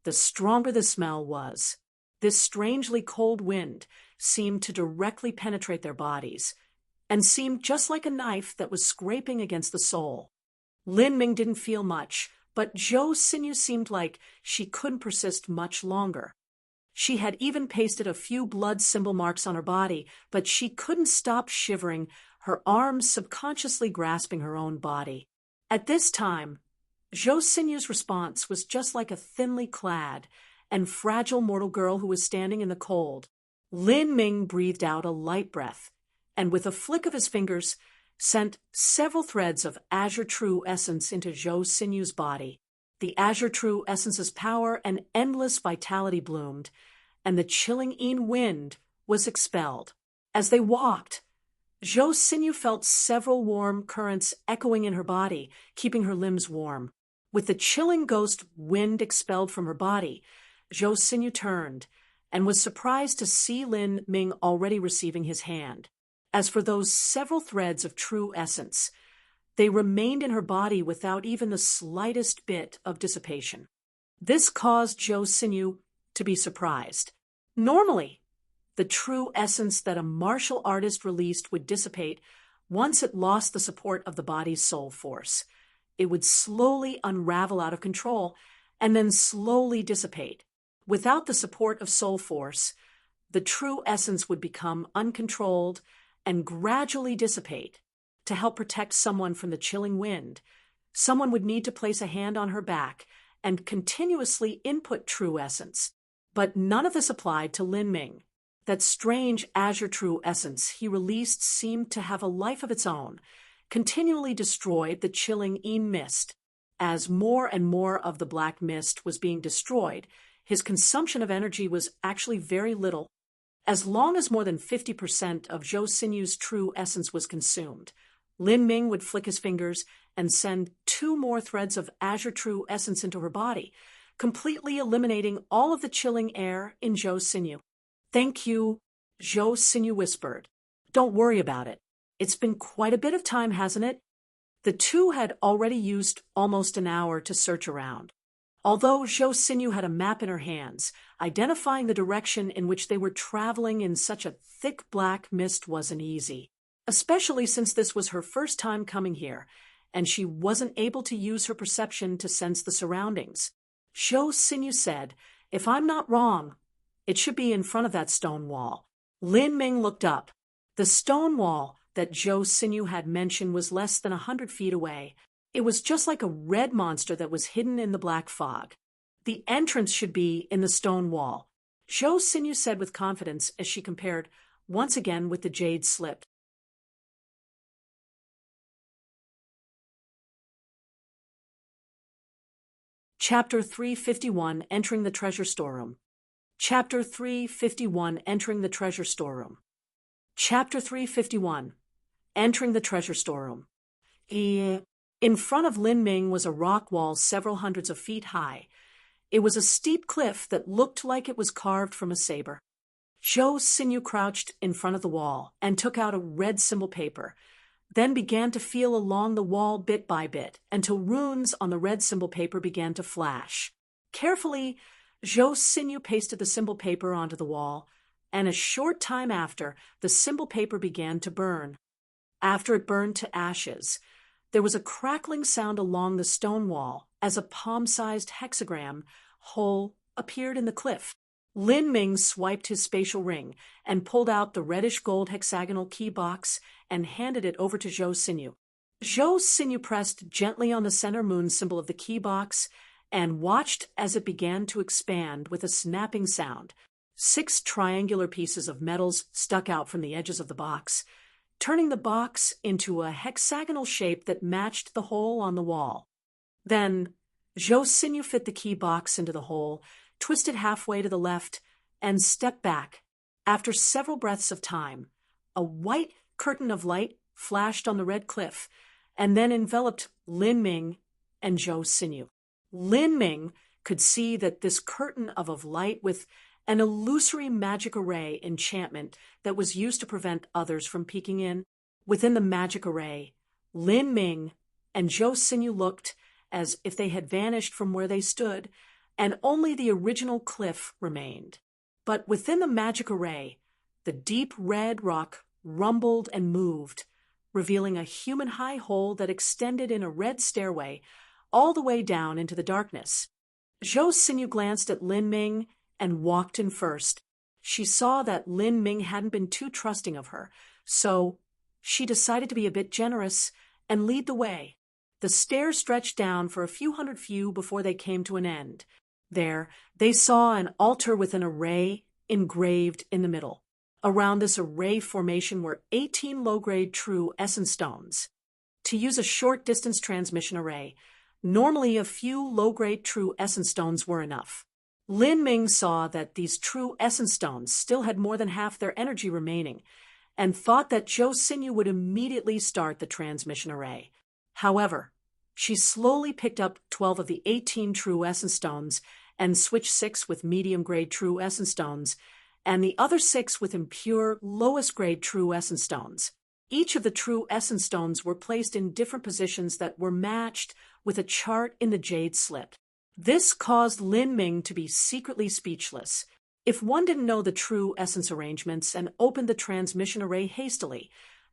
[SPEAKER 1] the stronger the smell was. This strangely cold wind seemed to directly penetrate their bodies, and seemed just like a knife that was scraping against the soul. Lin Ming didn't feel much, but Zhou's sinew seemed like she couldn't persist much longer. She had even pasted a few blood symbol marks on her body, but she couldn't stop shivering, her arms subconsciously grasping her own body. At this time, Zhou's sinew's response was just like a thinly clad and fragile mortal girl who was standing in the cold. Lin Ming breathed out a light breath, and with a flick of his fingers, sent several threads of Azure True Essence into Zhou's sinew's body. The Azure True Essence's power and endless vitality bloomed, and the chilling Yin wind was expelled. As they walked, Zhou's sinew felt several warm currents echoing in her body, keeping her limbs warm. With the chilling ghost wind expelled from her body, Zhou's sinew turned, and was surprised to see Lin Ming already receiving his hand. As for those several threads of true essence, they remained in her body without even the slightest bit of dissipation. This caused Zhou's sinew to be surprised. Normally, the true essence that a martial artist released would dissipate once it lost the support of the body's soul force. It would slowly unravel out of control and then slowly dissipate. Without the support of soul force, the true essence would become uncontrolled and gradually dissipate. To help protect someone from the chilling wind, someone would need to place a hand on her back and continuously input true essence. But none of this applied to Lin Ming. That strange Azure True Essence he released seemed to have a life of its own, continually destroyed the chilling Yin mist. As more and more of the black mist was being destroyed, his consumption of energy was actually very little. As long as more than 50% of Zhou Sinew's true essence was consumed, Lin Ming would flick his fingers and send 2 more threads of Azure True Essence into her body, completely eliminating all of the chilling air in Zhou's sinew. "Thank you," Zhou's sinew whispered. "Don't worry about it. It's been quite a bit of time, hasn't it?" The two had already used almost an hour to search around. Although Zhou's sinew had a map in her hands, identifying the direction in which they were traveling in such a thick black mist wasn't easy, especially since this was her first time coming here, and she wasn't able to use her perception to sense the surroundings. Zhou's sinew said, "If I'm not wrong, it should be in front of that stone wall." Lin Ming looked up. The stone wall that Zhou's sinew had mentioned was less than 100 feet away. It was just like a red monster that was hidden in the black fog. "The entrance should be in the stone wall," Zhou's sinew said with confidence as she compared once again with the jade slip. Chapter 351, Entering the Treasure Storeroom. Chapter 351, Entering the Treasure Storeroom. Chapter 351, Entering the Treasure Storeroom. In front of Lin Ming was a rock wall several hundreds of feet high. It was a steep cliff that looked like it was carved from a saber. Zhou's sinew crouched in front of the wall and took out a red symbol paper, then began to feel along the wall bit by bit until runes on the red symbol paper began to flash. Carefully, Zhou's sinew pasted the symbol paper onto the wall, and a short time after, the symbol paper began to burn. After it burned to ashes, there was a crackling sound along the stone wall as a palm-sized hexagram hole appeared in the cliff. Lin Ming swiped his spatial ring and pulled out the reddish-gold hexagonal key box and handed it over to Zhou's sinew. Zhou's sinew pressed gently on the center moon symbol of the key box and watched as it began to expand with a snapping sound. 6 triangular pieces of metals stuck out from the edges of the box, turning the box into a hexagonal shape that matched the hole on the wall. Then, Zhou's sinew fit the key box into the hole, twisted halfway to the left, and stepped back. After several breaths of time, a white curtain of light flashed on the red cliff, and then enveloped Lin Ming and Zhou's sinew. Lin Ming could see that this curtain of light with an illusory magic array enchantment that was used to prevent others from peeking in. Within the magic array, Lin Ming and Zhou Xinyu looked as if they had vanished from where they stood, and only the original cliff remained. But within the magic array, the deep red rock rumbled and moved, revealing a human-high hole that extended in a red stairway all the way down into the darkness. Zhou Xinyu glanced at Lin Ming and walked in first. She saw that Lin Ming hadn't been too trusting of her, so she decided to be a bit generous and lead the way. The stairs stretched down for a few hundred feet before they came to an end. There, they saw an altar with an array engraved in the middle. Around this array formation were 18 low-grade true essence stones. To use a short-distance transmission array, normally a few low-grade true essence stones were enough. Lin Ming saw that these true essence stones still had more than half their energy remaining, and thought that Zhou Xinyu would immediately start the transmission array. However, she slowly picked up 12 of the 18 true essence stones and switched 6 with medium-grade true essence stones, and the other 6 with impure, lowest-grade true essence stones. Each of the true essence stones were placed in different positions that were matched with a chart in the jade slip. This caused Lin Ming to be secretly speechless. If one didn't know the true essence arrangements and opened the transmission array hastily,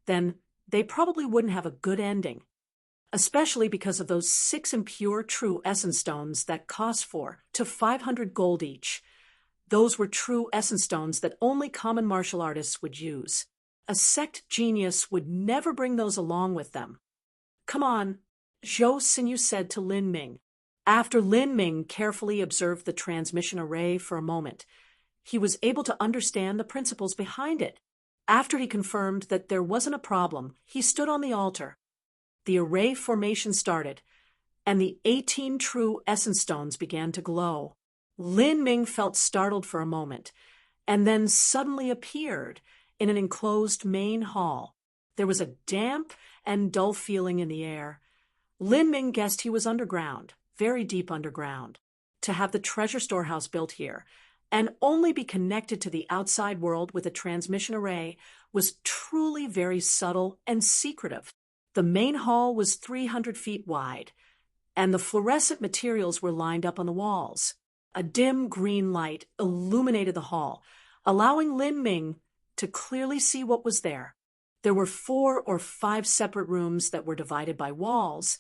[SPEAKER 1] then they probably wouldn't have a good ending. Especially because of those 6 impure true essence stones that cost 4 to 500 gold each. Those were true essence stones that only common martial artists would use. A sect genius would never bring those along with them. "Come on," Zhou Xinyu said to Lin Ming. After Lin Ming carefully observed the transmission array for a moment, he was able to understand the principles behind it. After he confirmed that there wasn't a problem, he stood on the altar. The array formation started, and the 18 true essence stones began to glow. Lin Ming felt startled for a moment, and then suddenly appeared in an enclosed main hall. There was a damp and dull feeling in the air. Lin Ming guessed he was underground, very deep underground. To have the treasure storehouse built here, and only be connected to the outside world with a transmission array, was truly very subtle and secretive. The main hall was 300 feet wide, and the fluorescent materials were lined up on the walls. A dim green light illuminated the hall, allowing Lin Ming to clearly see what was there. There were 4 or 5 separate rooms that were divided by walls,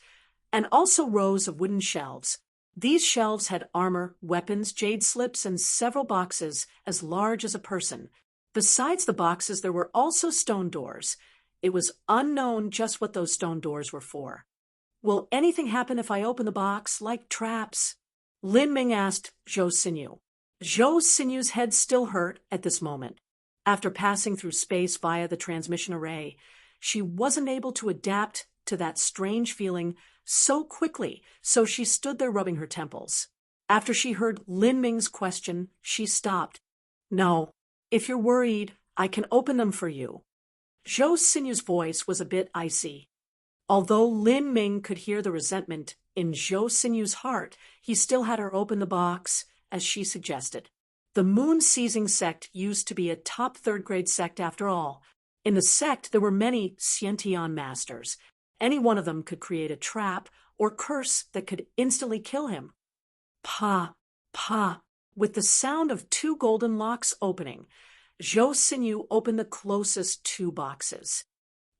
[SPEAKER 1] and also rows of wooden shelves. These shelves had armor, weapons, jade slips, and several boxes as large as a person. Besides the boxes, there were also stone doors. It was unknown just what those stone doors were for. "Will anything happen if I open the box, like traps?" Lin Ming asked Zhou Xinyu. Zhou Xinyu's head still hurt at this moment. After passing through space via the transmission array, she wasn't able to adapt to that strange feeling so quickly, so she stood there rubbing her temples. After she heard Lin Ming's question, she stopped. "No, if you're worried, I can open them for you." Zhou Xinyu's voice was a bit icy. Although Lin Ming could hear the resentment in Zhou Xinyu's heart, he still had her open the box, as she suggested. The moon-seizing sect used to be a top third-grade sect after all. In the sect, there were many Xiantian masters. Any one of them could create a trap or curse that could instantly kill him. Pa, pa, with the sound of 2 golden locks opening, Zhou Xinyu opened the closest 2 boxes.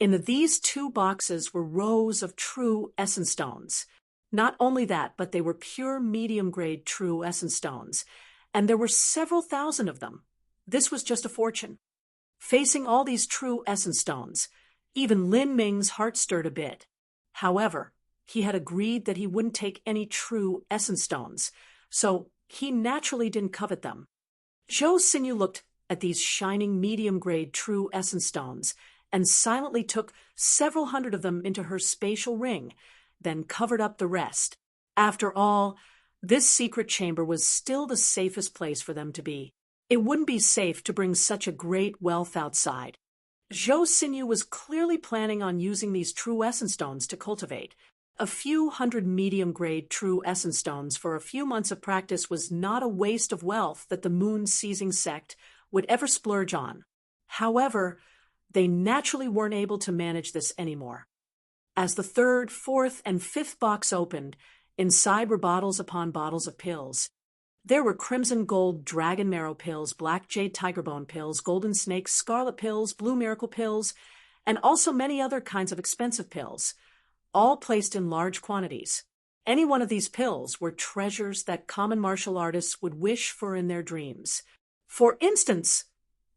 [SPEAKER 1] In these 2 boxes were rows of true essence stones. Not only that, but they were pure medium-grade true essence stones, and there were several thousand of them. This was just a fortune. Facing all these true essence stones, even Lin Ming's heart stirred a bit. However, he had agreed that he wouldn't take any true essence stones, so he naturally didn't covet them. Zhou Xinyu looked at these shining medium-grade true essence stones and silently took several hundred of them into her spatial ring, then covered up the rest. After all, this secret chamber was still the safest place for them to be. It wouldn't be safe to bring such a great wealth outside. Zhou Xinyu was clearly planning on using these true essence stones to cultivate. A few hundred medium-grade true essence stones for a few months of practice was not a waste of wealth that the moon-seizing sect would ever splurge on. However, they naturally weren't able to manage this anymore. As the third, fourth, and fifth box opened, inside were bottles upon bottles of pills. There were crimson gold dragon marrow pills, black jade tigerbone pills, golden snake scarlet pills, blue miracle pills, and also many other kinds of expensive pills, all placed in large quantities. Any one of these pills were treasures that common martial artists would wish for in their dreams. For instance,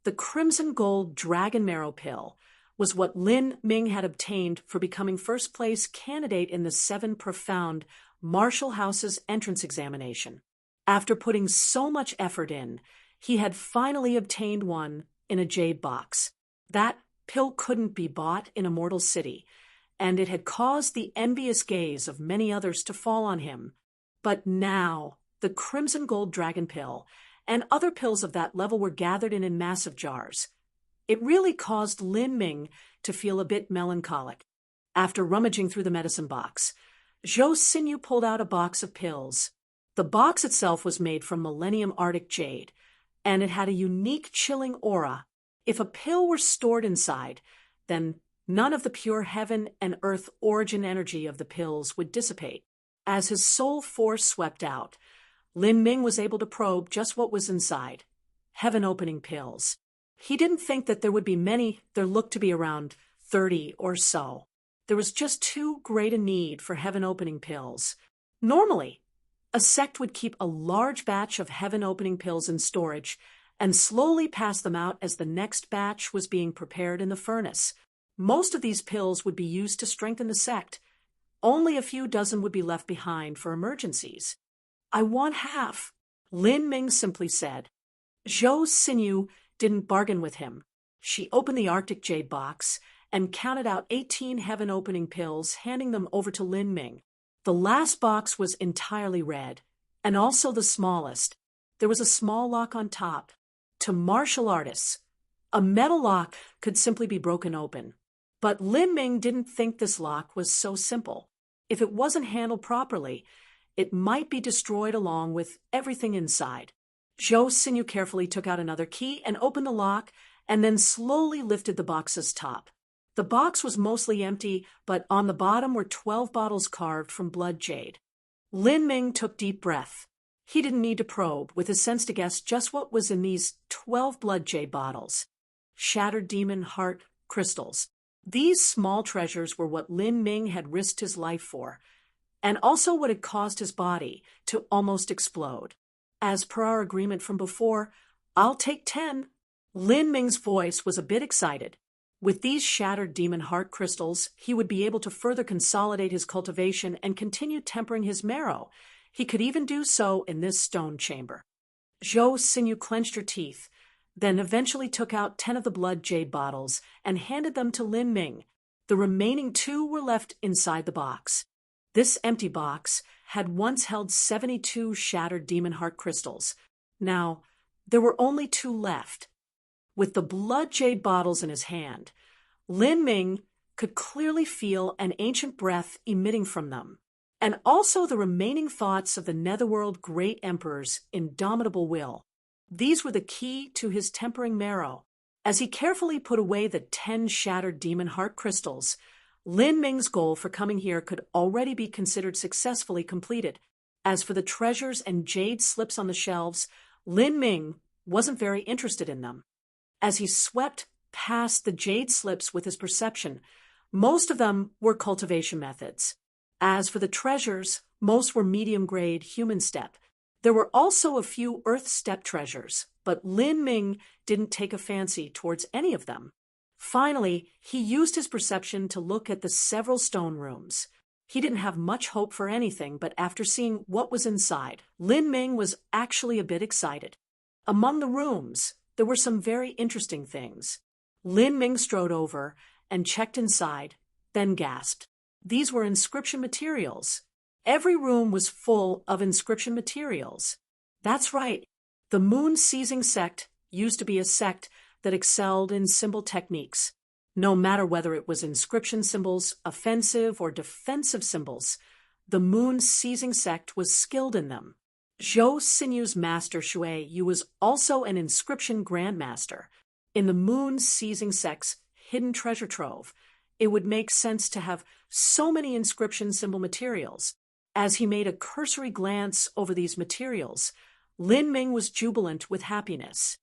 [SPEAKER 1] the crimson gold dragon marrow pill was what Lin Ming had obtained for becoming first-place candidate in the 7 Profound Martial House's entrance examination. After putting so much effort in, he had finally obtained one in a jade box. That pill couldn't be bought in a mortal city, and it had caused the envious gaze of many others to fall on him. But now, the crimson gold dragon pill and other pills of that level were gathered in massive jars. It really caused Lin Ming to feel a bit melancholic. After rummaging through the medicine box, Zhou Xinyu pulled out a box of pills. The box itself was made from Millennium Arctic jade, and it had a unique chilling aura. If a pill were stored inside, then none of the pure heaven and earth origin energy of the pills would dissipate. As his soul force swept out, Lin Ming was able to probe just what was inside. Heaven-opening pills. He didn't think that there would be many. There looked to be around 30 or so. There was just too great a need for heaven-opening pills. Normally, a sect would keep a large batch of heaven-opening pills in storage and slowly pass them out as the next batch was being prepared in the furnace. Most of these pills would be used to strengthen the sect. Only a few dozen would be left behind for emergencies. "I want half," Lin Ming simply said. Zhou Xinyu didn't bargain with him. She opened the Arctic jade box and counted out 18 heaven-opening pills, handing them over to Lin Ming. The last box was entirely red, and also the smallest. There was a small lock on top. To martial artists, a metal lock could simply be broken open. But Lin Ming didn't think this lock was so simple. If it wasn't handled properly, it might be destroyed along with everything inside. Zhou Xinyu carefully took out another key and opened the lock, and then slowly lifted the box's top. The box was mostly empty, but on the bottom were 12 bottles carved from blood jade. Lin Ming took deep breath. He didn't need to probe, with his sense to guess just what was in these 12 blood jade bottles. Shattered demon heart crystals. These small treasures were what Lin Ming had risked his life for, and also what had caused his body to almost explode. "As per our agreement from before, I'll take 10. Lin Ming's voice was a bit excited. With these shattered demon heart crystals, he would be able to further consolidate his cultivation and continue tempering his marrow. He could even do so in this stone chamber. Zhou Xinyu clenched her teeth, then eventually took out 10 of the blood jade bottles and handed them to Lin Ming. The remaining 2 were left inside the box. This empty box had once held 72 shattered demon heart crystals. Now, there were only 2 left. With the blood jade bottles in his hand, Lin Ming could clearly feel an ancient breath emitting from them, and also the remaining thoughts of the Netherworld Great Emperor's indomitable will. These were the key to his tempering marrow. As he carefully put away the 10 shattered demon heart crystals, Lin Ming's goal for coming here could already be considered successfully completed. As for the treasures and jade slips on the shelves, Lin Ming wasn't very interested in them. As he swept past the jade slips with his perception, most of them were cultivation methods. As for the treasures, most were medium-grade human step. There were also a few earth step treasures, but Lin Ming didn't take a fancy towards any of them. Finally, he used his perception to look at the several stone rooms. He didn't have much hope for anything, but after seeing what was inside, Lin Ming was actually a bit excited. Among the rooms, there were some very interesting things. Lin Ming strode over and checked inside, then gasped. These were inscription materials. Every room was full of inscription materials. That's right. The moon-seizing sect used to be a sect that excelled in symbol techniques. No matter whether it was inscription symbols, offensive or defensive symbols, the Moon's seizing sect was skilled in them. Zhou Sinyu's master Shui Yu was also an inscription grandmaster. In the Moon's seizing sect's hidden treasure trove, it would make sense to have so many inscription symbol materials. As he made a cursory glance over these materials, Lin Ming was jubilant with happiness.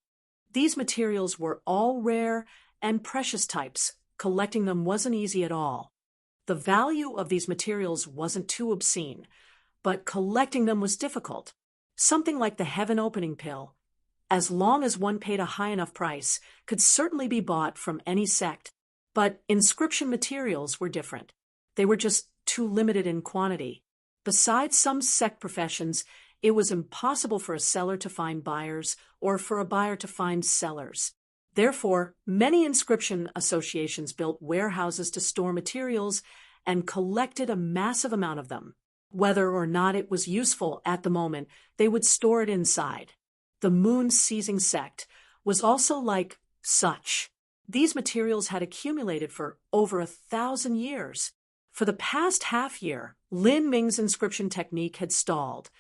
[SPEAKER 1] These materials were all rare and precious types. Collecting them wasn't easy at all. The value of these materials wasn't too obscene, but collecting them was difficult. Something like the heaven opening pill, as long as one paid a high enough price, could certainly be bought from any sect. But inscription materials were different. They were just too limited in quantity. Besides some sect professions, it was impossible for a seller to find buyers or for a buyer to find sellers. Therefore, many inscription associations built warehouses to store materials and collected a massive amount of them. Whether or not it was useful at the moment, they would store it inside. The Moon's seizing sect was also like such. These materials had accumulated for over 1,000 years. For the past half year, Lin Ming's inscription technique had stalled,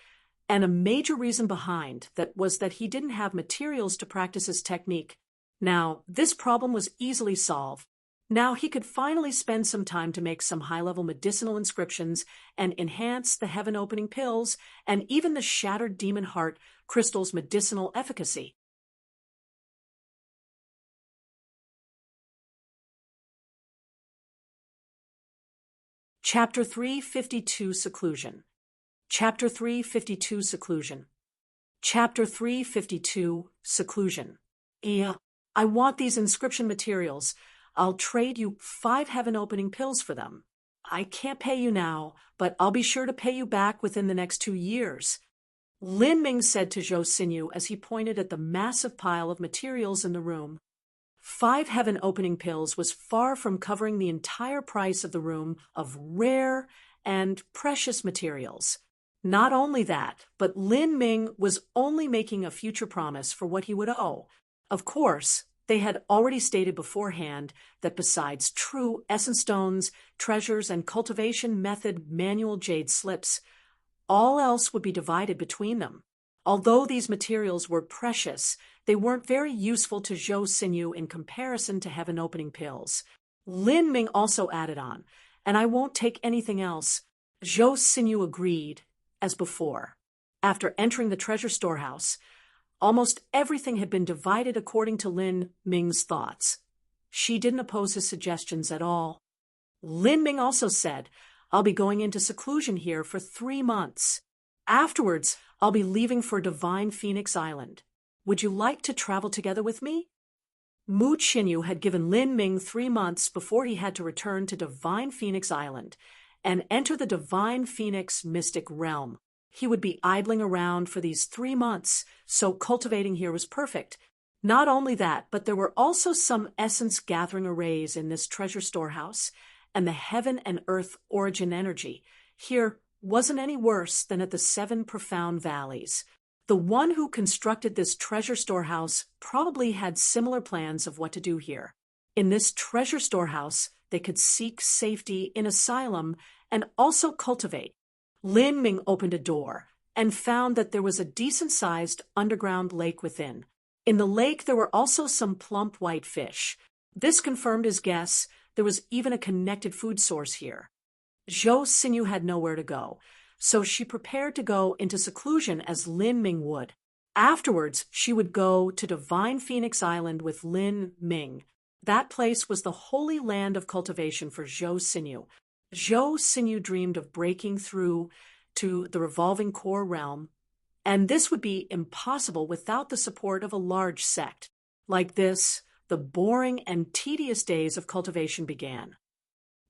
[SPEAKER 1] and a major reason behind that was that he didn't have materials to practice his technique. Now, this problem was easily solved. Now he could finally spend some time to make some high-level medicinal inscriptions and enhance the heaven-opening pills and even the shattered demon heart crystal's medicinal efficacy. Chapter 352 Seclusion. Chapter 352 Seclusion. Chapter 352 Seclusion. I want these inscription materials. I'll trade you 5 heaven-opening pills for them. I can't pay you now, but I'll be sure to pay you back within the next 2 years. Lin Ming said to Zhou Xinyu as he pointed at the massive pile of materials in the room. 5 heaven-opening pills was far from covering the entire price of the room of rare and precious materials. Not only that, but Lin Ming was only making a future promise for what he would owe. Of course, they had already stated beforehand that besides true essence stones, treasures, and cultivation method manual jade slips, all else would be divided between them. Although these materials were precious, they weren't very useful to Zhou Xinyu in comparison to heaven-opening pills. Lin Ming also added on, and I won't take anything else. Zhou Xinyu agreed, as before. After entering the treasure storehouse, almost everything had been divided according to Lin Ming's thoughts. She didn't oppose his suggestions at all. Lin Ming also said, I'll be going into seclusion here for 3 months. Afterwards, I'll be leaving for Divine Phoenix Island. Would you like to travel together with me? Mu Qinyu had given Lin Ming 3 months before he had to return to Divine Phoenix Island and enter the Divine Phoenix mystic realm. He would be idling around for these 3 months, so cultivating here was perfect. Not only that, but there were also some essence-gathering arrays in this treasure storehouse, and the heaven and earth origin energy here wasn't any worse than at the 7 profound valleys. The one who constructed this treasure storehouse probably had similar plans of what to do here. In this treasure storehouse, they could seek safety in asylum and also cultivate. Lin Ming opened a door and found that there was a decent-sized underground lake within. In the lake, there were also some plump white fish. This confirmed his guess. There was even a connected food source here. Zhou Xinyu had nowhere to go, so she prepared to go into seclusion as Lin Ming would. Afterwards, she would go to Divine Phoenix Island with Lin Ming. That place was the holy land of cultivation for Zhou Xinyu. Zhou Xinyu dreamed of breaking through to the revolving core realm, and this would be impossible without the support of a large sect. Like this, the boring and tedious days of cultivation began.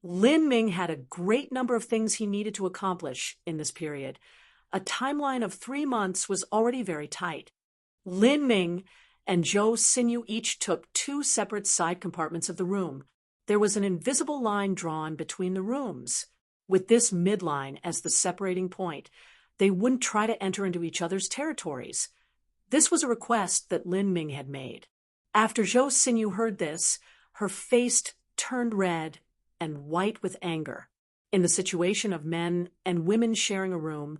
[SPEAKER 1] Lin Ming had a great number of things he needed to accomplish in this period. A timeline of 3 months was already very tight. Lin Ming and Zhou Xinyu each took 2 separate side compartments of the room. There was an invisible line drawn between the rooms. With this midline as the separating point, they wouldn't try to enter into each other's territories. This was a request that Lin Ming had made. After Zhou Xinyu heard this, her face turned red and white with anger. In the situation of men and women sharing a room,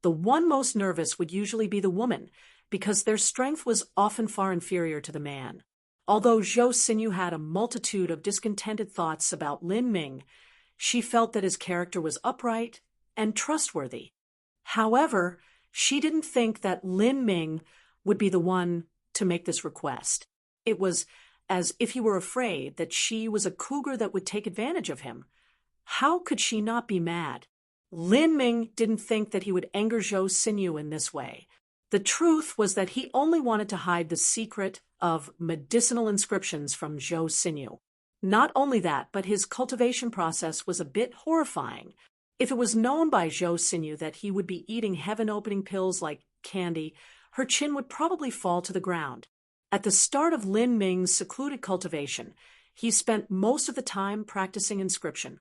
[SPEAKER 1] the one most nervous would usually be the woman, because their strength was often far inferior to the man. Although Zhou Xinyu had a multitude of discontented thoughts about Lin Ming, she felt that his character was upright and trustworthy. However, she didn't think that Lin Ming would be the one to make this request. It was as if he were afraid that she was a cougar that would take advantage of him. How could she not be mad? Lin Ming didn't think that he would anger Zhou Xinyu in this way. The truth was that he only wanted to hide the secret of medicinal inscriptions from Zhou Xinyu. Not only that, but his cultivation process was a bit horrifying. If it was known by Zhou Xinyu that he would be eating heaven-opening pills like candy, her chin would probably fall to the ground. At the start of Lin Ming's secluded cultivation, he spent most of the time practicing inscription.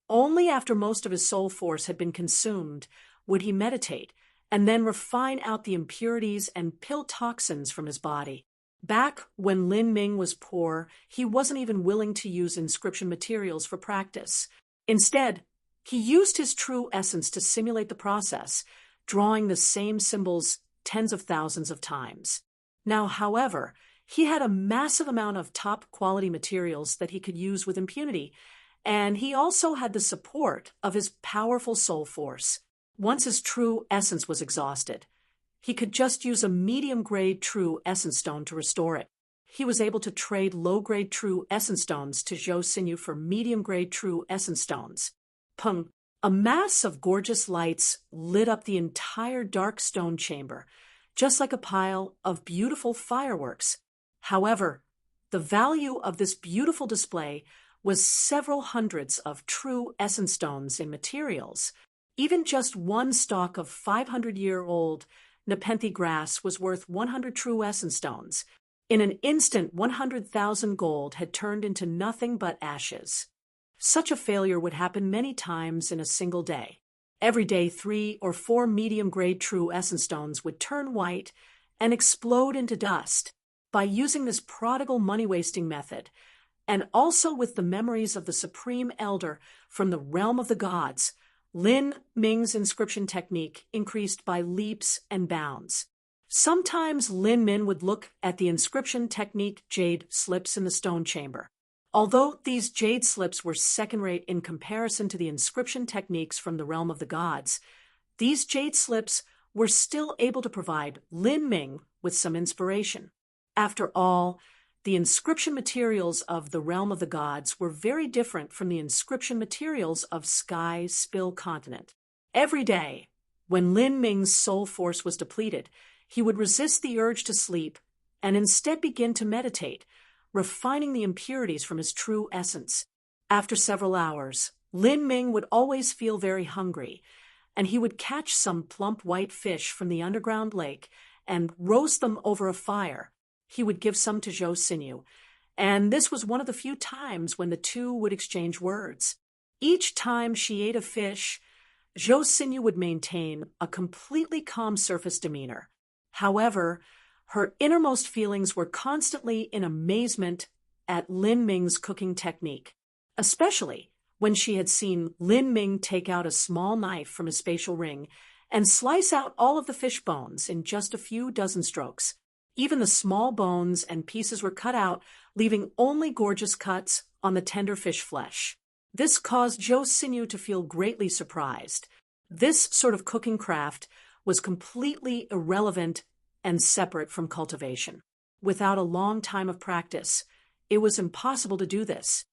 [SPEAKER 1] Only after most of his soul force had been consumed would he meditate and then refine out the impurities and pill toxins from his body. Back when Lin Ming was poor, he wasn't even willing to use inscription materials for practice. Instead, he used his true essence to simulate the process, drawing the same symbols tens of thousands of times. Now, however, he had a massive amount of top-quality materials that he could use with impunity, and he also had the support of his powerful soul force. Once his true essence was exhausted, he could just use a medium-grade true essence stone to restore it. He was able to trade low-grade true essence stones to Zhou Xinyu for medium-grade true essence stones. Pung! A mass of gorgeous lights lit up the entire dark stone chamber, just like a pile of beautiful fireworks. However, the value of this beautiful display was several hundreds of true essence stones in materials. Even just one stalk of 500-year-old Nepenthe grass was worth 100 true essence stones. In an instant, 100,000 gold had turned into nothing but ashes. Such a failure would happen many times in a single day. Every day, 3 or 4 medium-grade true essence stones would turn white and explode into dust. By using this prodigal money-wasting method, and also with the memories of the Supreme Elder from the realm of the gods, Lin Ming's inscription technique increased by leaps and bounds. Sometimes Lin Ming would look at the inscription technique jade slips in the stone chamber. Although these jade slips were second-rate in comparison to the inscription techniques from the realm of the gods, these jade slips were still able to provide Lin Ming with some inspiration. After all, the inscription materials of the realm of the gods were very different from the inscription materials of Sky Spill Continent. Every day, when Lin Ming's soul force was depleted, he would resist the urge to sleep and instead begin to meditate, refining the impurities from his true essence. After several hours, Lin Ming would always feel very hungry, and he would catch some plump white fish from the underground lake and roast them over a fire. He would give some to Zhou Xinyu, and this was one of the few times when the two would exchange words. Each time she ate a fish, Zhou Xinyu would maintain a completely calm surface demeanor. However, her innermost feelings were constantly in amazement at Lin Ming's cooking technique, especially when she had seen Lin Ming take out a small knife from his spatial ring and slice out all of the fish bones in just a few dozen strokes. Even the small bones and pieces were cut out, leaving only gorgeous cuts on the tender fish flesh. This caused Zhou Xinyu to feel greatly surprised. This sort of cooking craft was completely irrelevant and separate from cultivation. Without a long time of practice, it was impossible to do this.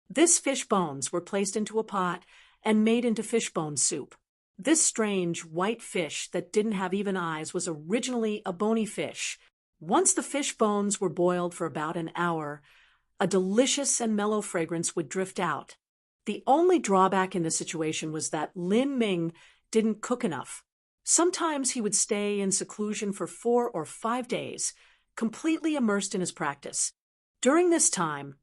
[SPEAKER 1] These fish bones were placed into a pot and made into fishbone soup. This strange white fish that didn't have even eyes was originally a bony fish. Once the fish bones were boiled for about an hour, a delicious and mellow fragrance would drift out. The only drawback in this situation was that Lin Ming didn't cook enough. Sometimes he would stay in seclusion for 4 or 5 days, completely immersed in his practice. During this time,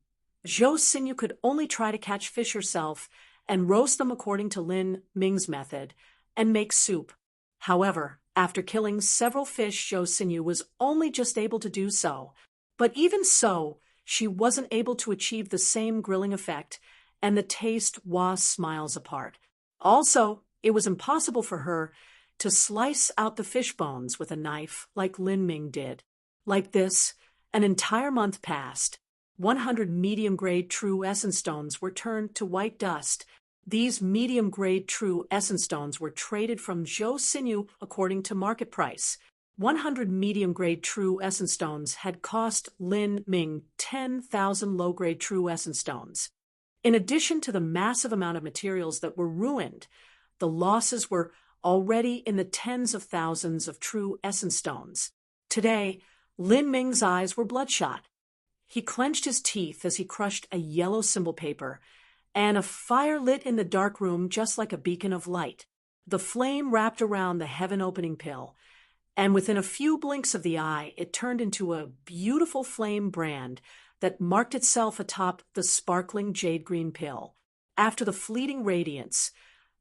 [SPEAKER 1] Zhou Xinyu could only try to catch fish herself and roast them according to Lin Ming's method and make soup. However, after killing several fish, Zhou Xinyu was only just able to do so. But even so, she wasn't able to achieve the same grilling effect, and the taste was miles apart. Also, it was impossible for her to slice out the fish bones with a knife like Lin Ming did. Like this, an entire month passed. 100 medium-grade true essence stones were turned to white dust. These medium-grade true essence stones were traded from Zhou Xinyu according to market price. 100 medium-grade true essence stones had cost Lin Ming 10,000 low-grade true essence stones. In addition to the massive amount of materials that were ruined, the losses were already in the tens of thousands of true essence stones. Today, Lin Ming's eyes were bloodshot. He clenched his teeth as he crushed a yellow symbol paper, and a fire lit in the dark room just like a beacon of light. The flame wrapped around the heaven-opening pill, and within a few blinks of the eye, it turned into a beautiful flame brand that marked itself atop the sparkling jade green pill. After the fleeting radiance,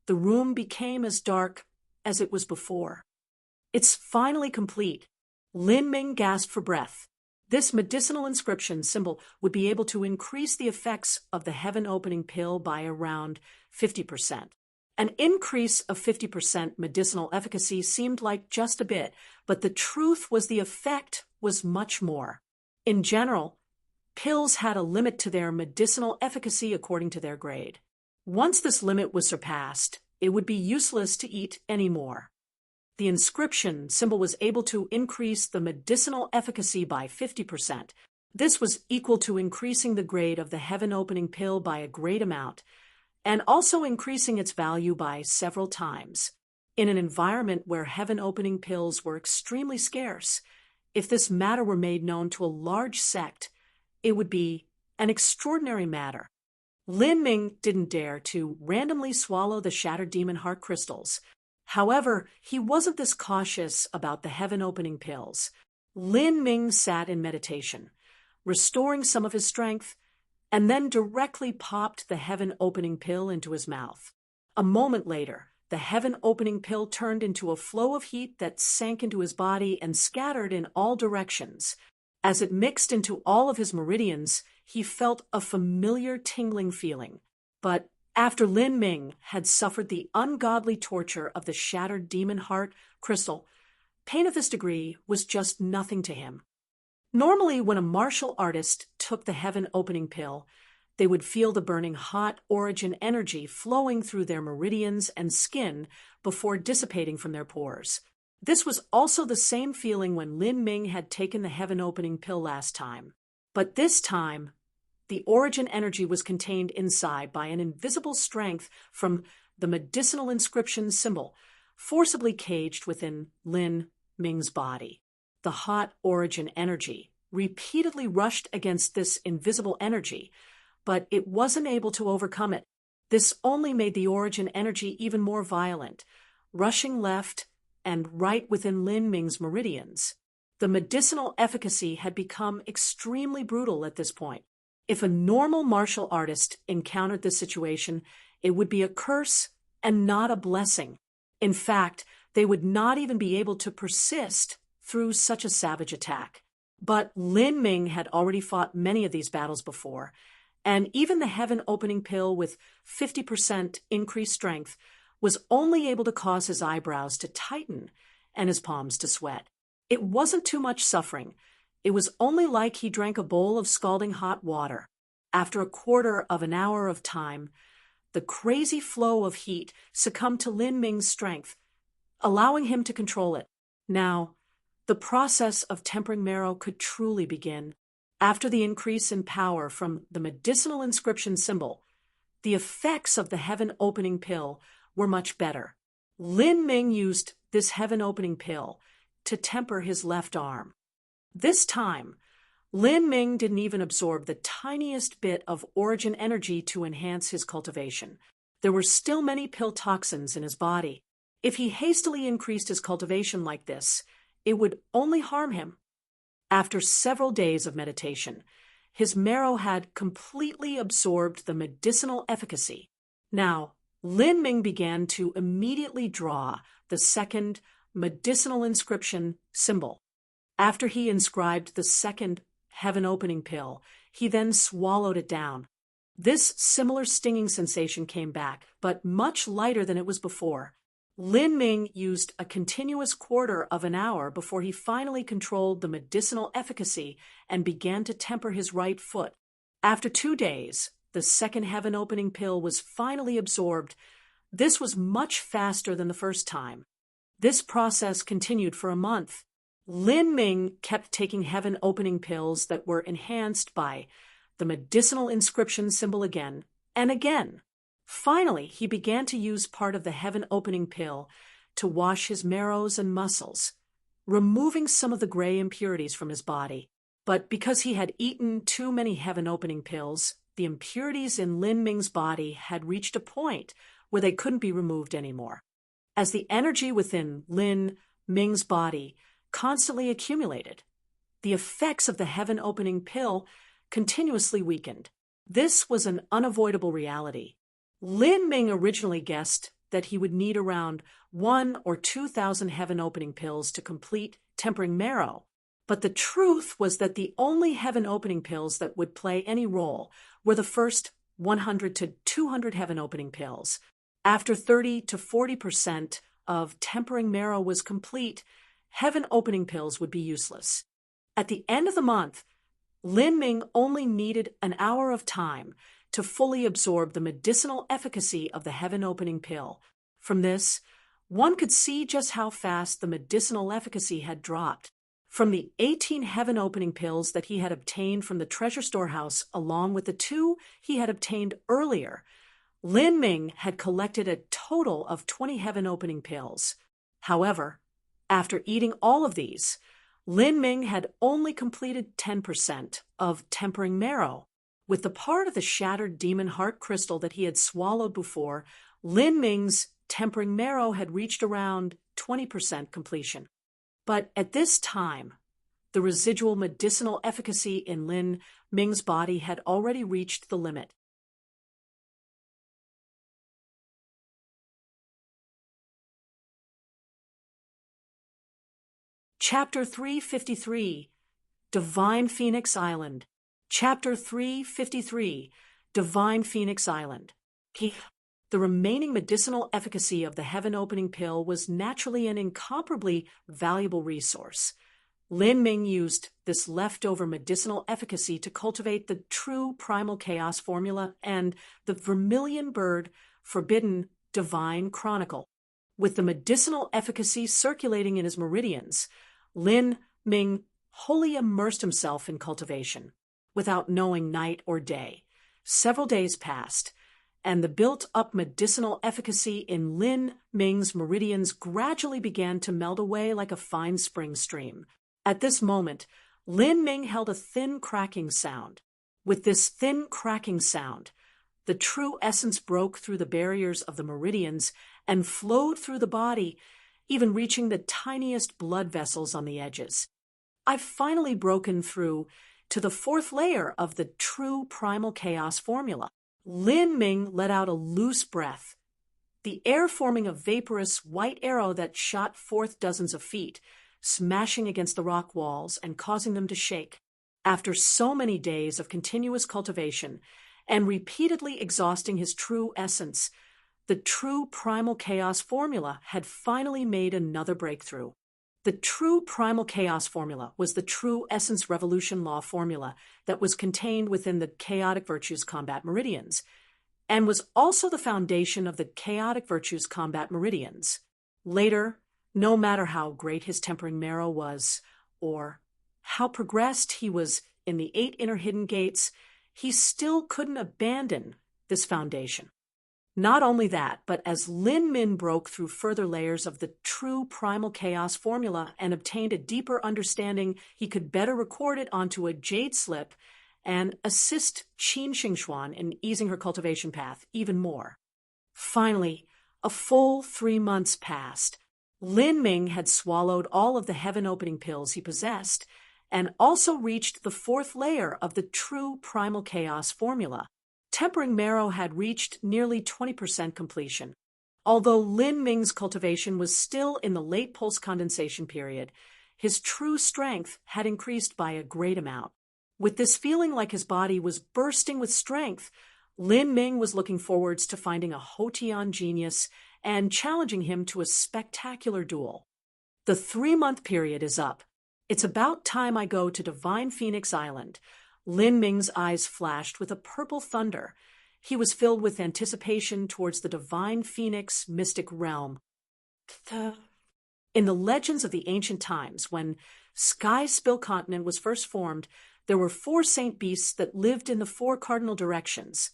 [SPEAKER 1] the room became as dark as it was before. It's finally complete. Lin Ming gasped for breath. This medicinal inscription symbol would be able to increase the effects of the heaven-opening pill by around 50%. An increase of 50% medicinal efficacy seemed like just a bit, but the truth was the effect was much more. In general, pills had a limit to their medicinal efficacy according to their grade. Once this limit was surpassed, it would be useless to eat anymore. The inscription symbol was able to increase the medicinal efficacy by 50%. This was equal to increasing the grade of the heaven-opening pill by a great amount, and also increasing its value by several times. In an environment where heaven-opening pills were extremely scarce, if this matter were made known to a large sect, it would be an extraordinary matter. Lin Ming didn't dare to randomly swallow the shattered demon heart crystals. However, he wasn't this cautious about the heaven-opening pills. Lin Ming sat in meditation, restoring some of his strength, and then directly popped the heaven-opening pill into his mouth. A moment later, the heaven-opening pill turned into a flow of heat that sank into his body and scattered in all directions. As it mixed into all of his meridians, he felt a familiar tingling feeling. But after Lin Ming had suffered the ungodly torture of the shattered demon heart crystal, pain of this degree was just nothing to him. Normally, when a martial artist took the heaven-opening pill, they would feel the burning hot origin energy flowing through their meridians and skin before dissipating from their pores. This was also the same feeling when Lin Ming had taken the heaven-opening pill last time. But this time, the origin energy was contained inside by an invisible strength from the medicinal inscription symbol, forcibly caged within Lin Ming's body. The hot origin energy repeatedly rushed against this invisible energy, but it wasn't able to overcome it. This only made the origin energy even more violent, rushing left and right within Lin Ming's meridians. The medicinal efficacy had become extremely brutal at this point. If a normal martial artist encountered this situation, it would be a curse and not a blessing. In fact, they would not even be able to persist through such a savage attack. But Lin Ming had already fought many of these battles before, and even the heaven-opening pill with 50% increased strength was only able to cause his eyebrows to tighten and his palms to sweat. It wasn't too much suffering. It was only like he drank a bowl of scalding hot water. After a quarter of an hour of time, the crazy flow of heat succumbed to Lin Ming's strength, allowing him to control it. Now, the process of tempering marrow could truly begin. After the increase in power from the medicinal inscription symbol, the effects of the heaven-opening pill were much better. Lin Ming used this heaven-opening pill to temper his left arm. This time, Lin Ming didn't even absorb the tiniest bit of origin energy to enhance his cultivation. There were still many pill toxins in his body. If he hastily increased his cultivation like this, it would only harm him. After several days of meditation, his marrow had completely absorbed the medicinal efficacy. Now, Lin Ming began to immediately draw the second medicinal inscription symbol. After he inscribed the second heaven opening pill. He then swallowed it down. This similar stinging sensation came back, but much lighter than it was before. Lin Ming used a continuous quarter of an hour before he finally controlled the medicinal efficacy and began to temper his right foot. After 2 days, the second heaven opening pill was finally absorbed. This was much faster than the first time. This process continued for a month. Lin Ming kept taking heaven opening pills that were enhanced by the medicinal inscription symbol again and again. Finally, he began to use part of the heaven opening pill to wash his marrows and muscles, removing some of the gray impurities from his body. But because he had eaten too many heaven opening pills, the impurities in Lin Ming's body had reached a point where they couldn't be removed anymore. As the energy within Lin Ming's body constantly accumulated, the effects of the heaven opening pill continuously weakened. This was an unavoidable reality. Lin Ming originally guessed that he would need around 1,000 or 2,000 heaven opening pills to complete tempering marrow. But the truth was that the only heaven opening pills that would play any role were the first 100 to 200 heaven opening pills. After 30 to 40% of tempering marrow was complete, heaven opening pills would be useless. At the end of the month, Lin Ming only needed an hour of time to fully absorb the medicinal efficacy of the heaven opening pill. From this, one could see just how fast the medicinal efficacy had dropped. From the 18 heaven opening pills that he had obtained from the treasure storehouse, along with the 2 he had obtained earlier, Lin Ming had collected a total of 20 heaven opening pills. However, after eating all of these, Lin Ming had only completed 10% of tempering marrow. With the part of the shattered demon heart crystal that he had swallowed before, Lin Ming's tempering marrow had reached around 20% completion. But at this time, the residual medicinal efficacy in Lin Ming's body had already reached the limit. Chapter 353, Divine Phoenix Island. Chapter 353, Divine Phoenix Island. The remaining medicinal efficacy of the heaven opening pill was naturally an incomparably valuable resource. Lin Ming used this leftover medicinal efficacy to cultivate the true primal chaos formula and the vermilion bird forbidden divine chronicle. With the medicinal efficacy circulating in his meridians, Lin Ming wholly immersed himself in cultivation, without knowing night or day. Several days passed, and the built-up medicinal efficacy in Lin Ming's meridians gradually began to melt away like a fine spring stream. At this moment, Lin Ming held a thin cracking sound. With this thin cracking sound, the true essence broke through the barriers of the meridians and flowed through the body, even reaching the tiniest blood vessels on the edges. I've finally broken through to the 4th layer of the true primal chaos formula. Lin Ming let out a loose breath, the air forming a vaporous white arrow that shot forth dozens of feet, smashing against the rock walls and causing them to shake. After so many days of continuous cultivation and repeatedly exhausting his true essence, the true primal chaos formula had finally made another breakthrough. The true primal chaos formula was the true essence revolution law formula that was contained within the chaotic virtues combat meridians, and was also the foundation of the chaotic virtues combat meridians. Later, no matter how great his tempering marrow was, or how progressed he was in the 8 inner hidden gates, he still couldn't abandon this foundation. Not only that, but as Lin Ming broke through further layers of the true primal chaos formula and obtained a deeper understanding, he could better record it onto a jade slip and assist Qin Xingxuan in easing her cultivation path even more. Finally, a full 3 months passed. Lin Ming had swallowed all of the heaven-opening pills he possessed and also reached the 4th layer of the true primal chaos formula. Tempering marrow had reached nearly 20% completion. Although Lin Ming's cultivation was still in the late pulse condensation period, his true strength had increased by a great amount. With this feeling like his body was bursting with strength, Lin Ming was looking forwards to finding a Hotian genius and challenging him to a spectacular duel. The 3-month period is up. It's about time I go to Divine Phoenix Island. Lin Ming's eyes flashed with a purple thunder. He was filled with anticipation towards the Divine Phoenix mystic realm. In the legends of the ancient times, when Sky Spill Continent was first formed, there were 4 saint beasts that lived in the 4 cardinal directions.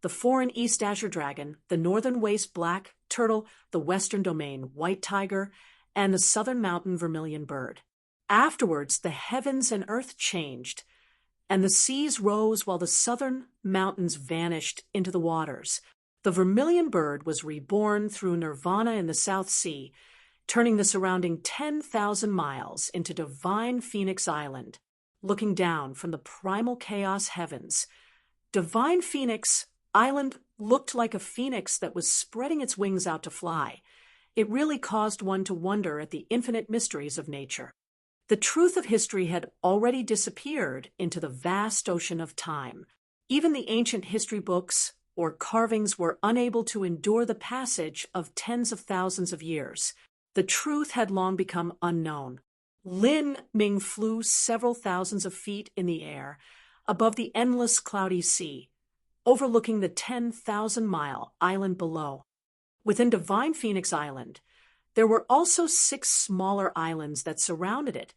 [SPEAKER 1] The foreign East Azure Dragon, the Northern Waste Black Turtle, the Western Domain White Tiger, and the Southern Mountain Vermilion Bird. Afterwards, the heavens and earth changed, and the seas rose while the southern mountains vanished into the waters. The Vermilion Bird was reborn through nirvana in the South Sea, turning the surrounding 10,000 miles into Divine Phoenix Island. Looking down from the primal chaos heavens, Divine Phoenix Island looked like a phoenix that was spreading its wings out to fly. It really caused one to wonder at the infinite mysteries of nature. The truth of history had already disappeared into the vast ocean of time. Even the ancient history books or carvings were unable to endure the passage of tens of thousands of years. The truth had long become unknown. Lin Ming flew several thousands of feet in the air, above the endless cloudy sea, overlooking the 10,000-mile island below. Within Divine Phoenix Island, there were also 6 smaller islands that surrounded it,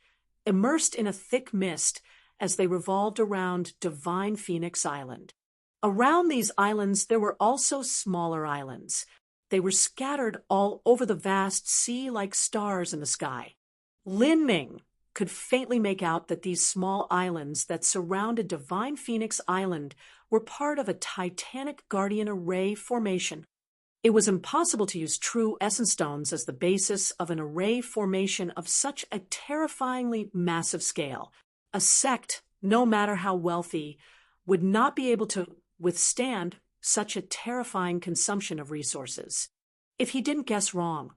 [SPEAKER 1] immersed in a thick mist as they revolved around Divine Phoenix Island. Around these islands there were also smaller islands. They were scattered all over the vast sea like stars in the sky. Lin Ming could faintly make out that these small islands that surrounded Divine Phoenix Island were part of a titanic guardian array formation. It was impossible to use true essence stones as the basis of an array formation of such a terrifyingly massive scale. A sect, no matter how wealthy, would not be able to withstand such a terrifying consumption of resources. If he didn't guess wrong,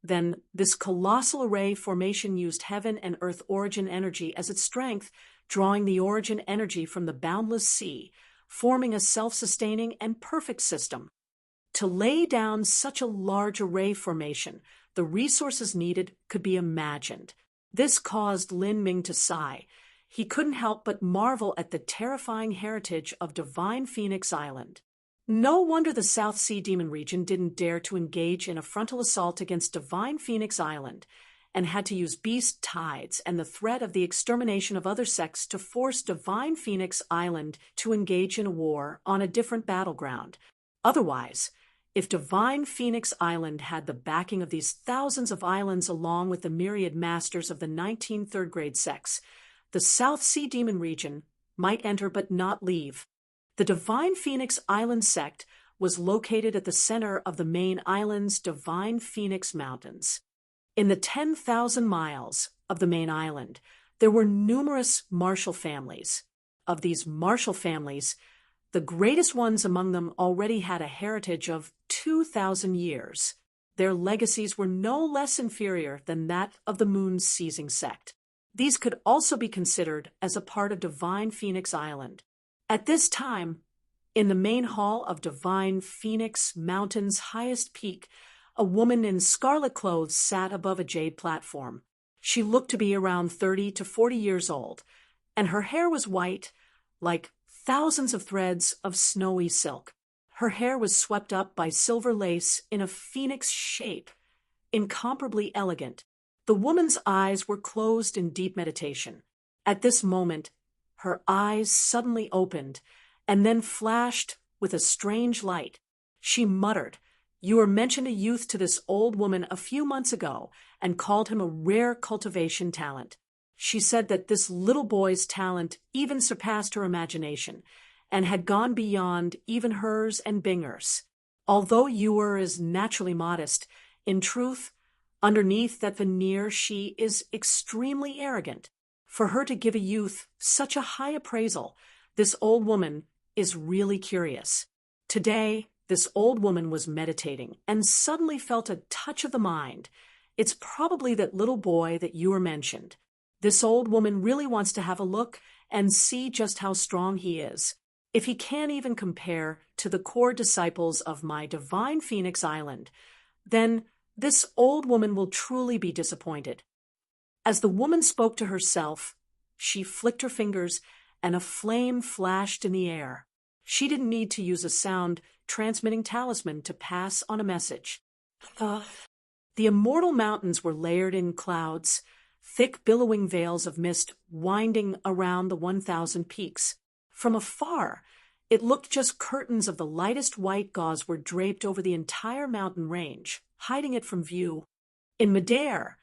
[SPEAKER 1] then this colossal array formation used heaven and earth origin energy as its strength, drawing the origin energy from the boundless sea, forming a self-sustaining and perfect system. To lay down such a large array formation, the resources needed could be imagined. This caused Lin Ming to sigh. He couldn't help but marvel at the terrifying heritage of Divine Phoenix Island. No wonder the South Sea Demon region didn't dare to engage in a frontal assault against Divine Phoenix Island, and had to use beast tides and the threat of the extermination of other sects to force Divine Phoenix Island to engage in a war on a different battleground. Otherwise, if Divine Phoenix Island had the backing of these thousands of islands along with the myriad masters of the 19 third-grade sects, the South Sea Demon region might enter but not leave. The Divine Phoenix Island sect was located at the center of the main island's Divine Phoenix Mountains. In the 10,000 miles of the main island, there were numerous martial families. Of these martial families, the greatest ones among them already had a heritage of 2,000 years. Their legacies were no less inferior than that of the Moon's Seizing sect. These could also be considered as a part of Divine Phoenix Island. At this time, in the main hall of Divine Phoenix Mountain's highest peak, a woman in scarlet clothes sat above a jade platform. She looked to be around 30 to 40 years old, and her hair was white, like thousands of threads of snowy silk. Her hair was swept up by silver lace in a phoenix shape, incomparably elegant. The woman's eyes were closed in deep meditation. At this moment, her eyes suddenly opened and then flashed with a strange light. She muttered, "You were mentioned a youth to this old woman a few months ago and called him a rare cultivation talent. She said that this little boy's talent even surpassed her imagination and had gone beyond even hers and Binger's. Although Ewer is naturally modest, in truth, underneath that veneer she is extremely arrogant. For her to give a youth such a high appraisal, this old woman is really curious." Today, this old woman was meditating and suddenly felt a touch of the mind. "It's probably that little boy that Ewer mentioned. This old woman really wants to have a look and see just how strong he is. If he can't even compare to the core disciples of my divine Phoenix Island, then this old woman will truly be disappointed. As the woman spoke to herself, she flicked her fingers and a flame flashed in the air. She didn't need to use a sound-transmitting talisman to pass on a message. The immortal mountains were layered in clouds, thick billowing veils of mist winding around the 1,000 peaks. From afar, it looked just curtains of the lightest white gauze were draped over the entire mountain range, hiding it from view. In midair,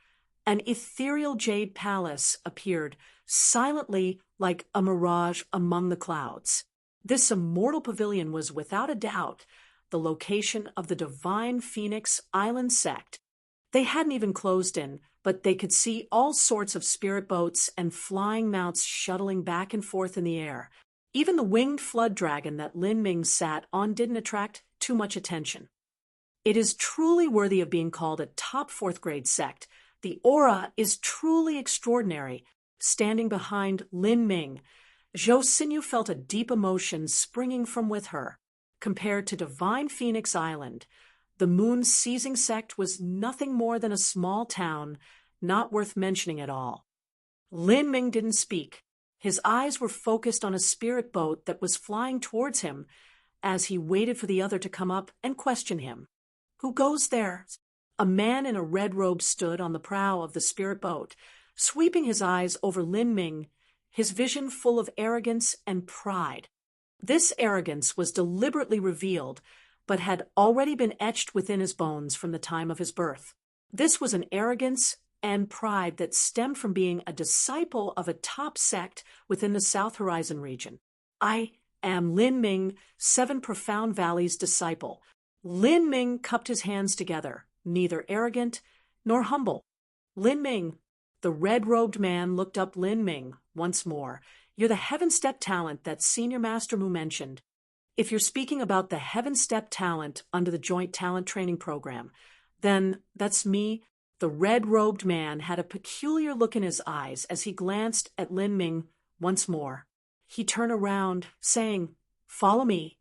[SPEAKER 1] an ethereal jade palace appeared, silently like a mirage among the clouds. This immortal pavilion was without a doubt the location of the divine Phoenix Island sect. They hadn't even closed in, but they could see all sorts of spirit boats and flying mounts shuttling back and forth in the air. Even the winged flood dragon that Lin Ming sat on didn't attract too much attention. It is truly worthy of being called a top 4th grade sect. The aura is truly extraordinary. Standing behind Lin Ming, Zhou Xinyu felt a deep emotion springing from with her. Compared to divine Phoenix Island, the Moon's seizing sect was nothing more than a small town, not worth mentioning at all. Lin Ming didn't speak. His eyes were focused on a spirit boat that was flying towards him as he waited for the other to come up and question him. "Who goes there?" A man in a red robe stood on the prow of the spirit boat, sweeping his eyes over Lin Ming, his vision full of arrogance and pride. This arrogance was deliberately revealed, but had already been etched within his bones from the time of his birth. This was an arrogance and pride that stemmed from being a disciple of a top sect within the South Horizon region. "I am Lin Ming, 7 Profound Valleys disciple." Lin Ming cupped his hands together, neither arrogant nor humble. "Lin Ming." The red-robed man looked up Lin Ming once more. "You're the Heaven Step talent that Senior Master Mu mentioned. If you're speaking about the Heaven Step talent under the Joint Talent Training Program, then that's me." The red-robed man had a peculiar look in his eyes as he glanced at Lin Ming once more. He turned around, saying, "Follow me."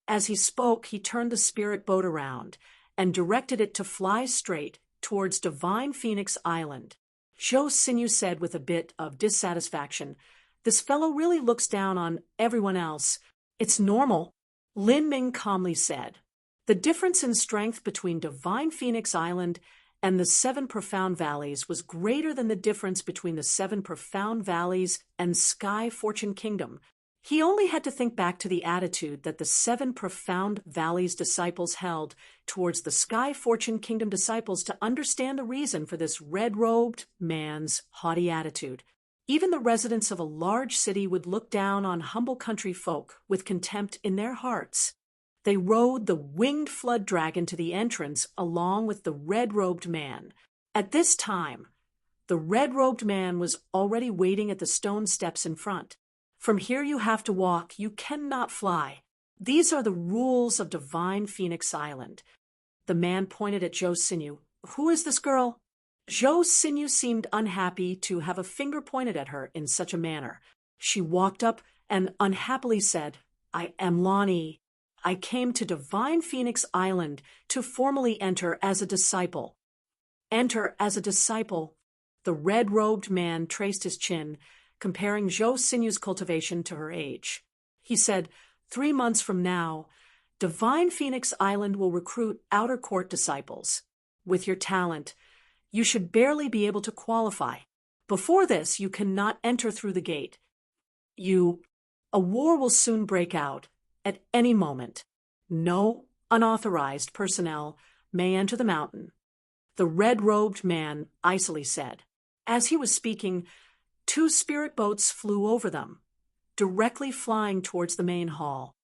[SPEAKER 1] As he spoke, he turned the spirit boat around and directed it to fly straight towards divine Phoenix Island. Zhou Xinyu said with a bit of dissatisfaction, "This fellow really looks down on everyone else. It's normal." Lin Ming calmly said, "The difference in strength between divine Phoenix Island and the 7 Profound Valleys was greater than the difference between the 7 Profound Valleys and Sky Fortune Kingdom." He only had to think back to the attitude that the 7 Profound Valleys disciples held towards the Sky Fortune Kingdom disciples to understand the reason for this red-robed man's haughty attitude. Even the residents of a large city would look down on humble country folk with contempt in their hearts. They rode the winged flood dragon to the entrance along with the red-robed man. At this time, the red-robed man was already waiting at the stone steps in front. "From here you have to walk, you cannot fly. These are the rules of divine Phoenix Island." The man pointed at Zhou Xinyu. "Who is this girl?" Zhou Xinyu seemed unhappy to have a finger pointed at her in such a manner. She walked up and unhappily said, "I am Lonnie. I came to divine Phoenix Island to formally enter as a disciple." "Enter as a disciple." The red-robed man traced his chin, comparing Zhou Xinyu's cultivation to her age. He said, 3 months from now, divine Phoenix Island will recruit outer court disciples. With your talent, you should barely be able to qualify. Before this, you cannot enter through the gate. A war will soon break out at any moment. No unauthorized personnel may enter the mountain." The red-robed man icily said. As he was speaking, 2 spirit boats flew over them, directly flying towards the main hall.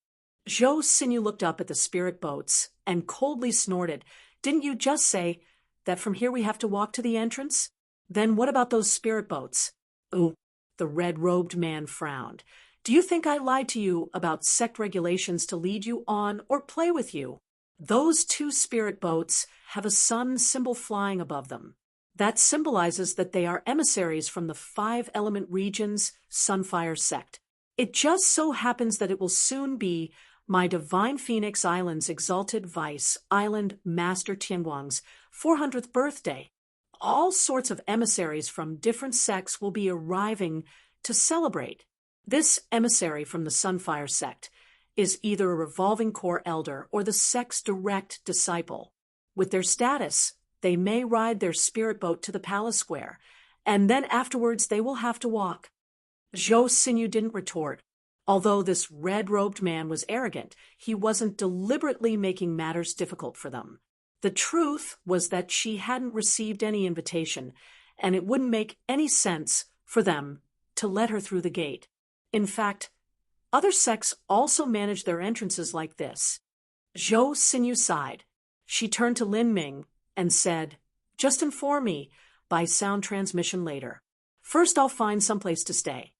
[SPEAKER 1] Zhou Xinyu looked up at the spirit boats and coldly snorted. "Didn't you just say that from here we have to walk to the entrance? Then what about those spirit boats?" "Ooh," the red-robed man frowned. "Do you think I lied to you about sect regulations to lead you on or play with you? Those 2 spirit boats have a sun symbol flying above them. That symbolizes that they are emissaries from the 5-element region's Sunfire sect. It just so happens that it will soon be my Divine Phoenix Island's Exalted Vice Island Master Tianguang's 400th birthday. All sorts of emissaries from different sects will be arriving to celebrate. This emissary from the Sunfire sect is either a revolving core elder or the sect's direct disciple. With their status, they may ride their spirit boat to the palace square, and then afterwards they will have to walk. Zhou Xinyu didn't retort. Although this red-robed man was arrogant, he wasn't deliberately making matters difficult for them. The truth was that she hadn't received any invitation, and it wouldn't make any sense for them to let her through the gate. In fact, other sects also manage their entrances like this. Zhou Xinyu sighed. She turned to Lin Ming and said, "Just inform me by sound transmission later. First I'll find someplace to stay."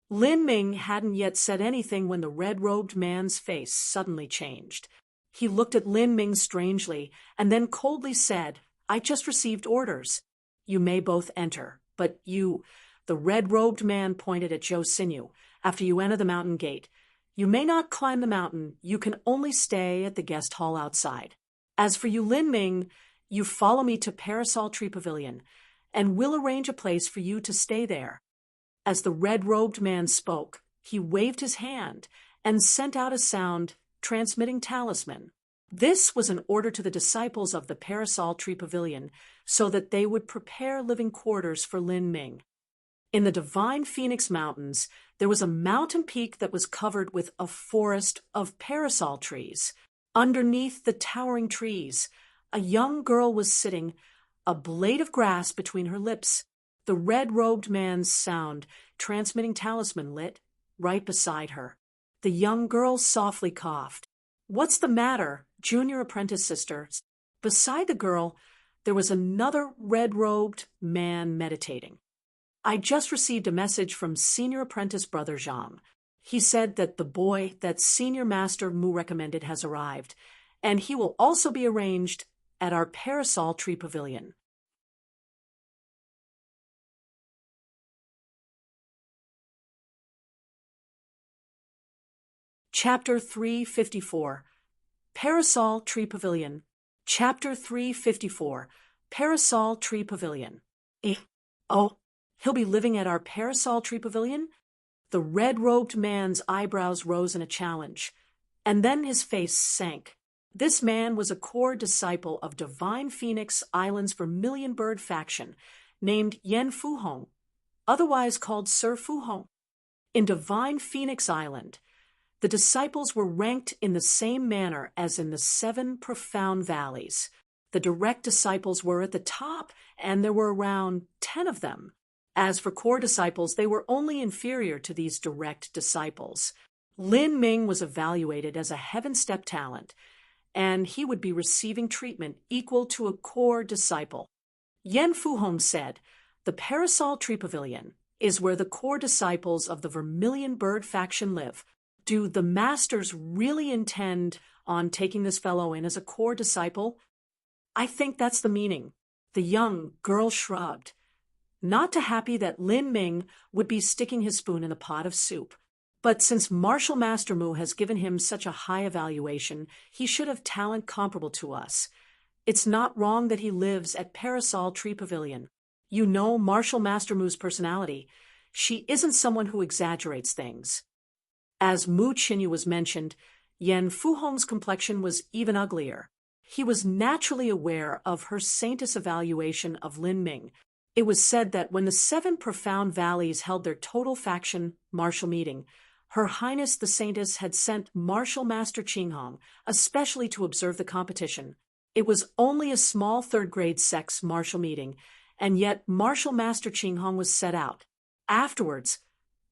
[SPEAKER 1] Lin Ming hadn't yet said anything when the red-robed man's face suddenly changed. He looked at Lin Ming strangely and then coldly said, "I just received orders. You may both enter, but you," the red-robed man pointed at Zhou Xinyu, "after you enter the mountain gate. You may not climb the mountain, you can only stay at the guest hall outside. As for you, Lin Ming, you follow me to Parasol Tree Pavilion, and we'll arrange a place for you to stay there." As the red-robed man spoke, he waved his hand and sent out a sound transmitting talisman. This was an order to the disciples of the Parasol Tree Pavilion so that they would prepare living quarters for Lin Ming. In the Divine Phoenix Mountains, there was a mountain peak that was covered with a forest of parasol trees. Underneath the towering trees, a young girl was sitting, a blade of grass between her lips. The red-robed man's sound transmitting talisman lit right beside her. The young girl softly coughed. "What's the matter, junior apprentice sister?" Beside the girl, there was another red-robed man meditating. "I just received a message from senior apprentice brother Zhang. He said that the boy that senior master Mu recommended has arrived, and he will also be arranged at our Parasol Tree Pavilion." Chapter 354, Parasol Tree Pavilion. Chapter 354, Parasol Tree Pavilion. Oh, he'll be living at our Parasol Tree Pavilion? The red-robed man's eyebrows rose in a challenge, and then his face sank. This man was a core disciple of Divine Phoenix Island's Vermilion Bird faction, named Yan Fuhong, otherwise called Sir Fuhong. In Divine Phoenix Island, the disciples were ranked in the same manner as in the 7 profound valleys. The direct disciples were at the top, and there were around 10 of them. As for core disciples, they were only inferior to these direct disciples. Lin Ming was evaluated as a heaven-step talent, and he would be receiving treatment equal to a core disciple. Yan Fuhong said, "The Parasol Tree Pavilion is where the core disciples of the Vermilion Bird faction live. Do the masters really intend on taking this fellow in as a core disciple?" "I think that's the meaning." The young girl shrugged, not too happy that Lin Ming would be sticking his spoon in the pot of soup. But since Martial Master Mu has given him such a high evaluation, he should have talent comparable to us. It's not wrong that he lives at Parasol Tree Pavilion. You know Martial Master Mu's personality. She isn't someone who exaggerates things. As Mu Qinyu was mentioned, Yan Fuhong's complexion was even uglier. He was naturally aware of her saintess evaluation of Lin Ming. It was said that when the 7 profound valleys held their total faction martial meeting, Her Highness the Saintess had sent Martial Master Qinghong especially to observe the competition. It was only a small 3rd-grade sect's martial meeting, and yet Martial Master Qinghong was set out. Afterwards,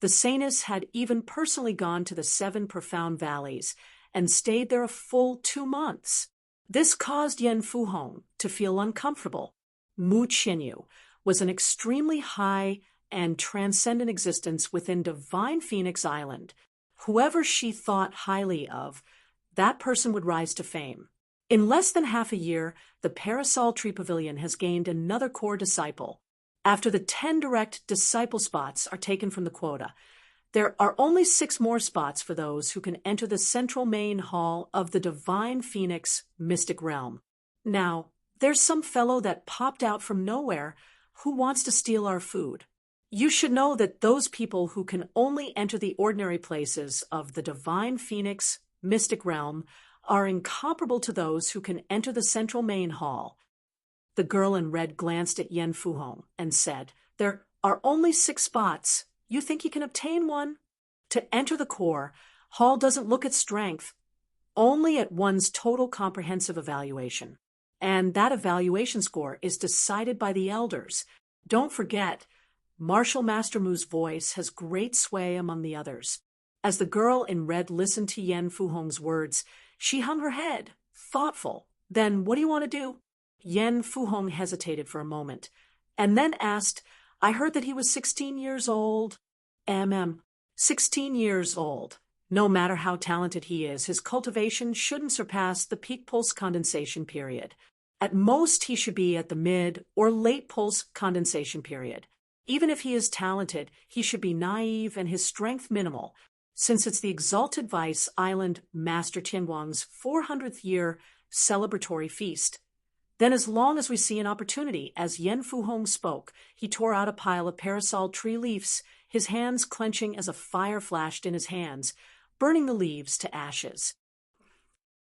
[SPEAKER 1] the Saintess had even personally gone to the 7 profound valleys and stayed there a full 2 months. This caused Yan Fuhong to feel uncomfortable. Mu Qinyu was an extremely high and transcendent existence within Divine Phoenix Island. Whoever she thought highly of, that person would rise to fame. In less than half a year, the Parasol Tree Pavilion has gained another core disciple. After the 10 direct disciple spots are taken from the quota, there are only 6 more spots for those who can enter the central main hall of the Divine Phoenix Mystic Realm. Now, there's some fellow that popped out from nowhere who wants to steal our food. You should know that those people who can only enter the ordinary places of the Divine Phoenix Mystic Realm are incomparable to those who can enter the central main hall. The girl in red glanced at Yen Fuhong and said, "There are only 6 spots. You think you can obtain one?" To enter the core, hall doesn't look at strength, only at one's total comprehensive evaluation. And that evaluation score is decided by the elders. Don't forget, Martial Master Mu's voice has great sway among the others. As the girl in red listened to Yen Fuhong's words, she hung her head, thoughtful. "Then what do you want to do?" Yen Fuhong hesitated for a moment, and then asked, "I heard that he was 16 years old. 16 years old. No matter how talented he is, his cultivation shouldn't surpass the peak pulse condensation period. At most, he should be at the mid or late pulse condensation period. Even if he is talented, he should be naive and his strength minimal, since it's the Exalted Vice Island Master Tianguang's 400th year celebratory feast." Then, as long as we see an opportunity, as Yen Fuhong spoke, he tore out a pile of parasol tree leaves, his hands clenching as a fire flashed in his hands, burning the leaves to ashes.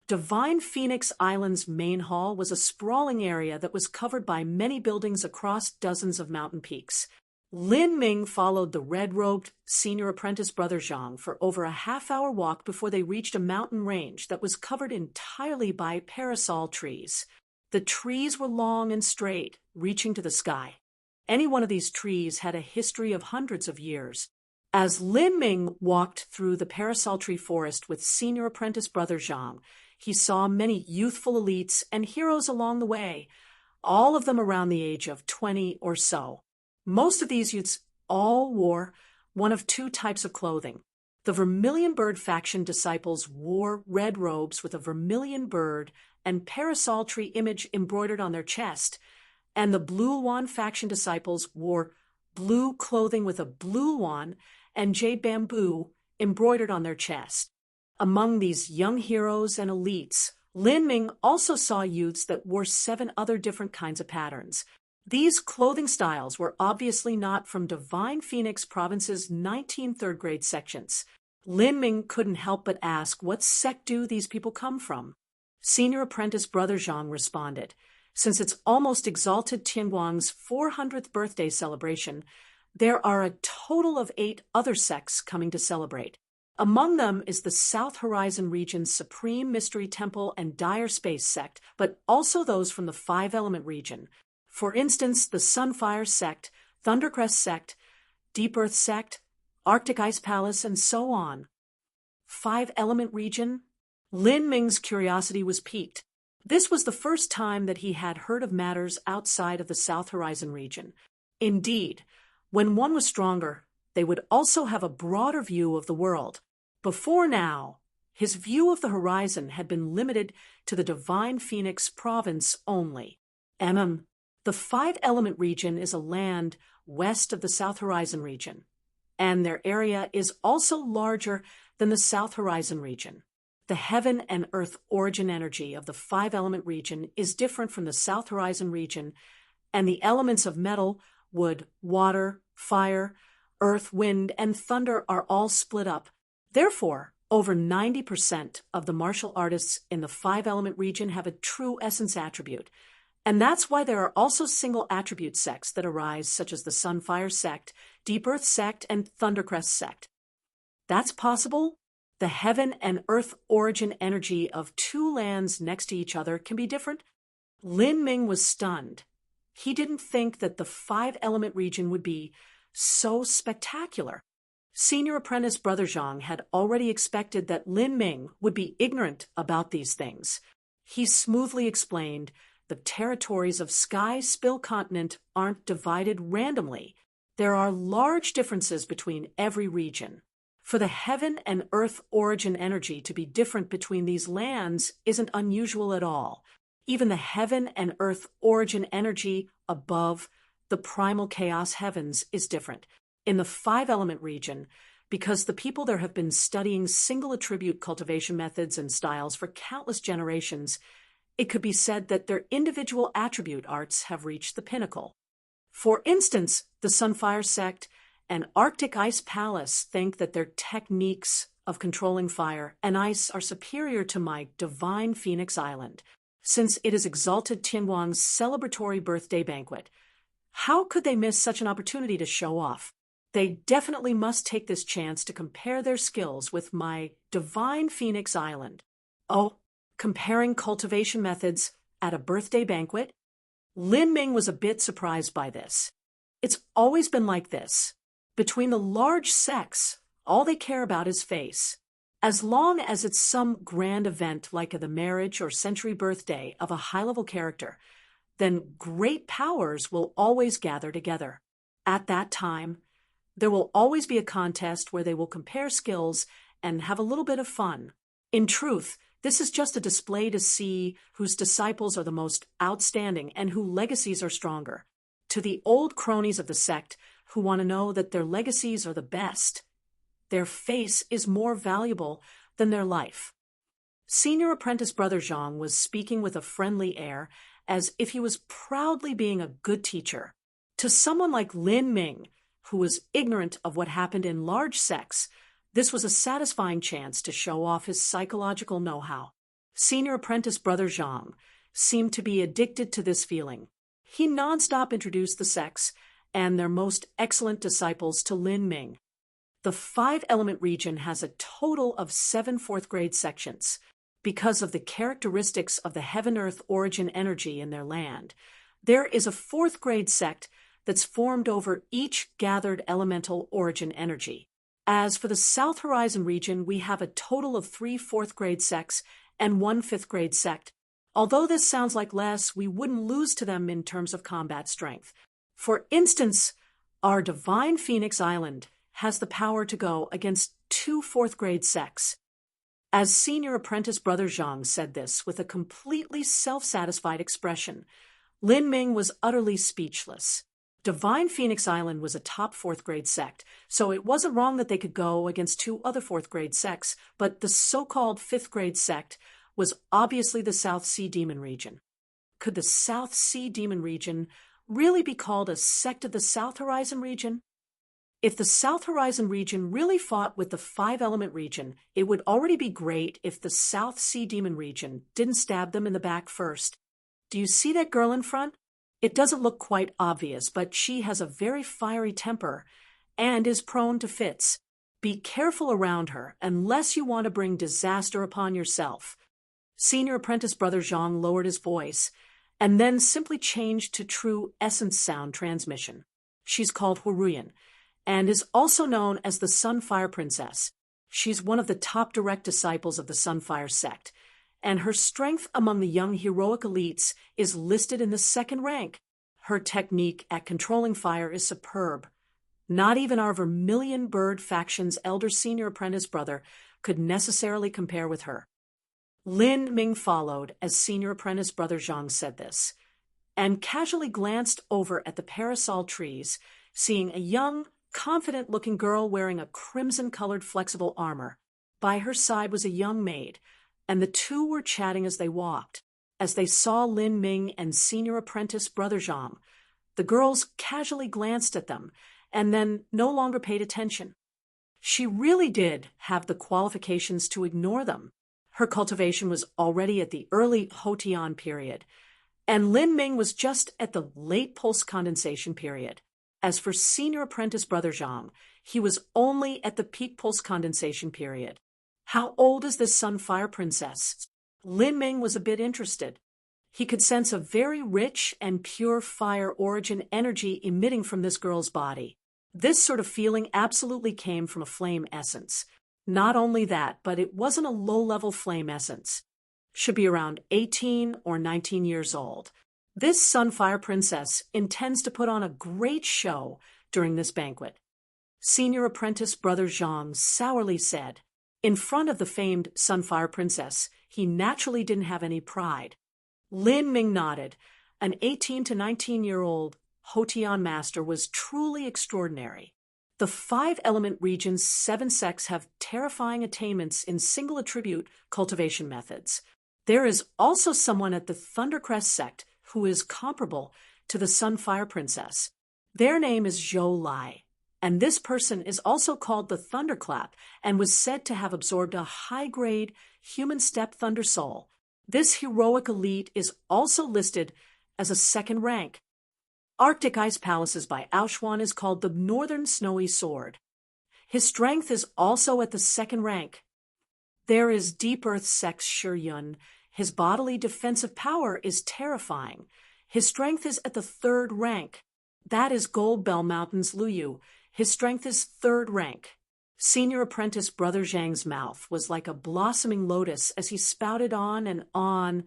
[SPEAKER 1] Divine Phoenix Island's main hall was a sprawling area that was covered by many buildings across dozens of mountain peaks. Lin Ming followed the red-robed senior apprentice Brother Zhang for over a half-hour walk before they reached a mountain range that was covered entirely by parasol trees. The trees were long and straight, reaching to the sky. Any one of these trees had a history of hundreds of years. As Lin Ming walked through the parasol tree forest with senior apprentice Brother Zhang, he saw many youthful elites and heroes along the way, all of them around the age of 20 or so. Most of these youths all wore one of 2 types of clothing. The Vermilion Bird faction disciples wore red robes with a vermilion bird and parasol tree image embroidered on their chest, and the Blue Yuan faction disciples wore blue clothing with a blue yuan and jade bamboo embroidered on their chest. Among these young heroes and elites, Lin Ming also saw youths that wore 7 other different kinds of patterns. These clothing styles were obviously not from Divine Phoenix Province's 19 third-grade sections. Lin Ming couldn't help but ask, what sect do these people come from? Senior apprentice Brother Zhang responded, "Since it's almost Exalted Tianguang's 400th birthday celebration, there are a total of 8 other sects coming to celebrate. Among them is the South Horizon region's Supreme Mystery Temple and Dire Space sect, but also those from the 5-element region. For instance, the Sunfire sect, Thundercrest sect, Deep Earth sect, Arctic Ice Palace, and so on." 5-element region? Lin Ming's curiosity was piqued. This was the first time that he had heard of matters outside of the South Horizon region. Indeed, when one was stronger, they would also have a broader view of the world. Before now, his view of the horizon had been limited to the Divine Phoenix Province only. The 5-element region is a land west of the South Horizon region, and their area is also larger than the South Horizon region. The heaven and earth origin energy of the 5-element region is different from the South Horizon region, and the elements of metal, wood, water, fire, earth, wind, and thunder are all split up. Therefore, over 90% of the martial artists in the 5-element region have a true essence attribute. And that's why there are also single attribute sects that arise, such as the Sunfire sect, Deep Earth sect, and Thundercrest sect. That's possible. The heaven and earth origin energy of 2 lands next to each other can be different. Lin Ming was stunned. He didn't think that the 5-element region would be so spectacular. Senior apprentice Brother Zhang had already expected that Lin Ming would be ignorant about these things. He smoothly explained, "The territories of Sky Spill Continent aren't divided randomly. There are large differences between every region. For the heaven and earth origin energy to be different between these lands isn't unusual at all. Even the heaven and earth origin energy above the primal chaos heavens is different. In the 5-element region, because the people there have been studying single attribute cultivation methods and styles for countless generations, it could be said that their individual attribute arts have reached the pinnacle. For instance, the Sunfire sect and Arctic Ice Palace think that their techniques of controlling fire and ice are superior to my divine Phoenix Island, since it is exalted Tianhuang's celebratory birthday banquet. How could they miss such an opportunity to show off? They definitely must take this chance to compare their skills with my divine Phoenix Island. Oh, comparing cultivation methods at a birthday banquet? Lin Ming was a bit surprised by this. It's always been like this. Between the large sects, all they care about is face. As long as it's some grand event like the marriage or century birthday of a high-level character, then great powers will always gather together. At that time, there will always be a contest where they will compare skills and have a little bit of fun. In truth, this is just a display to see whose disciples are the most outstanding and whose legacies are stronger. To the old cronies of the sect who want to know that their legacies are the best, their face is more valuable than their life. Senior apprentice Brother Zhang was speaking with a friendly air, as if he was proudly being a good teacher. To someone like Lin Ming, who was ignorant of what happened in large sects, this was a satisfying chance to show off his psychological know-how. Senior apprentice Brother Zhang seemed to be addicted to this feeling. He nonstop introduced the sects and their most excellent disciples to Lin Ming. The 5-element region has a total of 7 4th-grade sections. Because of the characteristics of the heaven-earth origin energy in their land, there is a 4th-grade sect that's formed over each gathered elemental origin energy. As for the South Horizon region, we have a total of 3 4th-grade sects and 1 5th-grade sect. Although this sounds like less, we wouldn't lose to them in terms of combat strength. For instance, our divine Phoenix Island has the power to go against 2 4th-grade sects. As Senior Apprentice Brother Zhang said this with a completely self-satisfied expression, Lin Ming was utterly speechless. Divine Phoenix Island was a top 4th-grade sect, so it wasn't wrong that they could go against 2 other 4th-grade sects, but the so-called 5th-grade sect was obviously the South Sea Demon region. Could the South Sea Demon region really be called a sect of the South Horizon region? If the South Horizon region really fought with the 5-element region, it would already be great if the South Sea Demon region didn't stab them in the back first. Do you see that girl in front? It doesn't look quite obvious, but she has a very fiery temper and is prone to fits. Be careful around her unless you want to bring disaster upon yourself. Senior Apprentice Brother Zhang lowered his voice and then simply changed to true essence sound transmission. She's called Huruyan and is also known as the Sunfire Princess. She's one of the top direct disciples of the Sunfire sect, and her strength among the young heroic elites is listed in the 2nd rank. Her technique at controlling fire is superb. Not even our Vermilion Bird faction's elder senior apprentice brother could necessarily compare with her. Lin Ming followed as Senior Apprentice Brother Zhang said this, and casually glanced over at the parasol trees, seeing a young, confident-looking girl wearing a crimson-colored flexible armor. By her side was a young maid, and the two were chatting as they walked. As they saw Lin Ming and Senior Apprentice Brother Zhang, the girls casually glanced at them, and then no longer paid attention. She really did have the qualifications to ignore them. Her cultivation was already at the early Hotian period, and Lin Ming was just at the late pulse condensation period. As for Senior Apprentice Brother Zhang, he was only at the peak pulse condensation period. How old is this Sunfire Princess? Lin Ming was a bit interested. He could sense a very rich and pure fire origin energy emitting from this girl's body. This sort of feeling absolutely came from a flame essence. Not only that, but it wasn't a low-level flame essence. Should be around 18 or 19 years old. This Sunfire Princess intends to put on a great show during this banquet. Senior apprentice Brother Zhang sourly said. In front of the famed Sunfire Princess, he naturally didn't have any pride. Lin Ming nodded. An 18 to 19-year-old Hotian master was truly extraordinary. The 5-element region's 7 sects have terrifying attainments in single attribute cultivation methods. There is also someone at the Thundercrest sect who is comparable to the Sunfire Princess. Their name is Zhou Lai, and this person is also called the Thunderclap and was said to have absorbed a high-grade human step thunder soul. This heroic elite is also listed as a 2nd rank. Arctic Ice Palaces by Aoshuan is called the Northern Snowy Sword. His strength is also at the 2nd rank. There is Deep Earth Sect Shiyun. His bodily defensive power is terrifying. His strength is at the 3rd rank. That is Gold Bell Mountain's Luyu. His strength is 3rd rank. Senior apprentice Brother Zhang's mouth was like a blossoming lotus as he spouted on and on,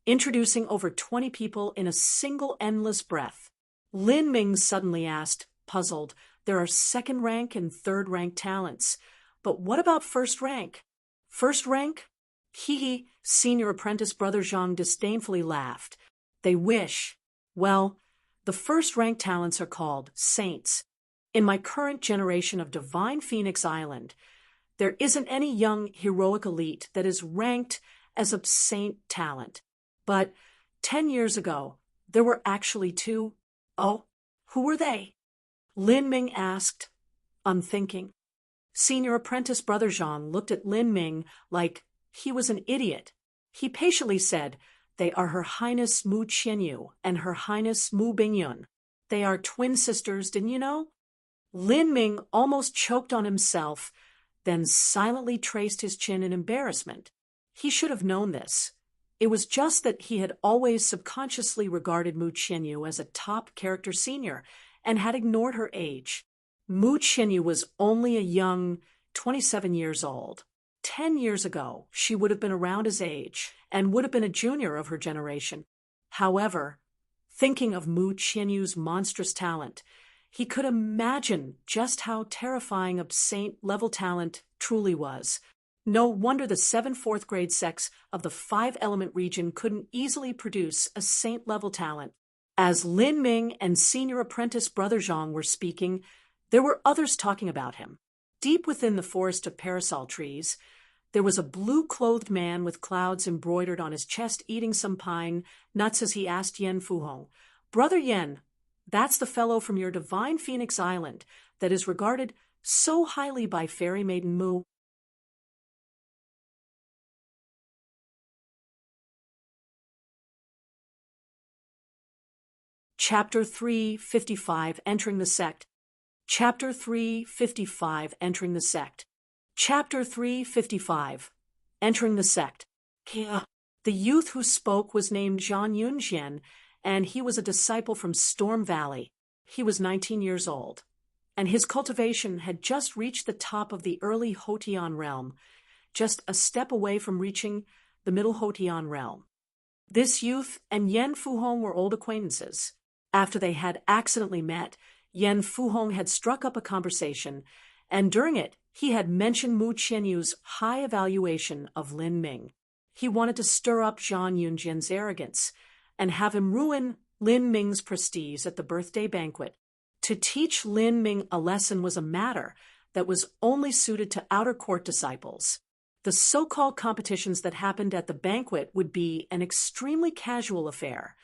[SPEAKER 1] introducing over 20 people in a single endless breath. Lin Ming suddenly asked, puzzled, there are 2nd rank and 3rd rank talents. But what about 1st rank? 1st rank? Hee, Senior apprentice Brother Zhang disdainfully laughed. They wish. Well, the 1st rank talents are called saints. In my current generation of Divine Phoenix Island, there isn't any young heroic elite that is ranked as a saint talent. But 10 years ago, there were actually 2. Oh, who were they? Lin Ming asked, unthinking. Senior apprentice Brother Zhang looked at Lin Ming like he was an idiot. He patiently said, they are Her Highness Mu Qianyu and Her Highness Mu Bingyun. They are twin sisters, didn't you know? Lin Ming almost choked on himself, then silently traced his chin in embarrassment. He should have known this. It was just that he had always subconsciously regarded Mu Qianyu as a top character senior and had ignored her age. Mu Qianyu was only a young 27 years old. 10 years ago, she would have been around his age and would have been a junior of her generation. However, thinking of Mu Qianyu's monstrous talent, he could imagine just how terrifying a saint-level talent truly was. No wonder the 7 4th grade sects of the 5-element region couldn't easily produce a saint-level talent. As Lin Ming and senior apprentice Brother Zhang were speaking, there were others talking about him. Deep within the forest of parasol trees, there was a blue-clothed man with clouds embroidered on his chest eating some pine nuts as he asked Yen Fuhong, Brother Yen, that's the fellow from your Divine Phoenix Island that is regarded so highly by Fairy Maiden Mu. Chapter 355, Entering the Sect. Chapter 355, Entering the Sect. Chapter 355, Entering the Sect. The youth who spoke was named Zhang Yunjian, and he was a disciple from Storm Valley. He was 19 years old, and his cultivation had just reached the top of the early Hotian realm, just a step away from reaching the middle Hotian realm. This youth and Yen Fuhong were old acquaintances. After they had accidentally met, Yen Fuhong had struck up a conversation, and during it, he had mentioned Mu Qianyu's high evaluation of Lin Ming. He wanted to stir up Zhang Yunjian's arrogance and have him ruin Lin Ming's prestige at the birthday banquet. To teach Lin Ming a lesson was a matter that was only suited to outer court disciples. The so-called competitions that happened at the banquet would be an extremely casual affair.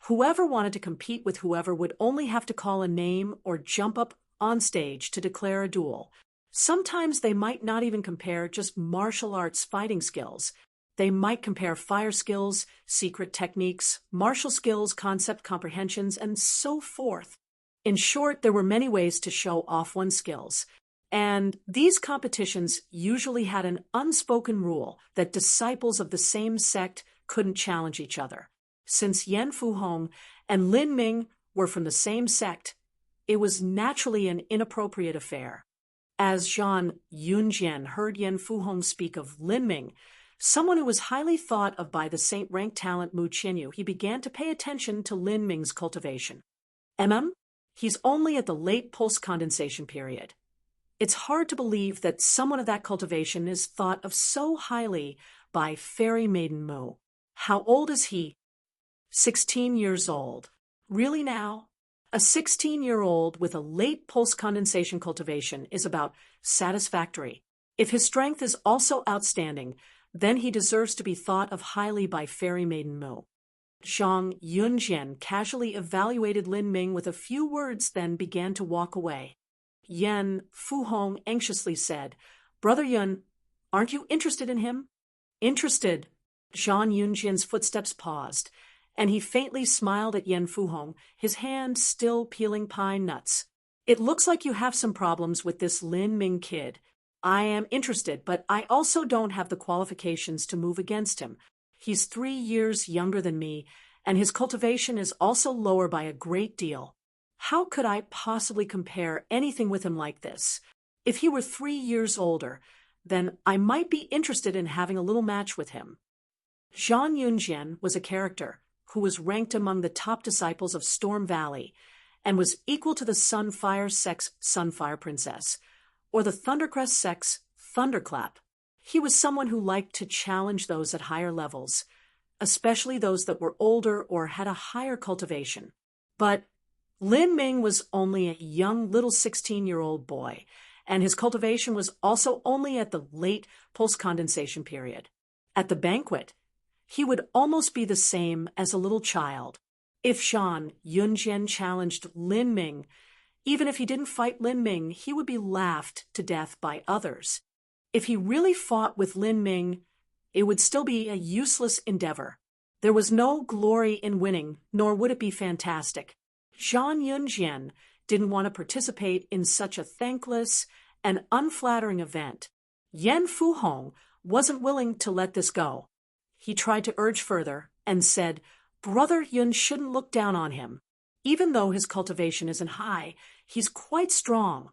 [SPEAKER 1] Whoever wanted to compete with whoever would only have to call a name or jump up on stage to declare a duel. Sometimes they might not even compare just martial arts fighting skills. They might compare fire skills, secret techniques, martial skills, concept comprehensions, and so forth. In short, there were many ways to show off one's skills. And these competitions usually had an unspoken rule that disciples of the same sect couldn't challenge each other. Since Yen Fuhong and Lin Ming were from the same sect, it was naturally an inappropriate affair. As Zhang Yunjian heard Yen Fuhong speak of Lin Ming, someone who was highly thought of by the saint-ranked talent Mu Qianyu, he began to pay attention to Lin Ming's cultivation. He's only at the late pulse condensation period. It's hard to believe that someone of that cultivation is thought of so highly by Fairy Maiden Mu. How old is he? 16 years old. Really now? A 16-year-old with a late pulse condensation cultivation is about satisfactory. If his strength is also outstanding, then he deserves to be thought of highly by Fairy Maiden Mu. Zhang Yunjian casually evaluated Lin Ming with a few words, then began to walk away. Yan Fuhong anxiously said, "Brother Yun, aren't you interested in him?" "Interested?" Zhang Yunjian's footsteps paused, and he faintly smiled at Yan Fuhong, his hand still peeling pine nuts. "It looks like you have some problems with this Lin Ming kid. I am interested, but I also don't have the qualifications to move against him. He's 3 years younger than me, and his cultivation is also lower by a great deal. How could I possibly compare anything with him like this? If he were 3 years older, then I might be interested in having a little match with him." Zhang Yunjian was a character who was ranked among the top disciples of Storm Valley and was equal to the Sunfire Sex Sunfire Princess, or the Thundercrest Sex Thunderclap. He was someone who liked to challenge those at higher levels, especially those that were older or had a higher cultivation. But Lin Ming was only a young little 16-year-old boy, and his cultivation was also only at the late pulse condensation period. At the banquet, he would almost be the same as a little child. If Zhang Yunjian challenged Lin Ming, even if he didn't fight Lin Ming, he would be laughed to death by others. If he really fought with Lin Ming, it would still be a useless endeavor. There was no glory in winning, nor would it be fantastic. Zhang Yunjian didn't want to participate in such a thankless and unflattering event. Yan Fuhong wasn't willing to let this go. He tried to urge further and said, "Brother Yun shouldn't look down on him. Even though his cultivation isn't high, he's quite strong.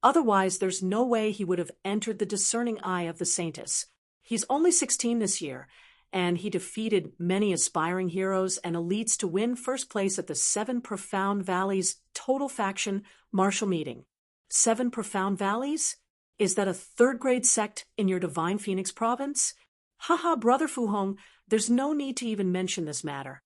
[SPEAKER 1] Otherwise, there's no way he would have entered the discerning eye of the Saintess. He's only 16 this year, and he defeated many aspiring heroes and elites to win first place at the 7 Profound Valleys Total Faction Martial Meeting." 7 Profound Valleys? Is that a 3rd-grade sect in your Divine Phoenix province? Haha, Brother Fuhong, there's no need to even mention this matter.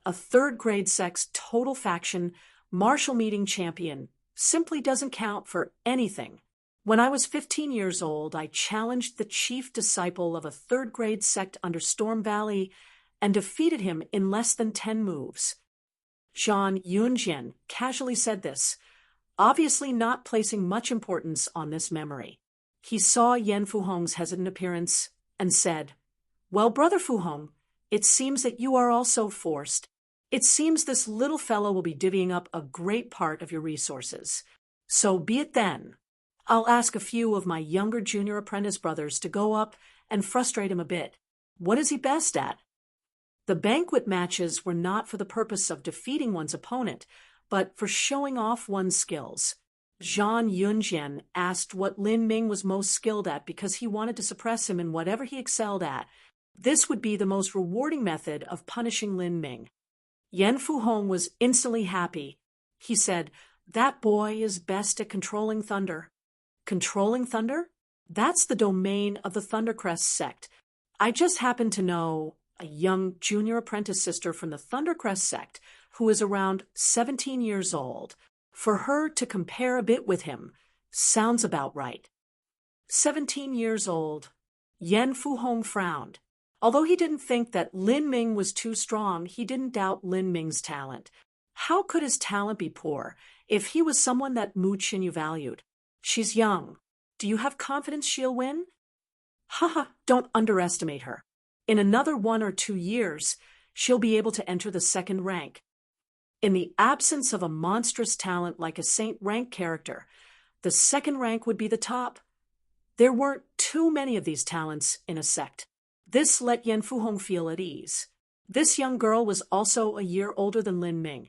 [SPEAKER 1] A 3rd-grade sect's Total Faction Martial Meeting champion simply doesn't count for anything. When I was 15 years old, I challenged the chief disciple of a 3rd-grade sect under Storm Valley and defeated him in less than 10 moves. Zhang Yunjian casually said this, obviously not placing much importance on this memory. He saw Yan Fuhong's hesitant appearance and said, "Well, Brother Fuhong, it seems that you are also forced. It seems this little fellow will be divvying up a great part of your resources. So be it then. I'll ask a few of my younger junior apprentice brothers to go up and frustrate him a bit. What is he best at?" The banquet matches were not for the purpose of defeating one's opponent, but for showing off one's skills. Zhang Yunjian asked what Lin Ming was most skilled at because he wanted to suppress him in whatever he excelled at. This would be the most rewarding method of punishing Lin Ming. Yan Fuhong was instantly happy. He said, "That boy is best at controlling thunder." Controlling thunder? That's the domain of the Thundercrest sect. I just happen to know a young junior apprentice sister from the Thundercrest sect who is around 17 years old. For her to compare a bit with him sounds about right. 17 years old. Yan Fuhong frowned. Although he didn't think that Lin Ming was too strong, he didn't doubt Lin Ming's talent. How could his talent be poor if he was someone that Mu Qinyu valued? She's young. Do you have confidence she'll win? Haha, don't underestimate her. In another 1 or 2 years, she'll be able to enter the 2nd rank. In the absence of a monstrous talent like a Saint rank character, the 2nd rank would be the top. There weren't too many of these talents in a sect. This let Yan Fuhong feel at ease. This young girl was also a year older than Lin Ming.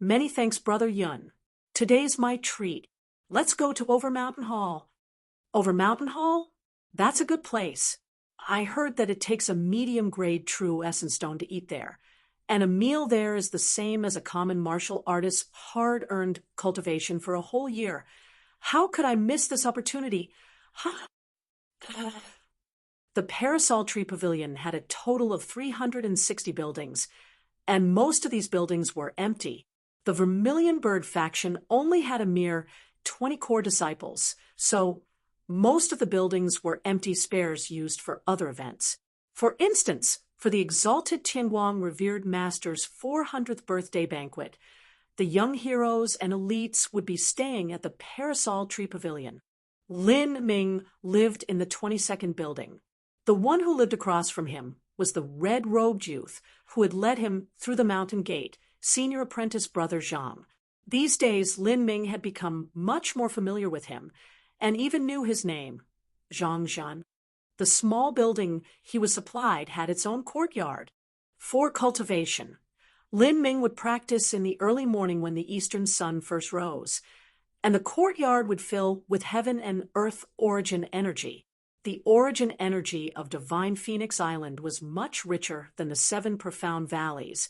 [SPEAKER 1] "Many thanks, Brother Yun. Today's my treat. Let's go to Over Mountain Hall." Over Mountain Hall? That's a good place. I heard that it takes a medium-grade true essence stone to eat there, and a meal there is the same as a common martial artist's hard-earned cultivation for a whole year. How could I miss this opportunity? The Parasol Tree Pavilion had a total of 360 buildings, and most of these buildings were empty. The Vermilion Bird faction only had a mere 20 core disciples, so most of the buildings were empty spares used for other events. For instance, for the exalted Tianguang revered master's 400th birthday banquet, the young heroes and elites would be staying at the Parasol Tree Pavilion. Lin Ming lived in the 22nd building. The one who lived across from him was the red-robed youth who had led him through the mountain gate, senior apprentice brother Zhang. These days, Lin Ming had become much more familiar with him, and even knew his name, Zhang Zhan. The small building he was supplied had its own courtyard. For cultivation, Lin Ming would practice in the early morning when the eastern sun first rose, and the courtyard would fill with heaven and earth origin energy. The origin energy of Divine Phoenix Island was much richer than the 7 profound valleys,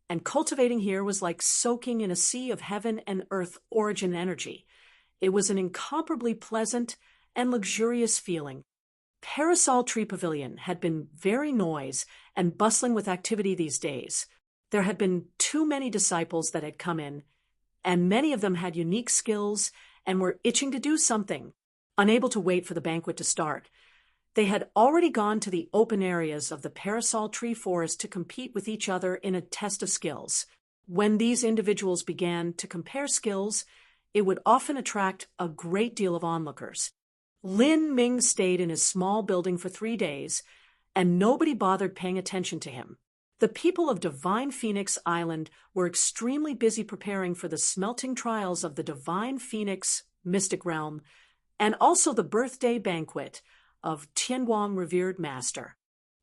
[SPEAKER 1] and cultivating here was like soaking in a sea of heaven and earth origin energy. It was an incomparably pleasant and luxurious feeling. Parasol Tree Pavilion had been very noisy and bustling with activity these days. There had been too many disciples that had come in, and many of them had unique skills and were itching to do something, unable to wait for the banquet to start. They had already gone to the open areas of the Parasol Tree Forest to compete with each other in a test of skills. When these individuals began to compare skills, it would often attract a great deal of onlookers. Lin Ming stayed in his small building for 3 days, and nobody bothered paying attention to him. The people of Divine Phoenix Island were extremely busy preparing for the smelting trials of the Divine Phoenix mystic realm, and also the birthday banquet of Tianguang revered master.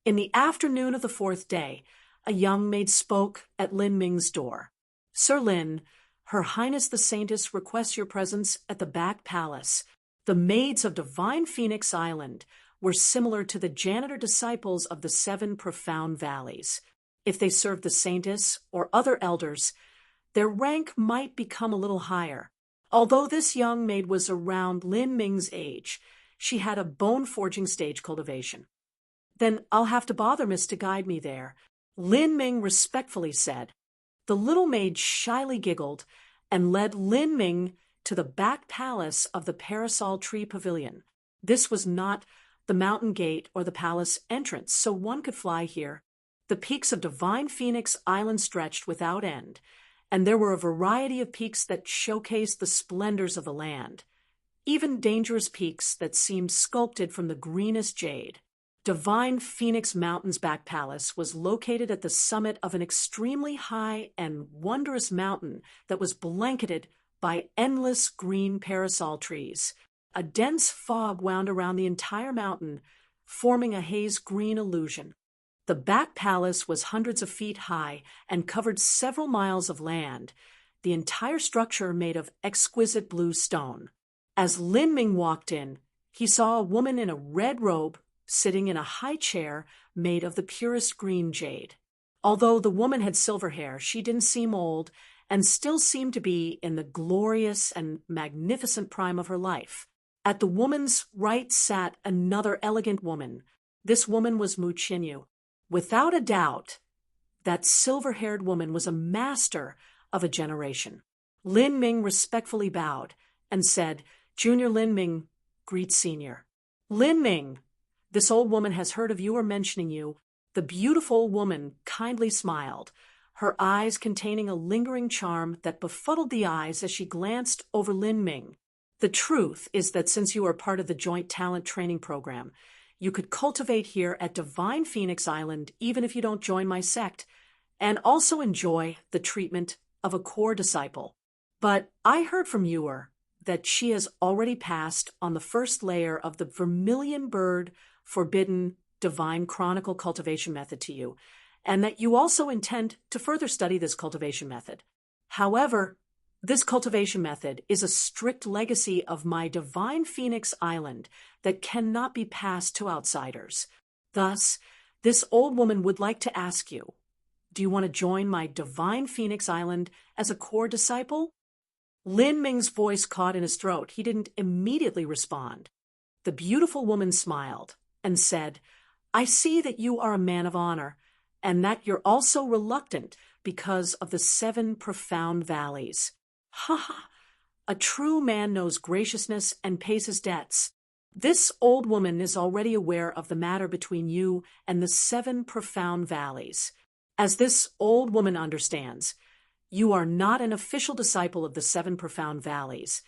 [SPEAKER 1] In the afternoon of the 4th day, a young maid spoke at Lin Ming's door. "Sir Lin, Her Highness the Saintess requests your presence at the back palace." The maids of Divine Phoenix Island were similar to the janitor disciples of the 7 profound valleys. If they served the Saintess or other elders, their rank might become a little higher. Although this young maid was around Lin Ming's age, she had a bone-forging stage cultivation. "Then I'll have to bother Miss to guide me there," Lin Ming respectfully said. The little maid shyly giggled and led Lin Ming to the back palace of the Parasol Tree Pavilion. This was not the mountain gate or the palace entrance, so one could fly here. The peaks of Divine Phoenix Island stretched without end, and there were a variety of peaks that showcased the splendors of the land, even dangerous peaks that seemed sculpted from the greenest jade. Divine Phoenix Mountain's back palace was located at the summit of an extremely high and wondrous mountain that was blanketed by endless green parasol trees. A dense fog wound around the entire mountain, forming a haze-green illusion. The back palace was hundreds of feet high and covered several miles of land, the entire structure made of exquisite blue stone. As Lin Ming walked in, he saw a woman in a red robe sitting in a high chair made of the purest green jade. Although the woman had silver hair, she didn't seem old and still seemed to be in the glorious and magnificent prime of her life. At the woman's right sat another elegant woman. This woman was Mu Qinyu. Without a doubt, that silver-haired woman was a master of a generation. Lin Ming respectfully bowed and said, "Junior Lin Ming greets Senior." "Lin Ming, this old woman has heard of you or mentioning you." The beautiful woman kindly smiled, her eyes containing a lingering charm that befuddled the eyes as she glanced over Lin Ming. "The truth is that since you are part of the Joint Talent Training Program, you could cultivate here at Divine Phoenix Island even if you don't join my sect, and also enjoy the treatment of a core disciple. But I heard from Ewer that she has already passed on the first layer of the Vermilion Bird Forbidden Divine Chronicle cultivation method to you, and that you also intend to further study this cultivation method. However, this cultivation method is a strict legacy of my Divine Phoenix Island that cannot be passed to outsiders. Thus, this old woman would like to ask you, do you want to join my Divine Phoenix Island as a core disciple?" Lin Ming's voice caught in his throat. He didn't immediately respond. The beautiful woman smiled and said, I see that you are a man of honor, and that you're also reluctant because of the 7 profound valleys. Ha ha! A true man knows graciousness and pays his debts. This old woman is already aware of the matter between you and the 7 profound valleys. As this old woman understands, you are not an official disciple of the 7 profound valleys,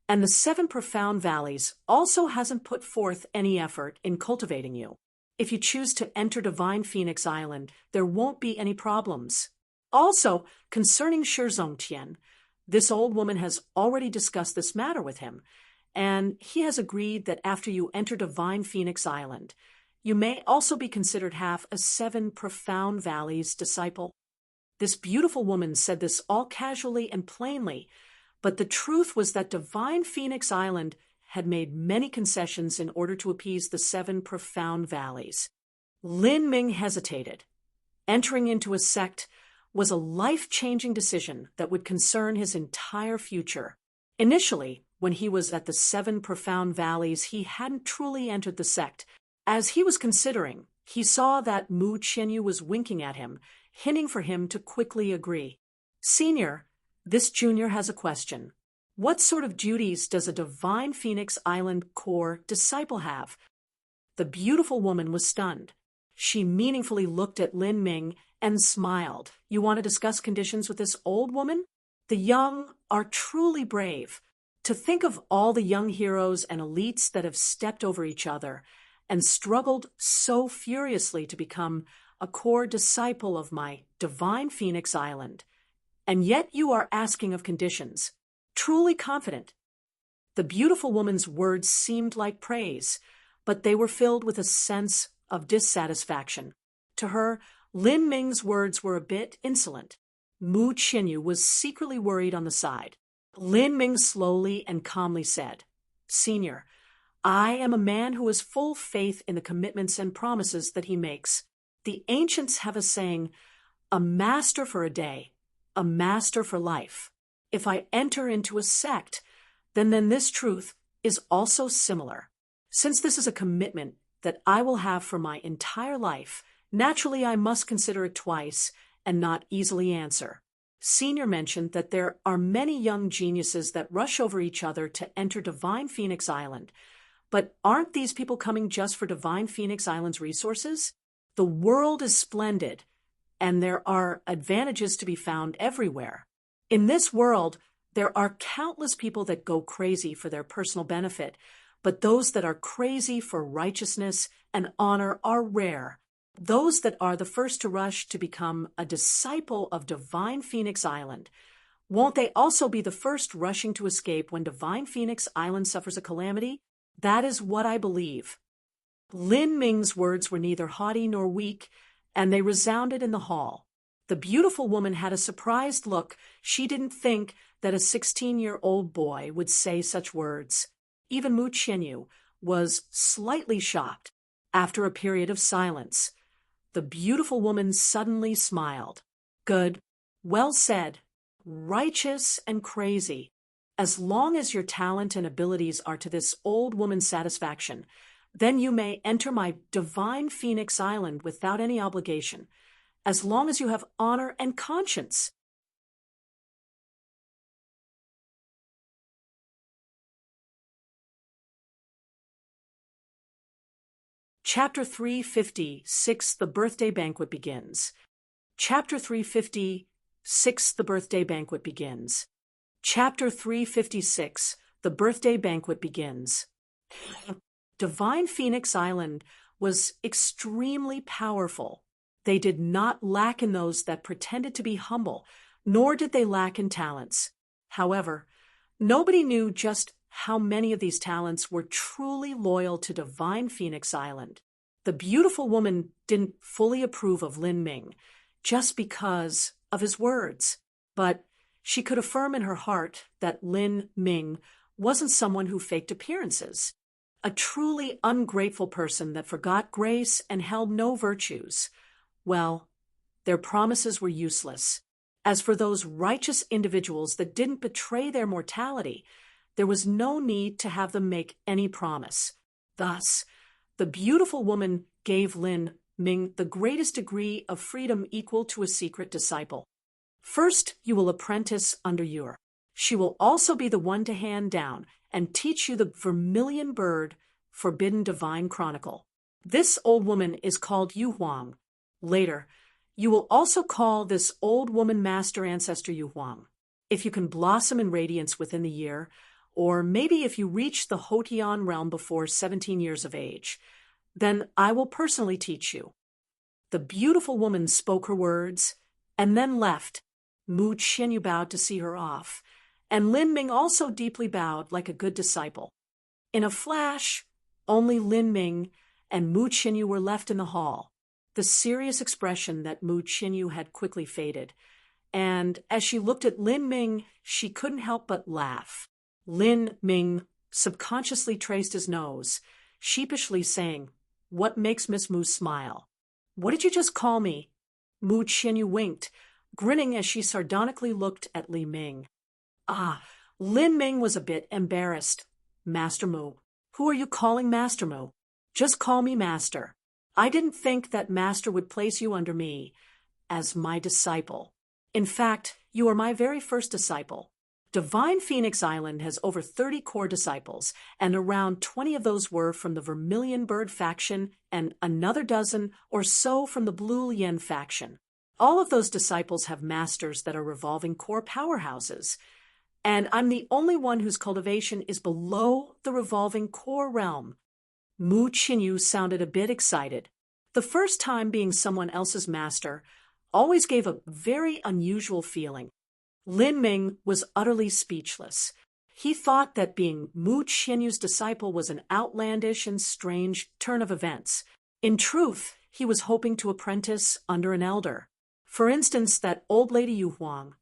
[SPEAKER 1] and the 7 profound valleys also hasn't put forth any effort in cultivating you. If you choose to enter Divine Phoenix Island, there won't be any problems. Also, concerning Shizongtian, this old woman has already discussed this matter with him, and he has agreed that after you enter Divine Phoenix Island, you may also be considered half a 7 profound valleys disciple. This beautiful woman said this all casually and plainly, but the truth was that Divine Phoenix Island had made many concessions in order to appease the 7 profound valleys. Lin Ming hesitated. Entering into a sect was a life-changing decision that would concern his entire future. Initially, when he was at the 7 profound valleys, he hadn't truly entered the sect. As he was considering, he saw that Mu Qianyu was winking at him, hinting for him to quickly agree. Senior, this junior has a question. What sort of duties does a Divine Phoenix Island core disciple have? The beautiful woman was stunned. She meaningfully looked at Lin Ming and smiled. You want to discuss conditions with this old woman? The young are truly brave. To think of all the young heroes and elites that have stepped over each other and struggled so furiously to become a core disciple of my Divine Phoenix Island. And yet you are asking of conditions. Truly confident. The beautiful woman's words seemed like praise, but they were filled with a sense of dissatisfaction. To her, Lin Ming's words were a bit insolent. Mu Qianyu was secretly worried on the side. Lin Ming slowly and calmly said, Senior, I am a man who has full faith in the commitments and promises that he makes. The ancients have a saying, a master for a day, a master for life. If I enter into a sect, then this truth is also similar. Since this is a commitment that I will have for my entire life, naturally I must consider it twice and not easily answer. Senior mentioned that there are many young geniuses that rush over each other to enter Divine Phoenix Island. But aren't these people coming just for Divine Phoenix Island's resources? The world is splendid, and there are advantages to be found everywhere. In this world, there are countless people that go crazy for their personal benefit, but those that are crazy for righteousness and honor are rare. Those that are the first to rush to become a disciple of Divine Phoenix Island, won't they also be the first rushing to escape when Divine Phoenix Island suffers a calamity? That is what I believe. Lin Ming's words were neither haughty nor weak, and they resounded in the hall. The beautiful woman had a surprised look. She didn't think that a 16-year-old boy would say such words. Even Mu Qianyu was slightly shocked. After a period of silence, the beautiful woman suddenly smiled. Good, well said, righteous and crazy. As long as your talent and abilities are to this old woman's satisfaction, then you may enter my Divine Phoenix Island without any obligation, as long as you have honor and conscience. Chapter 356, The Birthday Banquet Begins. Chapter 356, The Birthday Banquet Begins. Chapter 356, The Birthday Banquet Begins. Divine Phoenix Island was extremely powerful. They did not lack in those that pretended to be humble, nor did they lack in talents. However, nobody knew just how many of these talents were truly loyal to Divine Phoenix Island. The beautiful woman didn't fully approve of Lin Ming just because of his words, but she could affirm in her heart that Lin Ming wasn't someone who faked appearances. A truly ungrateful person that forgot grace and held no virtues. Well, their promises were useless. As for those righteous individuals that didn't betray their mortality, there was no need to have them make any promise. Thus, the beautiful woman gave Lin Ming the greatest degree of freedom equal to a secret disciple. First, you will apprentice under Yu. She will also be the one to hand down and teach you the vermilion bird, forbidden divine chronicle. This old woman is called Yu Huang. Later, you will also call this old woman Master Ancestor Yu Huang. If you can blossom in radiance within the year, or maybe if you reach the Hotian realm before 17 years of age, then I will personally teach you. The beautiful woman spoke her words and then left. Mu Qianyu bowed to see her off, and Lin Ming also deeply bowed like a good disciple. In a flash, only Lin Ming and Mu Qianyu were left in the hall. The serious expression that Mu Qianyu had quickly faded, and as she looked at Lin Ming, she couldn't help but laugh. Lin Ming subconsciously traced his nose, sheepishly saying, "What makes Miss Mu smile? What did you just call me?" Mu Qianyu winked, grinning as she sardonically looked at Li Ming. Lin Ming was a bit embarrassed. "Master Mu. Who are you calling Master Mu? Just call me Master. I didn't think that Master would place you under me as my disciple. In fact, you are my very first disciple. Divine Phoenix Island has over 30 core disciples, and around 20 of those were from the Vermilion Bird faction and another dozen or so from the Blue Yen faction. All of those disciples have masters that are revolving core powerhouses, and I'm the only one whose cultivation is below the revolving core realm." Mu Qianyu sounded a bit excited. The first time being someone else's master always gave a very unusual feeling. Lin Ming was utterly speechless. He thought that being Mu Qianyu's disciple was an outlandish and strange turn of events. In truth, he was hoping to apprentice under an elder. For instance, that old lady Yu Huang.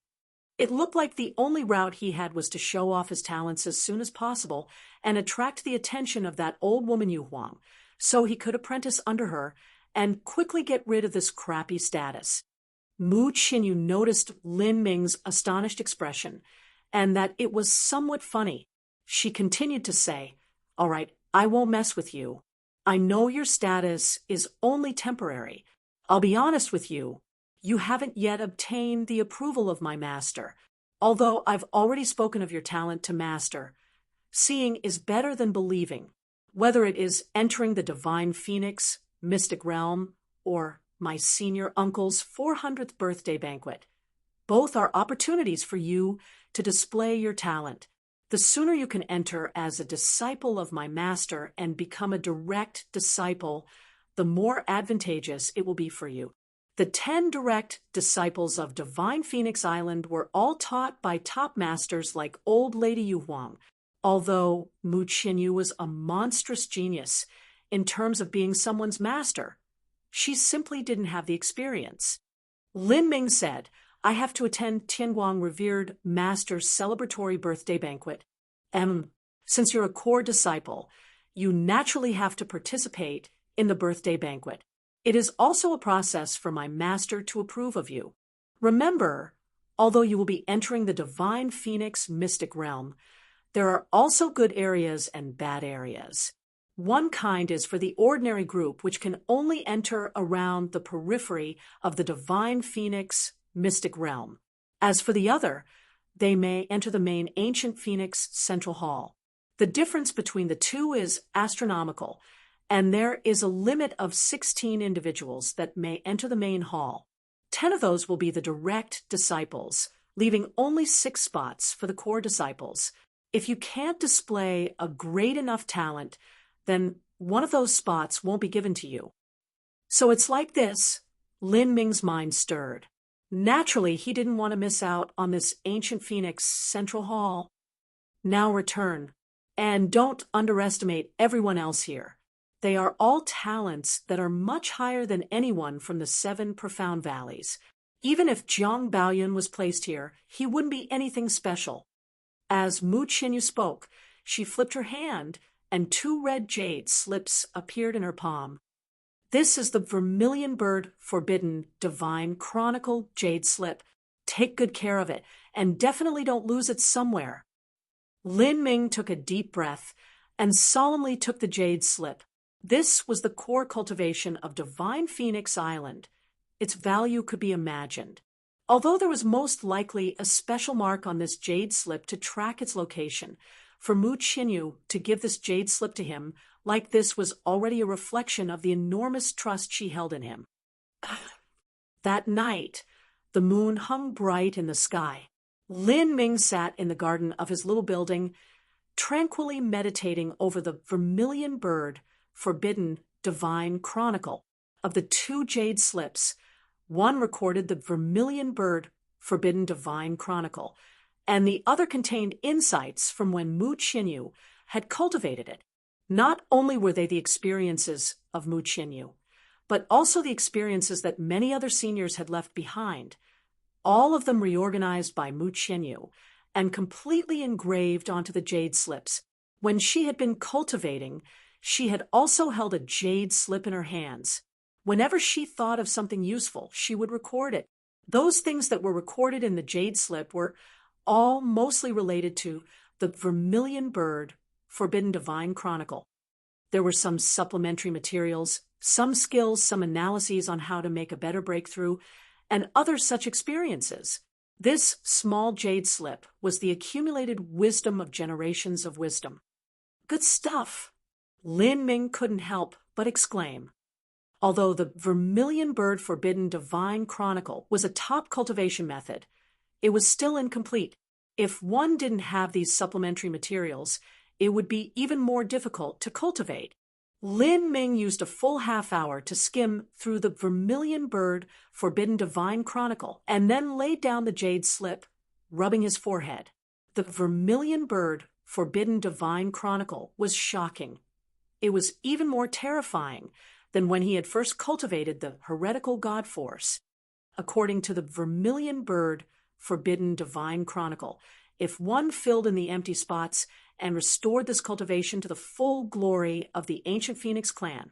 [SPEAKER 1] It looked like the only route he had was to show off his talents as soon as possible and attract the attention of that old woman Yu Huang, so he could apprentice under her and quickly get rid of this crappy status. Mu Qianyu noticed Lin Ming's astonished expression, and that it was somewhat funny. She continued to say, "All right, I won't mess with you. I know your status is only temporary. I'll be honest with you. You haven't yet obtained the approval of my master, although I've already spoken of your talent to master. Seeing is better than believing. Whether it is entering the Divine Phoenix, Mystic Realm, or my senior uncle's 400th birthday banquet. Both are opportunities for you to display your talent. The sooner you can enter as a disciple of my master and become a direct disciple, the more advantageous it will be for you." The 10 direct disciples of Divine Phoenix Island were all taught by top masters like old lady Yu Huang, although Mu Qianyu was a monstrous genius in terms of being someone's master. She simply didn't have the experience. Lin Ming said, "I have to attend Tianguang revered master's celebratory birthday banquet. Since you're a core disciple, you naturally have to participate in the birthday banquet. It is also a process for my master to approve of you. Remember, although you will be entering the Divine Phoenix Mystic Realm, there are also good areas and bad areas. One kind is for the ordinary group, which can only enter around the periphery of the Divine Phoenix Mystic Realm. As for the other, they may enter the main Ancient Phoenix Central Hall. The difference between the two is astronomical, and there is a limit of 16 individuals that may enter the main hall. 10 of those will be the direct disciples, leaving only 6 spots for the core disciples. If you can't display a great enough talent, then one of those spots won't be given to you." So it's like this. Lin Ming's mind stirred. Naturally, he didn't want to miss out on this Ancient Phoenix Central Hall. Now return, and don't underestimate everyone else here. They are all talents that are much higher than anyone from the 7 profound valleys. Even if Jiang Baoyun was placed here, he wouldn't be anything special. As Mu Qianyu spoke, she flipped her hand, and 2 red jade slips appeared in her palm. This is the Vermilion Bird Forbidden Divine Chronicle Jade Slip. Take good care of it, and definitely don't lose it somewhere." Lin Ming took a deep breath and solemnly took the jade slip. This was the core cultivation of Divine Phoenix Island. Its value could be imagined. Although there was most likely a special mark on this jade slip to track its location, for Mu Qinyu to give this jade slip to him like this was already a reflection of the enormous trust she held in him. That night, the moon hung bright in the sky. Lin Ming sat in the garden of his little building, tranquilly meditating over the vermilion bird, forbidden divine chronicle. Of the two jade slips, one recorded the vermilion bird, forbidden divine chronicle, and the other contained insights from when Mu Qinyu had cultivated it. Not only were they the experiences of Mu Qinyu, but also the experiences that many other seniors had left behind, all of them reorganized by Mu Qinyu and completely engraved onto the jade slips. When she had been cultivating, she had also held a jade slip in her hands. Whenever she thought of something useful, she would record it. Those things that were recorded in the jade slip were all mostly related to the vermilion bird, forbidden divine chronicle. There were some supplementary materials, some skills, some analyses on how to make a better breakthrough, and other such experiences. This small jade slip was the accumulated wisdom of generations of wisdom. Good stuff! Lin Ming couldn't help but exclaim. Although the vermilion bird forbidden divine chronicle was a top cultivation method, it was still incomplete. If one didn't have these supplementary materials, it would be even more difficult to cultivate. Lin Ming used a full half-hour to skim through the vermilion bird forbidden divine chronicle and then laid down the jade slip, rubbing his forehead. The vermilion bird forbidden divine chronicle was shocking. It was even more terrifying than when he had first cultivated the heretical god force. According to the vermilion bird forbidden divine chronicle, if one filled in the empty spots and restored this cultivation to the full glory of the ancient Phoenix clan,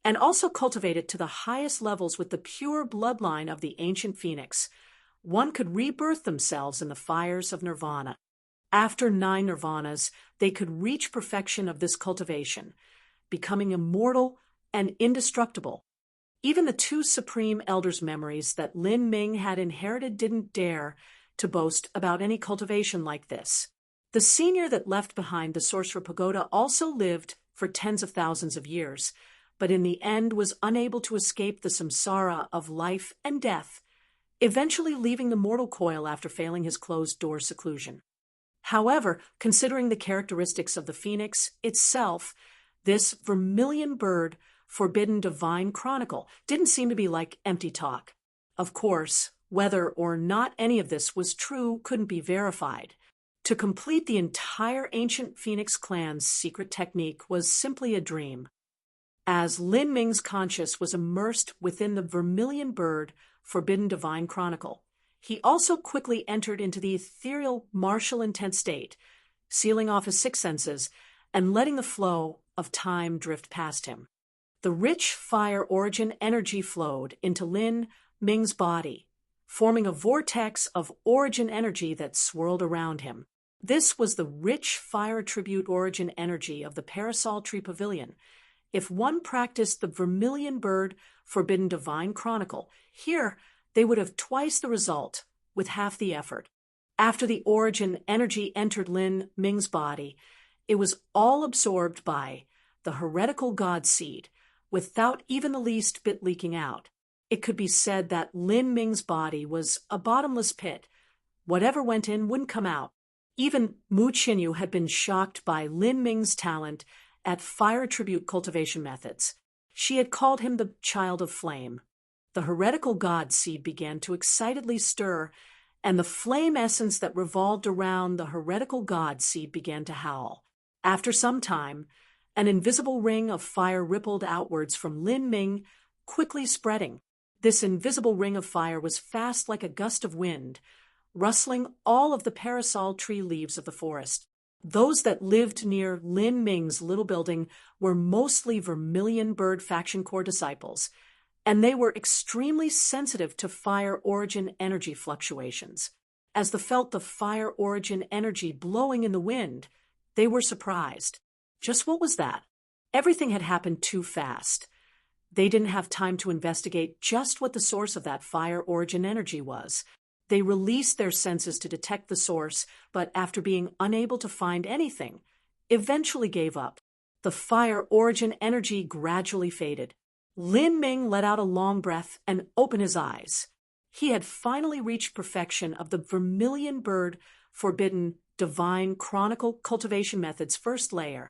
[SPEAKER 1] and also cultivated to the highest levels with the pure bloodline of the ancient Phoenix, one could rebirth themselves in the fires of nirvana. After 9 nirvanas, they could reach perfection of this cultivation, becoming immortal and indestructible. Even the 2 supreme elders' memories that Lin Ming had inherited didn't dare to boast about any cultivation like this. The senior that left behind the Sorcerer Pagoda also lived for tens of thousands of years, but in the end was unable to escape the samsara of life and death, eventually leaving the mortal coil after failing his closed-door seclusion. However, considering the characteristics of the phoenix itself, this vermilion bird, forbidden divine chronicle, didn't seem to be like empty talk. Of course, whether or not any of this was true couldn't be verified. To complete the entire ancient Phoenix clan's secret technique was simply a dream. As Lin Ming's conscience was immersed within the vermilion bird, forbidden divine chronicle, he also quickly entered into the ethereal martial intent state, sealing off his 6 senses and letting the flow of time drift past him. The rich fire origin energy flowed into Lin Ming's body, forming a vortex of origin energy that swirled around him. This was the rich fire attribute origin energy of the Parasol Tree Pavilion. If one practiced the vermilion bird, forbidden divine chronicle, here they would have twice the result with half the effort. After the origin energy entered Lin Ming's body, it was all absorbed by the heretical god seed, without even the least bit leaking out. It could be said that Lin Ming's body was a bottomless pit. Whatever went in wouldn't come out. Even Mu Qinyu had been shocked by Lin Ming's talent at fire attribute cultivation methods. She had called him the child of flame. The heretical god seed began to excitedly stir, and the flame essence that revolved around the heretical god seed began to howl. After some time, an invisible ring of fire rippled outwards from Lin Ming, quickly spreading. This invisible ring of fire was fast like a gust of wind, rustling all of the parasol tree leaves of the forest. Those that lived near Lin Ming's little building were mostly vermilion bird faction core disciples. and they were extremely sensitive to fire origin energy fluctuations. As they felt the fire origin energy blowing in the wind, they were surprised. Just what was that? Everything had happened too fast. They didn't have time to investigate just what the source of that fire origin energy was. They released their senses to detect the source, but after being unable to find anything, eventually gave up. The fire origin energy gradually faded. Lin Ming let out a long breath and opened his eyes. He had finally reached perfection of the vermilion bird forbidden divine chronicle cultivation method's first layer.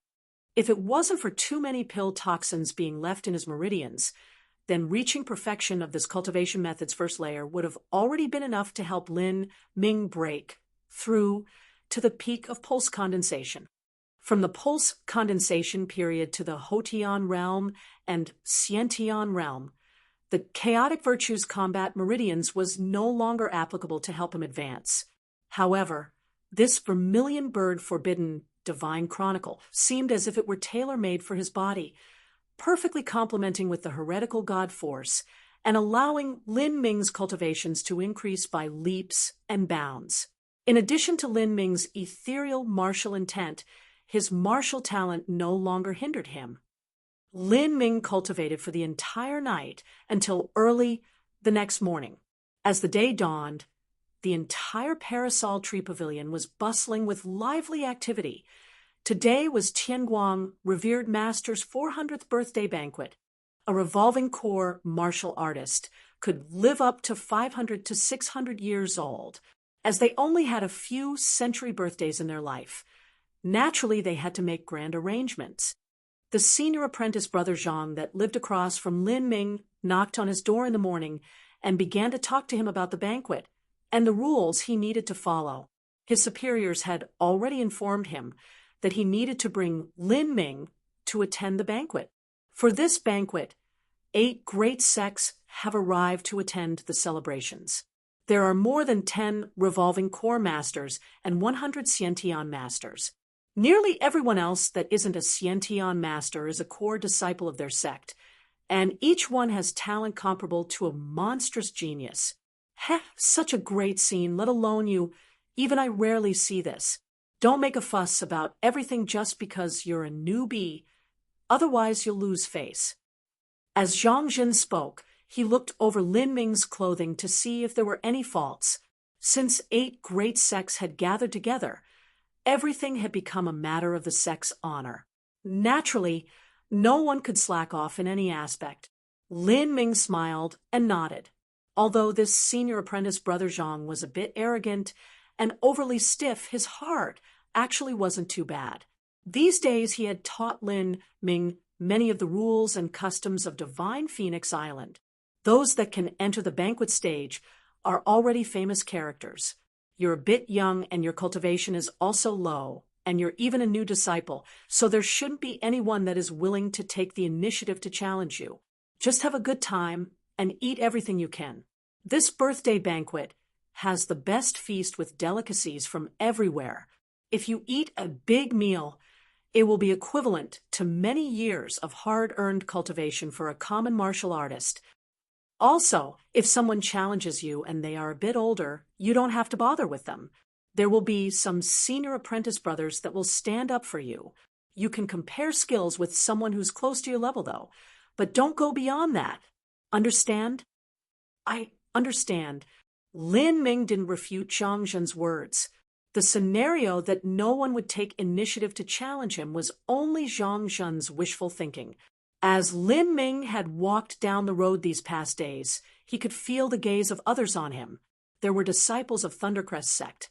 [SPEAKER 1] If it wasn't for too many pill toxins being left in his meridians, then reaching perfection of this cultivation method's first layer would have already been enough to help Lin Ming break through to the peak of pulse condensation. From the pulse condensation period to the Hotian realm and Xiantian realm, the chaotic virtues combat meridians was no longer applicable to help him advance. However, this vermilion bird forbidden divine chronicle seemed as if it were tailor-made for his body, perfectly complementing with the heretical god force and allowing Lin Ming's cultivations to increase by leaps and bounds. In addition to Lin Ming's ethereal martial intent, his martial talent no longer hindered him. Lin Ming cultivated for the entire night until early the next morning. As the day dawned, the entire Parasol Tree Pavilion was bustling with lively activity. Today was Tianguang, revered master's 400th birthday banquet. A revolving core martial artist could live up to 500 to 600 years old, as they only had a few century birthdays in their life. Naturally, they had to make grand arrangements. The senior apprentice brother Zhang that lived across from Lin Ming knocked on his door in the morning and began to talk to him about the banquet and the rules he needed to follow. His superiors had already informed him that he needed to bring Lin Ming to attend the banquet. For this banquet, 8 great sects have arrived to attend the celebrations. There are more than 10 revolving core masters and 100 Xiantian masters. Nearly everyone else that isn't a Xiantian master is a core disciple of their sect, and each one has talent comparable to a monstrous genius. Heh, such a great scene, let alone you. Even I rarely see this. Don't make a fuss about everything just because you're a newbie, otherwise you'll lose face. As Zhang Jin spoke, he looked over Lin Ming's clothing to see if there were any faults. Since 8 great sects had gathered together, everything had become a matter of the sect's honor. Naturally, no one could slack off in any aspect. Lin Ming smiled and nodded. Although this senior apprentice brother Zhang was a bit arrogant and overly stiff, his heart actually wasn't too bad. These days he had taught Lin Ming many of the rules and customs of Divine Phoenix Island. Those that can enter the banquet stage are already famous characters. You're a bit young and your cultivation is also low, and you're even a new disciple, so there shouldn't be anyone that is willing to take the initiative to challenge you. Just have a good time and eat everything you can. This birthday banquet has the best feast with delicacies from everywhere. If you eat a big meal, it will be equivalent to many years of hard-earned cultivation for a common martial artist. Also, if someone challenges you and they are a bit older, you don't have to bother with them. There will be some senior apprentice brothers that will stand up for you. You can compare skills with someone who's close to your level, though, but don't go beyond that. Understand? I understand. Lin Ming didn't refute Zhang Zhen's words. The scenario that no one would take initiative to challenge him was only Zhang Zhen's wishful thinking. As Lin Ming had walked down the road these past days, he could feel the gaze of others on him. There were disciples of Thundercrest sect,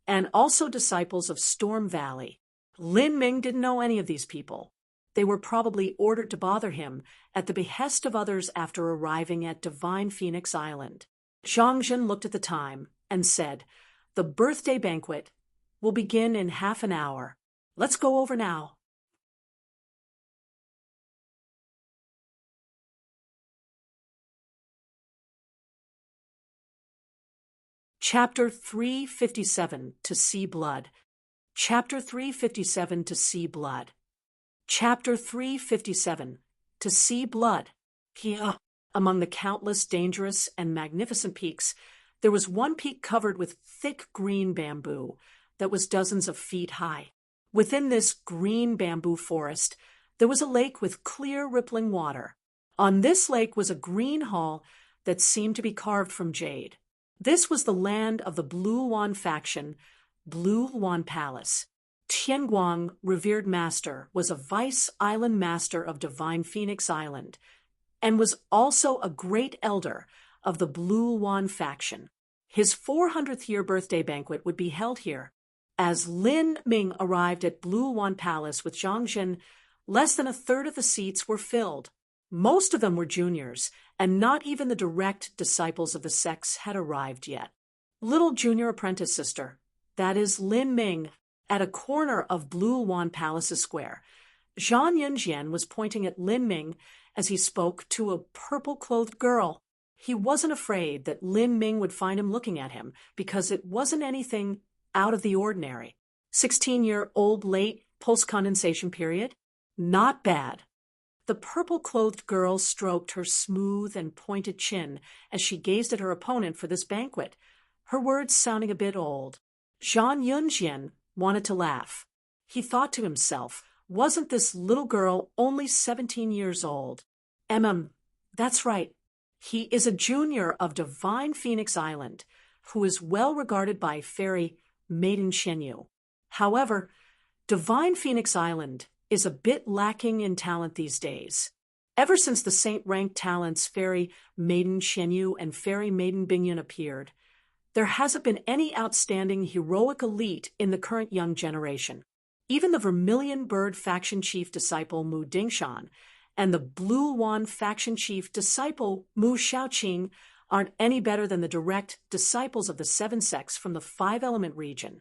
[SPEAKER 1] and also disciples of Storm Valley. Lin Ming didn't know any of these people. They were probably ordered to bother him at the behest of others after arriving at Divine Phoenix Island. Zhang Zhen looked at the time and said, "The birthday banquet will begin in half an hour. Let's go over now." Chapter 357, To See Blood. Chapter 357, To See Blood. Chapter 357, To See Blood. Among the countless dangerous and magnificent peaks, there was one peak covered with thick green bamboo that was dozens of feet high. Within this green bamboo forest, there was a lake with clear, rippling water. On this lake was a green hall that seemed to be carved from jade. This was the land of the Blue Yuan faction, Blue Yuan Palace. Tianguang, revered master, was a vice-island master of Divine Phoenix Island, and was also a great elder of the Blue Yuan faction. His 400th year birthday banquet would be held here. As Lin Ming arrived at Blue Yuan Palace with Zhang Jin, less than a third of the seats were filled. Most of them were juniors, and not even the direct disciples of the sects had arrived yet. Little junior apprentice sister, that is Lin Ming, at a corner of Blue Yuan Palace's square. Zhang Yunjian was pointing at Lin Ming as he spoke to a purple-clothed girl. He wasn't afraid that Lin Ming would find him looking at him because it wasn't anything out of the ordinary. 16-year-old late post-condensation period? Not bad. The purple-clothed girl stroked her smooth and pointed chin as she gazed at her opponent for this banquet, her words sounding a bit old. Zhang Yunjian wanted to laugh. He thought to himself, wasn't this little girl only 17 years old? That's right. He is a junior of Divine Phoenix Island, who is well regarded by fairy Maiden Shenyu. However, Divine Phoenix Island is a bit lacking in talent these days. Ever since the saint-ranked talents Fairy Maiden Shenyu and Fairy Maiden Bingyun appeared, there hasn't been any outstanding heroic elite in the current young generation. Even the Vermilion Bird faction chief disciple Mu Dingshan and the Blue Yuan faction chief disciple Mu Shaoqing aren't any better than the direct disciples of the seven sects from the five-element region.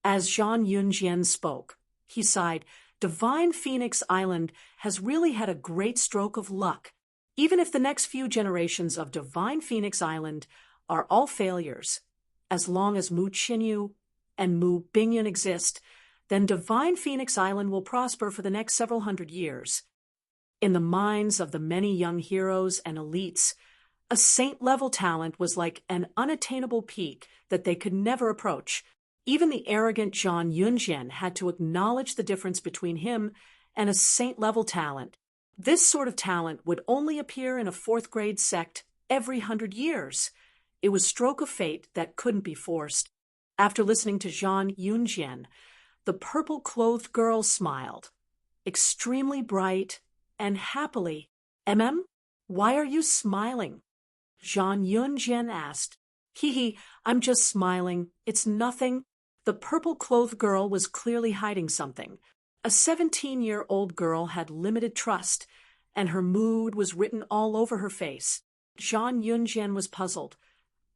[SPEAKER 1] As Zhang Yunjian spoke, he sighed, Divine Phoenix Island has really had a great stroke of luck. Even if the next few generations of Divine Phoenix Island are all failures, as long as Mu Qinyu and Mu Bingyun exist, then Divine Phoenix Island will prosper for the next several hundred years. In the minds of the many young heroes and elites, a saint-level talent was like an unattainable peak that they could never approach. Even the arrogant Zhang Yunjian had to acknowledge the difference between him and a saint-level talent. This sort of talent would only appear in a fourth-grade sect every 100 years. It was stroke of fate that couldn't be forced. After listening to Zhang Yunjian, the purple-clothed girl smiled, extremely bright and happily. Why are you smiling? Zhang Yunjian asked. I'm just smiling. It's nothing. The purple-clothed girl was clearly hiding something. A 17-year-old girl had limited trust, and her mood was written all over her face. Zhang Yunjian was puzzled.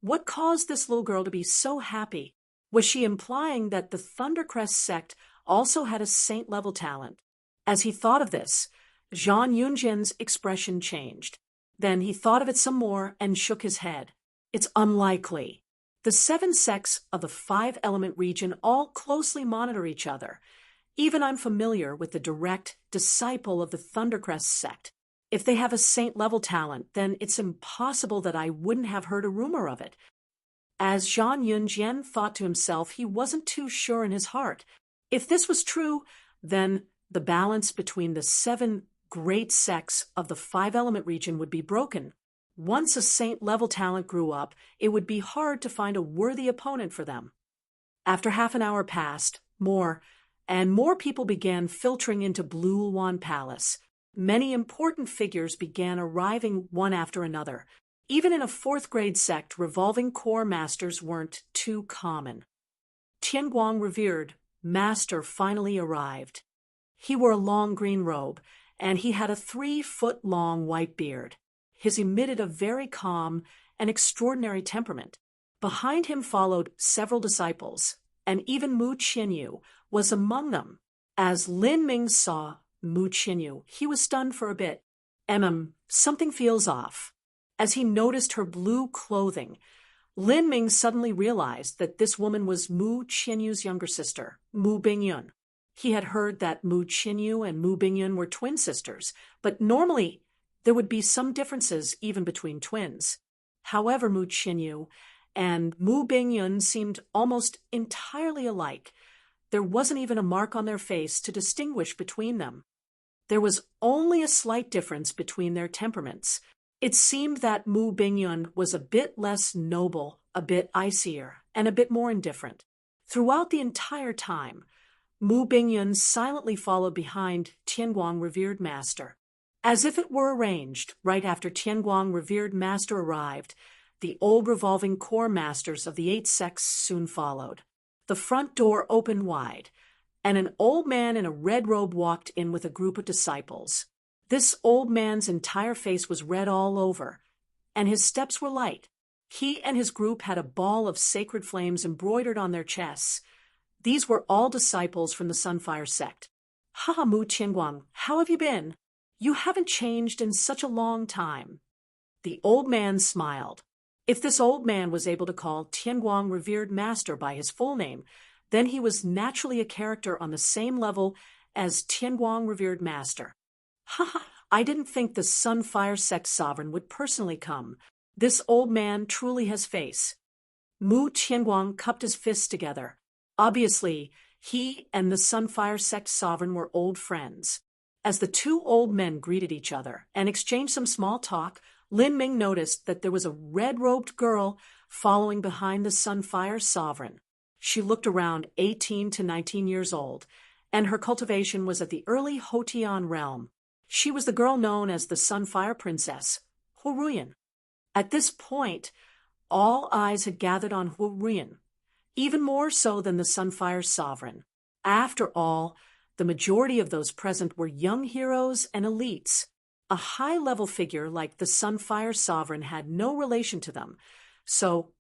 [SPEAKER 1] What caused this little girl to be so happy? Was she implying that the Thundercrest sect also had a saint-level talent? As he thought of this, Zhang Yunjian's expression changed. Then he thought of it some more and shook his head. It's unlikely. The seven sects of the five-element region all closely monitor each other. Even I'm familiar with the direct disciple of the Thundercrest sect. If they have a saint-level talent, then it's impossible that I wouldn't have heard a rumor of it. As Zhang Yunjian thought to himself, he wasn't too sure in his heart. If this was true, then the balance between the seven great sects of the five-element region would be broken. Once a saint-level talent grew up, it would be hard to find a worthy opponent for them. After half an hour passed, more and more people began filtering into Blue Yuan Palace. Many important figures began arriving one after another. Even in a fourth-grade sect, revolving core masters weren't too common. Tianguang revered master finally arrived. He wore a long green robe, and he had a 3-foot-long white beard. His emitted a very calm and extraordinary temperament. Behind him followed several disciples, and even Mu Qinyu was among them. As Lin Ming saw Mu Qinyu, he was stunned for a bit. Something feels off. As he noticed her blue clothing, Lin Ming suddenly realized that this woman was Mu Qinyu's younger sister, Mu Bingyun. He had heard that Mu Qinyu and Mu Bingyun were twin sisters, but normally There would be some differences even between twins. However, Mu Qinyu and Mu Bingyun seemed almost entirely alike. There wasn't even a mark on their face to distinguish between them. There was only a slight difference between their temperaments. It seemed that Mu Bingyun was a bit less noble, a bit icier, and a bit more indifferent. Throughout the entire time, Mu Bingyun silently followed behind Tianguang Revered Master. As if it were arranged, right after Tianguang Revered Master arrived, the old revolving core masters of the 8 sects soon followed. The front door opened wide, and an old man in a red robe walked in with a group of disciples. This old man's entire face was red all over, and his steps were light. He and his group had a ball of sacred flames embroidered on their chests. These were all disciples from the Sunfire sect. "Ha, Mu Tianguang, how have you been? You haven't changed in such a long time." The old man smiled. If this old man was able to call Tianguang Revered Master by his full name, then he was naturally a character on the same level as Tianguang Revered Master. "Ha, I didn't think the Sunfire sect sovereign would personally come. This old man truly has face." Mu Tianguang cupped his fists together. Obviously, he and the Sunfire sect sovereign were old friends. As the two old men greeted each other and exchanged some small talk, Lin Ming noticed that there was a red-robed girl following behind the Sunfire sovereign. She looked around 18 to 19 years old, and her cultivation was at the early Hotian realm. She was the girl known as the Sunfire Princess, Huruyan. At this point, all eyes had gathered on Huruyan, even more so than the Sunfire sovereign. After all, the majority of those present were young heroes and elites. A high-level figure like the Sunfire sovereign had no relation to them, so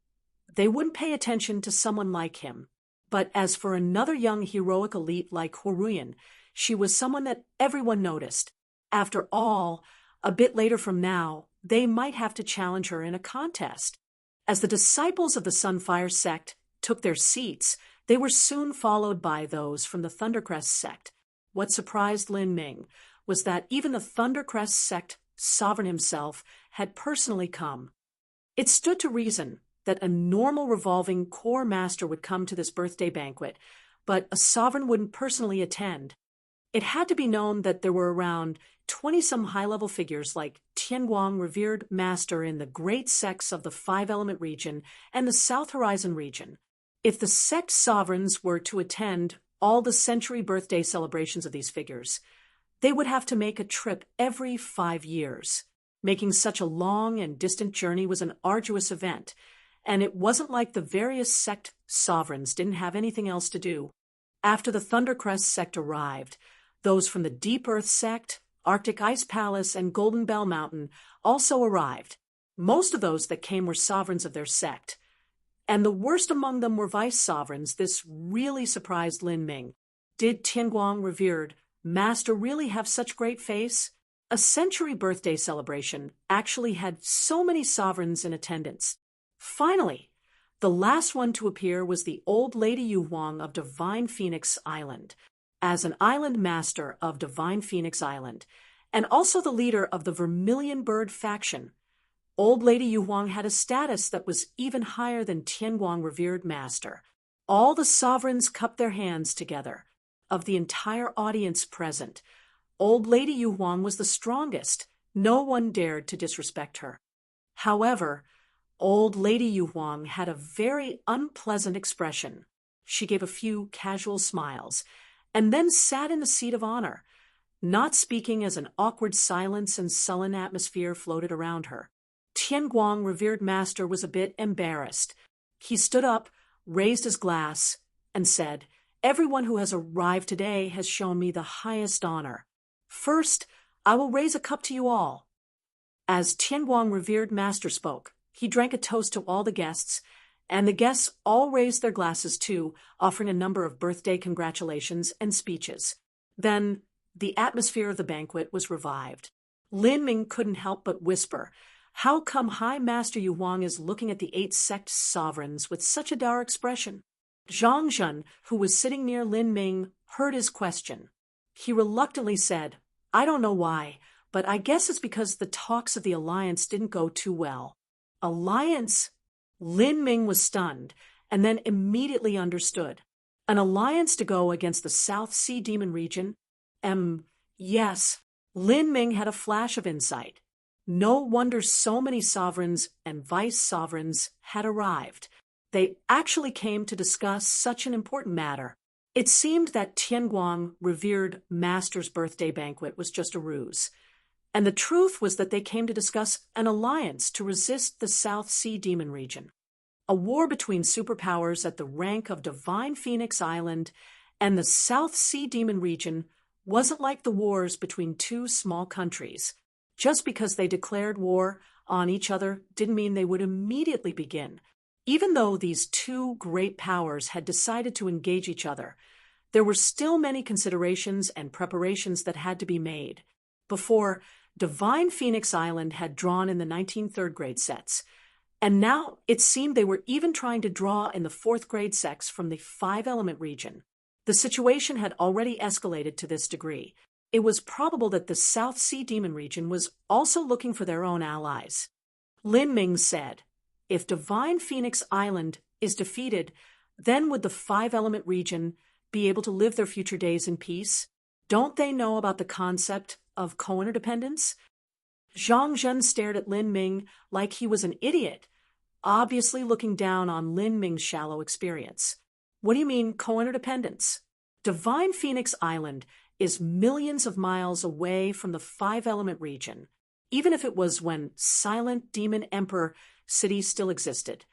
[SPEAKER 1] they wouldn't pay attention to someone like him. But as for another young heroic elite like Huruyan, she was someone that everyone noticed. After all, a bit later from now, they might have to challenge her in a contest. As the disciples of the Sunfire sect took their seats, they were soon followed by those from the Thundercrest sect. What surprised Lin Ming was that even the Thundercrest sect sovereign himself had personally come. It stood to reason that a normal revolving core master would come to this birthday banquet, but a sovereign wouldn't personally attend. It had to be known that there were around 20-some high-level figures like Tianguang Revered Master in the great sects of the 5-element region and the South Horizon region. If the sect sovereigns were to attend all the century birthday celebrations of these figures, they would have to make a trip every 5 years. Making such a long and distant journey was an arduous event, and it wasn't like the various sect sovereigns didn't have anything else to do. After the Thundercrest sect arrived, those from the Deep Earth sect, Arctic Ice Palace, and Golden Bell Mountain also arrived. Most of those that came were sovereigns of their sect, and the worst among them were vice sovereigns. This really surprised Lin Ming. Did Tianguang Revered Master really have such great face? A century birthday celebration actually had so many sovereigns in attendance. Finally, the last one to appear was the old Lady Yu Huang of Divine Phoenix Island. As an island master of Divine Phoenix Island, and also the leader of the Vermilion Bird faction, old Lady Yu Huang had a status that was even higher than Tianguang Revered Master. All the sovereigns cupped their hands together. Of the entire audience present, old Lady Yu Huang was the strongest. No one dared to disrespect her. However, old Lady Yu Huang had a very unpleasant expression. She gave a few casual smiles, and then sat in the seat of honor, not speaking as an awkward silence and sullen atmosphere floated around her. Tianguang Revered Master was a bit embarrassed. He stood up, raised his glass, and said, "Everyone who has arrived today has shown me the highest honor. First, I will raise a cup to you all." As Tianguang Revered Master spoke, he drank a toast to all the guests, and the guests all raised their glasses too, offering a number of birthday congratulations and speeches. Then the atmosphere of the banquet was revived. Lin Ming couldn't help but whisper, "How come High Master Yu Huang is looking at the 8 sect sovereigns with such a dour expression?" Zhang Zhen, who was sitting near Lin Ming, heard his question. He reluctantly said, "I don't know why, but I guess it's because the talks of the alliance didn't go too well. Alliance? Lin Ming was stunned, and then immediately understood. An alliance to go against the South Sea Demon region? Yes. Lin Ming had a flash of insight. No wonder so many sovereigns and vice-sovereigns had arrived. They actually came to discuss such an important matter. It seemed that Tianguang, revered master's birthday banquet, was just a ruse. And the truth was that they came to discuss an alliance to resist the South Sea Demon region. A war between superpowers at the rank of Divine Phoenix Island and the South Sea Demon region wasn't like the wars between two small countries. Just because they declared war on each other didn't mean they would immediately begin. Even though these two great powers had decided to engage each other, there were still many considerations and preparations that had to be made. Before, Divine Phoenix Island had drawn in the 19 third-grade sets, and now it seemed they were even trying to draw in the fourth-grade sets from the five-element region. The situation had already escalated to this degree. It was probable that the South Sea Demon region was also looking for their own allies. Lin Ming said, "If Divine Phoenix Island is defeated, then would the five-element region be able to live their future days in peace? Don't they know about the concept of co-interdependence?" Zhang Zhen stared at Lin Ming like he was an idiot, obviously looking down on Lin Ming's shallow experience. "What do you mean, co-interdependence? Divine Phoenix Island is millions of miles away from the five-element region, even if it was when Silent Demon Emperor City still existed.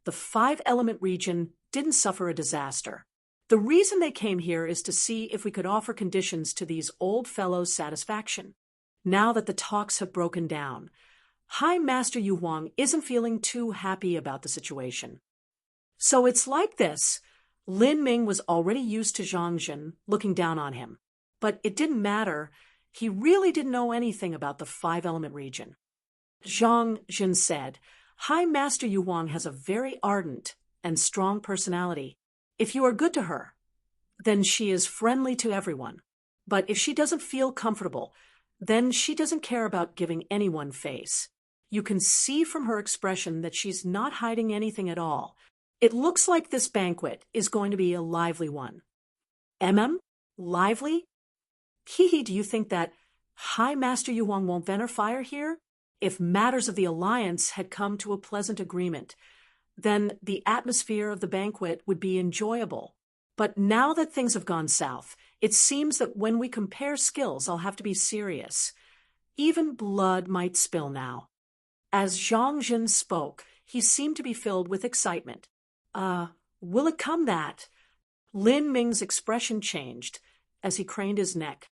[SPEAKER 1] The five-element region didn't suffer a disaster. The reason they came here is to see if we could offer conditions to these old fellows' satisfaction. Now that the talks have broken down, High Master Yu Huang isn't feeling too happy about the situation. So it's like this." Lin Ming was already used to Zhang Zhen looking down on him. But it didn't matter. He really didn't know anything about the five-element region. Zhang Zhen said, "High Master Yu Huang has a very ardent and strong personality. If you are good to her, then she is friendly to everyone. But if she doesn't feel comfortable, then she doesn't care about giving anyone face. You can see from her expression that she's not hiding anything at all. It looks like this banquet is going to be a lively one." Lively? Hehe, do you think that High Master Yu Huang won't vent or fire here? If matters of the alliance had come to a pleasant agreement, then the atmosphere of the banquet would be enjoyable. But now that things have gone south, it seems that when we compare skills, I'll have to be serious. Even blood might spill now. As Zhang Zhen spoke, he seemed to be filled with excitement. Will it come that? Lin Ming's expression changed as he craned his neck.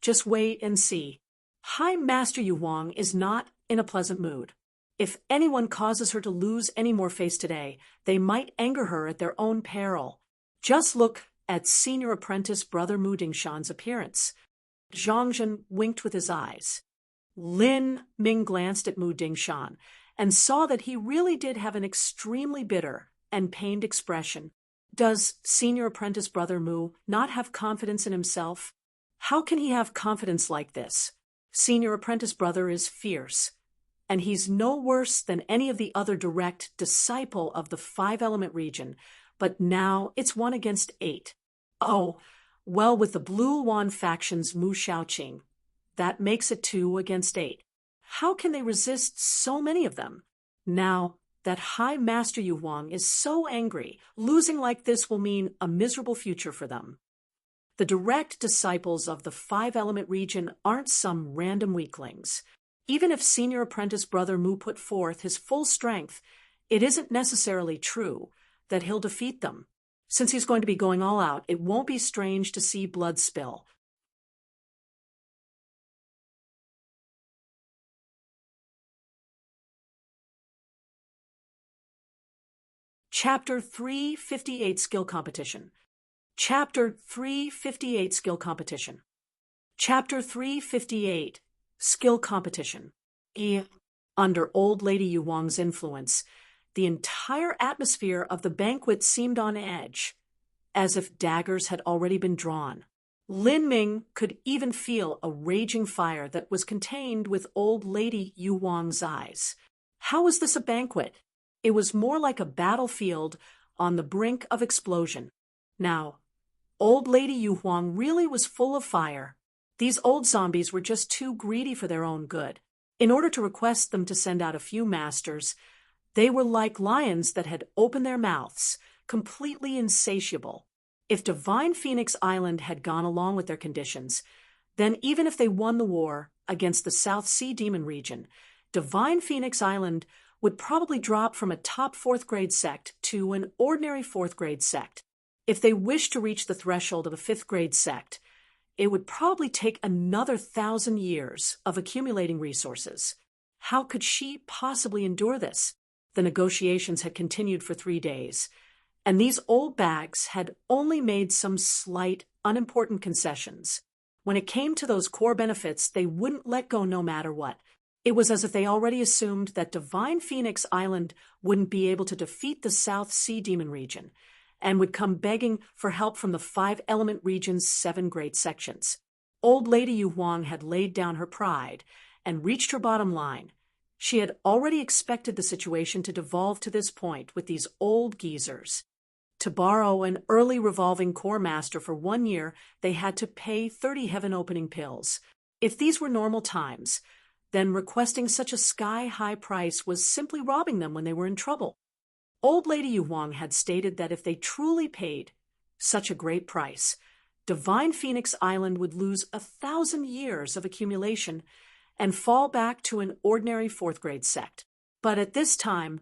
[SPEAKER 1] Just wait and see. High Master Yu Huang is not in a pleasant mood. If anyone causes her to lose any more face today, they might anger her at their own peril. Just look at Senior Apprentice Brother Mu Dingshan's appearance. Zhang Zhen winked with his eyes. Lin Ming glanced at Mu Dingshan and saw that he really did have an extremely bitter and pained expression. Does Senior Apprentice Brother Mu not have confidence in himself? How can he have confidence like this? Senior Apprentice Brother is fierce, and he's no worse than any of the other direct disciple of the five-element region, but now it's 1 against 8. Oh, well, with the Blue Wan faction's Mu Shaoqing, that makes it 2 against 8. How can they resist so many of them? Now that High Master Yu Huang is so angry, losing like this will mean a miserable future for them. The direct disciples of the five-element region aren't some random weaklings. Even if Senior Apprentice Brother Mu put forth his full strength, it isn't necessarily true that he'll defeat them. Since he's going to be going all out, it won't be strange to see blood spill. Chapter 358 Skill Competition. Chapter 358 Skill Competition. Chapter 358 Skill Competition. Under Old Lady Yu Huang's influence, the entire atmosphere of the banquet seemed on edge, as if daggers had already been drawn. Lin Ming could even feel a raging fire that was contained with old lady Yu Huang's eyes. How was this a banquet? It was more like a battlefield on the brink of explosion. Now, old lady Yu Huang really was full of fire. These old zombies were just too greedy for their own good. In order to request them to send out a few masters, they were like lions that had opened their mouths, completely insatiable. If Divine Phoenix Island had gone along with their conditions, then even if they won the war against the South Sea Demon region, Divine Phoenix Island would probably drop from a top 4th grade sect to an ordinary 4th grade sect. If they wished to reach the threshold of a 5th grade sect, it would probably take another 1,000 years of accumulating resources. How could she possibly endure this? The negotiations had continued for 3 days, and these old bags had only made some slight, unimportant concessions. When it came to those core benefits, they wouldn't let go no matter what. It was as if they already assumed that Divine Phoenix Island wouldn't be able to defeat the South Sea Demon region, and would come begging for help from the 5-element region's 7 great sections. Old lady Yu Huang had laid down her pride and reached her bottom line. She had already expected the situation to devolve to this point with these old geezers. To borrow an early revolving core master for 1 year, they had to pay 30 heaven-opening pills. If these were normal times, then requesting such a sky-high price was simply robbing them when they were in trouble. Old lady Yu Huang had stated that if they truly paid such a great price, Divine Phoenix Island would lose 1,000 years of accumulation and fall back to an ordinary 4th grade sect. But at this time,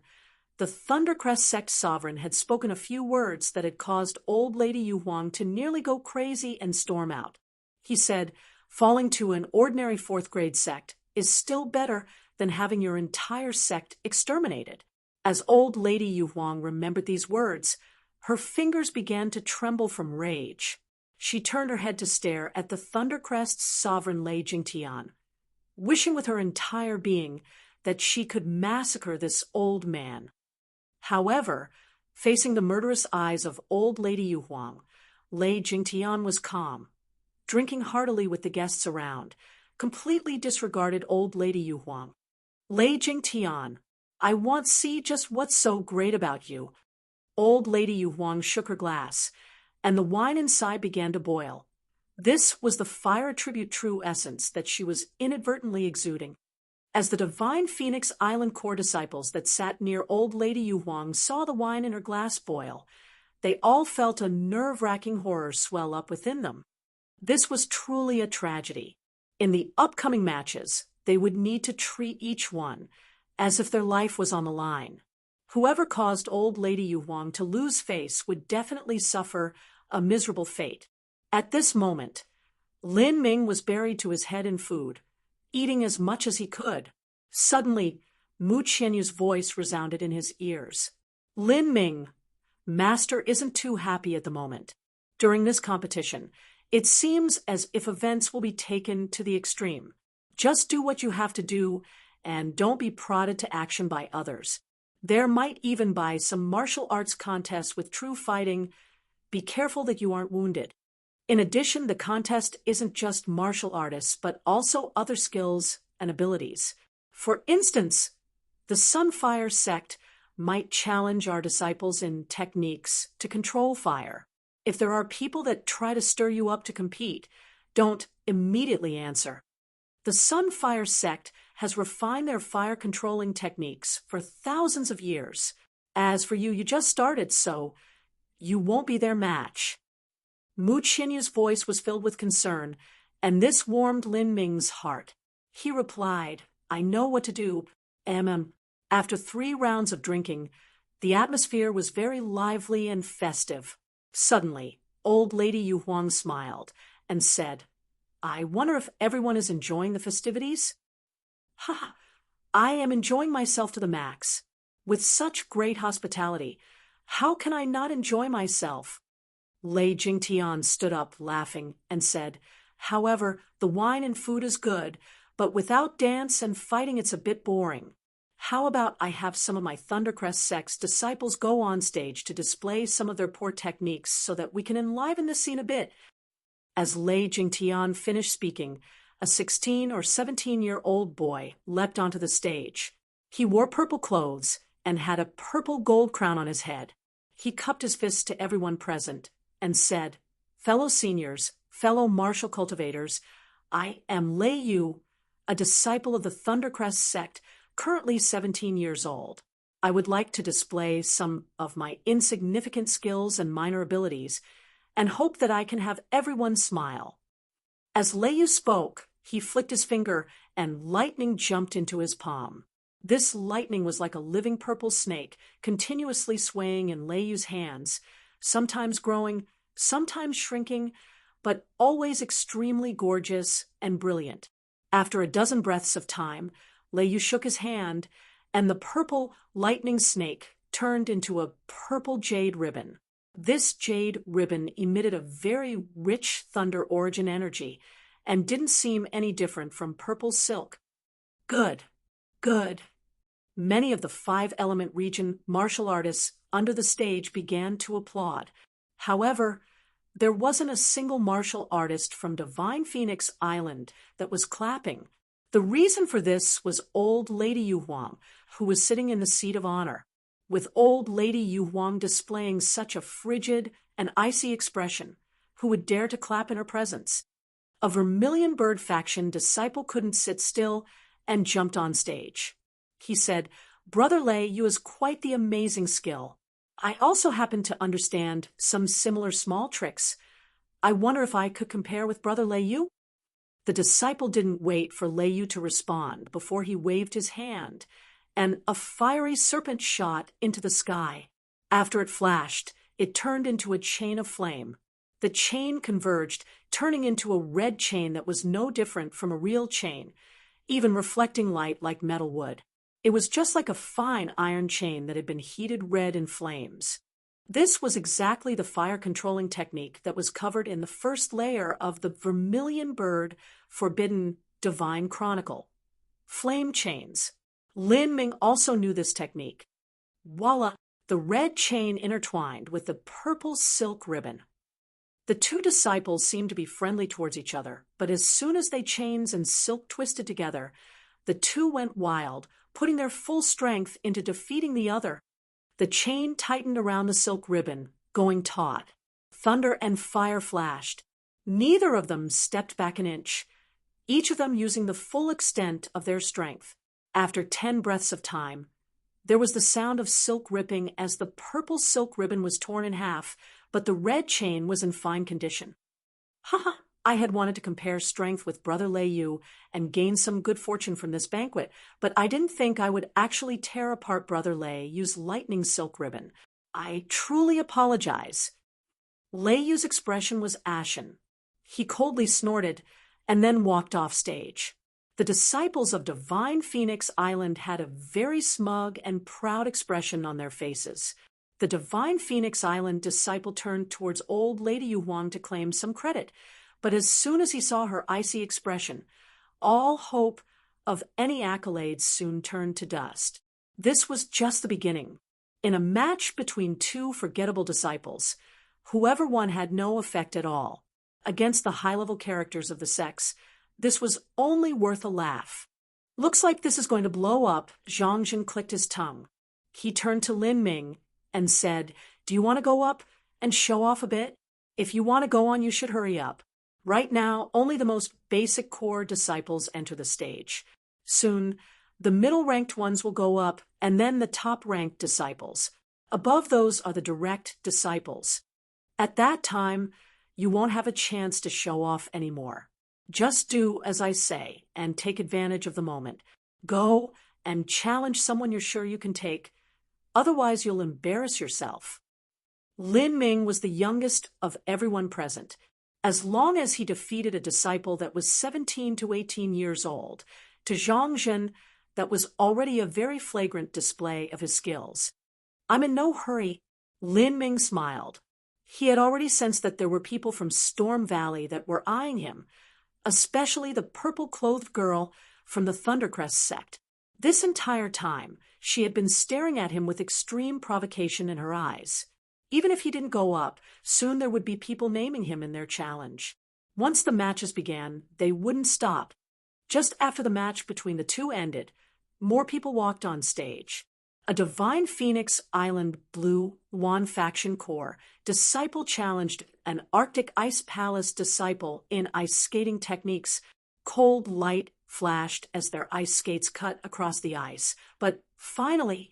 [SPEAKER 1] the Thundercrest sect sovereign had spoken a few words that had caused old lady Yu Huang to nearly go crazy and storm out. He said, falling to an ordinary 4th grade sect is still better than having your entire sect exterminated. As old lady Yu Huang remembered these words, her fingers began to tremble from rage. She turned her head to stare at the Thundercrest's sovereign Lei Jingtian, wishing with her entire being that she could massacre this old man. However, facing the murderous eyes of old lady Yu Huang, Lei Jingtian was calm, drinking heartily with the guests around, completely disregarded old lady Yu Huang. Lei Jingtian, I want to see just what's so great about you. Old lady Yu Huang shook her glass, and the wine inside began to boil. This was the fire attribute true essence that she was inadvertently exuding. As the Divine Phoenix Island core disciples that sat near old lady Yu Huang saw the wine in her glass boil, they all felt a nerve-wracking horror swell up within them. This was truly a tragedy. In the upcoming matches, they would need to treat each one as if their life was on the line. Whoever caused old lady Yu Huang to lose face would definitely suffer a miserable fate. At this moment, Lin Ming was buried to his head in food, eating as much as he could. Suddenly, Mu Qianyu's voice resounded in his ears. Lin Ming, Master isn't too happy at the moment. During this competition, it seems as if events will be taken to the extreme. Just do what you have to do, and don't be prodded to action by others. There might even be some martial arts contests with true fighting. Be careful that you aren't wounded. In addition, the contest isn't just martial artists, but also other skills and abilities. For instance, the Sunfire sect might challenge our disciples in techniques to control fire. If there are people that try to stir you up to compete, don't immediately answer. The Sunfire sect has refined their fire-controlling techniques for thousands of years. As for you, you just started, so you won't be their match. Mu Qianyu's voice was filled with concern, and this warmed Lin Ming's heart. He replied, I know what to do. After 3 rounds of drinking, the atmosphere was very lively and festive. Suddenly, old lady Yu Huang smiled and said, I wonder if everyone is enjoying the festivities? Ha! I am enjoying myself to the max. With such great hospitality, how can I not enjoy myself? Lei Jingtian stood up, laughing, and said, However, the wine and food is good, but without dance and fighting it's a bit boring. How about I have some of my Thundercrest sect's disciples go on stage to display some of their poor techniques so that we can enliven the scene a bit? As Lei Jingtian finished speaking, a 16 or 17-year-old boy leapt onto the stage. He wore purple clothes and had a purple gold crown on his head. He cupped his fists to everyone present and said, "Fellow seniors, fellow martial cultivators, I am Lei Yu, a disciple of the Thundercrest sect, currently 17 years old. I would like to display some of my insignificant skills and minor abilities, and hope that I can have everyone smile." As Lei Yu spoke, he flicked his finger, and lightning jumped into his palm. This lightning was like a living purple snake, continuously swaying in Lei Yu's hands, sometimes growing, sometimes shrinking, but always extremely gorgeous and brilliant. After a dozen breaths of time, Lei Yu shook his hand, and the purple lightning snake turned into a purple jade ribbon. This jade ribbon emitted a very rich thunder origin energy and didn't seem any different from purple silk. Good, good. Many of the five-element region martial artists under the stage began to applaud. However, there wasn't a single martial artist from Divine Phoenix Island that was clapping. The reason for this was old Lady Yu Huang, who was sitting in the seat of honor. With old Lady Yu Huang displaying such a frigid and icy expression, who would dare to clap in her presence? A Vermilion Bird faction disciple couldn't sit still and jumped on stage. He said, "Brother Lei, you has quite the amazing skill. I also happen to understand some similar small tricks. I wonder if I could compare with Brother Lei Yu?" The disciple didn't wait for Lei Yu to respond before he waved his hand, and a fiery serpent shot into the sky. After it flashed, it turned into a chain of flame. The chain converged, turning into a red chain that was no different from a real chain, even reflecting light like metal would. It was just like a fine iron chain that had been heated red in flames. This was exactly the fire controlling technique that was covered in the first layer of the Vermilion Bird Forbidden Divine Chronicle. Flame chains. Lin Ming also knew this technique. Voila! The red chain intertwined with the purple silk ribbon. The two disciples seemed to be friendly towards each other, but as soon as they chains and silk twisted together, the two went wild, putting their full strength into defeating the other. The chain tightened around the silk ribbon, going taut. Thunder and fire flashed. Neither of them stepped back an inch, each of them using the full extent of their strength. After 10 breaths of time, there was the sound of silk ripping as the purple silk ribbon was torn in half, but the red chain was in fine condition. Haha! I had wanted to compare strength with Brother Lei Yu and gain some good fortune from this banquet, but I didn't think I would actually tear apart Brother Lei Yu's lightning silk ribbon. I truly apologize. Lei Yu's expression was ashen. He coldly snorted and then walked off stage. The disciples of Divine Phoenix Island had a very smug and proud expression on their faces. The Divine Phoenix Island disciple turned towards old Lady Yu Huang to claim some credit, but as soon as he saw her icy expression, all hope of any accolades soon turned to dust. This was just the beginning. In a match between two forgettable disciples, whoever won had no effect at all. Against the high-level characters of the sects, this was only worth a laugh. "Looks like this is going to blow up," Zhang Jin clicked his tongue. He turned to Lin Ming and said, "Do you want to go up and show off a bit? If you want to go on, you should hurry up. Right now, only the most basic core disciples enter the stage. Soon, the middle-ranked ones will go up, and then the top-ranked disciples. Above those are the direct disciples. At that time, you won't have a chance to show off anymore. Just do as I say and take advantage of the moment. Go and challenge someone you're sure you can take. Otherwise, you'll embarrass yourself." Lin Ming was the youngest of everyone present. As long as he defeated a disciple that was 17 to 18 years old, to Zhang Jin, that was already a very flagrant display of his skills. "I'm in no hurry." Lin Ming smiled. He had already sensed that there were people from Storm Valley that were eyeing him, especially the purple-clothed girl from the Thundercrest sect. This entire time, she had been staring at him with extreme provocation in her eyes. Even if he didn't go up, soon there would be people naming him in their challenge. Once the matches began, they wouldn't stop. Just after the match between the two ended, more people walked on stage. A Divine Phoenix Island Blue One Faction Corps disciple challenged an Arctic Ice Palace disciple in ice skating techniques. Cold light flashed as their ice skates cut across the ice, but finally,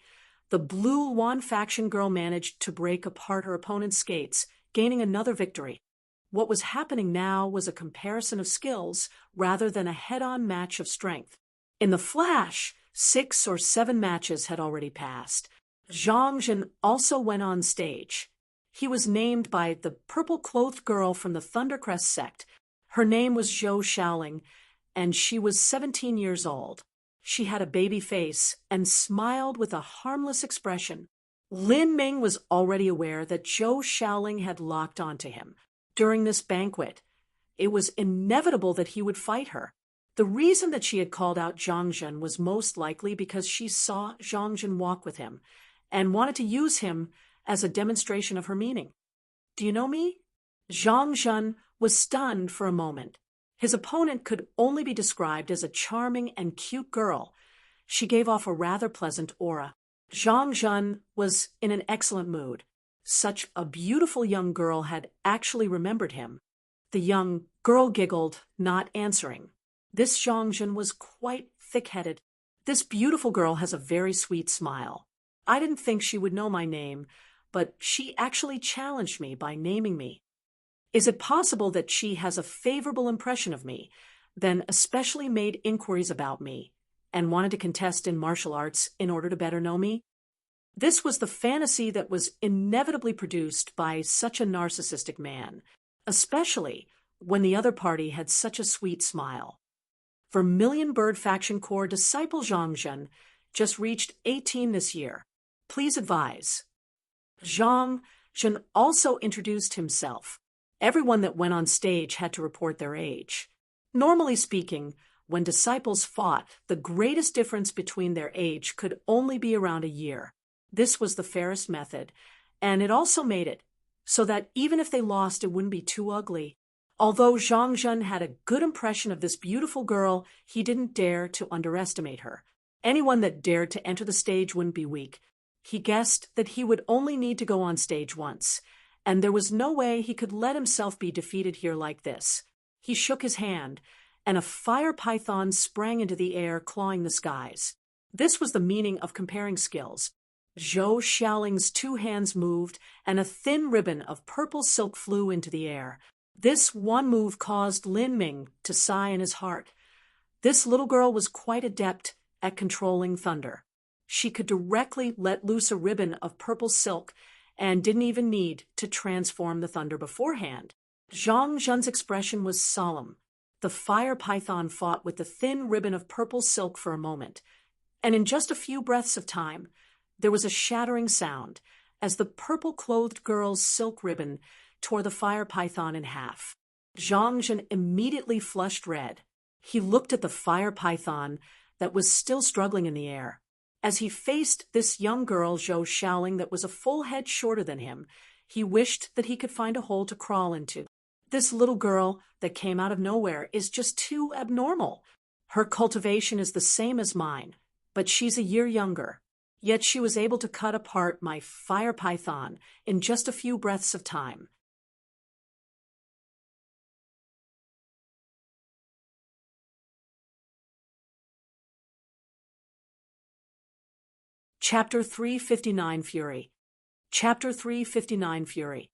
[SPEAKER 1] the Blue One Faction girl managed to break apart her opponent's skates, gaining another victory. What was happening now was a comparison of skills rather than a head-on match of strength. In the flash, 6 or 7 matches had already passed. Zhang Zhen also went on stage. He was named by the purple-clothed girl from the Thundercrest sect. Her name was Zhou Shaoling, and she was 17 years old. She had a baby face and smiled with a harmless expression. Lin Ming was already aware that Zhou Shaoling had locked onto him. During this banquet, it was inevitable that he would fight her. The reason that she had called out Zhang Zhen was most likely because she saw Zhang Zhen walk with him and wanted to use him as a demonstration of her meaning. Do you know me? Zhang Zhen was stunned for a moment. His opponent could only be described as a charming and cute girl. She gave off a rather pleasant aura. Zhang Zhen was in an excellent mood. Such a beautiful young girl had actually remembered him. The young girl giggled, not answering. This Zhang Zhen was quite thick-headed. This beautiful girl has a very sweet smile. I didn't think she would know my name, but she actually challenged me by naming me. Is it possible that she has a favorable impression of me, then especially made inquiries about me, and wanted to contest in martial arts in order to better know me? This was the fantasy that was inevitably produced by such a narcissistic man, especially when the other party had such a sweet smile. Vermilion Bird Faction Corps disciple Zhang Zhen just reached 18 this year. Please advise. Zhang Zhen also introduced himself. Everyone that went on stage had to report their age. Normally speaking, when disciples fought, the greatest difference between their age could only be around a year. This was the fairest method, and it also made it so that even if they lost, it wouldn't be too ugly. Although Zhang Zhen had a good impression of this beautiful girl, he didn't dare to underestimate her. Anyone that dared to enter the stage wouldn't be weak. He guessed that he would only need to go on stage once, and there was no way he could let himself be defeated here like this. He shook his hand, and a fire python sprang into the air, clawing the skies. This was the meaning of comparing skills. Zhou Xiaoling's 2 hands moved, and a thin ribbon of purple silk flew into the air. This one move caused Lin Ming to sigh in his heart. This little girl was quite adept at controlling thunder. She could directly let loose a ribbon of purple silk and didn't even need to transform the thunder beforehand. Zhang Zhen's expression was solemn. The fire python fought with the thin ribbon of purple silk for a moment, and in just a few breaths of time, there was a shattering sound as the purple-clothed girl's silk ribbon tore the fire python in half. Zhang Zhen immediately flushed red. He looked at the fire python that was still struggling in the air. As he faced this young girl, Zhou Shaoling, that was a full head shorter than him, he wished that he could find a hole to crawl into. This little girl that came out of nowhere is just too abnormal. Her cultivation is the same as mine, but she's a year younger. Yet she was able to cut apart my fire python in just a few breaths of time. Chapter 359 Fury. Chapter 359 Fury.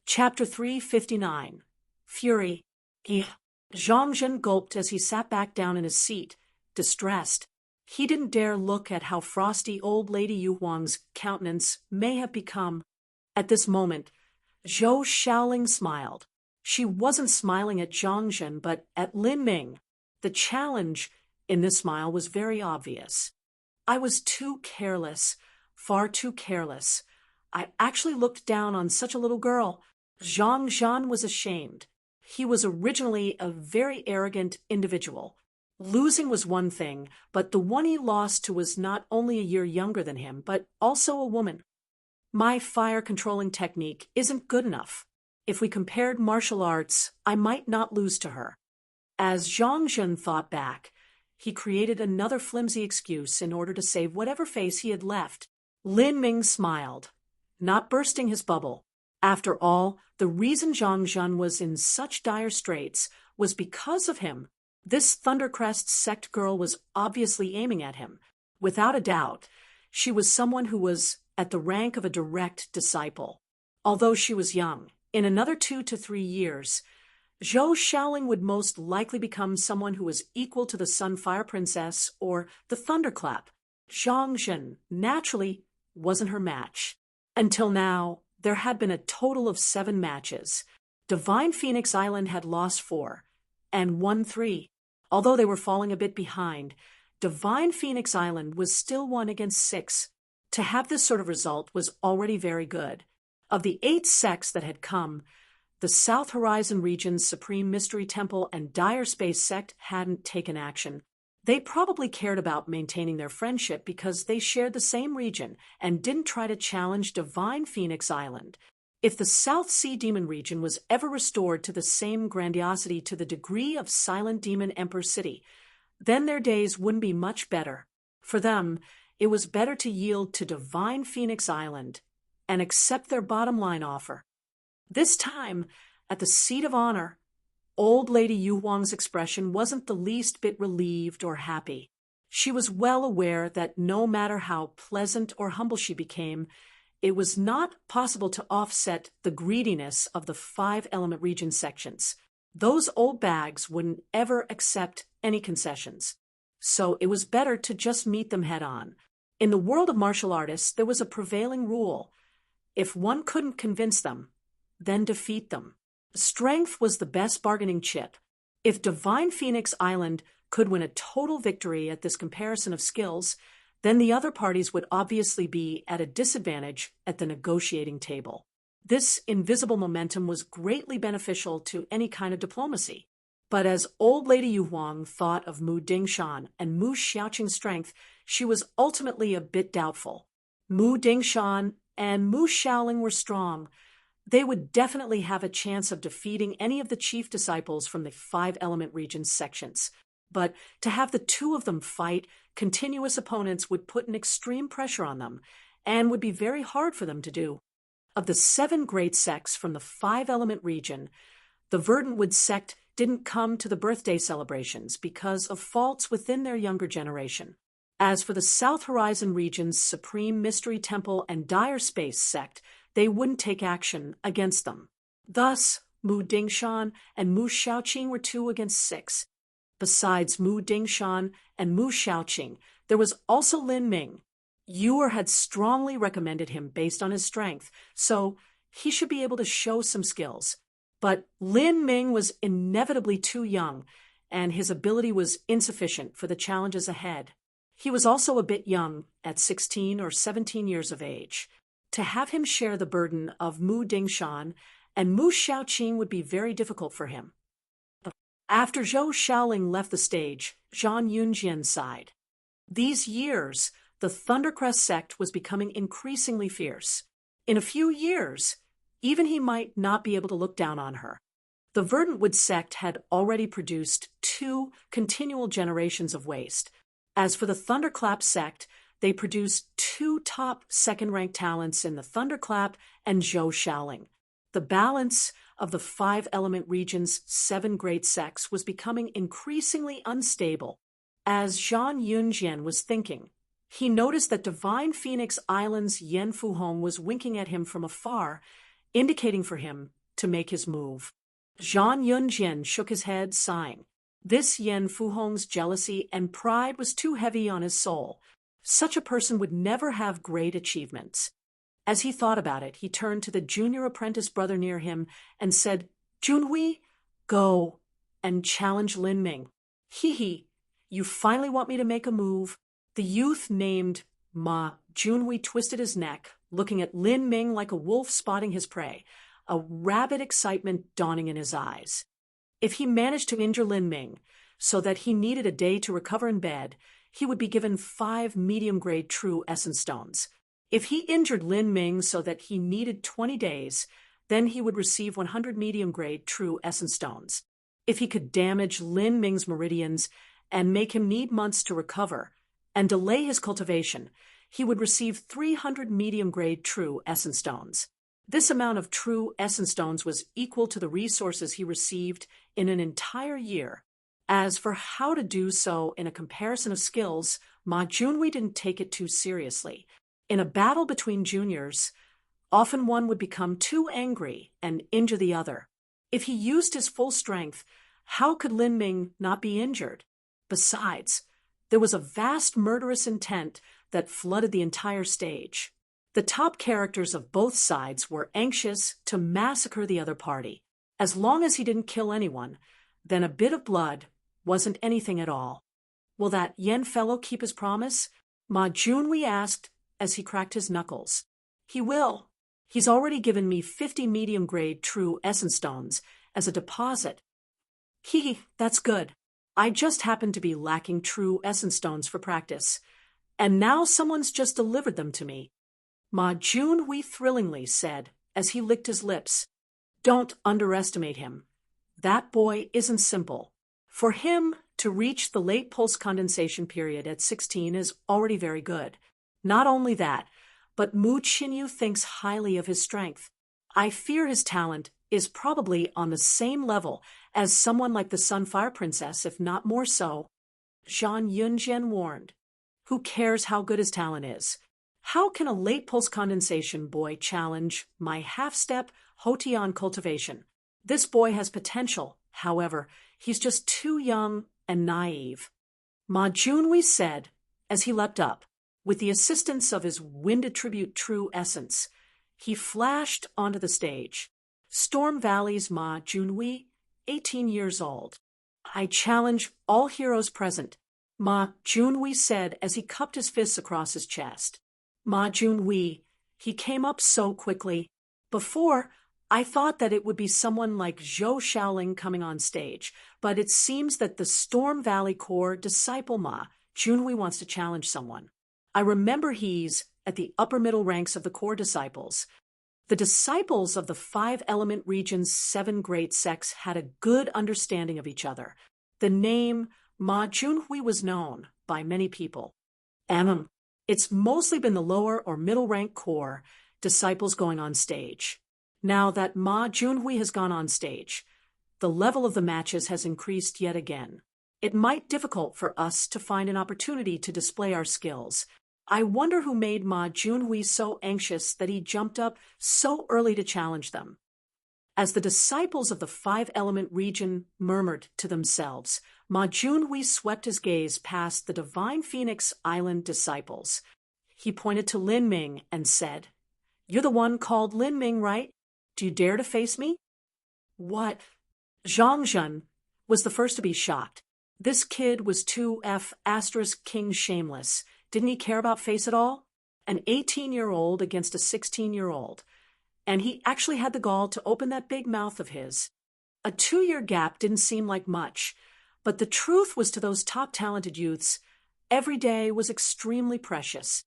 [SPEAKER 1] Chapter 359 Fury. Zhang Zhen gulped as he sat back down in his seat, distressed. He didn't dare look at how frosty old Lady Yu Huang's countenance may have become. At this moment, Zhou Shaoling smiled. She wasn't smiling at Zhang Zhen, but at Lin Ming. The challenge in this smile was very obvious. I was too careless, far too careless. I actually looked down on such a little girl. Zhang Zhen was ashamed. He was originally a very arrogant individual. Losing was one thing, but the one he lost to was not only a year younger than him, but also a woman. My fire controlling technique isn't good enough. If we compared martial arts, I might not lose to her. As Zhang Zhen thought back, he created another flimsy excuse in order to save whatever face he had left. Lin Ming smiled, not bursting his bubble. After all, the reason Zhang Zhen was in such dire straits was because of him. This Thundercrest sect girl was obviously aiming at him. Without a doubt, she was someone who was at the rank of a direct disciple. Although she was young, in another 2 to 3 years, Zhou Shaoling would most likely become someone who was equal to the Sunfire Princess or the Thunderclap. Zhang Zhen, naturally, wasn't her match. Until now, there had been a total of 7 matches. Divine Phoenix Island had lost 4 and won 3. Although they were falling a bit behind, Divine Phoenix Island was still 1 against 6. To have this sort of result was already very good. Of the 8 sects that had come, the South Horizon region's Supreme Mystery Temple and Dire Space sect hadn't taken action. They probably cared about maintaining their friendship because they shared the same region and didn't try to challenge Divine Phoenix Island. If the South Sea Demon region was ever restored to the same grandiosity to the degree of Silent Demon Emperor City, then their days wouldn't be much better. For them, it was better to yield to Divine Phoenix Island and accept their bottom line offer. This time, at the seat of honor, Old Lady Yu Huang's expression wasn't the least bit relieved or happy. She was well aware that no matter how pleasant or humble she became, it was not possible to offset the greediness of the 5 element region sections. Those old bags wouldn't ever accept any concessions. So it was better to just meet them head on. In the world of martial artists, there was a prevailing rule. If one couldn't convince them, then defeat them. Strength was the best bargaining chip. If Divine Phoenix Island could win a total victory at this comparison of skills, then the other parties would obviously be at a disadvantage at the negotiating table. This invisible momentum was greatly beneficial to any kind of diplomacy. But as Old Lady Yu Huang thought of Mu Dingshan and Mu Xiaoqing's strength, she was ultimately a bit doubtful. Mu Dingshan and Mu Shaoling were strong. They would definitely have a chance of defeating any of the chief disciples from the 5 element regions sections. But to have the 2 of them fight continuous opponents would put an extreme pressure on them and would be very hard for them to do. Of the 7 great sects from the 5 element region, the Verdantwood sect didn't come to the birthday celebrations because of faults within their younger generation. As for the South Horizon region's Supreme Mystery Temple and Dire Space sect, they wouldn't take action against them. Thus, Mu Dingshan and Mu Xiaoqing were 2 against 6. Besides Mu Dingshan and Mu Xiaoqing, there was also Lin Ming. Yuer had strongly recommended him based on his strength, so he should be able to show some skills. But Lin Ming was inevitably too young, and his ability was insufficient for the challenges ahead. He was also a bit young, at 16 or 17 years of age. To have him share the burden of Mu Dingshan and Mu Xiaoqing would be very difficult for him. After Zhou Shaoling left the stage, Zhang Yunjian sighed. These years, the Thundercrest sect was becoming increasingly fierce. In a few years, even he might not be able to look down on her. The Verdantwood sect had already produced 2 continual generations of waste. As for the Thunderclap sect, they produced 2 top second-ranked talents in the Thunderclap and Zhou Shaoling. The balance of the 5 element region's 7 great sects was becoming increasingly unstable. As Zhang Yunjian was thinking, he noticed that Divine Phoenix Island's Yan Fuhong was winking at him from afar, indicating for him to make his move. Zhang Yunjian shook his head, sighing. This Yan Fuhong's jealousy and pride was too heavy on his soul. Such a person would never have great achievements. As he thought about it, he turned to the junior apprentice brother near him and said, "Junhui, go and challenge Lin Ming." "Hee, you finally want me to make a move?" The youth named Ma Junhui twisted his neck, looking at Lin Ming like a wolf spotting his prey, a rabid excitement dawning in his eyes. If he managed to injure Lin Ming so that he needed a day to recover in bed, he would be given 5 medium-grade true essence stones. If he injured Lin Ming so that he needed 20 days, then he would receive 100 medium-grade true essence stones. If he could damage Lin Ming's meridians and make him need months to recover and delay his cultivation, he would receive 300 medium-grade true essence stones. This amount of true essence stones was equal to the resources he received in an entire year. As for how to do so in a comparison of skills, Ma Junhui didn't take it too seriously. In a battle between juniors, often one would become too angry and injure the other. If he used his full strength, how could Lin Ming not be injured? Besides, there was a vast murderous intent that flooded the entire stage. The top characters of both sides were anxious to massacre the other party. As long as he didn't kill anyone, then a bit of blood wasn't anything at all. Will that Yen fellow keep his promise? Ma Junhui asked as he cracked his knuckles. He will. He's already given me 50 medium-grade true essence stones as a deposit. That's good. I just happen to be lacking true essence stones for practice, and now someone's just delivered them to me. Ma Junhui thrillingly said as he licked his lips. Don't underestimate him. That boy isn't simple. For him to reach the late pulse condensation period at 16 is already very good. Not only that, but Mu Qinyu thinks highly of his strength. I fear his talent is probably on the same level as someone like the Sunfire Princess, if not more so. Zhang Yunjian warned. Who cares how good his talent is? How can a late pulse condensation boy challenge my half-step Hotian cultivation? This boy has potential, however, he's just too young and naive. Ma Junhui said as he leapt up. With the assistance of his wind attribute true essence, he flashed onto the stage. Storm Valley's Ma Junhui, 18 years old. I challenge all heroes present, Ma Junhui said as he cupped his fists across his chest. Ma Junhui, he came up so quickly. Before, I thought that it would be someone like Zhou Shaoling coming on stage, but it seems that the Storm Valley Core disciple Ma Junhui wants to challenge someone. I remember he's at the upper middle ranks of the core disciples. The disciples of the 5-element region's 7 great sects had a good understanding of each other. The name Ma Junhui was known by many people. It's mostly been the lower or middle rank core disciples going on stage. Now that Ma Junhui has gone on stage, the level of the matches has increased yet again. It might be difficult for us to find an opportunity to display our skills. I wonder who made Ma Junhui so anxious that he jumped up so early to challenge them. As the disciples of the 5-element region murmured to themselves, Ma Junhui swept his gaze past the Divine Phoenix Island disciples. He pointed to Lin Ming and said, You're the one called Lin Ming, right? Do you dare to face me? What? Zhang Zhen was the first to be shocked. This kid was 2F** King shameless. Didn't he care about face at all? An 18-year-old against a 16-year-old. And he actually had the gall to open that big mouth of his. A 2-year gap didn't seem like much, but the truth was to those top talented youths, every day was extremely precious.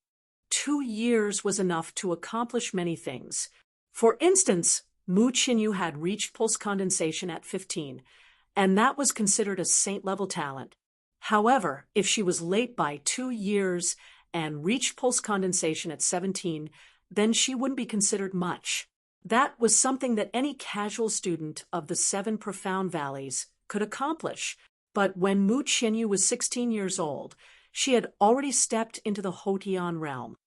[SPEAKER 1] 2 years was enough to accomplish many things. For instance, Mu Qinyu had reached pulse condensation at 15, and that was considered a saint-level talent. However, if she was late by 2 years and reached pulse condensation at 17, then she wouldn't be considered much. That was something that any casual student of the 7 profound valleys could accomplish. But when Mu Qinyu was 16 years old, she had already stepped into the Hotian realm.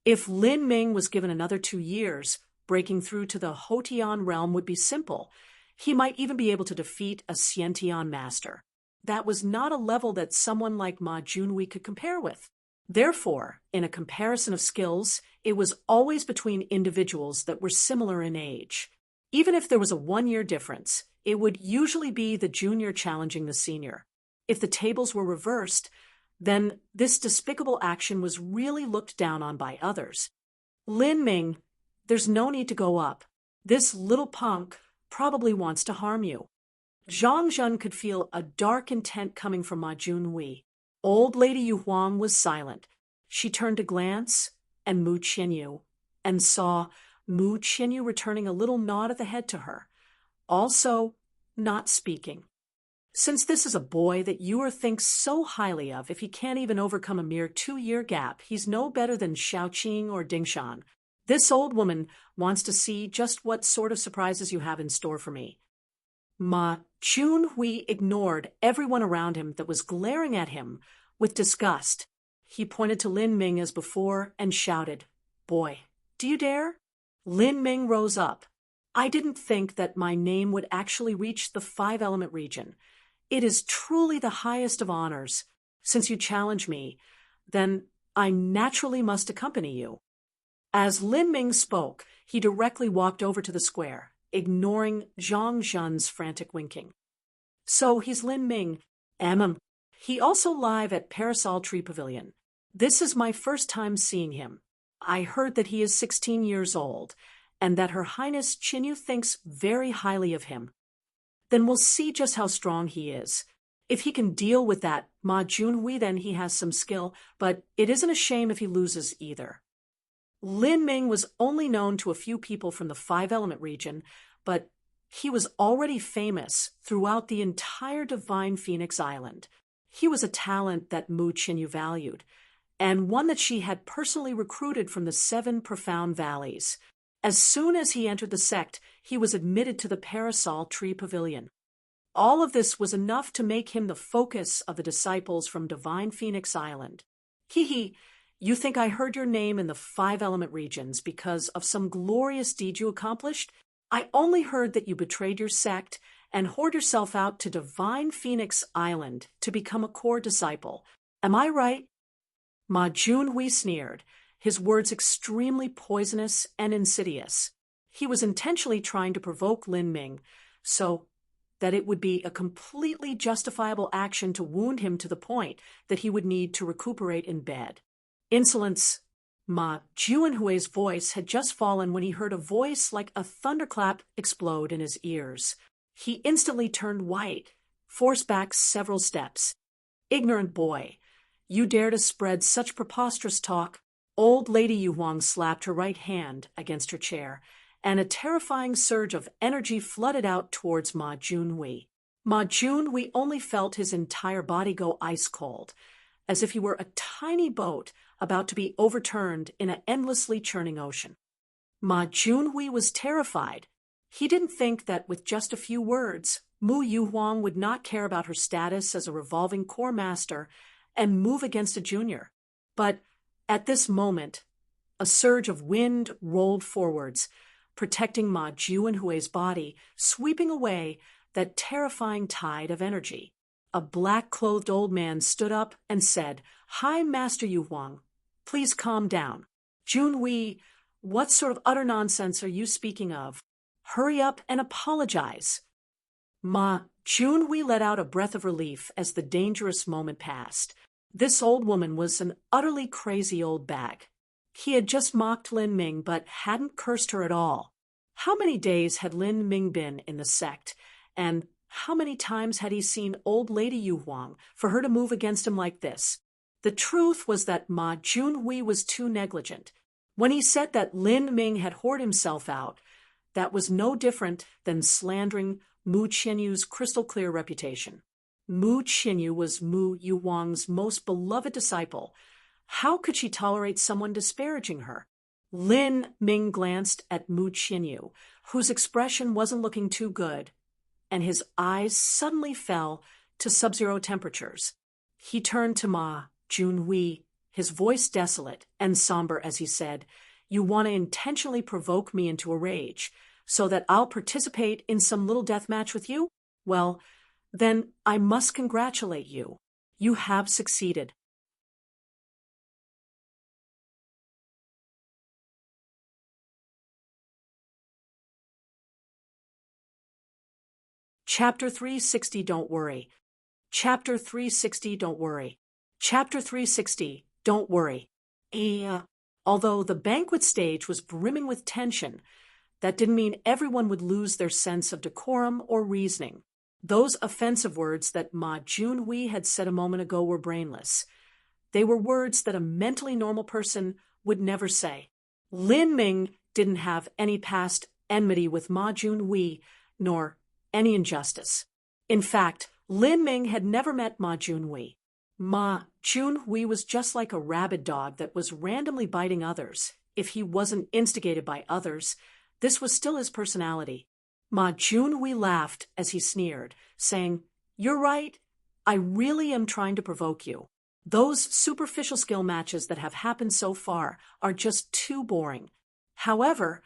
[SPEAKER 1] If Lin Ming was given another 2 years, breaking through to the Hotian realm would be simple. He might even be able to defeat a Xiantian master. That was not a level that someone like Ma Junhui could compare with. Therefore, in a comparison of skills, it was always between individuals that were similar in age. Even if there was a 1-year difference, it would usually be the junior challenging the senior. If the tables were reversed, then this despicable action was really looked down on by others. Lin Ming, there's no need to go up. This little punk probably wants to harm you. Zhang Zhen could feel a dark intent coming from Ma Junhui. Old Lady Yu Huang was silent. She turned to glance and Mu Qinyu and saw Mu Qinyu returning a little nod of the head to her, also not speaking. Since this is a boy that Yu thinks so highly of, if he can't even overcome a mere 2-year gap, he's no better than Xiaoqing or Dingshan. This old woman wants to see just what sort of surprises you have in store for me. Ma Junhui ignored everyone around him that was glaring at him with disgust. He pointed to Lin Ming as before and shouted, "Boy, do you dare?" Lin Ming rose up. "I didn't think that my name would actually reach the 5-element region. It is truly the highest of honors. Since you challenge me, then I naturally must accompany you." As Lin Ming spoke, he directly walked over to the square, ignoring Zhang Zhen's frantic winking. "So he's Lin Ming. He also live at Parasol Tree Pavilion. This is my first time seeing him. I heard that he is 16 years old, and that Her Highness Qinyu thinks very highly of him. Then we'll see just how strong he is. If he can deal with that Ma Junhui, then he has some skill, but it isn't a shame if he loses either." Lin Ming was only known to a few people from the 5-element region, but he was already famous throughout the entire Divine Phoenix Island. He was a talent that Mu Qinyu valued, and one that she had personally recruited from the 7 profound valleys. As soon as he entered the sect, he was admitted to the Parasol Tree Pavilion. All of this was enough to make him the focus of the disciples from Divine Phoenix Island. You think I heard your name in the 5-element regions because of some glorious deed you accomplished? I only heard that you betrayed your sect and whored yourself out to Divine Phoenix Island to become a core disciple. Am I right?" Ma Junhui sneered, his words extremely poisonous and insidious. He was intentionally trying to provoke Lin Ming, so that it would be a completely justifiable action to wound him to the point that he would need to recuperate in bed. Insolence. Ma Junhui's voice had just fallen when he heard a voice like a thunderclap explode in his ears. He instantly turned white, forced back several steps. "Ignorant boy, you dare to spread such preposterous talk?" Old Lady Yu Huang slapped her right hand against her chair, and a terrifying surge of energy flooded out towards Ma Junhui. Ma Junhui only felt his entire body go ice cold, as if he were a tiny boat about to be overturned in an endlessly churning ocean. Ma Junhui was terrified. He didn't think that with just a few words, Mu Yu Huang would not care about her status as a revolving core master and move against a junior. But at this moment, a surge of wind rolled forwards, protecting Ma Junhui's body, sweeping away that terrifying tide of energy. A black-clothed old man stood up and said, "Hi, Master Yu Huang. Please calm down. Junhui, what sort of utter nonsense are you speaking of? Hurry up and apologize." Ma Junhui let out a breath of relief as the dangerous moment passed. This old woman was an utterly crazy old bag. He had just mocked Lin Ming but hadn't cursed her at all. How many days had Lin Ming been in the sect, and how many times had he seen old Lady Yu Huang for her to move against him like this? The truth was that Ma Junhui was too negligent. When he said that Lin Ming had whored himself out, that was no different than slandering Mu Qinyu's crystal-clear reputation. Mu Qinyu was Mu Yu Huang's most beloved disciple. How could she tolerate someone disparaging her? Lin Ming glanced at Mu Qinyu, whose expression wasn't looking too good, and his eyes suddenly fell to sub-zero temperatures. He turned to Ma Junhui, his voice desolate and somber as he said, "You want to intentionally provoke me into a rage, so that I'll participate in some little death match with you? Well, then I must congratulate you. You have succeeded." Chapter 360, Don't Worry. Chapter 360, Don't Worry. Chapter 360, Don't Worry. Although the banquet stage was brimming with tension, that didn't mean everyone would lose their sense of decorum or reasoning. Those offensive words that Ma Junhui had said a moment ago were brainless. They were words that a mentally normal person would never say. Lin Ming didn't have any past enmity with Ma Junhui, nor any injustice. In fact, Lin Ming had never met Ma Junhui. Ma Junhui was just like a rabid dog that was randomly biting others. If he wasn't instigated by others, this was still his personality. Ma Junhui laughed as he sneered, saying, "You're right. I really am trying to provoke you. Those superficial skill matches that have happened so far are just too boring. However,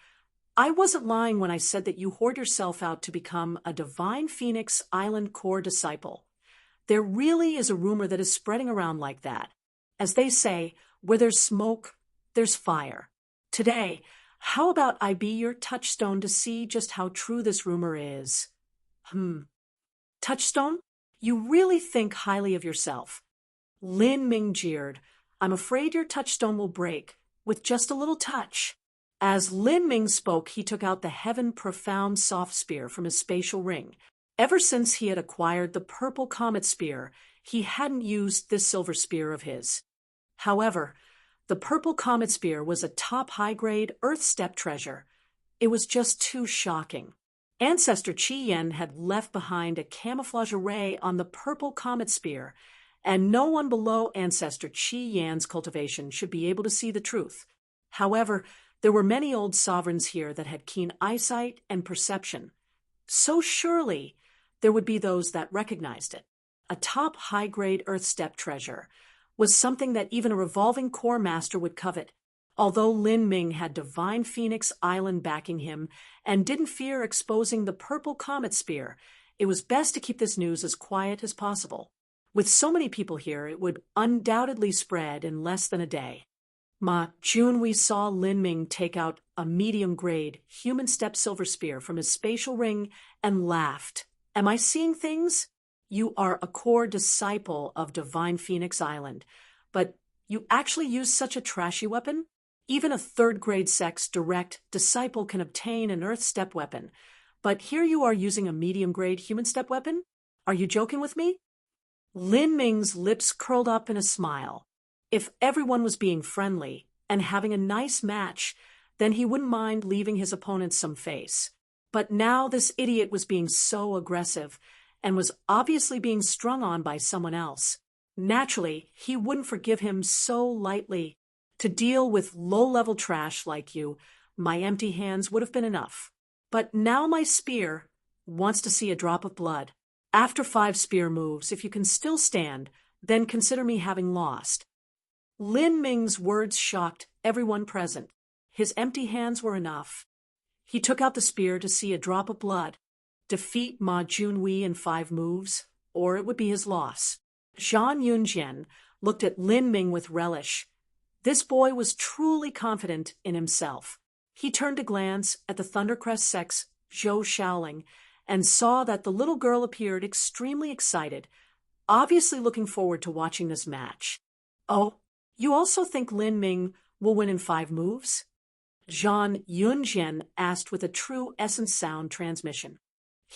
[SPEAKER 1] I wasn't lying when I said that you hoard yourself out to become a Divine Phoenix Island core disciple. There really is a rumor that is spreading around like that. As they say, where there's smoke, there's fire. Today, how about I be your touchstone to see just how true this rumor is?" Touchstone? You really think highly of yourself. Lin Ming jeered. "I'm afraid your touchstone will break with just a little touch." As Lin Ming spoke, he took out the Heaven Profound Soft Spear from his spatial ring. Ever since he had acquired the Purple Comet Spear, he hadn't used this silver spear of his. However, the Purple Comet Spear was a top high-grade Earth Step treasure. It was just too shocking. Ancestor Qi Yan had left behind a camouflage array on the Purple Comet Spear, and no one below Ancestor Qi Yan's cultivation should be able to see the truth. However, there were many old sovereigns here that had keen eyesight and perception. So surely there would be those that recognized it. A top high-grade Earth Step treasure was something that even a revolving core master would covet. Although Lin Ming had Divine Phoenix Island backing him and didn't fear exposing the Purple Comet Spear, it was best to keep this news as quiet as possible. With so many people here, it would undoubtedly spread in less than a day. Ma Junhui saw Lin Ming take out a medium-grade human step silver spear from his spatial ring and laughed. "Am I seeing things? You are a core disciple of Divine Phoenix Island, but you actually use such a trashy weapon? Even a third-grade sex direct disciple can obtain an Earth Step weapon, but here you are using a medium-grade human step weapon? Are you joking with me?" Lin Ming's lips curled up in a smile. If everyone was being friendly and having a nice match, then he wouldn't mind leaving his opponent some face. But now this idiot was being so aggressive and was obviously being strung on by someone else. Naturally, he wouldn't forgive him so lightly. To deal with low-level trash like you, my empty hands would have been enough. But now my spear wants to see a drop of blood. After 5 spear moves, if you can still stand, then consider me having lost. Lin Ming's words shocked everyone present. His empty hands were enough. He took out the spear to see a drop of blood. Defeat Ma Junhui in 5 moves, or it would be his loss. Zhang Yunjian looked at Lin Ming with relish. This boy was truly confident in himself. He turned to glance at the Thundercrest sex Zhou Shaoling and saw that the little girl appeared extremely excited, obviously looking forward to watching this match. "Oh, you also think Lin Ming will win in 5 moves?" Zhang Yunjian asked with a true essence sound transmission.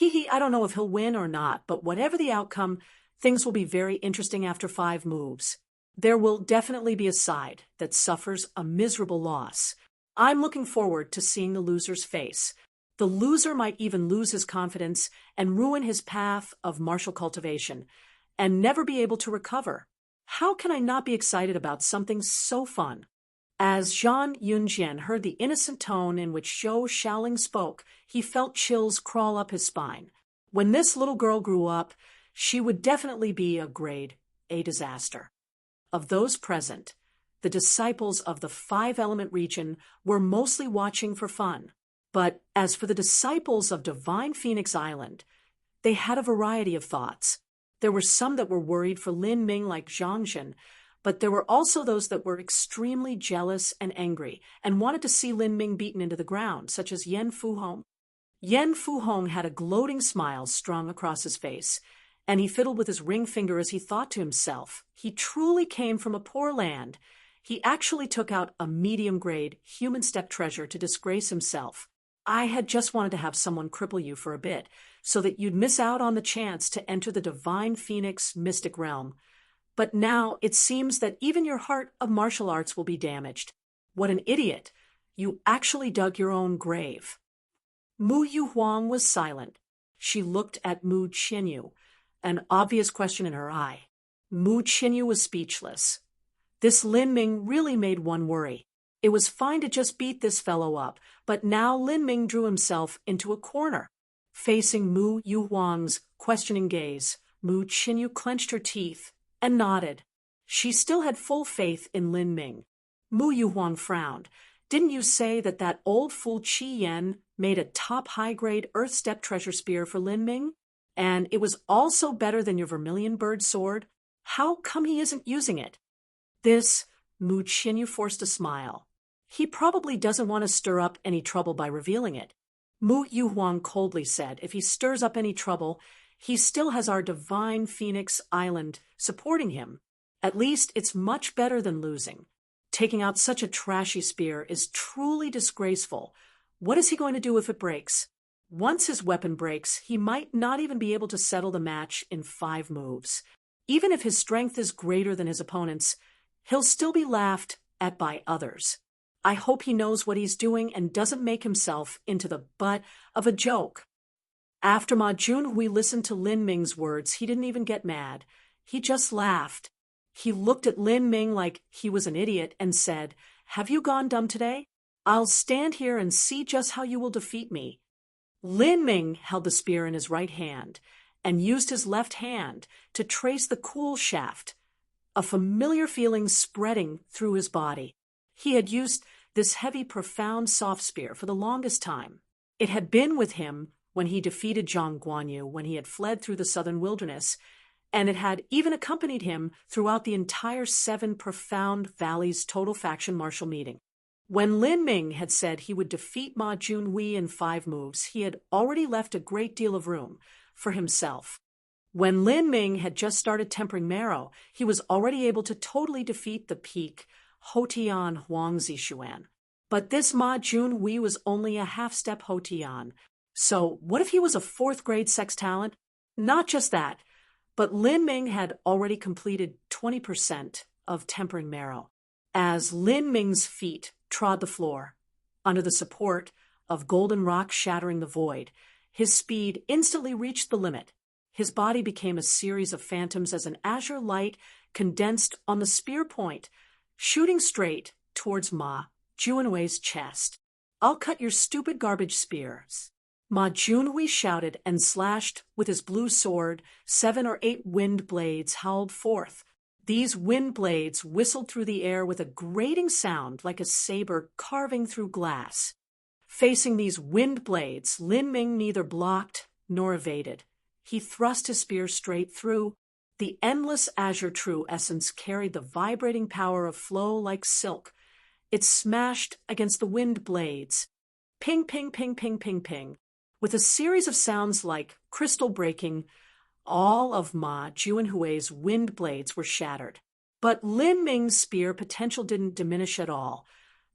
[SPEAKER 1] I don't know if he'll win or not, but whatever the outcome, things will be very interesting after 5 moves. There will definitely be a side that suffers a miserable loss. I'm looking forward to seeing the loser's face. The loser might even lose his confidence and ruin his path of martial cultivation, and never be able to recover. How can I not be excited about something so fun? As Zhang Yunjian heard the innocent tone in which Zhou Shaoling spoke, he felt chills crawl up his spine. When this little girl grew up, she would definitely be a grade A disaster. Of those present, the disciples of the 5-element region were mostly watching for fun. But as for the disciples of Divine Phoenix Island, they had a variety of thoughts. There were some that were worried for Lin Ming like Zhang Zhen, but there were also those that were extremely jealous and angry and wanted to see Lin Ming beaten into the ground, such as Yan Fuhong. Yan Fuhong had a gloating smile strung across his face, and he fiddled with his ring finger as he thought to himself, he truly came from a poor land. He actually took out a medium-grade human step treasure to disgrace himself. I had just wanted to have someone cripple you for a bit, so that you'd miss out on the chance to enter the Divine Phoenix mystic realm. But now it seems that even your heart of martial arts will be damaged. What an idiot! You actually dug your own grave." Mu Yuhuang was silent. She looked at Mu Qinyu, an obvious question in her eye. Mu Qinyu was speechless. This Lin Ming really made one worry. It was fine to just beat this fellow up, but now Lin Ming drew himself into a corner. Facing Mu Yuhuang's questioning gaze, Mu Qinyu clenched her teeth and nodded. She still had full faith in Lin Ming. Mu Yuhuang frowned. "Didn't you say that old fool Qi Yan made a top high-grade Earth Step treasure spear for Lin Ming? And it was also better than your vermilion bird sword? How come he isn't using it?" This, Mu Qinyu forced a smile. "He probably doesn't want to stir up any trouble by revealing it." Mu Yuhuang coldly said, "If he stirs up any trouble, he still has our divine Phoenix Island supporting him. At least it's much better than losing. Taking out such a trashy spear is truly disgraceful. What is he going to do if it breaks? Once his weapon breaks, he might not even be able to settle the match in 5 moves. Even if his strength is greater than his opponent's, he'll still be laughed at by others. I hope he knows what he's doing and doesn't make himself into the butt of a joke." After Ma Junhui listened to Lin Ming's words, he didn't even get mad. He just laughed. He looked at Lin Ming like he was an idiot and said, "Have you gone dumb today? I'll stand here and see just how you will defeat me." Lin Ming held the spear in his right hand and used his left hand to trace the cool shaft, a familiar feeling spreading through his body. He had used this heavy, profound soft spear for the longest time. It had been with him when he defeated Zhang Guanyu when he had fled through the southern wilderness, and it had even accompanied him throughout the entire 7 Profound Valleys Total Faction Martial meeting. When Lin Ming had said he would defeat Ma Junhui in 5 moves, he had already left a great deal of room for himself. When Lin Ming had just started tempering marrow, he was already able to totally defeat the peak Hotian Huang Zishuan. But this Ma Junhui was only a half-step Hotian. So what if he was a 4th-grade sex talent? Not just that, but Lin Ming had already completed 20% of tempering marrow. As Lin Ming's feet trod the floor, under the support of golden rock shattering the void, his speed instantly reached the limit. His body became a series of phantoms as an azure light condensed on the spear point, shooting straight towards Ma Junhui's chest. "I'll cut your stupid garbage spears." Ma Junhui shouted and slashed with his blue sword. 7 or 8 wind blades howled forth. These wind blades whistled through the air with a grating sound like a saber carving through glass. Facing these wind blades, Lin Ming neither blocked nor evaded. He thrust his spear straight through. The endless azure true essence carried the vibrating power of flow like silk. It smashed against the wind blades. Ping, ping, ping, ping, ping, ping. With a series of sounds like crystal breaking, all of Ma Junhui's wind blades were shattered. But Lin Ming's spear potential didn't diminish at all.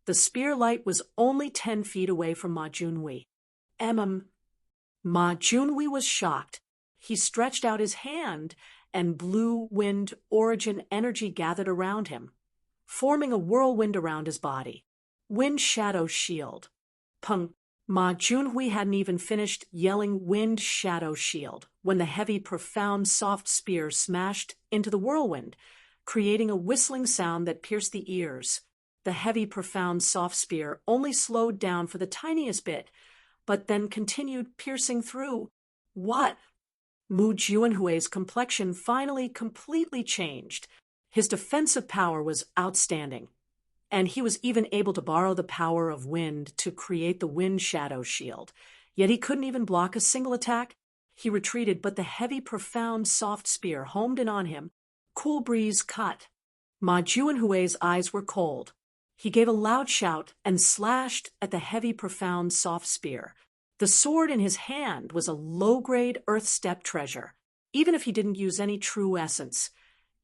[SPEAKER 1] The spear light was only 10 feet away from Ma Junhui. Ma Junhui was shocked. He stretched out his hand, and blue wind origin energy gathered around him, forming a whirlwind around his body. Wind shadow shield. Pung. Ma Junhui hadn't even finished yelling wind shadow shield when the heavy, profound, soft spear smashed into the whirlwind, creating a whistling sound that pierced the ears. The heavy, profound, soft spear only slowed down for the tiniest bit, but then continued piercing through. What? Mu Junhui's complexion finally completely changed. His defensive power was outstanding, and he was even able to borrow the power of wind to create the wind shadow shield. Yet he couldn't even block a single attack. He retreated, but the heavy, profound, soft spear homed in on him. Cool breeze cut. Ma Junhui's eyes were cold. He gave a loud shout and slashed at the heavy, profound, soft spear. The sword in his hand was a low-grade earth step treasure. Even if he didn't use any true essence,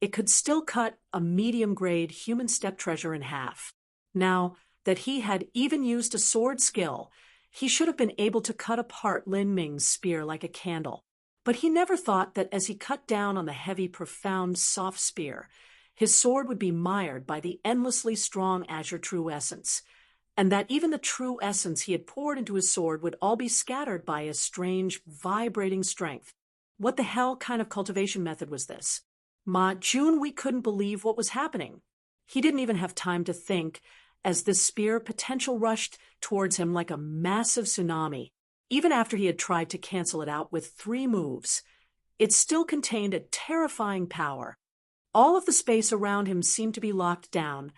[SPEAKER 1] it could still cut a medium-grade human step treasure in half. Now that he had even used a sword skill, he should have been able to cut apart Lin Ming's spear like a candle. But he never thought that as he cut down on the heavy, profound, soft spear, his sword would be mired by the endlessly strong azure true essence. and that even the true essence he had poured into his sword would all be scattered by a strange, vibrating strength. What the hell kind of cultivation method was this? Ma Junhui couldn't believe what was happening. He didn't even have time to think, as this spear potential rushed towards him like a massive tsunami. Even after he had tried to cancel it out with 3 moves, it still contained a terrifying power. All of the space around him seemed to be locked down,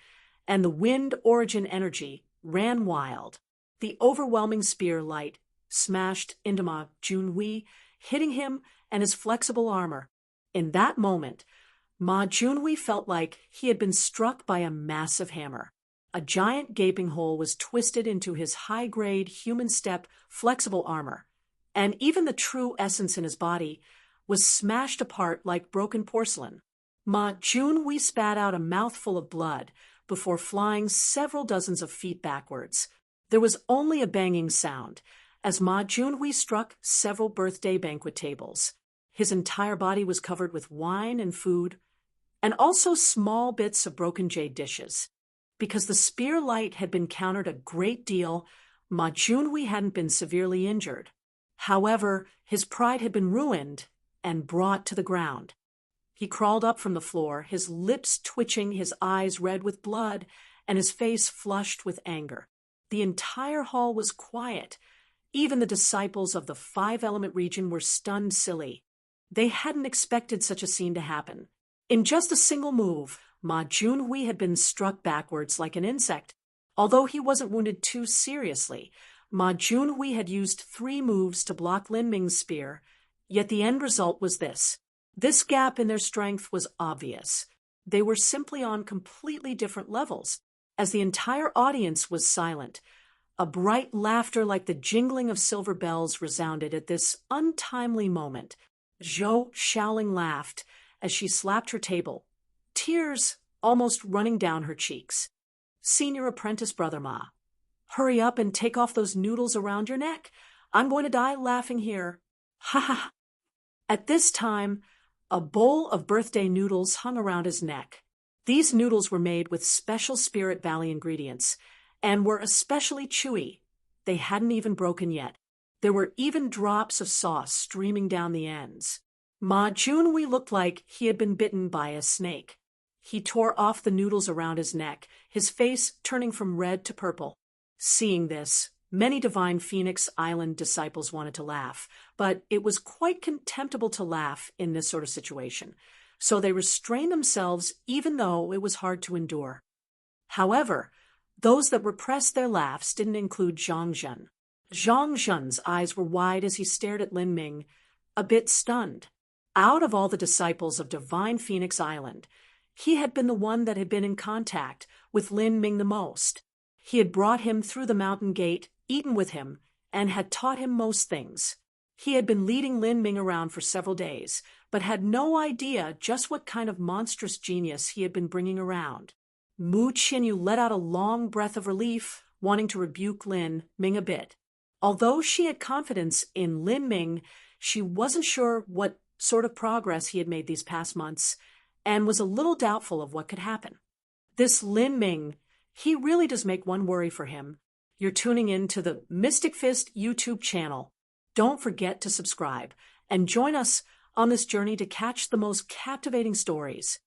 [SPEAKER 1] and the wind origin energy ran wild. The overwhelming spear light smashed into Ma Junhui, hitting him and his flexible armor. In that moment, Ma Junhui felt like he had been struck by a massive hammer. A giant gaping hole was twisted into his high-grade, human-step, flexible armor, and even the true essence in his body was smashed apart like broken porcelain. Ma Junhui spat out a mouthful of blood before flying several dozens of feet backwards. There was only a banging sound as Ma Junhui struck several birthday banquet tables. His entire body was covered with wine and food, and also small bits of broken jade dishes. Because the spear light had been countered a great deal, Ma Junhui hadn't been severely injured. However, his pride had been ruined and brought to the ground. He crawled up from the floor, his lips twitching, his eyes red with blood, and his face flushed with anger. The entire hall was quiet. Even the disciples of the 5-element region were stunned silly. They hadn't expected such a scene to happen. In just a single move, Ma Junhui had been struck backwards like an insect. Although he wasn't wounded too seriously, Ma Junhui had used 3 moves to block Lin Ming's spear, yet the end result was this. This gap in their strength was obvious. They were simply on completely different levels. As the entire audience was silent, a bright laughter like the jingling of silver bells resounded at this untimely moment. Zhou Shaoling laughed as she slapped her table, tears almost running down her cheeks. Senior apprentice brother Ma, hurry up and take off those noodles around your neck. I'm going to die laughing here. Ha ha. At this time, a bowl of birthday noodles hung around his neck. These noodles were made with special Spirit Valley ingredients and were especially chewy. They hadn't even broken yet. There were even drops of sauce streaming down the ends. Ma Junhui looked like he had been bitten by a snake. He tore off the noodles around his neck, his face turning from red to purple. Seeing this, many Divine Phoenix Island disciples wanted to laugh, but it was quite contemptible to laugh in this sort of situation, so they restrained themselves even though it was hard to endure. However, those that repressed their laughs didn't include Zhang Zhen. Zhang Zhen's eyes were wide as he stared at Lin Ming, a bit stunned. Out of all the disciples of Divine Phoenix Island, he had been the one that had been in contact with Lin Ming the most. He had brought him through the mountain gate, eaten with him, and had taught him most things. He had been leading Lin Ming around for several days, but had no idea just what kind of monstrous genius he had been bringing around. Mu Qinyu let out a long breath of relief, wanting to rebuke Lin Ming a bit. Although she had confidence in Lin Ming, she wasn't sure what sort of progress he had made these past months, and was a little doubtful of what could happen. This Lin Ming, he really does make one worry for him. You're tuning in to the Mystic Fist YouTube channel. Don't forget to subscribe and join us on this journey to catch the most captivating stories.